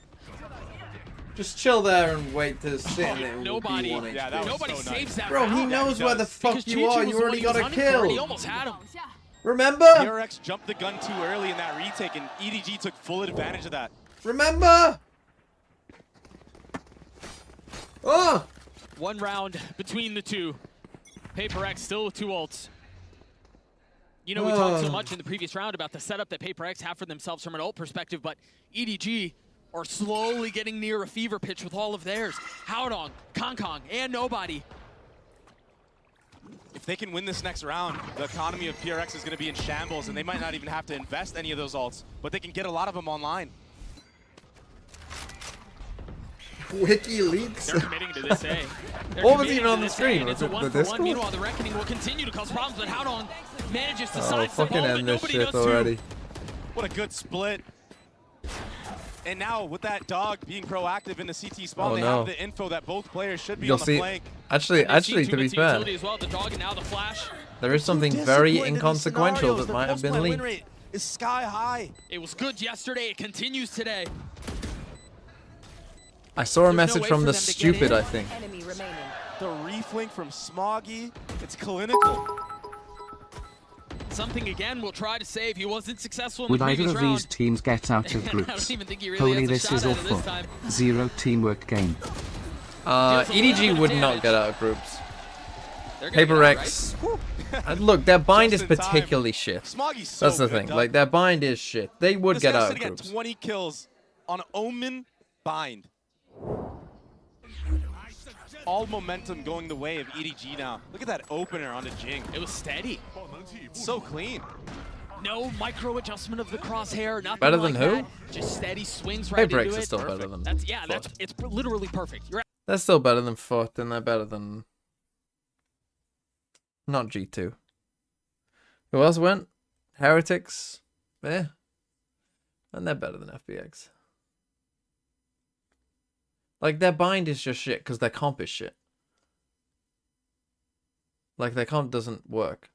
Just chill there and wait to sit in it. Nobody, nobody so saves that Bro, round. he knows where the fuck Because you are. Chichu was You the one already he was got a hunting for, and He kill. almost had him. Remember? PRX jumped the gun too early in that retake, and EDG took full advantage of that. Remember? Oh! 1 round between the two. PRX still with 2 ults. You know, we talked so much in the previous round about the setup that PRX have for themselves from an ult perspective, but EDG are slowly getting near a fever pitch with all of theirs. Howdong, Kong, and Nobody. If they can win this next round, the economy of PRX is going to be in shambles, and they might not even have to invest any of those ults, but they can get a lot of them online. WikiLeaks. They're committing to this A. What was even on the screen? Was It's a it the 1-for-1. Discord? Meanwhile, the Reckoning will continue to cause problems, but Howdong manages to Oh, sidestep fucking all of it. end this Nobody shit does already. too. What a good split. And now, with that dog being proactive in the CT spawn, Oh, they no. have the info that both players should be You'll on the see. flank. Actually, to be fair, As well, the dog and now the flash. there is something very inconsequential that might have been leaked. Rate is sky high. It was good yesterday. It continues today. I saw a There's no message way from for the them to get stupid, in. I think. Enemy remaining. The reflink from Smoggy, it's clinical. Something again we'll try to save. He wasn't successful in Would the either previous of round. these teams get out of I groups? don't even think he really Holy, has a this shot is at it this awful. time. Zero teamwork game. EDG would not get out of groups. They're gonna get out, PRX. And look, their bind is Just in time. particularly shit. Smoggy's so That's the good, thing. Doug. Like, their bind is shit. They would This get guy's out of sitting groups. at 20 kills on Omen bind. All momentum going the way of EDG now. Look at that opener onto Jing. It was steady. So clean. No micro adjustment of the crosshair. Nothing Better like than who? that. Just steady swings right PRX into is it. still better than That's yeah. FUT. It's literally perfect. You're They're still better than FUT, and they're better than... Not G2. Who else went? Heretics. Yeah. And they're better than FBX. Like, their bind is just shit because their comp is shit. Like, their comp doesn't work.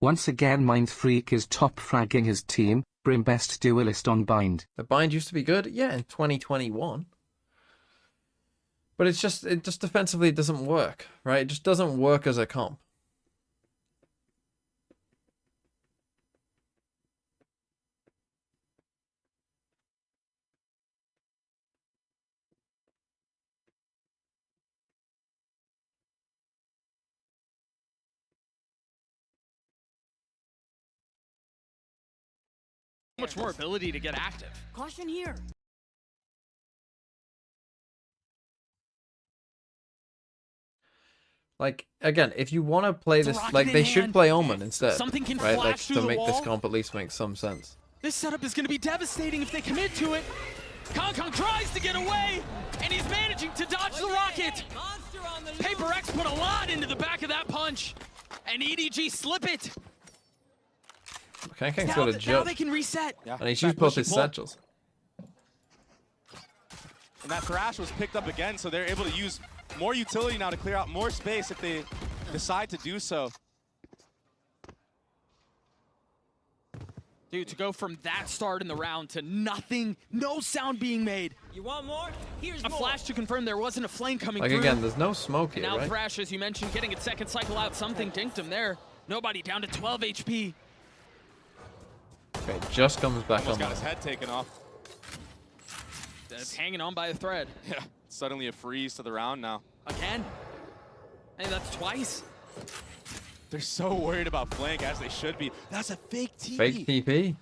Once again, Mindfreak is top fragging his team. Brim best duelist on bind. The bind used to be good, yeah, in 2021. But it just defensively doesn't work, right? It just doesn't work as a comp. Much more ability to get active. Caution here. Like, again, if you want to play this, like, they should play Omen instead. Something can right? Like, flash through to the make this wall. comp at least make some sense. This setup is going to be devastating if they commit to it. Kong tries to get away, and he's managing to dodge the rocket. PRX put a lot into the back of that punch, and EDG slip it. Kang's got a Now they judge. can reset. And he's used both his satchels. And that Thrash was picked up again, so they're able to use more utility now to clear out more space if they decide to do so. Dude, to go from that start in the round to nothing, no sound being made. You want more? Here's A flash to confirm there wasn't a flame coming Like, through. again, there's no smoke And here, now right? Thrash, as you mentioned, getting its second cycle out. Something dinked him there. Nobody down to 12 HP. Okay, just comes back Almost on. got his head taken off. That's hanging on by a thread. Yeah, suddenly a freeze to the round now. Again. Hey, that's twice. They're so worried about flank, as they should be. That's a fake TP. Fake TP.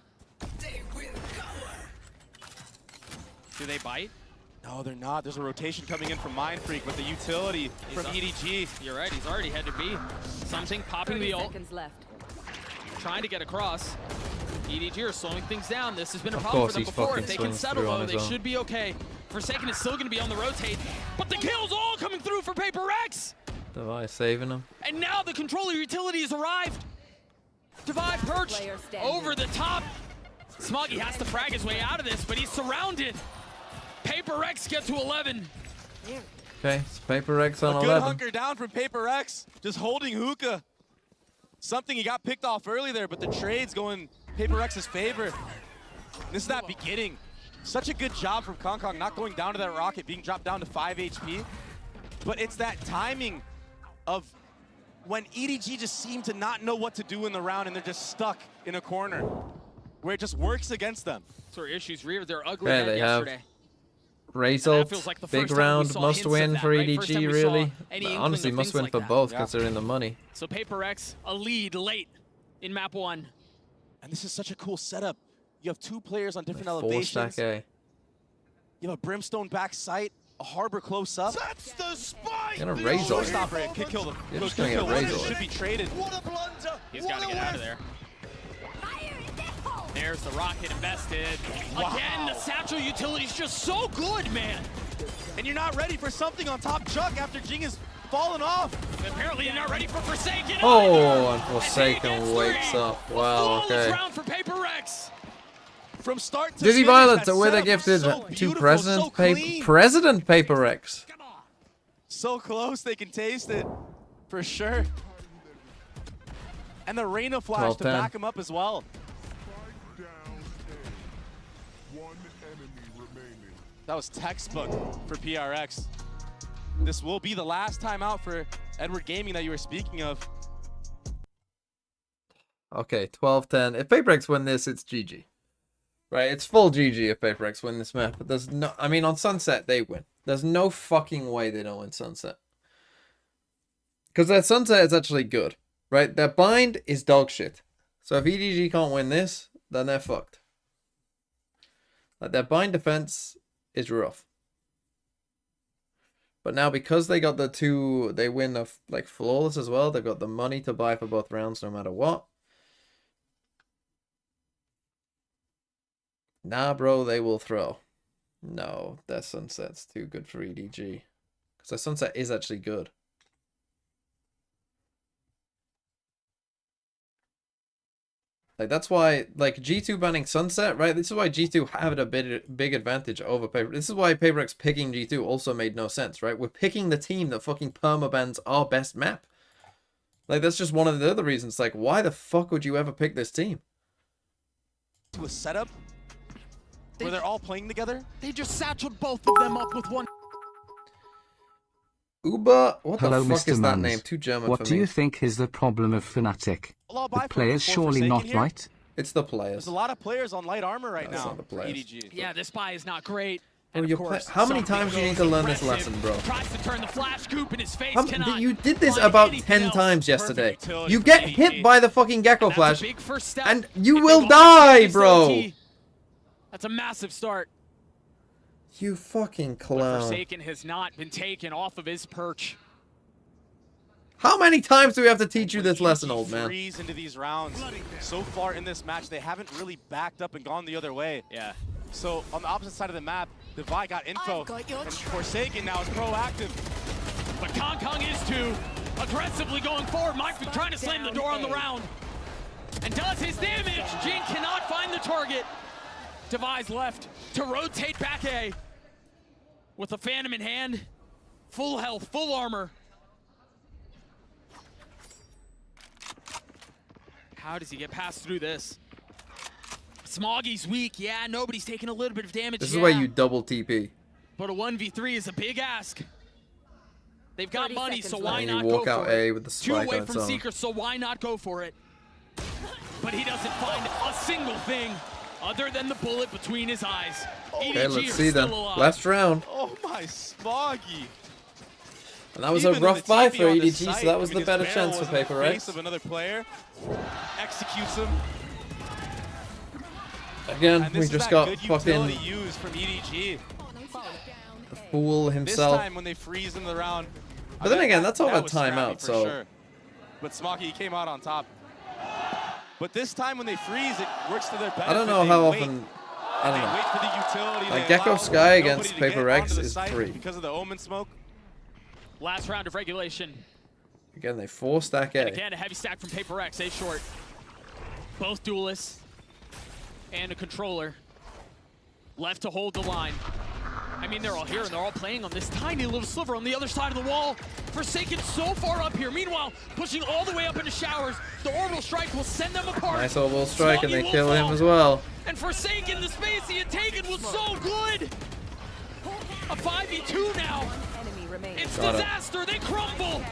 Do they bite? No, they're not. There's a rotation coming in from Mindfreak with the utility from EDG. You're right, he's already had to be. Something popping the ult. seconds left. Trying to get across. EDG are slowing things down. This has been a Of problem course for them he's before. fucking If they can swings settle through on though, his they own. should be okay. Forsaken is still going to be on the rotate, but the kills all coming through for PRX. Device saving him. And now the controller utility has arrived. Divide perch Player standing. over the top. Smoggy has to frag his way out of this, but he's surrounded. PRX get to 11. Okay, it's PRX on A good 11. hunker down from PRX, just holding hookah. Something he got picked off early there, but the trade's going PRX's favor. This is that beginning. Such a good job from Kong not going down to that rocket, being dropped down to 5 HP. But it's that timing of when EDG just seem to not know what to do in the round and they're just stuck in a corner where it just works against them. So issues reared their ugly Okay, head they have yesterday. result. feels like the Big first time we round, saw must hints of win that, for right? First time EDG, we saw really. any But inkling honestly, of must things win like for that. both Yeah. considering the money. So PRX a lead late in map 1. And this is such a cool setup. You have two players on different 4-stack elevations. A. You have a Brimstone back sight, a Harbor close up. That's the spike. Gonna raise all. Showstopper, it could kill them. You're just Could gonna kill get one. razor. It should be traded. What a blunder. He's got to get out of there. There's the rocket invested. Again, the satchel utility's just so good, man. And you're not ready for something on top Chuck after Jing has fallen off. Apparently you're not ready for Forsaken. Oh, either. and Forsaken wakes up. Wow, Flawless okay. round for PRX. From start to Dizzy finish, Violet that where they setup was gifted so to beautiful, President so clean. President PRX. So close, they can taste it, for sure. And the Reina flash to 12-10. back him up as well. That was textbook for PRX. This will be the last time out for Edward Gaming that you were speaking of. Okay, 12-10. If PRX win this, it's GG. Right, it's full GG if PRX win this map. But there's no, I mean, on Sunset, they win. There's no fucking way they don't win Sunset. Because their Sunset is actually good. Right, their bind is dog shit. So if EDG can't win this, then they're fucked. Like, their bind defense is rough. But now because they got the two, they win like flawless as well. They've got the money to buy for both rounds no matter what. Nah, bro, they will throw. No, their Sunset's too good for EDG. Because their Sunset is actually good. Like, that's why, like, G2 banning Sunset, right? This is why G2 had a big advantage over Paper. This is why PaperX picking G2 also made no sense, right? We're picking the team that fucking permabans our best map. Like, that's just one of the other reasons. Like, why the fuck would you ever pick this team? To a setup where they're all playing together. They just satcheled both of them up with one. Uber? What Hello, the fuck Mr. is that Mans. name? Too German What for do me. you think is the problem of Fnatic? The players surely Forsaken not here? right? It's the players. There's a lot of players on light armor right That's now not the for players. EDG. Yeah, this buy is not great. Bro, And of you're course, how many something times do you need goes to learn this aggressive. lesson, bro? Tries to turn the flash scoop in his face. You did this find about anything 10 else. times yesterday. utility You for get EDG. hit by the fucking Gecko That's a Flash, big first step. and you If will they want to die, finish bro. OT, that's a massive start. You fucking But clown. Forsaken has not been taken off of his perch. How many times do we have to teach you this lesson, old man? Freeze into these rounds. So far in this match, they haven't really backed up and gone the other way. Yeah. So on the opposite side of the map, Divide got info, and Forsaken now is proactive. But Kong is too. Aggressively going forward. Mike trying to slam the door on the round. And does his damage. Jin cannot find the target. Devi's left to rotate back A. With a Phantom in hand. Full health, full armor. How does he get past through this? Smoggy's weak. Yeah, nobody's taking a little bit of damage. This is why you double TP. But a 1v3 is a big ask. They've got 30 money, so seconds why And not you walk go out for A it? with the 2 spike away on its from own. Seeker, so why not go for it? But he doesn't find a single thing other than the bullet between his eyes. Okay, EDG let's are see still then. alive. Last round. Oh my Smoggy. And that was Even a in rough the buy TP for on the EDG, so site, that was I the mean, better his barrel chance for was in the Paper face X. of another player. Executes him. Again, And we this is just that got good fucking utility used from EDG. the fool This himself. time when they freeze in the round. But then again, that's all that about was scrappy timeout, for so- Sure. But Smoggy came out on top. But this time when they freeze, it works to their benefit. I don't know They how wait. often. I don't They know. wait for the utility. Like, They Gecko allow Sky nobody against to get Paper X onto the is site free. because of the Omen smoke. Last round of regulation. Again, they 4-stack And A. again, a heavy stack from Paper X, A short. Both duelists and a controller left to hold the line. I mean, they're all here and they're all playing on this tiny little sliver on the other side of the wall. Forsaken so far up here. Meanwhile, pushing all the way up into showers. The orbital strike will send them apart. Nice orbital strike, and Smoggy they will kill him fall. as well. And Forsaken, the space he had taken was so good. A 5v2 now. It's Got it. disaster. They crumble.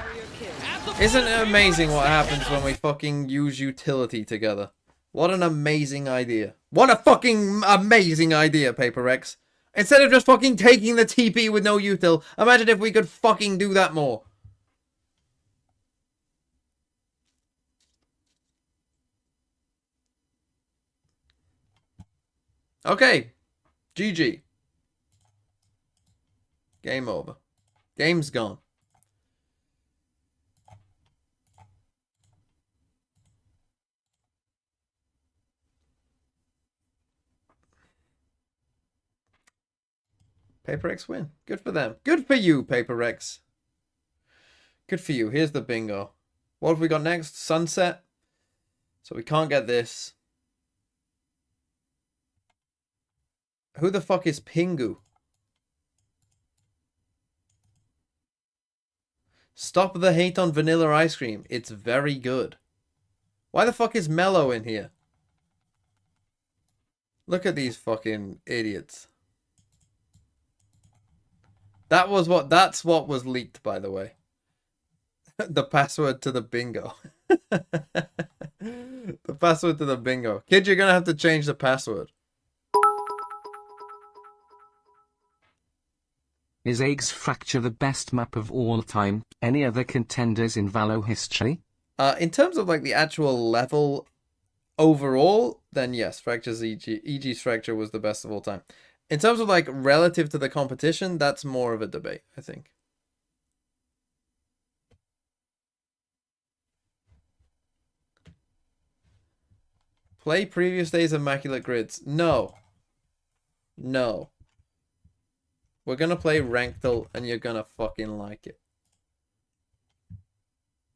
Isn't it amazing what happens when we fucking use utility together? What an amazing idea. What a fucking amazing idea, Paper X. Instead of just fucking taking the TP with no util, imagine if we could fucking do that more. Okay. GG. Game over. Game's gone. Paper X win. Good for them. Good for you, Paper X. Good for you. Here's the bingo. What have we got next? Sunset. So we can't get this. Who the fuck is Pingu? Stop the hate on vanilla ice cream. It's very good. Why the fuck is Mellow in here? Look at these fucking idiots. That's what was leaked, by the way. The password to the bingo. The password to the bingo. Kid, you're gonna have to change the password. Is Eggs Fracture the best map of all time? Any other contenders in Valo history? In terms of like the actual level overall, then yes, Fracture's EG's Fracture was the best of all time. In terms of like relative to the competition, that's more of a debate, I think. Play previous days Immaculate Grids. No. No. We're gonna play Rankdal and you're gonna fucking like it.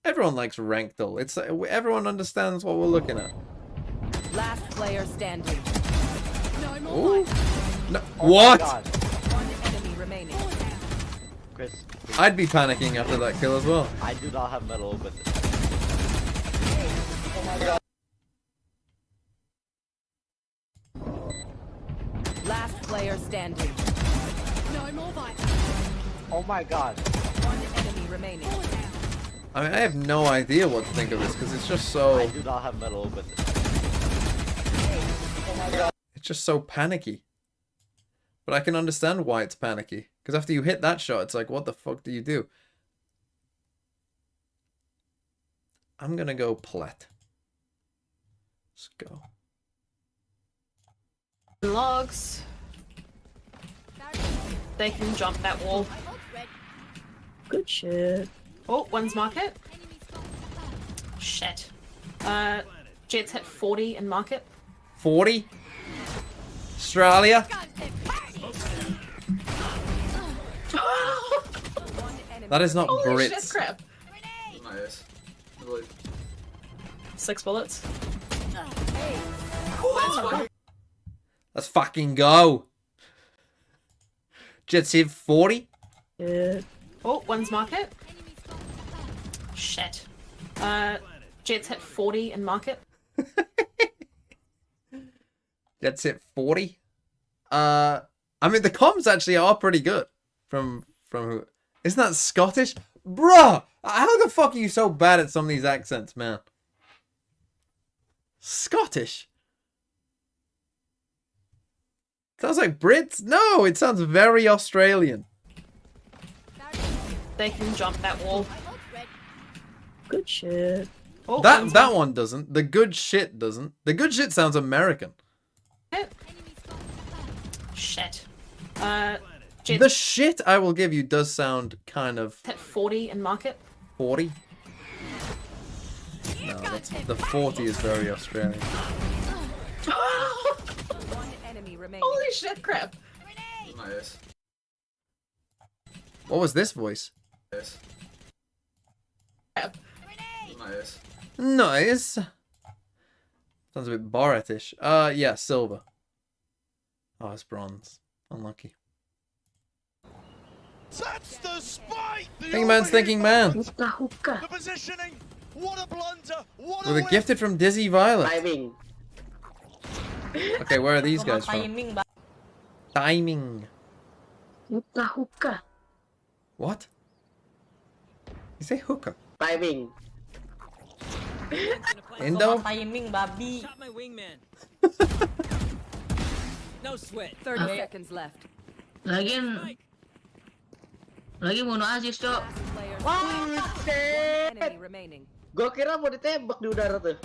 Everyone likes Rankdal. It's everyone understands what we're looking at. Last player standing. Ooh. No. What? One enemy remaining. Chris, I'd be panicking after that kill as well. I do not have metal, but Last player standing. oh my god. One enemy remaining. I mean, I have no idea what to think of this because it's just so. I do not have metal, but It's just so panicky. But I can understand why it's panicky. Because after you hit that shot, it's like, what the fuck do you do? I'm gonna go plat. Let's go. Logs. They can jump that wall. Good shit. Oh, one's market. Shit. Jets hit 40 in market. 40? Australia? That is not Holy Brits. shit, crap. Nice. 6 bullets. Let's fucking go. Jets hit 40? Yeah. Oh, one's market. Shit. Jets hit 40 in market. Jets hit 40? I mean, the comms actually are pretty good. From who? Isn't that Scottish? Bruh! How the fuck are you so bad at some of these accents, man? Scottish? Sounds like Brits? No, it sounds very Australian. They can jump that wall. Good shit. Oh, That one doesn't. The good shit doesn't. The good shit sounds American. Shit. The shit I will give you does sound kind of Hit 40 in market. 40. No, that's, the 40 is very Australian. One enemy remaining. Holy shit, crap. Nice. What was this voice? Nice. Nice. Nice. Sounds a bit Borat-ish. Yeah, silver. Oh, it's bronze. Unlucky. That's the spike. Thinking man's thinking man. The positioning. What a blunder. What With a gifted from Dizzy Violet. Timing. Okay, where are these guys from? Timing. What? You say hookah? Timing. Indo? Timing, babi. Shot my wingman. No sweat. 30 seconds left. Lagi mau asis, Cok. Enemy remaining. Gua kira mau ditembak di udara tuh.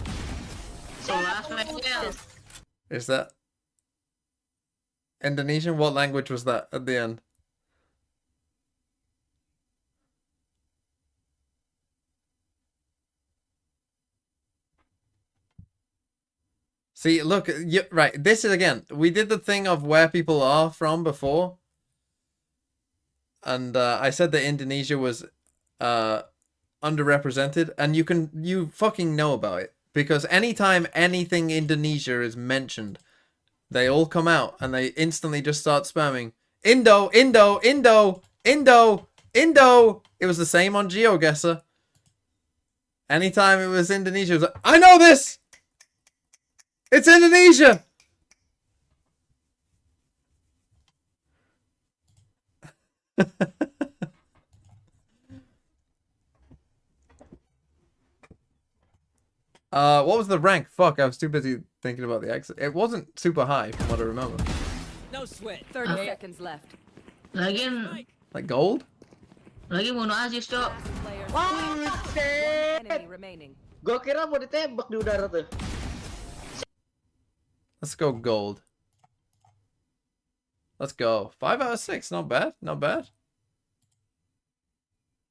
Is that Indonesian? What language was that at the end? See, look, right, this is, again, we did the thing of where people are from before. And I said that Indonesia was underrepresented, and you fucking know about it. Because anytime anything Indonesia is mentioned, they all come out and they instantly just start spamming Indo, Indo, Indo, Indo, Indo. It was the same on GeoGuessr. Anytime it was Indonesia, it was like, I know this! It's Indonesia! What was the rank? Fuck, I was too busy thinking about the exit. It wasn't super high from what I remember. No sweat. 30 seconds left. Lagi Like gold? mau asis, Cok. Enemy remaining. Gua kira mau ditembak di udara tuh. Let's go gold. Let's go. 5 out of 6. Not bad. Not bad.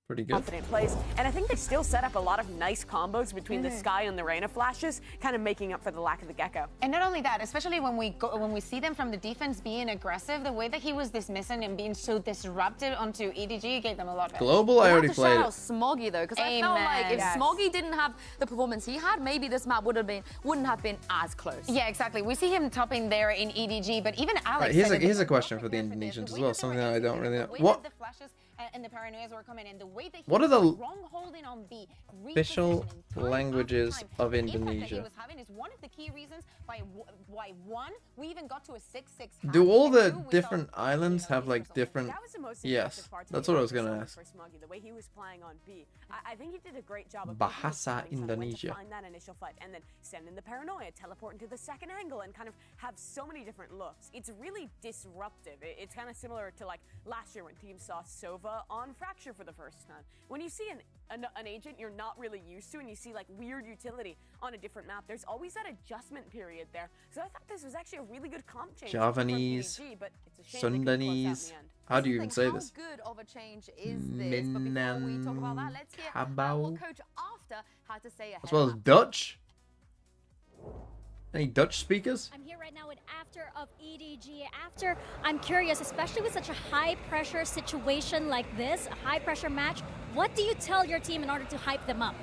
Pretty good. Confident plays, and I think they still set up a lot of nice combos between the Sky and the Reyna flashes, kind of making up for the lack of the Gecko. And not only that, especially when we see them from the defense being aggressive, the way that he was dismissing and being so disruptive onto EDG gave them a lot of edge. Global, I already have to played shout it. out Smoggy though, because I felt like if Smoggy didn't have the performance he had, maybe this map wouldn't have been as close. Yeah, exactly. We see him topping there in EDG, but even Alex. Right, here's a question for the Indonesians as well, something that I don't really know. What? And the paranoias were coming in. The way that What are the on B, official languages of Indonesia Indonesia? was having is one of the key reasons why we even got to a 6-6. Do all the different islands have like different? Yes, that's what I was gonna ask. The way he was playing on B, I think he did a great job of Bahasa Indonesia. find that initial fight and then send in the paranoia, teleport into the second angle, and kind of have so many different looks. It's really disruptive. It's kind of similar to like last year when teams saw Sova on Fracture for the first time. When you see an agent you're not really used to, and you see like weird utility on a different map, there's always that adjustment period there. So I thought this was actually a really good comp change. Javanese, from EDG, but it's a shame they couldn't close out in Sundanese. the end. How do you even say this? How good of a change is this? But before we talk about that, let's hear what Coach After had to say ahead. As well as Dutch. Any Dutch speakers? I'm here right now with After of EDG. After, I'm curious, especially with such a high pressure situation like this, a high pressure match, what do you tell your team in order to hype them up?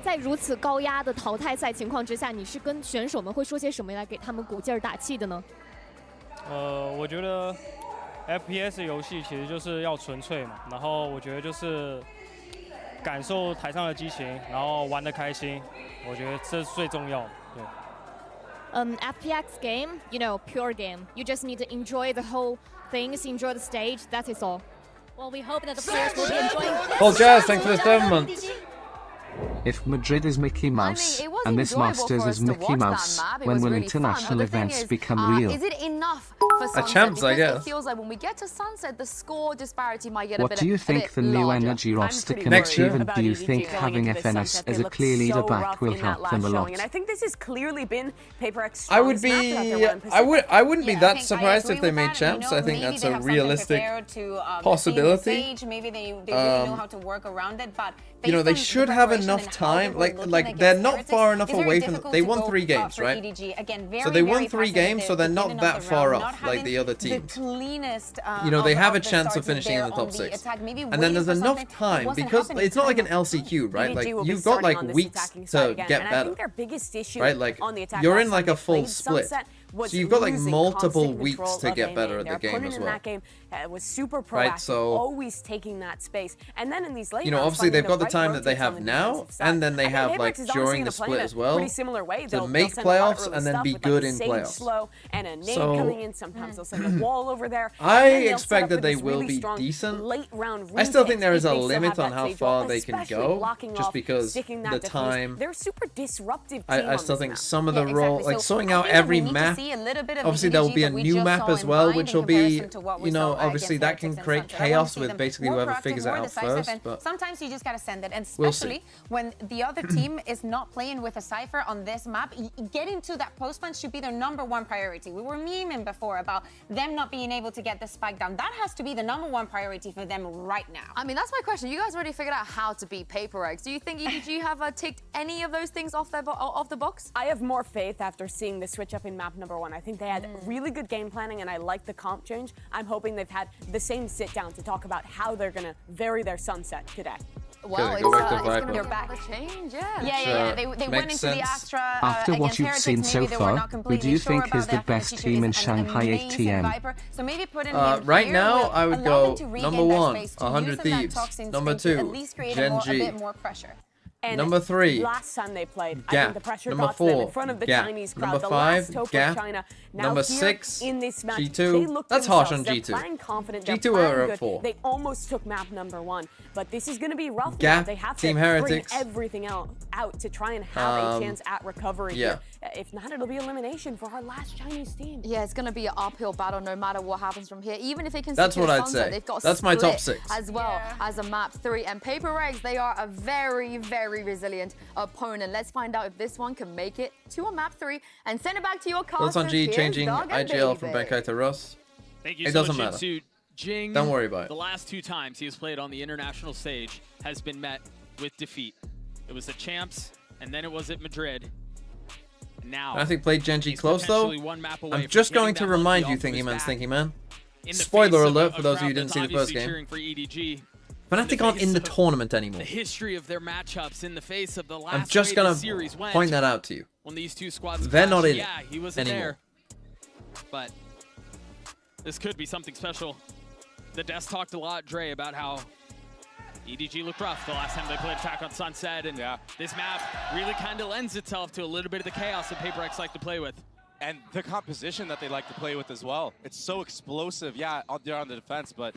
在如此高压的淘汰赛情况之下，你是跟选手们会说些什么来给他们鼓劲儿打气的呢？我觉得 FPS 游戏其实就是要纯粹嘛，然后我觉得就是感受台上的激情，然后玩得开心，我觉得这是最重要的。对。FPX game, you know, pure game. You just need to enjoy the whole things, enjoy the stage. That is all. Well, we hope that the players will be enjoying this. Paul Jazz, thanks for the 7 months. If Madrid is Mickey Mouse and this Masters is Mickey Mouse, when will international events become real? Is it enough for Sunset? Champs, I guess. It feels like when we get to Sunset, the score disparity might get a What bit do you think the new larger. energy roster can Next year. achieve, and do you think having FNS as a clear leader back will help them a lot? And I think this has clearly been PRX. I wouldn't be that surprised if they made champs. I think that's a realistic possibility. Maybe they really know how to work around it, but you know, they should have enough time. Like they're not far enough away from. They won 3 games, right? So they won 3 games, so they're not that far off like the other teams. You know, they have a chance of finishing in the top 6. And then there's enough time because it's not like an LCQ, right? Like you've got like weeks to get better, right? Like you're in like a full split. So you've got like multiple weeks to get better at the game as well. That game was super proactive, right, so always taking that space. And then in these late you know, obviously they've got the time that they have now, and then they have like during the split as well to make playoffs and then be good in playoffs. And a nade coming in, sometimes they'll send a wall over there. I expect that they will be decent. I still think there is a limit on how far they can go, just because the time. They're super disruptive. I still think some of the role, like sorting out every map. Obviously, there will be a new map as well, which will be, you know, obviously that can create chaos with basically whoever figures it out first. But sometimes you just gotta send it, and especially when the other team is not playing with a Cypher on this map, getting to that post plant should be their #1 priority. We were memeing before about them not being able to get the spike down. That has to be the #1 priority for them right now. I mean, that's my question. You guys already figured out how to beat PRX. Do you think EDG have ticked any of those things off the box? I have more faith after seeing the switch up in map #1. I think they had really good game planning, and I like the comp change. I'm hoping they've had the same sit down to talk about how they're going to vary their sunset today. Well, it's going to be a change, yeah. They went into the Astra. After what you've seen so far, who do you think is the best team in Shanghai ATM? So maybe put in right now, I would go #1, 100 Thieves. #2, Gen G. And #3, last time they played, Gap. I think the pressure got to them in front of the Gap. Chinese crowd. The #5, last hope Gap. of China. Now #6, in this match, G2. they look That's harsh on themselves. G2. They're playing confident. G2 they're are playing at good. 4. They almost took map #1, but this is going to be rough. Gap, now. They have Team to Heretics. bring everything out to try and have a chance at recovery. Yeah. Here. If not, it'll be elimination for our last Chinese team. Yeah, it's going to be an uphill battle no matter what happens from here. Even if they can That's secure what I'd Sunset, say. they've got That's my top 6. As well as a map 3. And PRX, they are a very, very resilient opponent. Let's find out if this one can make it to a map 3 and send it back to your casters. Thoughts on G changing IGL from Benkai to Russ? Thank you it so doesn't much, matter. Jinsu. Jing, Don't worry about it. The last 2 times he has played on the international stage has been met with defeat. It was at Champs, and then it was at Madrid. Now, I think played Genji he's close though. potentially 1 map away I'm from just getting going to that remind monkey you, off Thingy his Man, back. Stinky Man. In the Spoiler face of alert a for those of you who crowd didn't see the that's first obviously game. cheering for EDG. Fnatic aren't in the face of tournament anymore. The history of their matchups in the face of the last I'm just way gonna the series went point that out to you. when these 2 squads They're not clashed. in Yeah, it he wasn't anymore. there. But this could be something special. The Desk talked a lot, Dre, about how EDG looked rough the last time they played Attack on Sunset, and this map really kind of lends itself to a little bit of the chaos that PaperX like to play with. And the composition that they like to play with as well. It's so explosive. Yeah, they're on the defense, but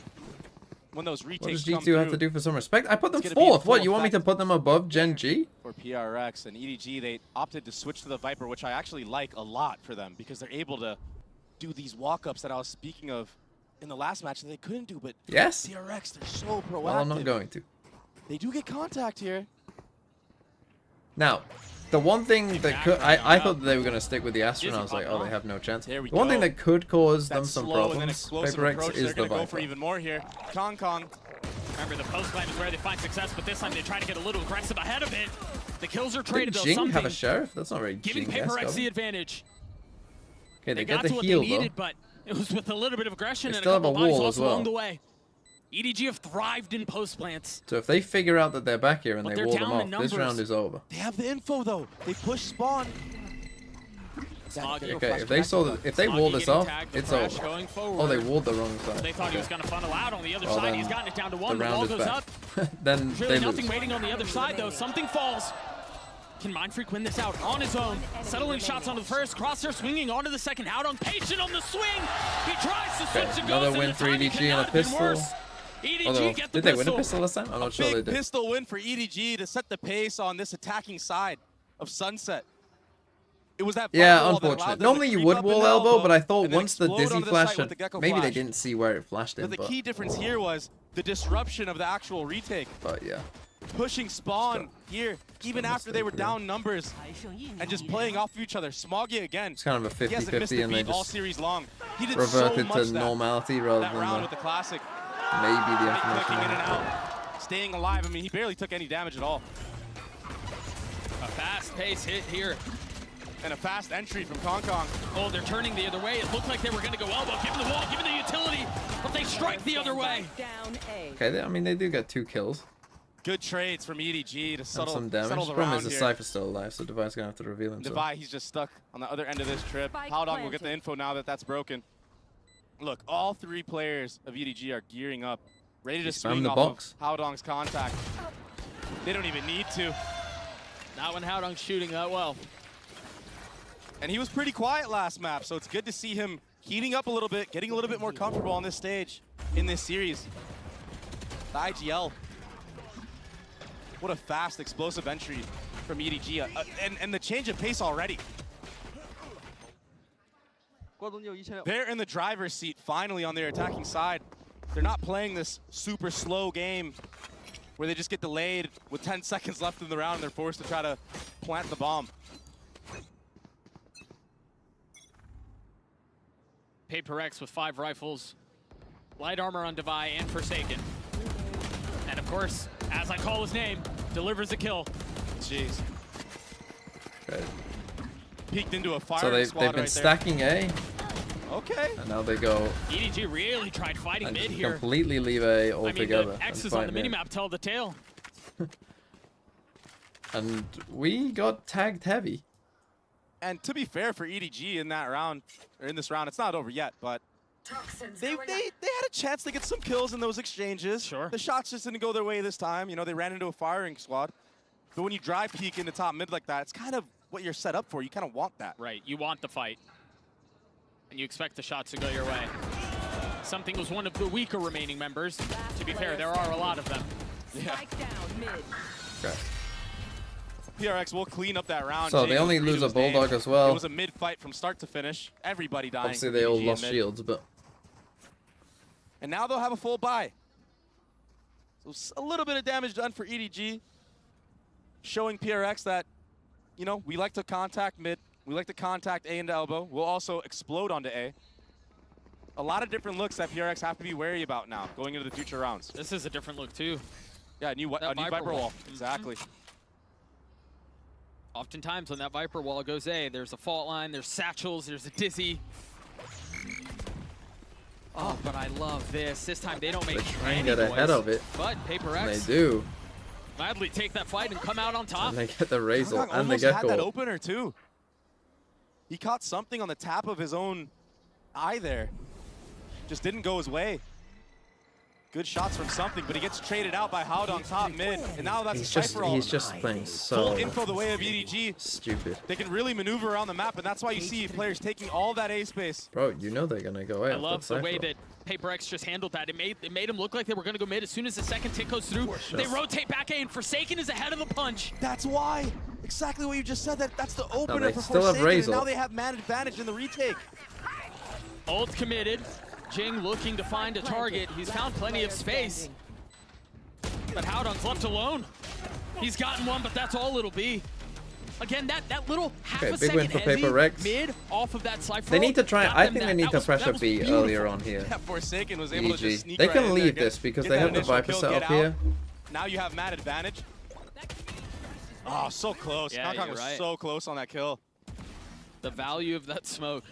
when those retakes What does come G2 have to through, do for some respect? I put them it's gonna be a 4th. What, full you want me to effect put them above Gen G? for PRX and EDG, they opted to switch to the Viper, which I actually like a lot for them because they're able to do these walk-ups that I was speaking of in the last match that they couldn't do, but Yes. PRX, they're so proactive. Well, I'm not going to. They do get contact here. Now, the one thing that could... I thought that they were going to stick with the Astra, and I was like, oh, they have no chance. The one thing that could cause them some problems, PaperX, is the go for Viper. even more here. Kong. Remember, the post plan is where they find success, but this time they try to get a little aggressive ahead of it. The kills are traded, Did though. Jing have a Something Sheriff? That's not very giving Jing-esque PaperX of the him. advantage. Okay, they get got the to what heal, they though. needed, but it was with a little bit of aggression They and a still have couple a of bodies wall as also along well. the way. EDG have thrived in post plants. So if they figure out that they're back here and But they they're wall them down in off, this numbers. round is over. They have the info, though. They push spawn. Okay, if they saw that, if they wall this off, it's over. Oh, they walled the wrong side. They thought he was Okay. going to funnel out on the other Well, side. then He's gotten it down to the 1. The round wall is goes back. up. Then There's really they nothing lose. waiting on the other side, though. Something falls. Can Mindfreak win this out on his own? Settling shots onto the first. Crosshair swinging onto the second. Out on patient on the swing. He tries to switch to Another goes, win and the for timing EDG could and a not have been pistol. worse. EDG Although, get the did they win a pistol. pistol this time? I'm not sure they Big did. pistol win for EDG to set the pace on this attacking side of Sunset. It was that Yeah, wall that allowed unfortunate. them to Normally you creep would up wall in elbow, but I thought and then once the explode dizzy onto the flash site with the Gecko maybe they flash. didn't see where it flashed in, But the but, key difference here was the disruption of the actual retake. but yeah. Pushing spawn here, even after they were mistake, down numbers, and just playing off of each other. Smoggy again. It's kind of a He hasn't missed 50-50 a and they beat all just series long. He did so reverted much to that, normality rather that round than with the classic. maybe the Clicking information. in and out, staying alive. I mean, he barely took any damage at all. A fast pace hit here. And a fast entry from Kong. Oh, they're turning the other way. It looked like they were going to go elbow. Give them the wall, give them the utility. But they strike the other way. Okay, I mean, they do get 2 kills. Good trades from EDG to And settle, some damage. settle The the problem round is the here. Cypher's still alive, so Devi's going to have to reveal himself. Devi, he's just stuck on the other end of this trip. Howdong will get the info now that that's broken. Look, all 3 players of EDG are gearing up, ready to He spammed swing the off box. of Howdong's contact. They don't even need to. Not when Howdong's shooting that well. And he was pretty quiet last map, so it's good to see him heating up a little bit, getting a little bit more comfortable on this stage in this series. The IGL. What a fast, explosive entry from EDG. And the change of pace already. They're in the driver's seat finally on their attacking side. They're not playing this super slow game where they just get delayed with 10 seconds left in the round and they're forced to try to plant the bomb. PaperX with 5 rifles, light armor on Devi and Forsaken. And of course, as I call his name, delivers a kill. Jeez. Okay. Peeked into a fire So they've squad been right stacking A, Okay. and now they go EDG really tried fighting and mid just here. completely leave A I mean, altogether. the X's and on fight the mid. minimap tell the tale. And we got tagged heavy. And to be fair for EDG in that round, or in this round, it's not over yet, but they had a chance to get some kills in those exchanges. Sure. The shots just didn't go their way this time. You know, they ran into a firing squad. But when you drive peek into top mid like that, it's kind of what you're set up for. You kind of want that. Right, you want the fight. And you expect the shots to go your way. Something was one of the weaker remaining members. To be fair, there are a lot of them. Yeah. Okay. PRX will clean up that round. So Jay they only agreed lose it a was named. Bulldog as well. It was a mid fight from start to finish. Everybody dying. Obviously, for they all EDG in lost mid. shields, but And now they'll have a full buy. So a little bit of damage done for EDG. Showing PRX that, you know, we like to contact mid. We like to contact A into elbow. We'll also explode onto A. a lot of different looks that PRX have to be wary about now going into the future rounds. This is a different look too. Yeah, a new Viper wall. Exactly. Oftentimes when that Viper wall goes A, there's a fault line, there's satchels, there's a dizzy. Oh, but I love this. This time they don't make They try and any get ahead noise, of it. But Paper And X they do. gladly take that fight and come out on top. And they get the Razor and the almost had that Gecko. opener too. He caught something on the tap of his own eye there. Just didn't go his way. Good shots from something, but he gets traded out by Howdong top mid, and now that's He's just playing so full info the way of EDG. stupid. They can really maneuver around the map, and that's why you see players taking all that A space. Bro, you know they're gonna go out. I love the way that Paper X just handled that. It made him look like they were going to go mid. As soon as the second tick goes through, they rotate back A, and Forsaken is ahead of the punch. That's why. Exactly what you just said. That's the opener they for still have Forsaken, and Razor. now they have man advantage in the retake. Ult committed. Jing looking to find a target. He's found plenty of space. But Howdong's left alone. He's gotten one, but that's all it'll be. Again, that little half a big second win for heavy Paper Rex. mid off of that Cypher. They need to try. got I them think that. they need That to was- pressure that was B beautiful. earlier on here. Yeah, Forsaken was able to just sneak They right can in there, leave get- this because get they that have the initial Viper kill, set get up out. here. Now you have mad advantage. Oh, so close. Yeah, Kong you're was right. so close on that kill. The value of that smoke.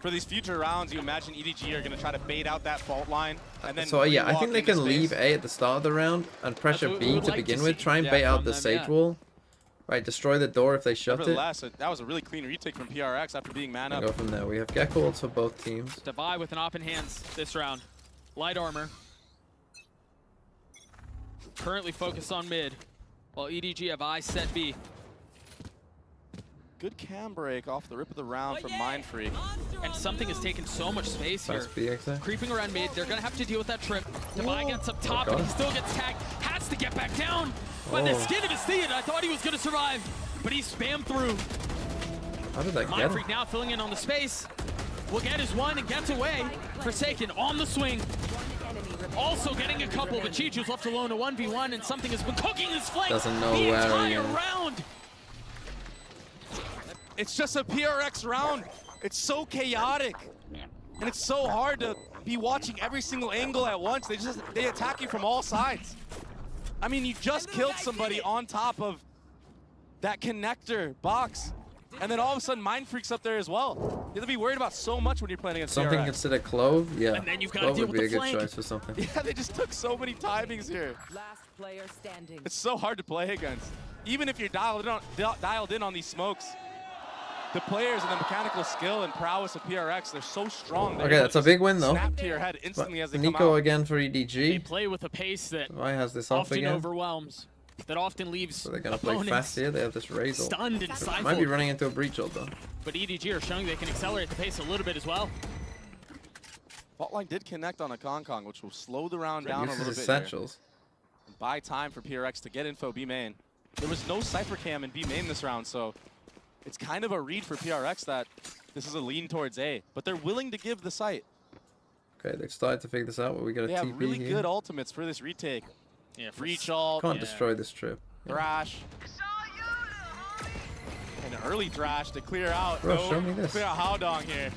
For these future rounds, you imagine EDG are going to try to bait out that fault line. And then So yeah, I re-walk think they into can leave space. A at the start of the round and pressure what we B would to like to begin see. with. Try and Yeah, bait out from the them, Sage yeah. wall. Right, destroy the door if they shut it. Nevertheless, that was a really clean retake from PRX after being man And up. go from there. We have Gecko ults for both teams. Devi with an op in hands this round. Light armor. Currently focused on mid, while EDG have I set B. Good cam break off the rip of the round from Mindfreak. And something has taken so much space here. Fast BX. Creeping around mid, they're gonna have to deal with that trip. Devi gets up top, God. and he still gets tagged. Has to get back down by the Oh. skin of his teeth. I thought he was gonna survive, but he spammed through. How did that get him? Mindfreak now filling in on the space. Will get his one and gets away. Forsaken on the swing. Also getting a couple, but Chichu's left alone a 1v1, and something has been cooking his flank Doesn't know the where he entire is. round. It's just a PRX round. It's so chaotic. And it's so hard to be watching every single angle at once. They attack you from all sides. I mean, you just killed somebody on top of that connector box. And then all of a sudden, Mindfreak's up there as well. You have to be worried about so much when you're playing against Something PRX. considered Clove? Yeah. And then you've gotta Clove deal would with be a the good flank. choice for something. Yeah, they just took so many timings here. Last player standing. It's so hard to play against. Even if you're dialed in on these smokes, the players and the mechanical skill and prowess of PRX, they're so strong. They're Okay, able that's to a big win though. Snap to your head instantly as they come Nico out. again for They EDG. play with a pace that Why has this off often again? overwhelms, that often leaves So they're gonna play opponents fast here. They have this Razor. stunned and Might be stifled. running into a breach ult though. But EDG are showing they can accelerate the pace a little bit as well. Fault line did connect on a Kong, which will slow the round down a Uses little his bit here. satchels. And buy time for PRX to get info B main. There was no Cypher Cam in B main this round, so it's kind of a read for PRX that this is a lean towards A. But they're willing to give the site. Okay, they've started to figure this out, but we got a They have TP really here. good ultimates for this retake. Yeah, Breach ult, Can't destroy this trip. Thrash. An early Thrash to clear out. Bro, No, show me this. Clear out Howdong here.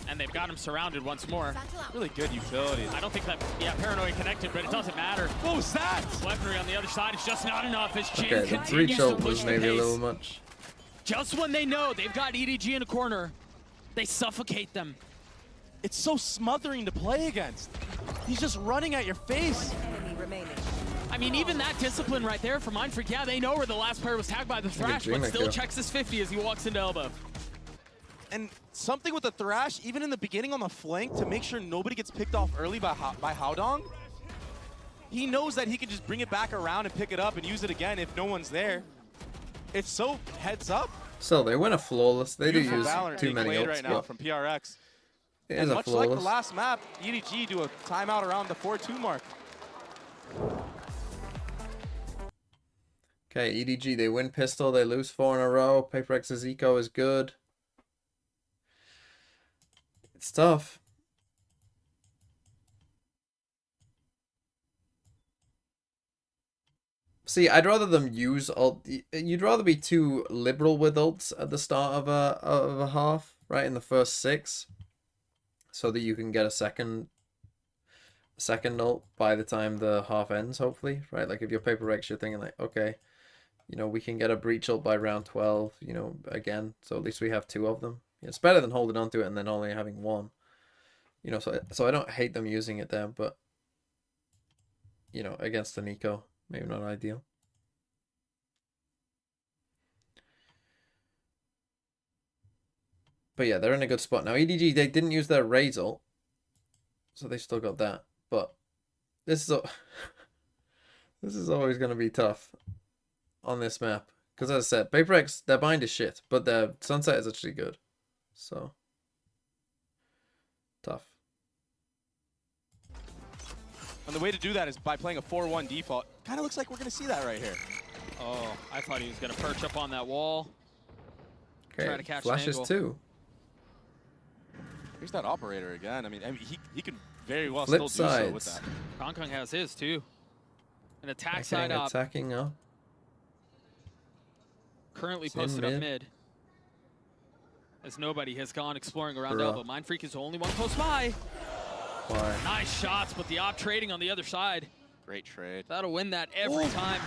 And they've got him surrounded once more. Really good utility. I don't think that, yeah, Paranoid connected, but it doesn't matter. What was that? Weaponry on the other side is just not enough as Jin Okay, the continues breach to ult push was the maybe a pace. little much. Just when they know they've got EDG in a corner, they suffocate them. It's so smothering to play against. He's just running at your face. Enemy remaining. I mean, even that discipline right there for Mindfreak, yeah, they know where the last player was tagged by the Thrash, but Dreamer still kill. checks his 50 as he walks into elbow. And something with the Thrash, even in the beginning on the flank, to make sure nobody gets picked off early by Howdong. He knows that he can just bring it back around and pick it up and use it again if no one's there. It's so heads up. Still, they win a flawless. They do Beautiful use Valorant too being many played ults, right now but from PRX. it And is a much like the flawless. last map, EDG do a timeout around the 4-2 mark. Okay, EDG, they win pistol, they lose 4 in a row. Paper X's eco is good. It's tough. See, I'd rather them use ult. You'd rather be too liberal with ults at the start of a half right, in the first 6, so that you can get a second ult by the time the half ends, hopefully, right? Like if you're Paper X, you're thinking like, okay, you know, we can get a breach ult by round 12, you know, again, so at least we have 2 of them. It's better than holding on to it and then only having 1. You know, so I don't hate them using it there, but, you know, against the Nico, maybe not ideal. But yeah, they're in a good spot. Now, EDG, they didn't use their Raze ult, so they still got that. But this is this is always going to be tough on this map. Because as I said, Paper X, their bind is shit, but their Sunset is actually good. So, tough. And the way to do that is by playing a 4-1 default. Kind of looks like we're going to see that right here. Oh, I thought he was going to perch up on that wall. Okay, Try to catch flashes an angle. too. Here's that operator again. I mean he could very well Flip still do so sides. with that. Hong Kong has his too. An attack Okay, side up. attacking up. Currently It's in posted up mid. mid. As nobody has gone exploring around Bruh. elbow. Mind Freak is the only one close by. Why? Nice shots, but the op trading on the other side. Great trade. That'll win that every time.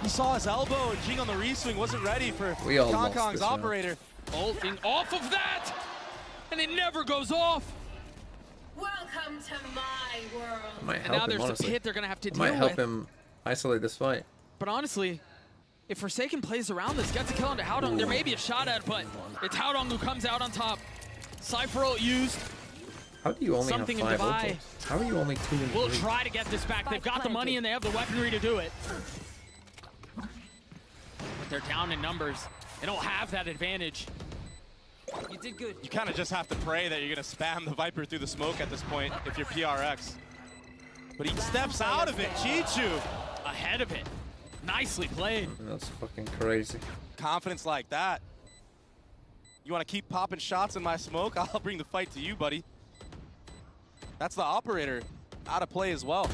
He saw his elbow and Jing on the reswing wasn't ready for We all Hong lost Kong's this round. Oh, operator. Ulting off of that! And it never goes off. Welcome to my world. I might And help now him, there's honestly. a pit they're going to have to I deal might help with. him isolate this fight. But honestly, if Forsaken plays around this, gets a kill onto Haodong, there may be a shot at it, but it's Haodong who comes out on top. Cypher ult used. How do you only Something in have 5 Dubai. ults? How are you only 2 and 3? We'll try to get this back. They've got the money and they have the weaponry to do it. But they're down in numbers. They don't have that advantage. You did good. You kind of just have to pray that you're going to spam the Viper through the smoke at this point if you're PRX. But he steps out of it. Chichu. Ahead of it. Nicely played. That's fucking crazy. Confidence like that. You want to keep popping shots in my smoke? I'll bring the fight to you, buddy. That's the operator out of play as well.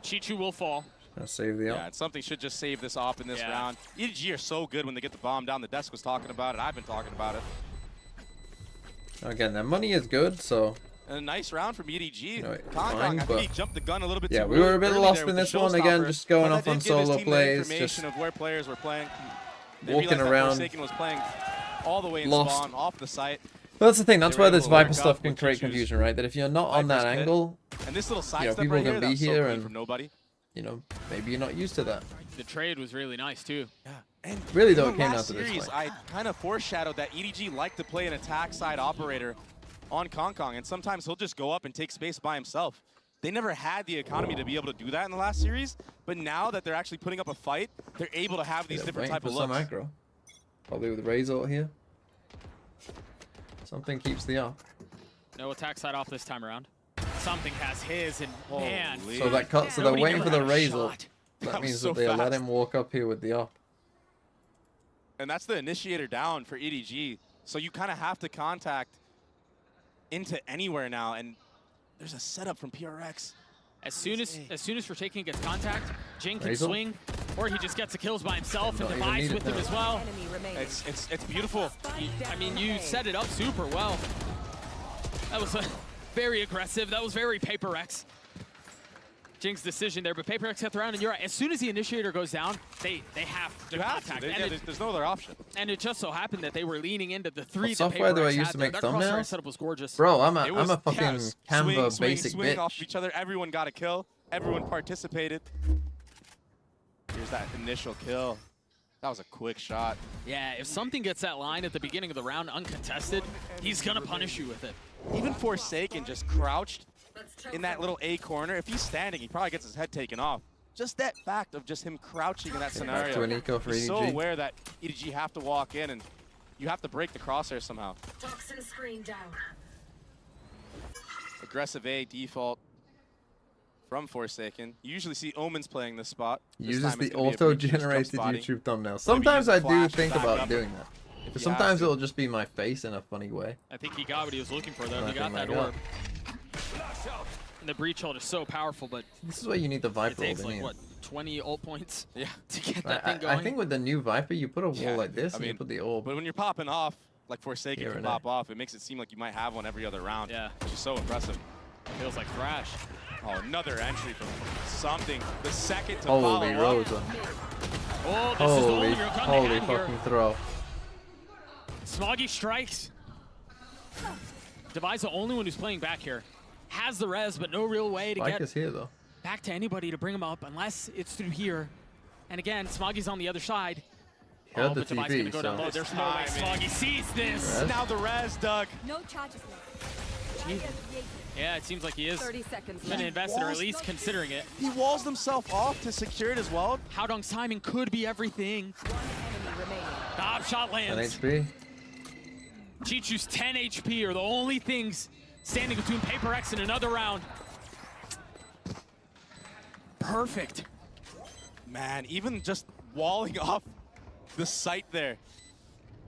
Chichu will fall. Gonna save the up. Yeah, and something should just save this op in this Yeah. round. EDG are so good when they get the bomb down. The desk was talking about it. I've been talking about it. Again, their money is good, so And a nice round from EDG. know, Kong, fine, I think but- he jumped the gun a little bit yeah, too we were a bit early lost there in with this the one. Again, showstopper, just going but off that on did give his solo team the plays, information just of where players were playing. They walking realized that around. Forsaken was playing all the way in Lost. spawn, off the site. But that's the thing. That's They were where this able to work Viper out stuff can with create Chichu's confusion, right? That if you're not on that Viper's pit. angle, And this little you know, sidestep people right can here, be that's so here clean and from nobody. you know, maybe you're not used to that. The trade was really nice too. Yeah. And Really, in though, the it came last down to this series, fight. I kind of foreshadowed that EDG liked to play an attack side operator on Kong, and sometimes he'll just go up and take space by himself. They never had the economy to be able to do that in the last series, but now that they're actually putting up a fight, they're able to have these Yeah, different waiting type of for some looks. aggro. Probably with Raze ult here. Something keeps the up. No attack side off this time around. Something has his, and man. Holy. So that cut. So they're Nobody waiting never for the had a Raze shot. ult. That That was means so that they let fast. him walk up here with the up. And that's the initiator down for EDG. So you kind of have to contact into anywhere now, and there's a setup from PRX. As soon as Forsaken gets contact, Jing can Razel? swing, or he just gets the kills by himself and Don't even divides need it with him now. as well. Enemy remaining. It's beautiful. I mean, you set it up super well. That was very aggressive. That was very Paper X. Jing's decision there, but Paper X got the round, and you're right. As soon as the initiator goes down, they have to You have to. contact. Yeah, there's no other option. And it just so happened that they were leaning into the three What that software Paper do I X use had to there. make That crossfire thumbnails? setup was gorgeous. Bro, I'm It was- a fucking yeah, it was Canva swing basic bitch. off each other. Everyone got a kill. Everyone participated. Here's that initial kill. That was a quick shot. Yeah, if something gets that line at the beginning of the round uncontested, he's gonna punish you with it. Even Forsaken just crouched in that little A corner. If he's standing, he probably gets his head taken off. Just that fact of just him crouching in that Back scenario. to an eco for He's so EDG. aware that EDG have to walk in, and you have to break the crosshair somehow. Toxin screen down. Aggressive A default from Forsaken. You usually see Omens playing this spot. This Uses time it's the gonna be a breach, just jump auto-generated spotting. YouTube thumbnail. Maybe Sometimes use I the do flash to think back about up doing that. if But he sometimes has to. it'll just be my face in a funny way. I think he got what he was looking for, though. He Nothing got that like orb. And the breach hold is so powerful, but This is why you need the it Viper takes ult in like, here. what, 20 ult points. Yeah. To get that thing going. I think with the new Viper, you put a wall like this, I and mean, you put the orb. But when you're popping off, like Forsaken Here can and pop off, it makes it seem like you might have one every other round. Yeah. Which is so impressive. Feels like Thrash. Oh, another entry from something. The second to Holy follow Rosa. Oh, this is the only real gun they Holy had here. fucking throw. Smoggy strikes. Devi's the only one who's playing back here. Has the res, but no real way to Spike get is here, though. back to anybody to bring him up unless it's through here. And again, Smoggy's on the other side. Heard Oh, the but Devi's TP, gonna go down so- low. There's no way Smoggy sees this. Res? Now the res, Doug. No charges left. Yeah, it seems like he is 30 seconds going to left. invest it, or at least considering it. He walls himself off to secure it as well. Howdong's timing could be everything. One enemy remaining. The op shot 10 lands. HP. Chichu's 10 HP are the only things standing between PRX and another round. Perfect. Man, even just walling off the site there.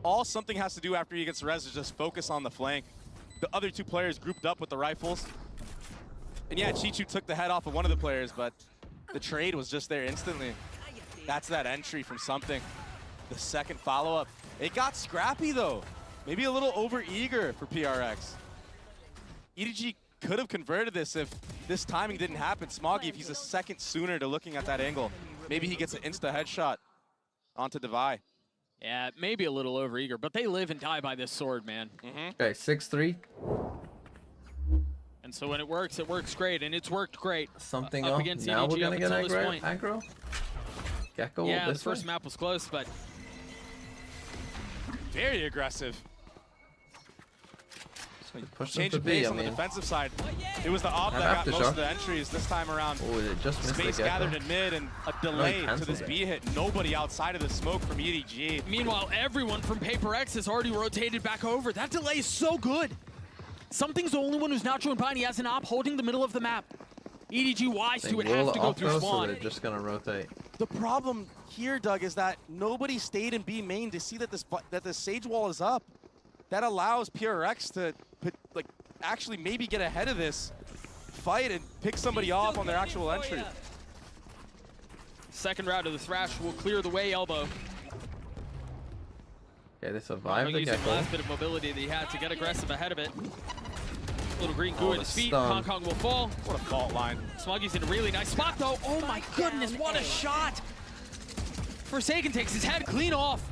All something has to do after he gets res is just focus on the flank. The other two players grouped up with the rifles. And yeah, Chichu took the head off of one of the players, but the trade was just there instantly. That's that entry from something. The second follow-up. It got scrappy though. Maybe a little over-eager for PRX. EDG could have converted this if this timing didn't happen. Smoggy, if he's a second sooner to looking at that angle, maybe he gets an insta headshot onto Devi. Yeah, maybe a little overeager, but they live and die by this sword, man. Okay, 6-3. And so when it works great, and it's worked great. Something up else. against Now EDG we're gonna up get until this point. aggro. Gecko Yeah, the this first way. map was close, but Very aggressive. Push them Change to of B, pace I on the mean. defensive side. It was the op Have that got most aftershock. of the entries this time around. Oh, it just missed Space the Gecko. gathered in mid and a delay to canceled this it. B hit. Nobody outside of the smoke from EDG. meanwhile, everyone from PRX has already rotated back over. That delay is so good. Something's the only one who's not joined by, and he has an op holding the middle of the map. EDG wise They to it, will has to go off through though, so Swan. they're just gonna rotate. The problem here, Doug, is that nobody stayed in B main to see that this Sage wall is up. That allows PRX to like actually maybe get ahead of this fight and pick somebody off on their actual entry. Second round of the Thrash will clear the way, elbow. Okay, they survived the Using the Gecko. last bit of mobility that he had to get aggressive ahead of it. Little green goo Oh, at the his feet. stun. Hong Kong will fall. What a fault line. Smoggy's in a really nice spot, though. Oh my goodness, what a shot! Forsaken takes his head clean off.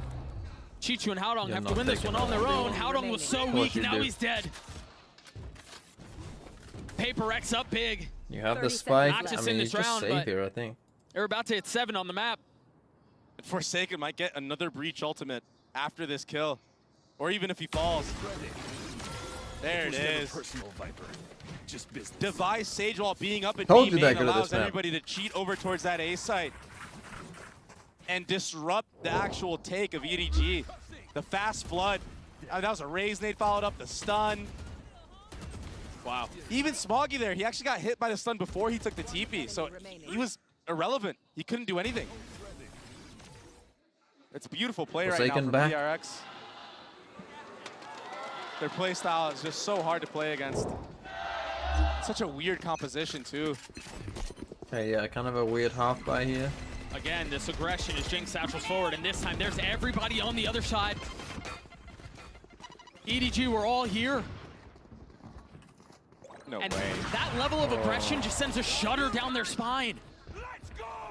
Chichu and Howdong You're have to not win this taking one on their that own. one. Howdong was so Of course weak, you now do. he's dead. PRX up big. You have the 30 spike. Not to I in mean, you this just round, save but- here, I think. They're about to hit 7 on the map. Forsaken might get another breach ultimate after this kill. Or even if he falls. There it is. Personal Viper. Just business. Device Sage wall being up at Told B you that main good at allows this map. everybody to cheat over towards that A site and disrupt the actual take of EDG. The fast flood. That was a raise nade followed up, the stun. Wow. Even Smoggy there, he actually got hit by the stun before he took the TP, so he was irrelevant. He couldn't do anything. It's a beautiful play right now Forsaken from back. PRX. Their play style is just so hard to play against. Such a weird composition too. Okay, yeah, kind of a weird half by here. Again, this aggression is Jinx satchels forward, and this time there's everybody on the other side. EDG, we're all here. No And way. that level of aggression just sends a shudder down their spine.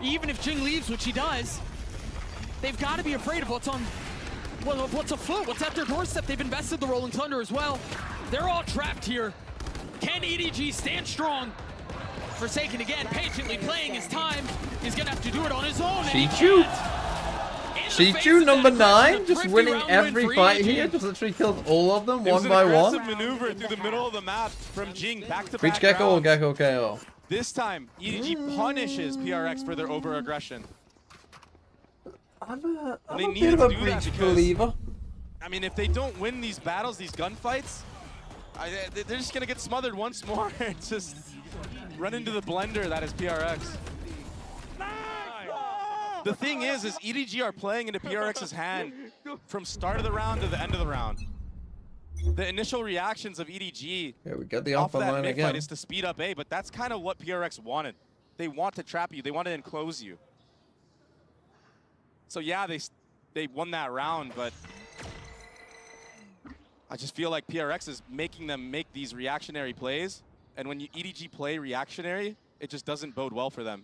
Even if Jing leaves, which he does, they've got to be afraid of what's on, well, what's afoot, what's at their doorstep. They've invested the Rolling Thunder as well. They're all trapped here. Can EDG stand strong? Forsaken again, patiently playing his time. He's gonna have to do it on his own. and he Chichu. can't. In the face Chichu of number that aggression, 9, a just thrifty winning round every win for fight EDG. here. Just literally killed all of them It was one an by aggressive one. maneuver through the middle of the map from Jing back to Breach back Gecko or rounds. Gecko KO? This time, EDG punishes PRX for their over-aggression. I'm They a needed bit of a to do that breach because, believer. I mean, if they don't win these battles, these gunfights, they're just gonna get smothered once more. It's just run into the blender that is PRX. The thing is EDG are playing into PRX's hand from start of the round to the end of the round. The initial reactions of EDG Yeah, we got the off alpha that line mid again. fight is to speed up A, but that's kind of what PRX wanted. They want to trap you. They want to enclose you. So yeah, they won that round, but I just feel like PRX is making them make these reactionary plays. And when you EDG play reactionary, it just doesn't bode well for them.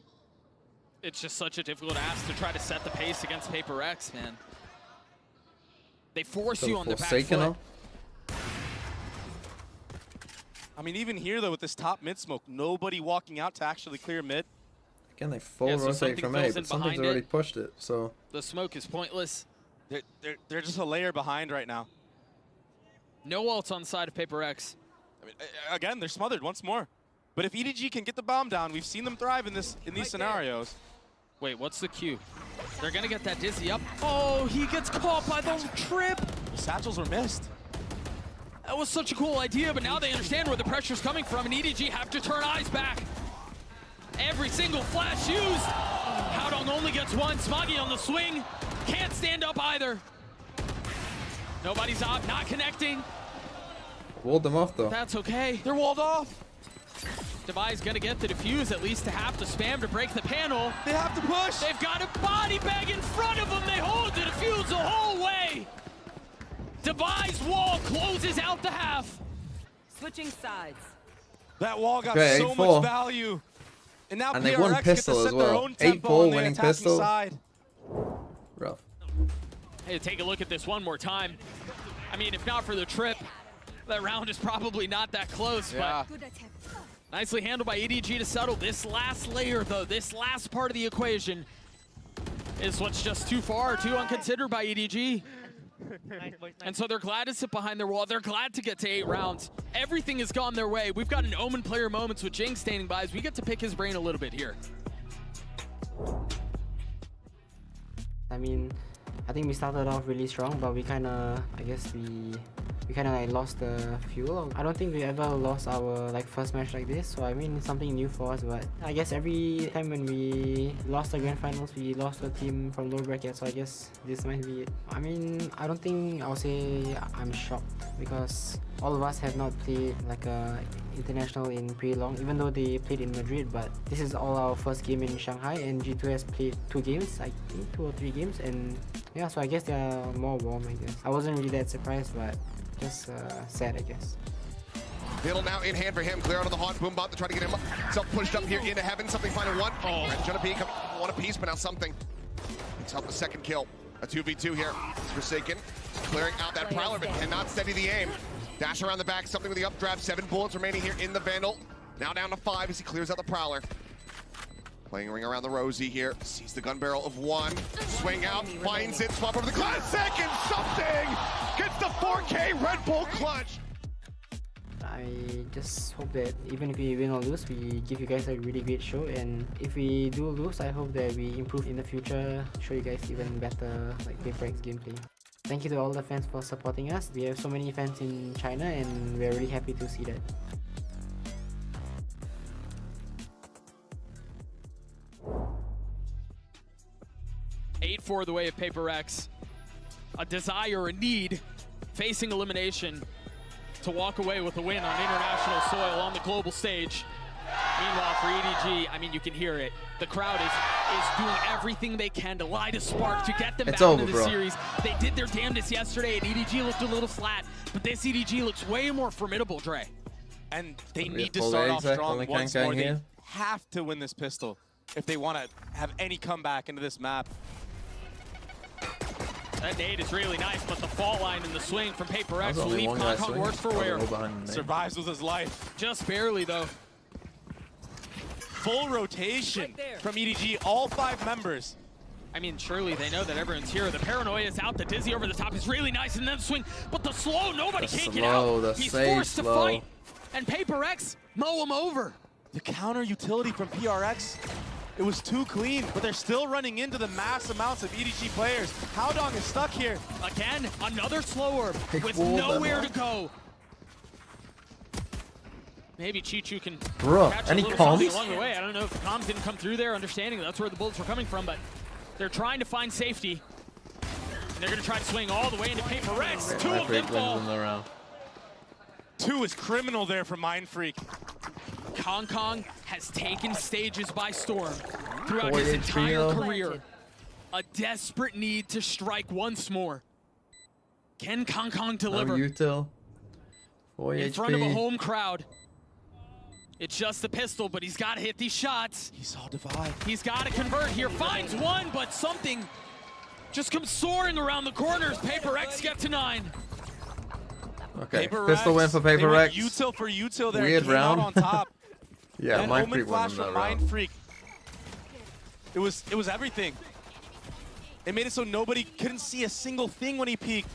It's just such a difficult ask to try to set the pace against PRX, man. They force you on their back foot. I mean, even here, though, with this top mid smoke, nobody walking out to actually clear mid. Again, they full rotate from A, but something's already pushed it, so... The smoke is pointless. They're just a layer behind right now. No ults on the side of PRX. I mean, again, they're smothered once more. But if EDG can get the bomb down, we've seen them thrive in these scenarios. Wait, what's the cue? They're gonna get that dizzy up. Oh, he gets caught by the trip. The satchels were missed. That was such a cool idea, but now they understand where the pressure's coming from, and EDG have to turn eyes back. Every single flash used. Haodong only gets one. Smoggy on the swing. Can't stand up either. Nobody's up, not connecting. Walled them off, though. That's okay. They're walled off. Devi's gonna get the defuse, at least to have to spam to break the panel. They have to push. They've got a body bag in front of them. They hold the defuse the whole way. Devi's wall closes out the half. Switching sides. That wall got okay, so much value. And now they PRX won pistol as well. 8-4 winning pistol. Side. Rough. Hey, take a look at this one more time. I mean, if not for the trip, that round is probably not that close, but nicely handled by EDG to settle. This last layer, though, this last part of the equation is what's just too far, too unconsidered by EDG. And so they're glad to sit behind their wall. They're glad to get to 8 rounds. Everything has gone their way. We've got an Omen player moments with Jing standing by as we get to pick his brain a little bit here. I mean, I think we started off really strong, but we kind of, I guess we kind of like lost the fuel. I don't think we ever lost our like first match like this, so I mean it's something new for us, but I guess every time when we lost the grand finals, we lost a team from low bracket, so I guess this might be it. I mean, I don't think I'll say I'm shocked because all of us have not played like a international in pretty long, even though they played in Madrid, but this is all our first game in Shanghai, and G2 has played 2 games, I think 2 or 3 games, and yeah, so I guess they're more warm, I guess. I wasn't really that surprised, but just sad, I guess. Middle now in hand for him. Clear out of the haunt. Boombot to try to get himself pushed up here into heaven. Something final one. Oh, Jonapi coming one apiece, but now something. Picks up the second kill. A 2v2 here. Forsaken clearing out that Prowler, but cannot steady the aim. Dash around the back. Something with the updraft. 7 bullets remaining here in the Vandal. Now down to 5 as he clears out the Prowler. Playing a ring around the Rosie here. Sees the gun barrel of 1. Swing out. Finds it. Swap over the classic and something. Gets the 4K Red Bull clutch. I just hope that even if we win or lose, we give you guys a really great show, and if we do lose, I hope that we improve in the future, show you guys even better like PRX gameplay. Thank you to all the fans for supporting us. We have so many fans in China and we're really happy to see that. Eight for the way of PRX. A desire, a need, facing elimination to walk away with a win on international soil on the global stage. Meanwhile, for EDG, I mean, you can hear it. The crowd is doing everything they can to light a spark to get them back into the series. They did their damnedest yesterday, and EDG looked a little flat, but this EDG looks way more formidable, Dre. And they need to start off strong once more. They have to win this pistol if they want to have any comeback into this map. That nade is really nice, but the fall line and the swing from PRX will leave Kong worse for wear. Survives with his life. Just barely, though. Full rotation from EDG, all 5 members. I mean, surely they know that everyone's here. The paranoia is out. The dizzy over the top is really nice, and then the swing. But the slow, nobody can't get out. He's forced to fight, and PRX mow him over. The counter utility from PRX, it was too clean, but they're still running into the mass amounts of EDG players. Haodong is stuck here. Again, another slow orb with nowhere to go. Maybe Chichu can catch a little something along the way. I don't know if the comms didn't come through there, understanding that's where the bullets were coming from, but they're trying to find safety. And they're going to try to swing all the way into PRX. 2 of them fall. 2 is criminal there for Mind Freak. Kong has taken stages by storm throughout Boy, his it's entire real. career. A desperate need to strike once more. Can Kong Kong deliver? No util. 4 in HP. front of a home crowd? It's just the pistol, but he's got to hit these shots. He saw Divide. He's got to convert here. Finds one, but something just comes soaring around the corners. PRX get to 9. Okay, PRX, pistol win for PRX. Util for util there. Weird Came round. out on top. Yeah, That Mind Omen Freak won flash in from that Mind round. Freak. It was everything. It made it so nobody couldn't see a single thing when he peeked.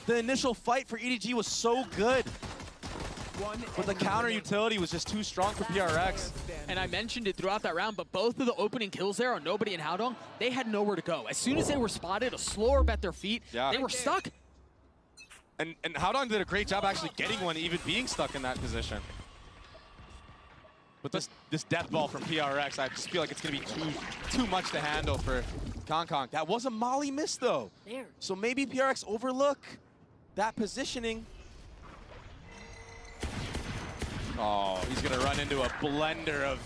The initial fight for EDG was so good. But the counter utility was just too strong for PRX. And I mentioned it throughout that round, but both of the opening kills there on Nobody and Howdong, they had nowhere to go. As soon as they were spotted, a slow orb at their feet, they were stuck. And Howdong did a great job actually getting one, even being stuck in that position. But this death ball from PRX, I just feel like it's going to be too much to handle for Kong Kong. That was a molly miss, though. So maybe PRX overlook that positioning. Oh, he's going to run into a blender of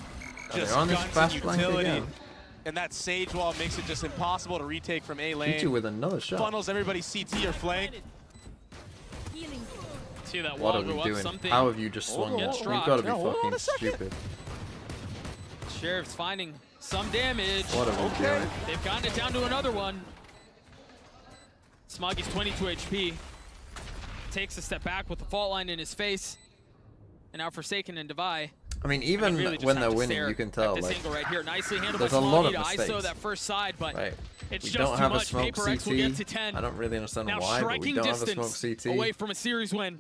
just on this guns and fast flank utility. again. And that Sage Wall makes it just impossible to retake from A lane. Hit you with another shot. Funnels everybody CT or flank. See that What wall are we go up, doing? something. How have you just swung it? You've got to be fucking stupid. Sheriff's finding some damage. What are we doing? They've gotten it down to another one. Smoggy's 22 HP. Takes a step back with the fault line in his face. And now Forsaken and Devi. I mean, even really just when have they're to winning, stare you can at tell. this Like, angle right here. Nicely handled there's by a lot of Smoggy to mistakes. ISO that first side, but right. it's We just don't too have a much. smoke PRX will get to CT. 10. I don't really understand Now why, but we striking don't have a smoke distance CT. away from a series win.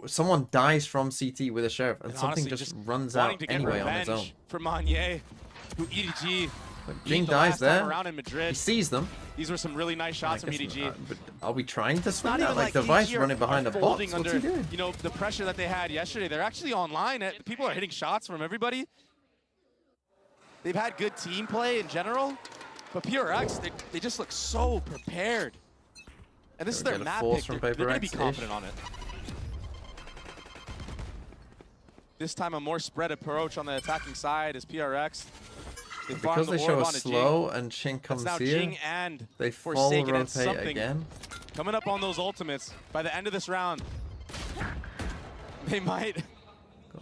Someone dies from CT with a sheriff, and something honestly, just runs wanting out to get anyway on its own. revenge for Monier, who EDG Jing beat the dies last time there. around in Madrid. He sees them. These were some really nice shots from EDG. But are we trying to swing Not that? even Like, Device EDG running behind are a box. folding What's under, he doing? you know, the pressure that they had yesterday. They're actually online. People are hitting shots from everybody. They've had good team play in general, but PRX, they just look so prepared. And this is their map pick. They're going to be confident on it. This time a more spread approach on the attacking side is PRX. They Because they show a slow and Ching comes now here, Jing and they full Forsaken and rotate something again. coming up on those ultimates. By the end of this round, they might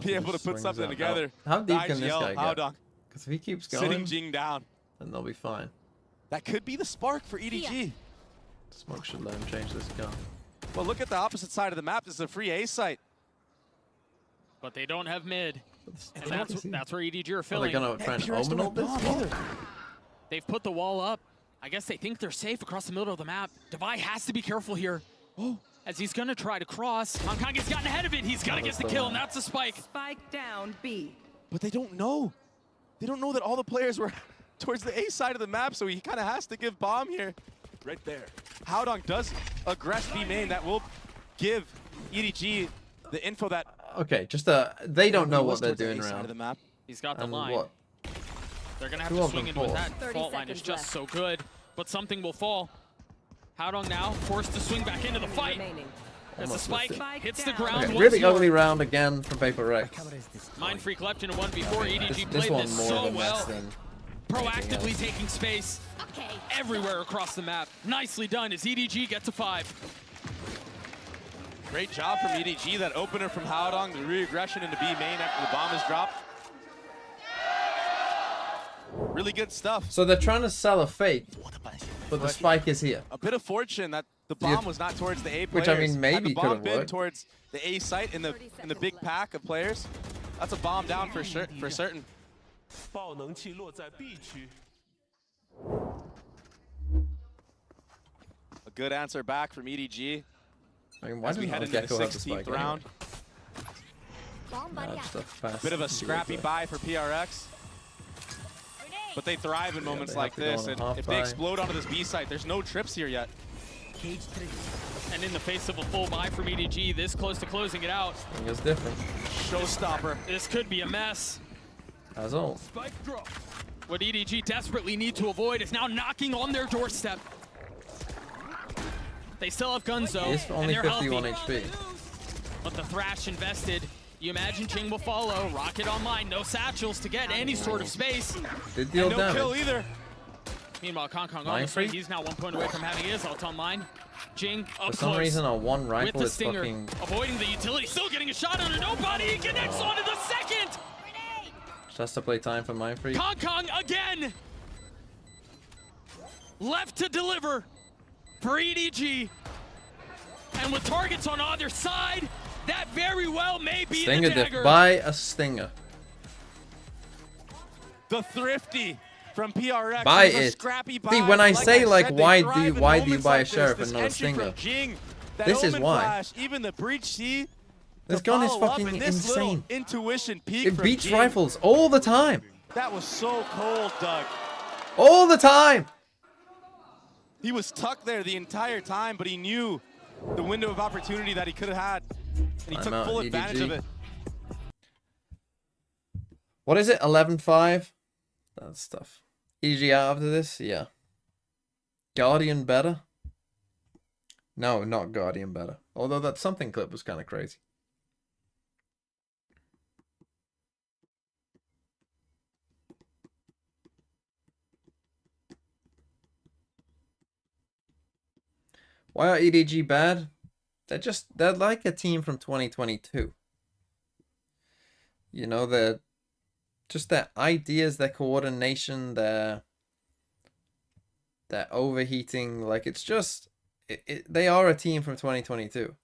be able to put Swings something out. together. How deep The can this IGL, guy get? Howdong Because if he keeps sitting going, Jing down. then they'll be fine. That could be the spark for EDG. Smoke should let him change this gun. Well, look at the opposite side of the map. This is a free A site. But they don't have mid. And don't that's where EDG are Are they filling. going to try and omen this? They've put the wall up. I guess they think they're safe across the middle of the map. Devi has to be careful here. Oh, as he's going to try to cross. Hong Kong has gotten ahead of it. He's going to get the kill, and that's a spike. Spike down B. But they don't know. They don't know that all the players were towards the A side of the map, so he kind of has to give bomb here. Right there. Howdong does aggress B main. That will give EDG the info that... Okay, just they don't know what they're doing around. Of the map. He's got the And line. what? They're going to have Two to of swing them in with fall. that. 30 Fault line is seconds just left. so good, but something will fall. Howdong now forced to swing back into the fight. As the Almost spike missed it. hits the ground Okay, once really more. ugly round again from PRX. Mind Freak left in a 1v4. EDG This played one this more so of a mess well. than Proactively else. taking space everywhere across the map. Nicely done as EDG get to 5. Great job from EDG. That opener from Howdong, the re-aggression into B main after the bomb is dropped. Really good stuff. So they're trying to sell a fake, but the spike is here. A bit of fortune that the bomb was not towards the A players. Which, I mean, Had maybe the could bomb have been worked. towards the A site in the big pack of players. That's a bomb down for certain. 爆能器落在 B 区。 A good answer back from EDG. I mean, why as we didn't head into the Gecko have the 16th spike round. Just a fast Bit of a scrappy user. buy for PRX. But they thrive in moments they like have to go this. on a And half if they buy. explode onto this B site, there's no trips here yet. And in the face of a full buy from EDG, this close to closing it out. I think it's different. Showstopper. This could be a mess. As all. Spike drop. What EDG desperately need to avoid is now knocking on their doorstep. They still have guns though, It's and only they're 51 healthy. HP. But the Thrash invested You imagine Jing will follow. Rocket online, no satchels to get any sort of space. Did deal no damage. kill either. Meanwhile, Kong on the Free? he's now 1 point away from having his ult online. Jing up For some close reason, a one with rifle the is stinger, fucking. avoiding the utility, still getting a shot under nobody. He connects onto the second. Just to play time for Mindfreak. Kong again. Left to deliver for EDG. And with targets on either side, that very well may be Stinger the diff. dagger. Buy a stinger. The thrifty from PRX. Buy It was a it. scrappy See, buy, when I but say I like said, they why thrive do in you buy moments a like sheriff this. and not a This entry stinger? from Jing, that This is omen why. flash, even the breach C. This to gun is follow up, fucking and this little insane. Intuition peak It from beats Jing. rifles all the time. That was so cold, Doug. All the time. He was tucked there the entire time, but he knew the window of opportunity that he could have had, and he took Timeout, full advantage EDG. of it. What is it? 11-5? That's tough. EDG out after this? Yeah. Guardian better? No, not Guardian better. Although that something clip was kind of crazy. Why are EDG bad? They're like a team from 2022. You know, they're just their ideas, their coordination, their overheating. Like, it's just they are a team from 2022.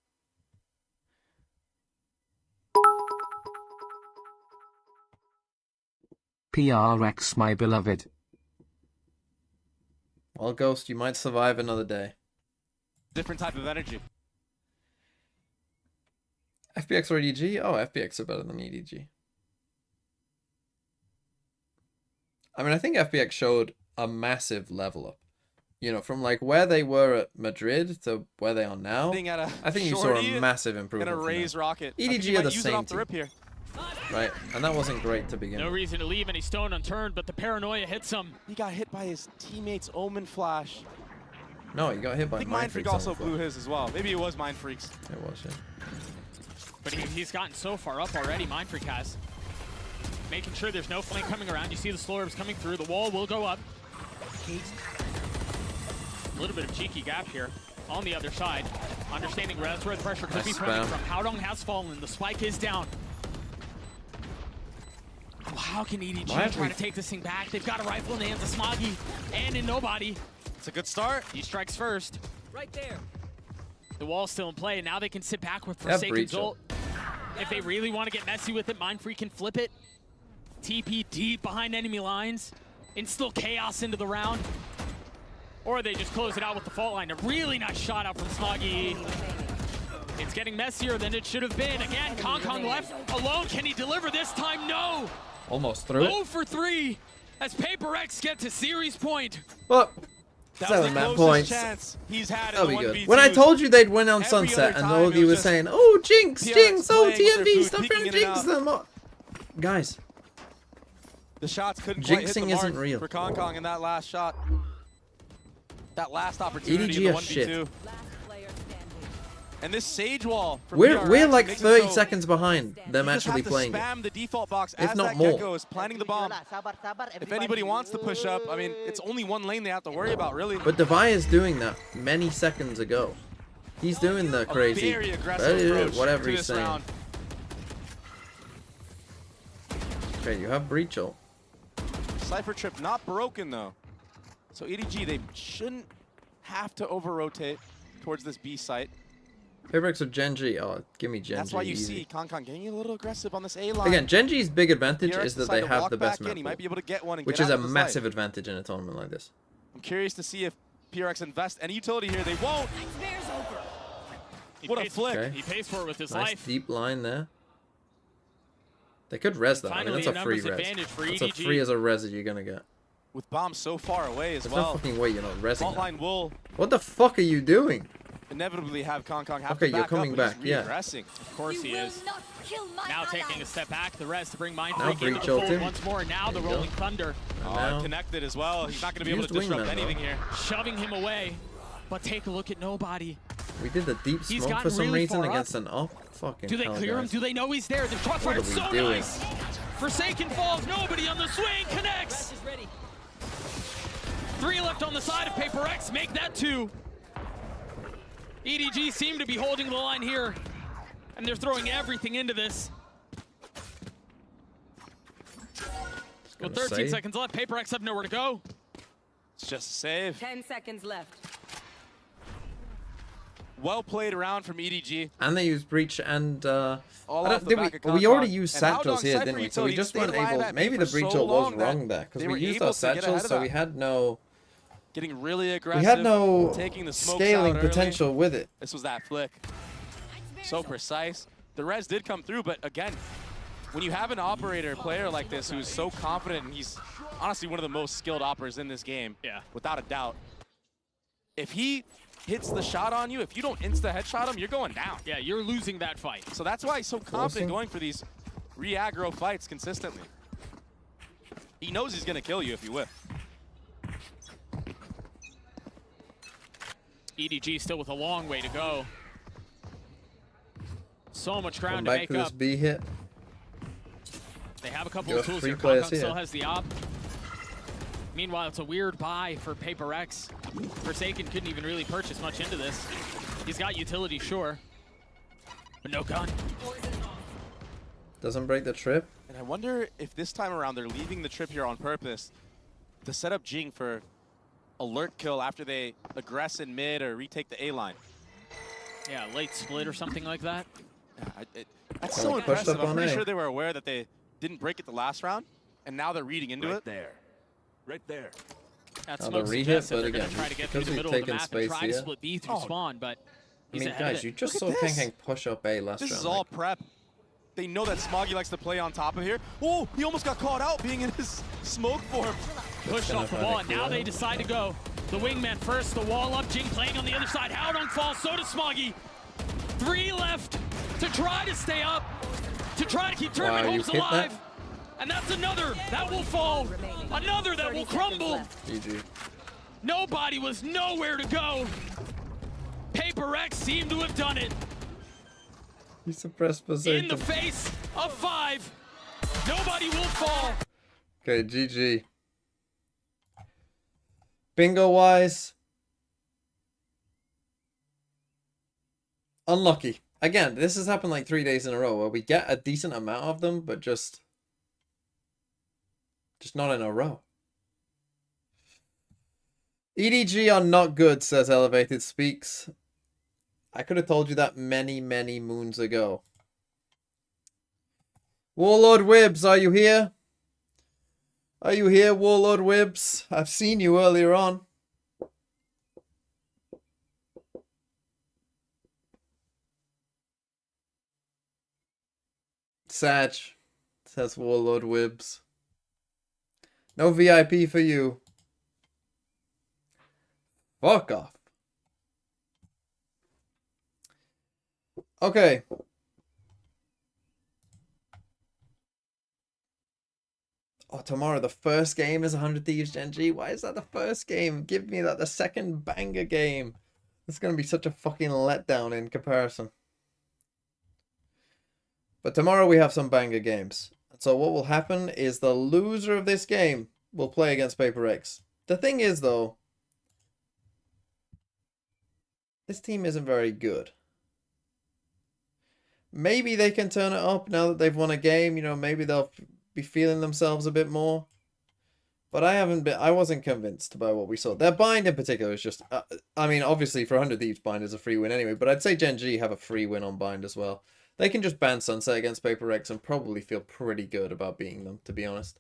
PRX, my beloved. Well, Ghost, you might survive another day. Different type of energy. FPX or EDG? Oh, FPX are better than EDG. I mean, I think FPX showed a massive level up. You know, from like where they were at Madrid to where they are now. I think you saw a massive improvement. Gonna raise rocket. EDG are the same off the rip here. Right, and that wasn't great to begin No with. reason to leave any stone unturned, but the paranoia hits him. He got hit by his teammate's Omen flash. No, he got hit by I think Mindfreak Mindfreak also blew his as well. Maybe it was Mindfreak's. It was, yeah. But he's gotten so far up already, Mindfreak has. Making sure there's no flank coming around. You see the slow orbs coming through. The wall will go up. A little bit of cheeky gap here on the other side. Understanding where that's where the pressure could be coming from. Haodong has fallen. The spike is down. Oh, how can EDG try to take this thing back? They've got a rifle in the hands of Smoggy and in nobody. It's a good start. He strikes first. Right there. The wall's still in play, and now they can sit back with They have Forsaken's breach ult. If they really want to get messy with it, Mindfreak can flip it. TP deep behind enemy lines. Instill chaos into the round. Or they just close it out with the fault line. A really nice shot out from Smoggy. It's getting messier than it should have been. Again, Kong left alone. Can he deliver this time? No! Almost through it. 0 for 3 as PRX get to series point. Well, That was 7 the map closest points. chance he's had in That'll the be good. 1v2s. When I told you they'd win on Every Sunset, other and time all of it you was were just saying, "Oh, Jinx, PRX Jinx, oh, playing with their TMV, food, stop peeking trying in to and jinx out. them." Oh. Guys, The shots couldn't quite hit the jinxing mark isn't real. for Kong in that last shot. That last opportunity EDG in the are shit. 1v2. And this Sage wall from we're PRX like makes it 30 so seconds behind them you just actually have to playing it. spam the default box If as not that more. Gecko is planting the bomb. If anybody wants to push up, I mean, it's only one lane they have to worry about, really. But Devi is doing that many seconds ago. He's doing the crazy, very aggressive approach whatever to he's this saying. round. Okay, you have breach ult. Cypher trip not broken, though. So EDG, they shouldn't have to over-rotate towards this B site. PRX or Genji? Oh, give me Genji. That's why you easy. see Kong getting a little aggressive on this A line. Again, Genji's big advantage PRX is that decide they to have walk the best back in. map He pool, might be able to get one and which get is out a of his massive life. advantage in a tournament like this. I'm curious to see if PRX invest any utility here. They won't. What a flick. Okay. He pays for it with his Nice life. deep line there. They could res that. I mean, Finally, that's a a free numbers res. advantage for That's a EDG. free as a res that you're gonna get. With bomb so far away as There's well. no fucking way you're not resing Fault that. line will What the fuck are you doing? inevitably have Kong have Okay, to you're back coming up, but back, he's yeah. regressing. Of course he is. Now taking a step back, the rest to bring Now Mindfreak into breach the fold ulti. once more. Now the There you Rolling go. Thunder And now- Connected as well. He's not going to be able to Used disrupt wingman, anything though. here. shoving him away. But take a look at nobody. We did the deep He's smoke for gotten some really reason far against up. an off. Fucking Do they hell, clear him? guys. Do they know he's there? The What crossfire are is we so doing? nice. Forsaken falls. Nobody on the swing. Connects. 3 left on the side of Paper X. Make that 2. EDG seem to be holding the line here. And they're throwing everything into this. With 13 seconds left, Paper X have nowhere to go. It's just a save. 10 seconds left. Well played around from EDG. And they used breach and All I off don't, the did back we? of We already Concon. used And how satchels long here, Cypher didn't we? So we utility just stayed weren't alive able. at B Maybe for the breach so was long that wrong there because they we were used able our to get ahead satchels, of so that. we had no. Getting really We aggressive. had no taking the smokes scaling out early. potential with it. This was that flick. So precise. The res did come through, but again, when you have an operator player like this who's so confident, and he's honestly one of the most skilled operators in this game, without a doubt. If he hits the shot on you, if you don't insta-headshot him, you're going down. Yeah, you're losing that fight. So that's why he's so confident going for these re-aggro fights consistently. He knows he's going to kill you if you whip. EDG still with a long way to go. So much Come ground to back make to this up. B hit. They have a couple Got of tools 3 here. players Concon here. still has the op. Meanwhile, it's a weird buy for Paper X. Forsaken couldn't even really purchase much into this. He's got utility, sure, but no gun. Doesn't break the trip. And I wonder if this time around they're leaving the trip here on purpose to set up Jing for alert kill after they aggress in mid or retake the A line. Yeah, late split or something like that. Yeah, that's Well, so they pushed impressive. up I'm on pretty A. sure they were aware that they didn't break it the last round, and now they're reading into it. There. Right there. That Now the smoke re-hit, suggests that but they're going again, to try to get through because the we've middle of the taken map and space try to here. split B through spawn, but I he's mean, ahead of guys, it. you just Look saw at this. Kang push up A last This round. is all prep. They know that Smoggy likes to play on top of here. Oh, he almost got caught out being in his smoke form. Pushed off the wall, and now they decide to go. The wingman first, the wall up, Jing playing on the other side. Howdong falls, so does Smoggy. 3 left to try to stay up, to try to keep tournament Wow, you hopes hit alive. that? And that's another that will fall, another that will crumble. GG. Nobody was nowhere to go. Paper X seemed to have done it. He suppressed In Forsaken. the face of 5. Nobody will fall. Okay, GG. Bingo wise. Unlucky. Again, this has happened like 3 days in a row where we get a decent amount of them, but just not in a row. EDG are not good, says Elevated Speaks. I could have told you that many, many moons ago. Warlord Wibbs, are you here? Are you here, Warlord Wibbs? I've seen you earlier on. Sag, says Warlord Wibbs. No VIP for you. Fuck off. Okay. Oh, tomorrow the first game is 100 Thieves Gen G. Why is that the first game? Give me that the second banger game. It's going to be such a fucking letdown in comparison. But tomorrow we have some banger games. So what will happen is the loser of this game will play against Paper X. The thing is, though, this team isn't very good. Maybe they can turn it up now that they've won a game. You know, maybe they'll be feeling themselves a bit more. But I wasn't convinced by what we saw. Their bind in particular is just, I mean, obviously for 100 Thieves bind is a free win anyway, but I'd say Gen G have a free win on bind as well. They can just ban Sunset against Paper X and probably feel pretty good about beating them, to be honest.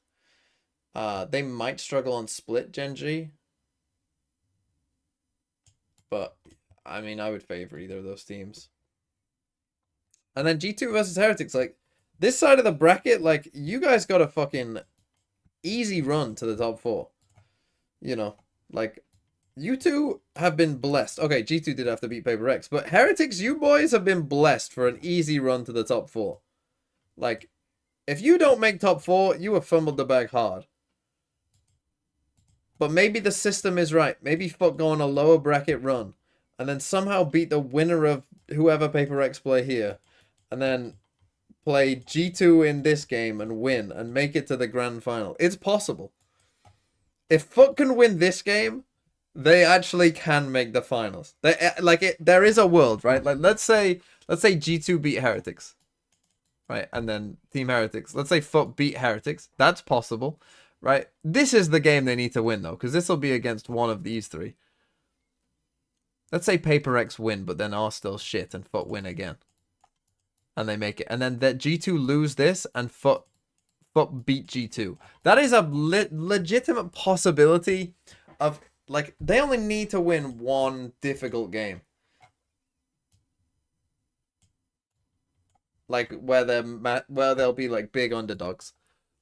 They might struggle on split Gen G. But, I mean, I would favor either of those teams. And then G2 versus Heretics, like, this side of the bracket, like, you guys got a fucking easy run to the top 4. You know, like, you two have been blessed. Okay, G2 did have to beat Paper X, but Heretics, you boys have been blessed for an easy run to the top 4. Like, if you don't make top 4, you have fumbled the bag hard. But maybe the system is right. Maybe FUT go on a lower bracket run and then somehow beat the winner of whoever PaperX play here. And then play G2 in this game and win and make it to the grand final. It's possible. If FUT can win this game, they actually can make the finals. There is a world, right? Like let's say G2 beat Heretics. Right? And then Team Heretics. Let's say FUT beat Heretics. That's possible. Right? This is the game they need to win, though, because this will be against one of these three. Let's say PaperX win, but then are still shit, and FUT win again. And they make it. And then that G2 lose this, and FUT beat G2. That is a legitimate possibility of, like, they only need to win one difficult game. Like, where they'll be, like, big underdogs.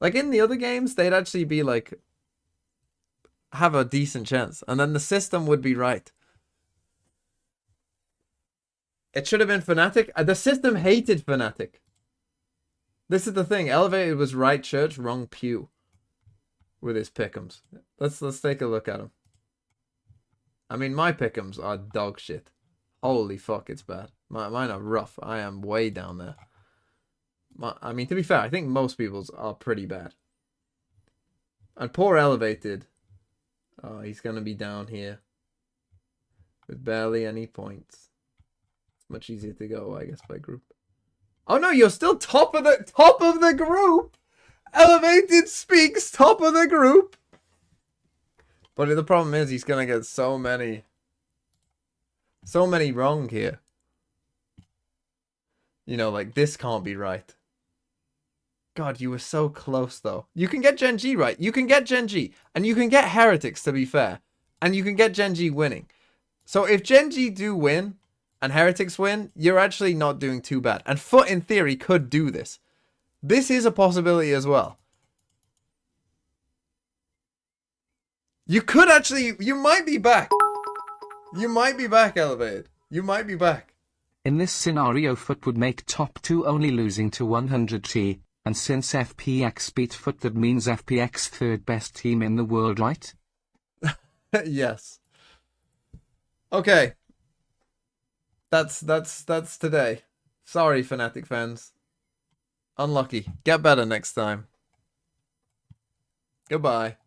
Like, in the other games, they'd actually be, like, have a decent chance. And then the system would be right. It should have been Fnatic. The system hated Fnatic. This is the thing. Elevated was right church, wrong pew. With his pick'ems. Let's take a look at him. I mean, my pick'ems are dog shit. Holy fuck, it's bad. Mine are rough. I am way down there. I mean, to be fair, I think most people's are pretty bad. And poor Elevated. Oh, he's going to be down here. With barely any points. It's much easier to go, I guess, by group. Oh no, you're still top of the group! Elevated speaks top of the group! But the problem is he's going to get so many wrong here. You know, like, this can't be right. God, you were so close, though. You can get Gen G right. You can get Gen G. And you can get Heretics, to be fair. And you can get Gen G winning. So if Gen G do win, and Heretics win, you're actually not doing too bad. And FUT, in theory, could do this. This is a possibility as well. You could actually... You might be back. You might be back, Elevated. You might be back. In this scenario, FUT would make top 2, only losing to 100T. And since FPX beat FUT, that means FPX third best team in the world, right? Yes. Okay. That's today. Sorry, Fnatic fans. Unlucky. Get better next time. Goodbye.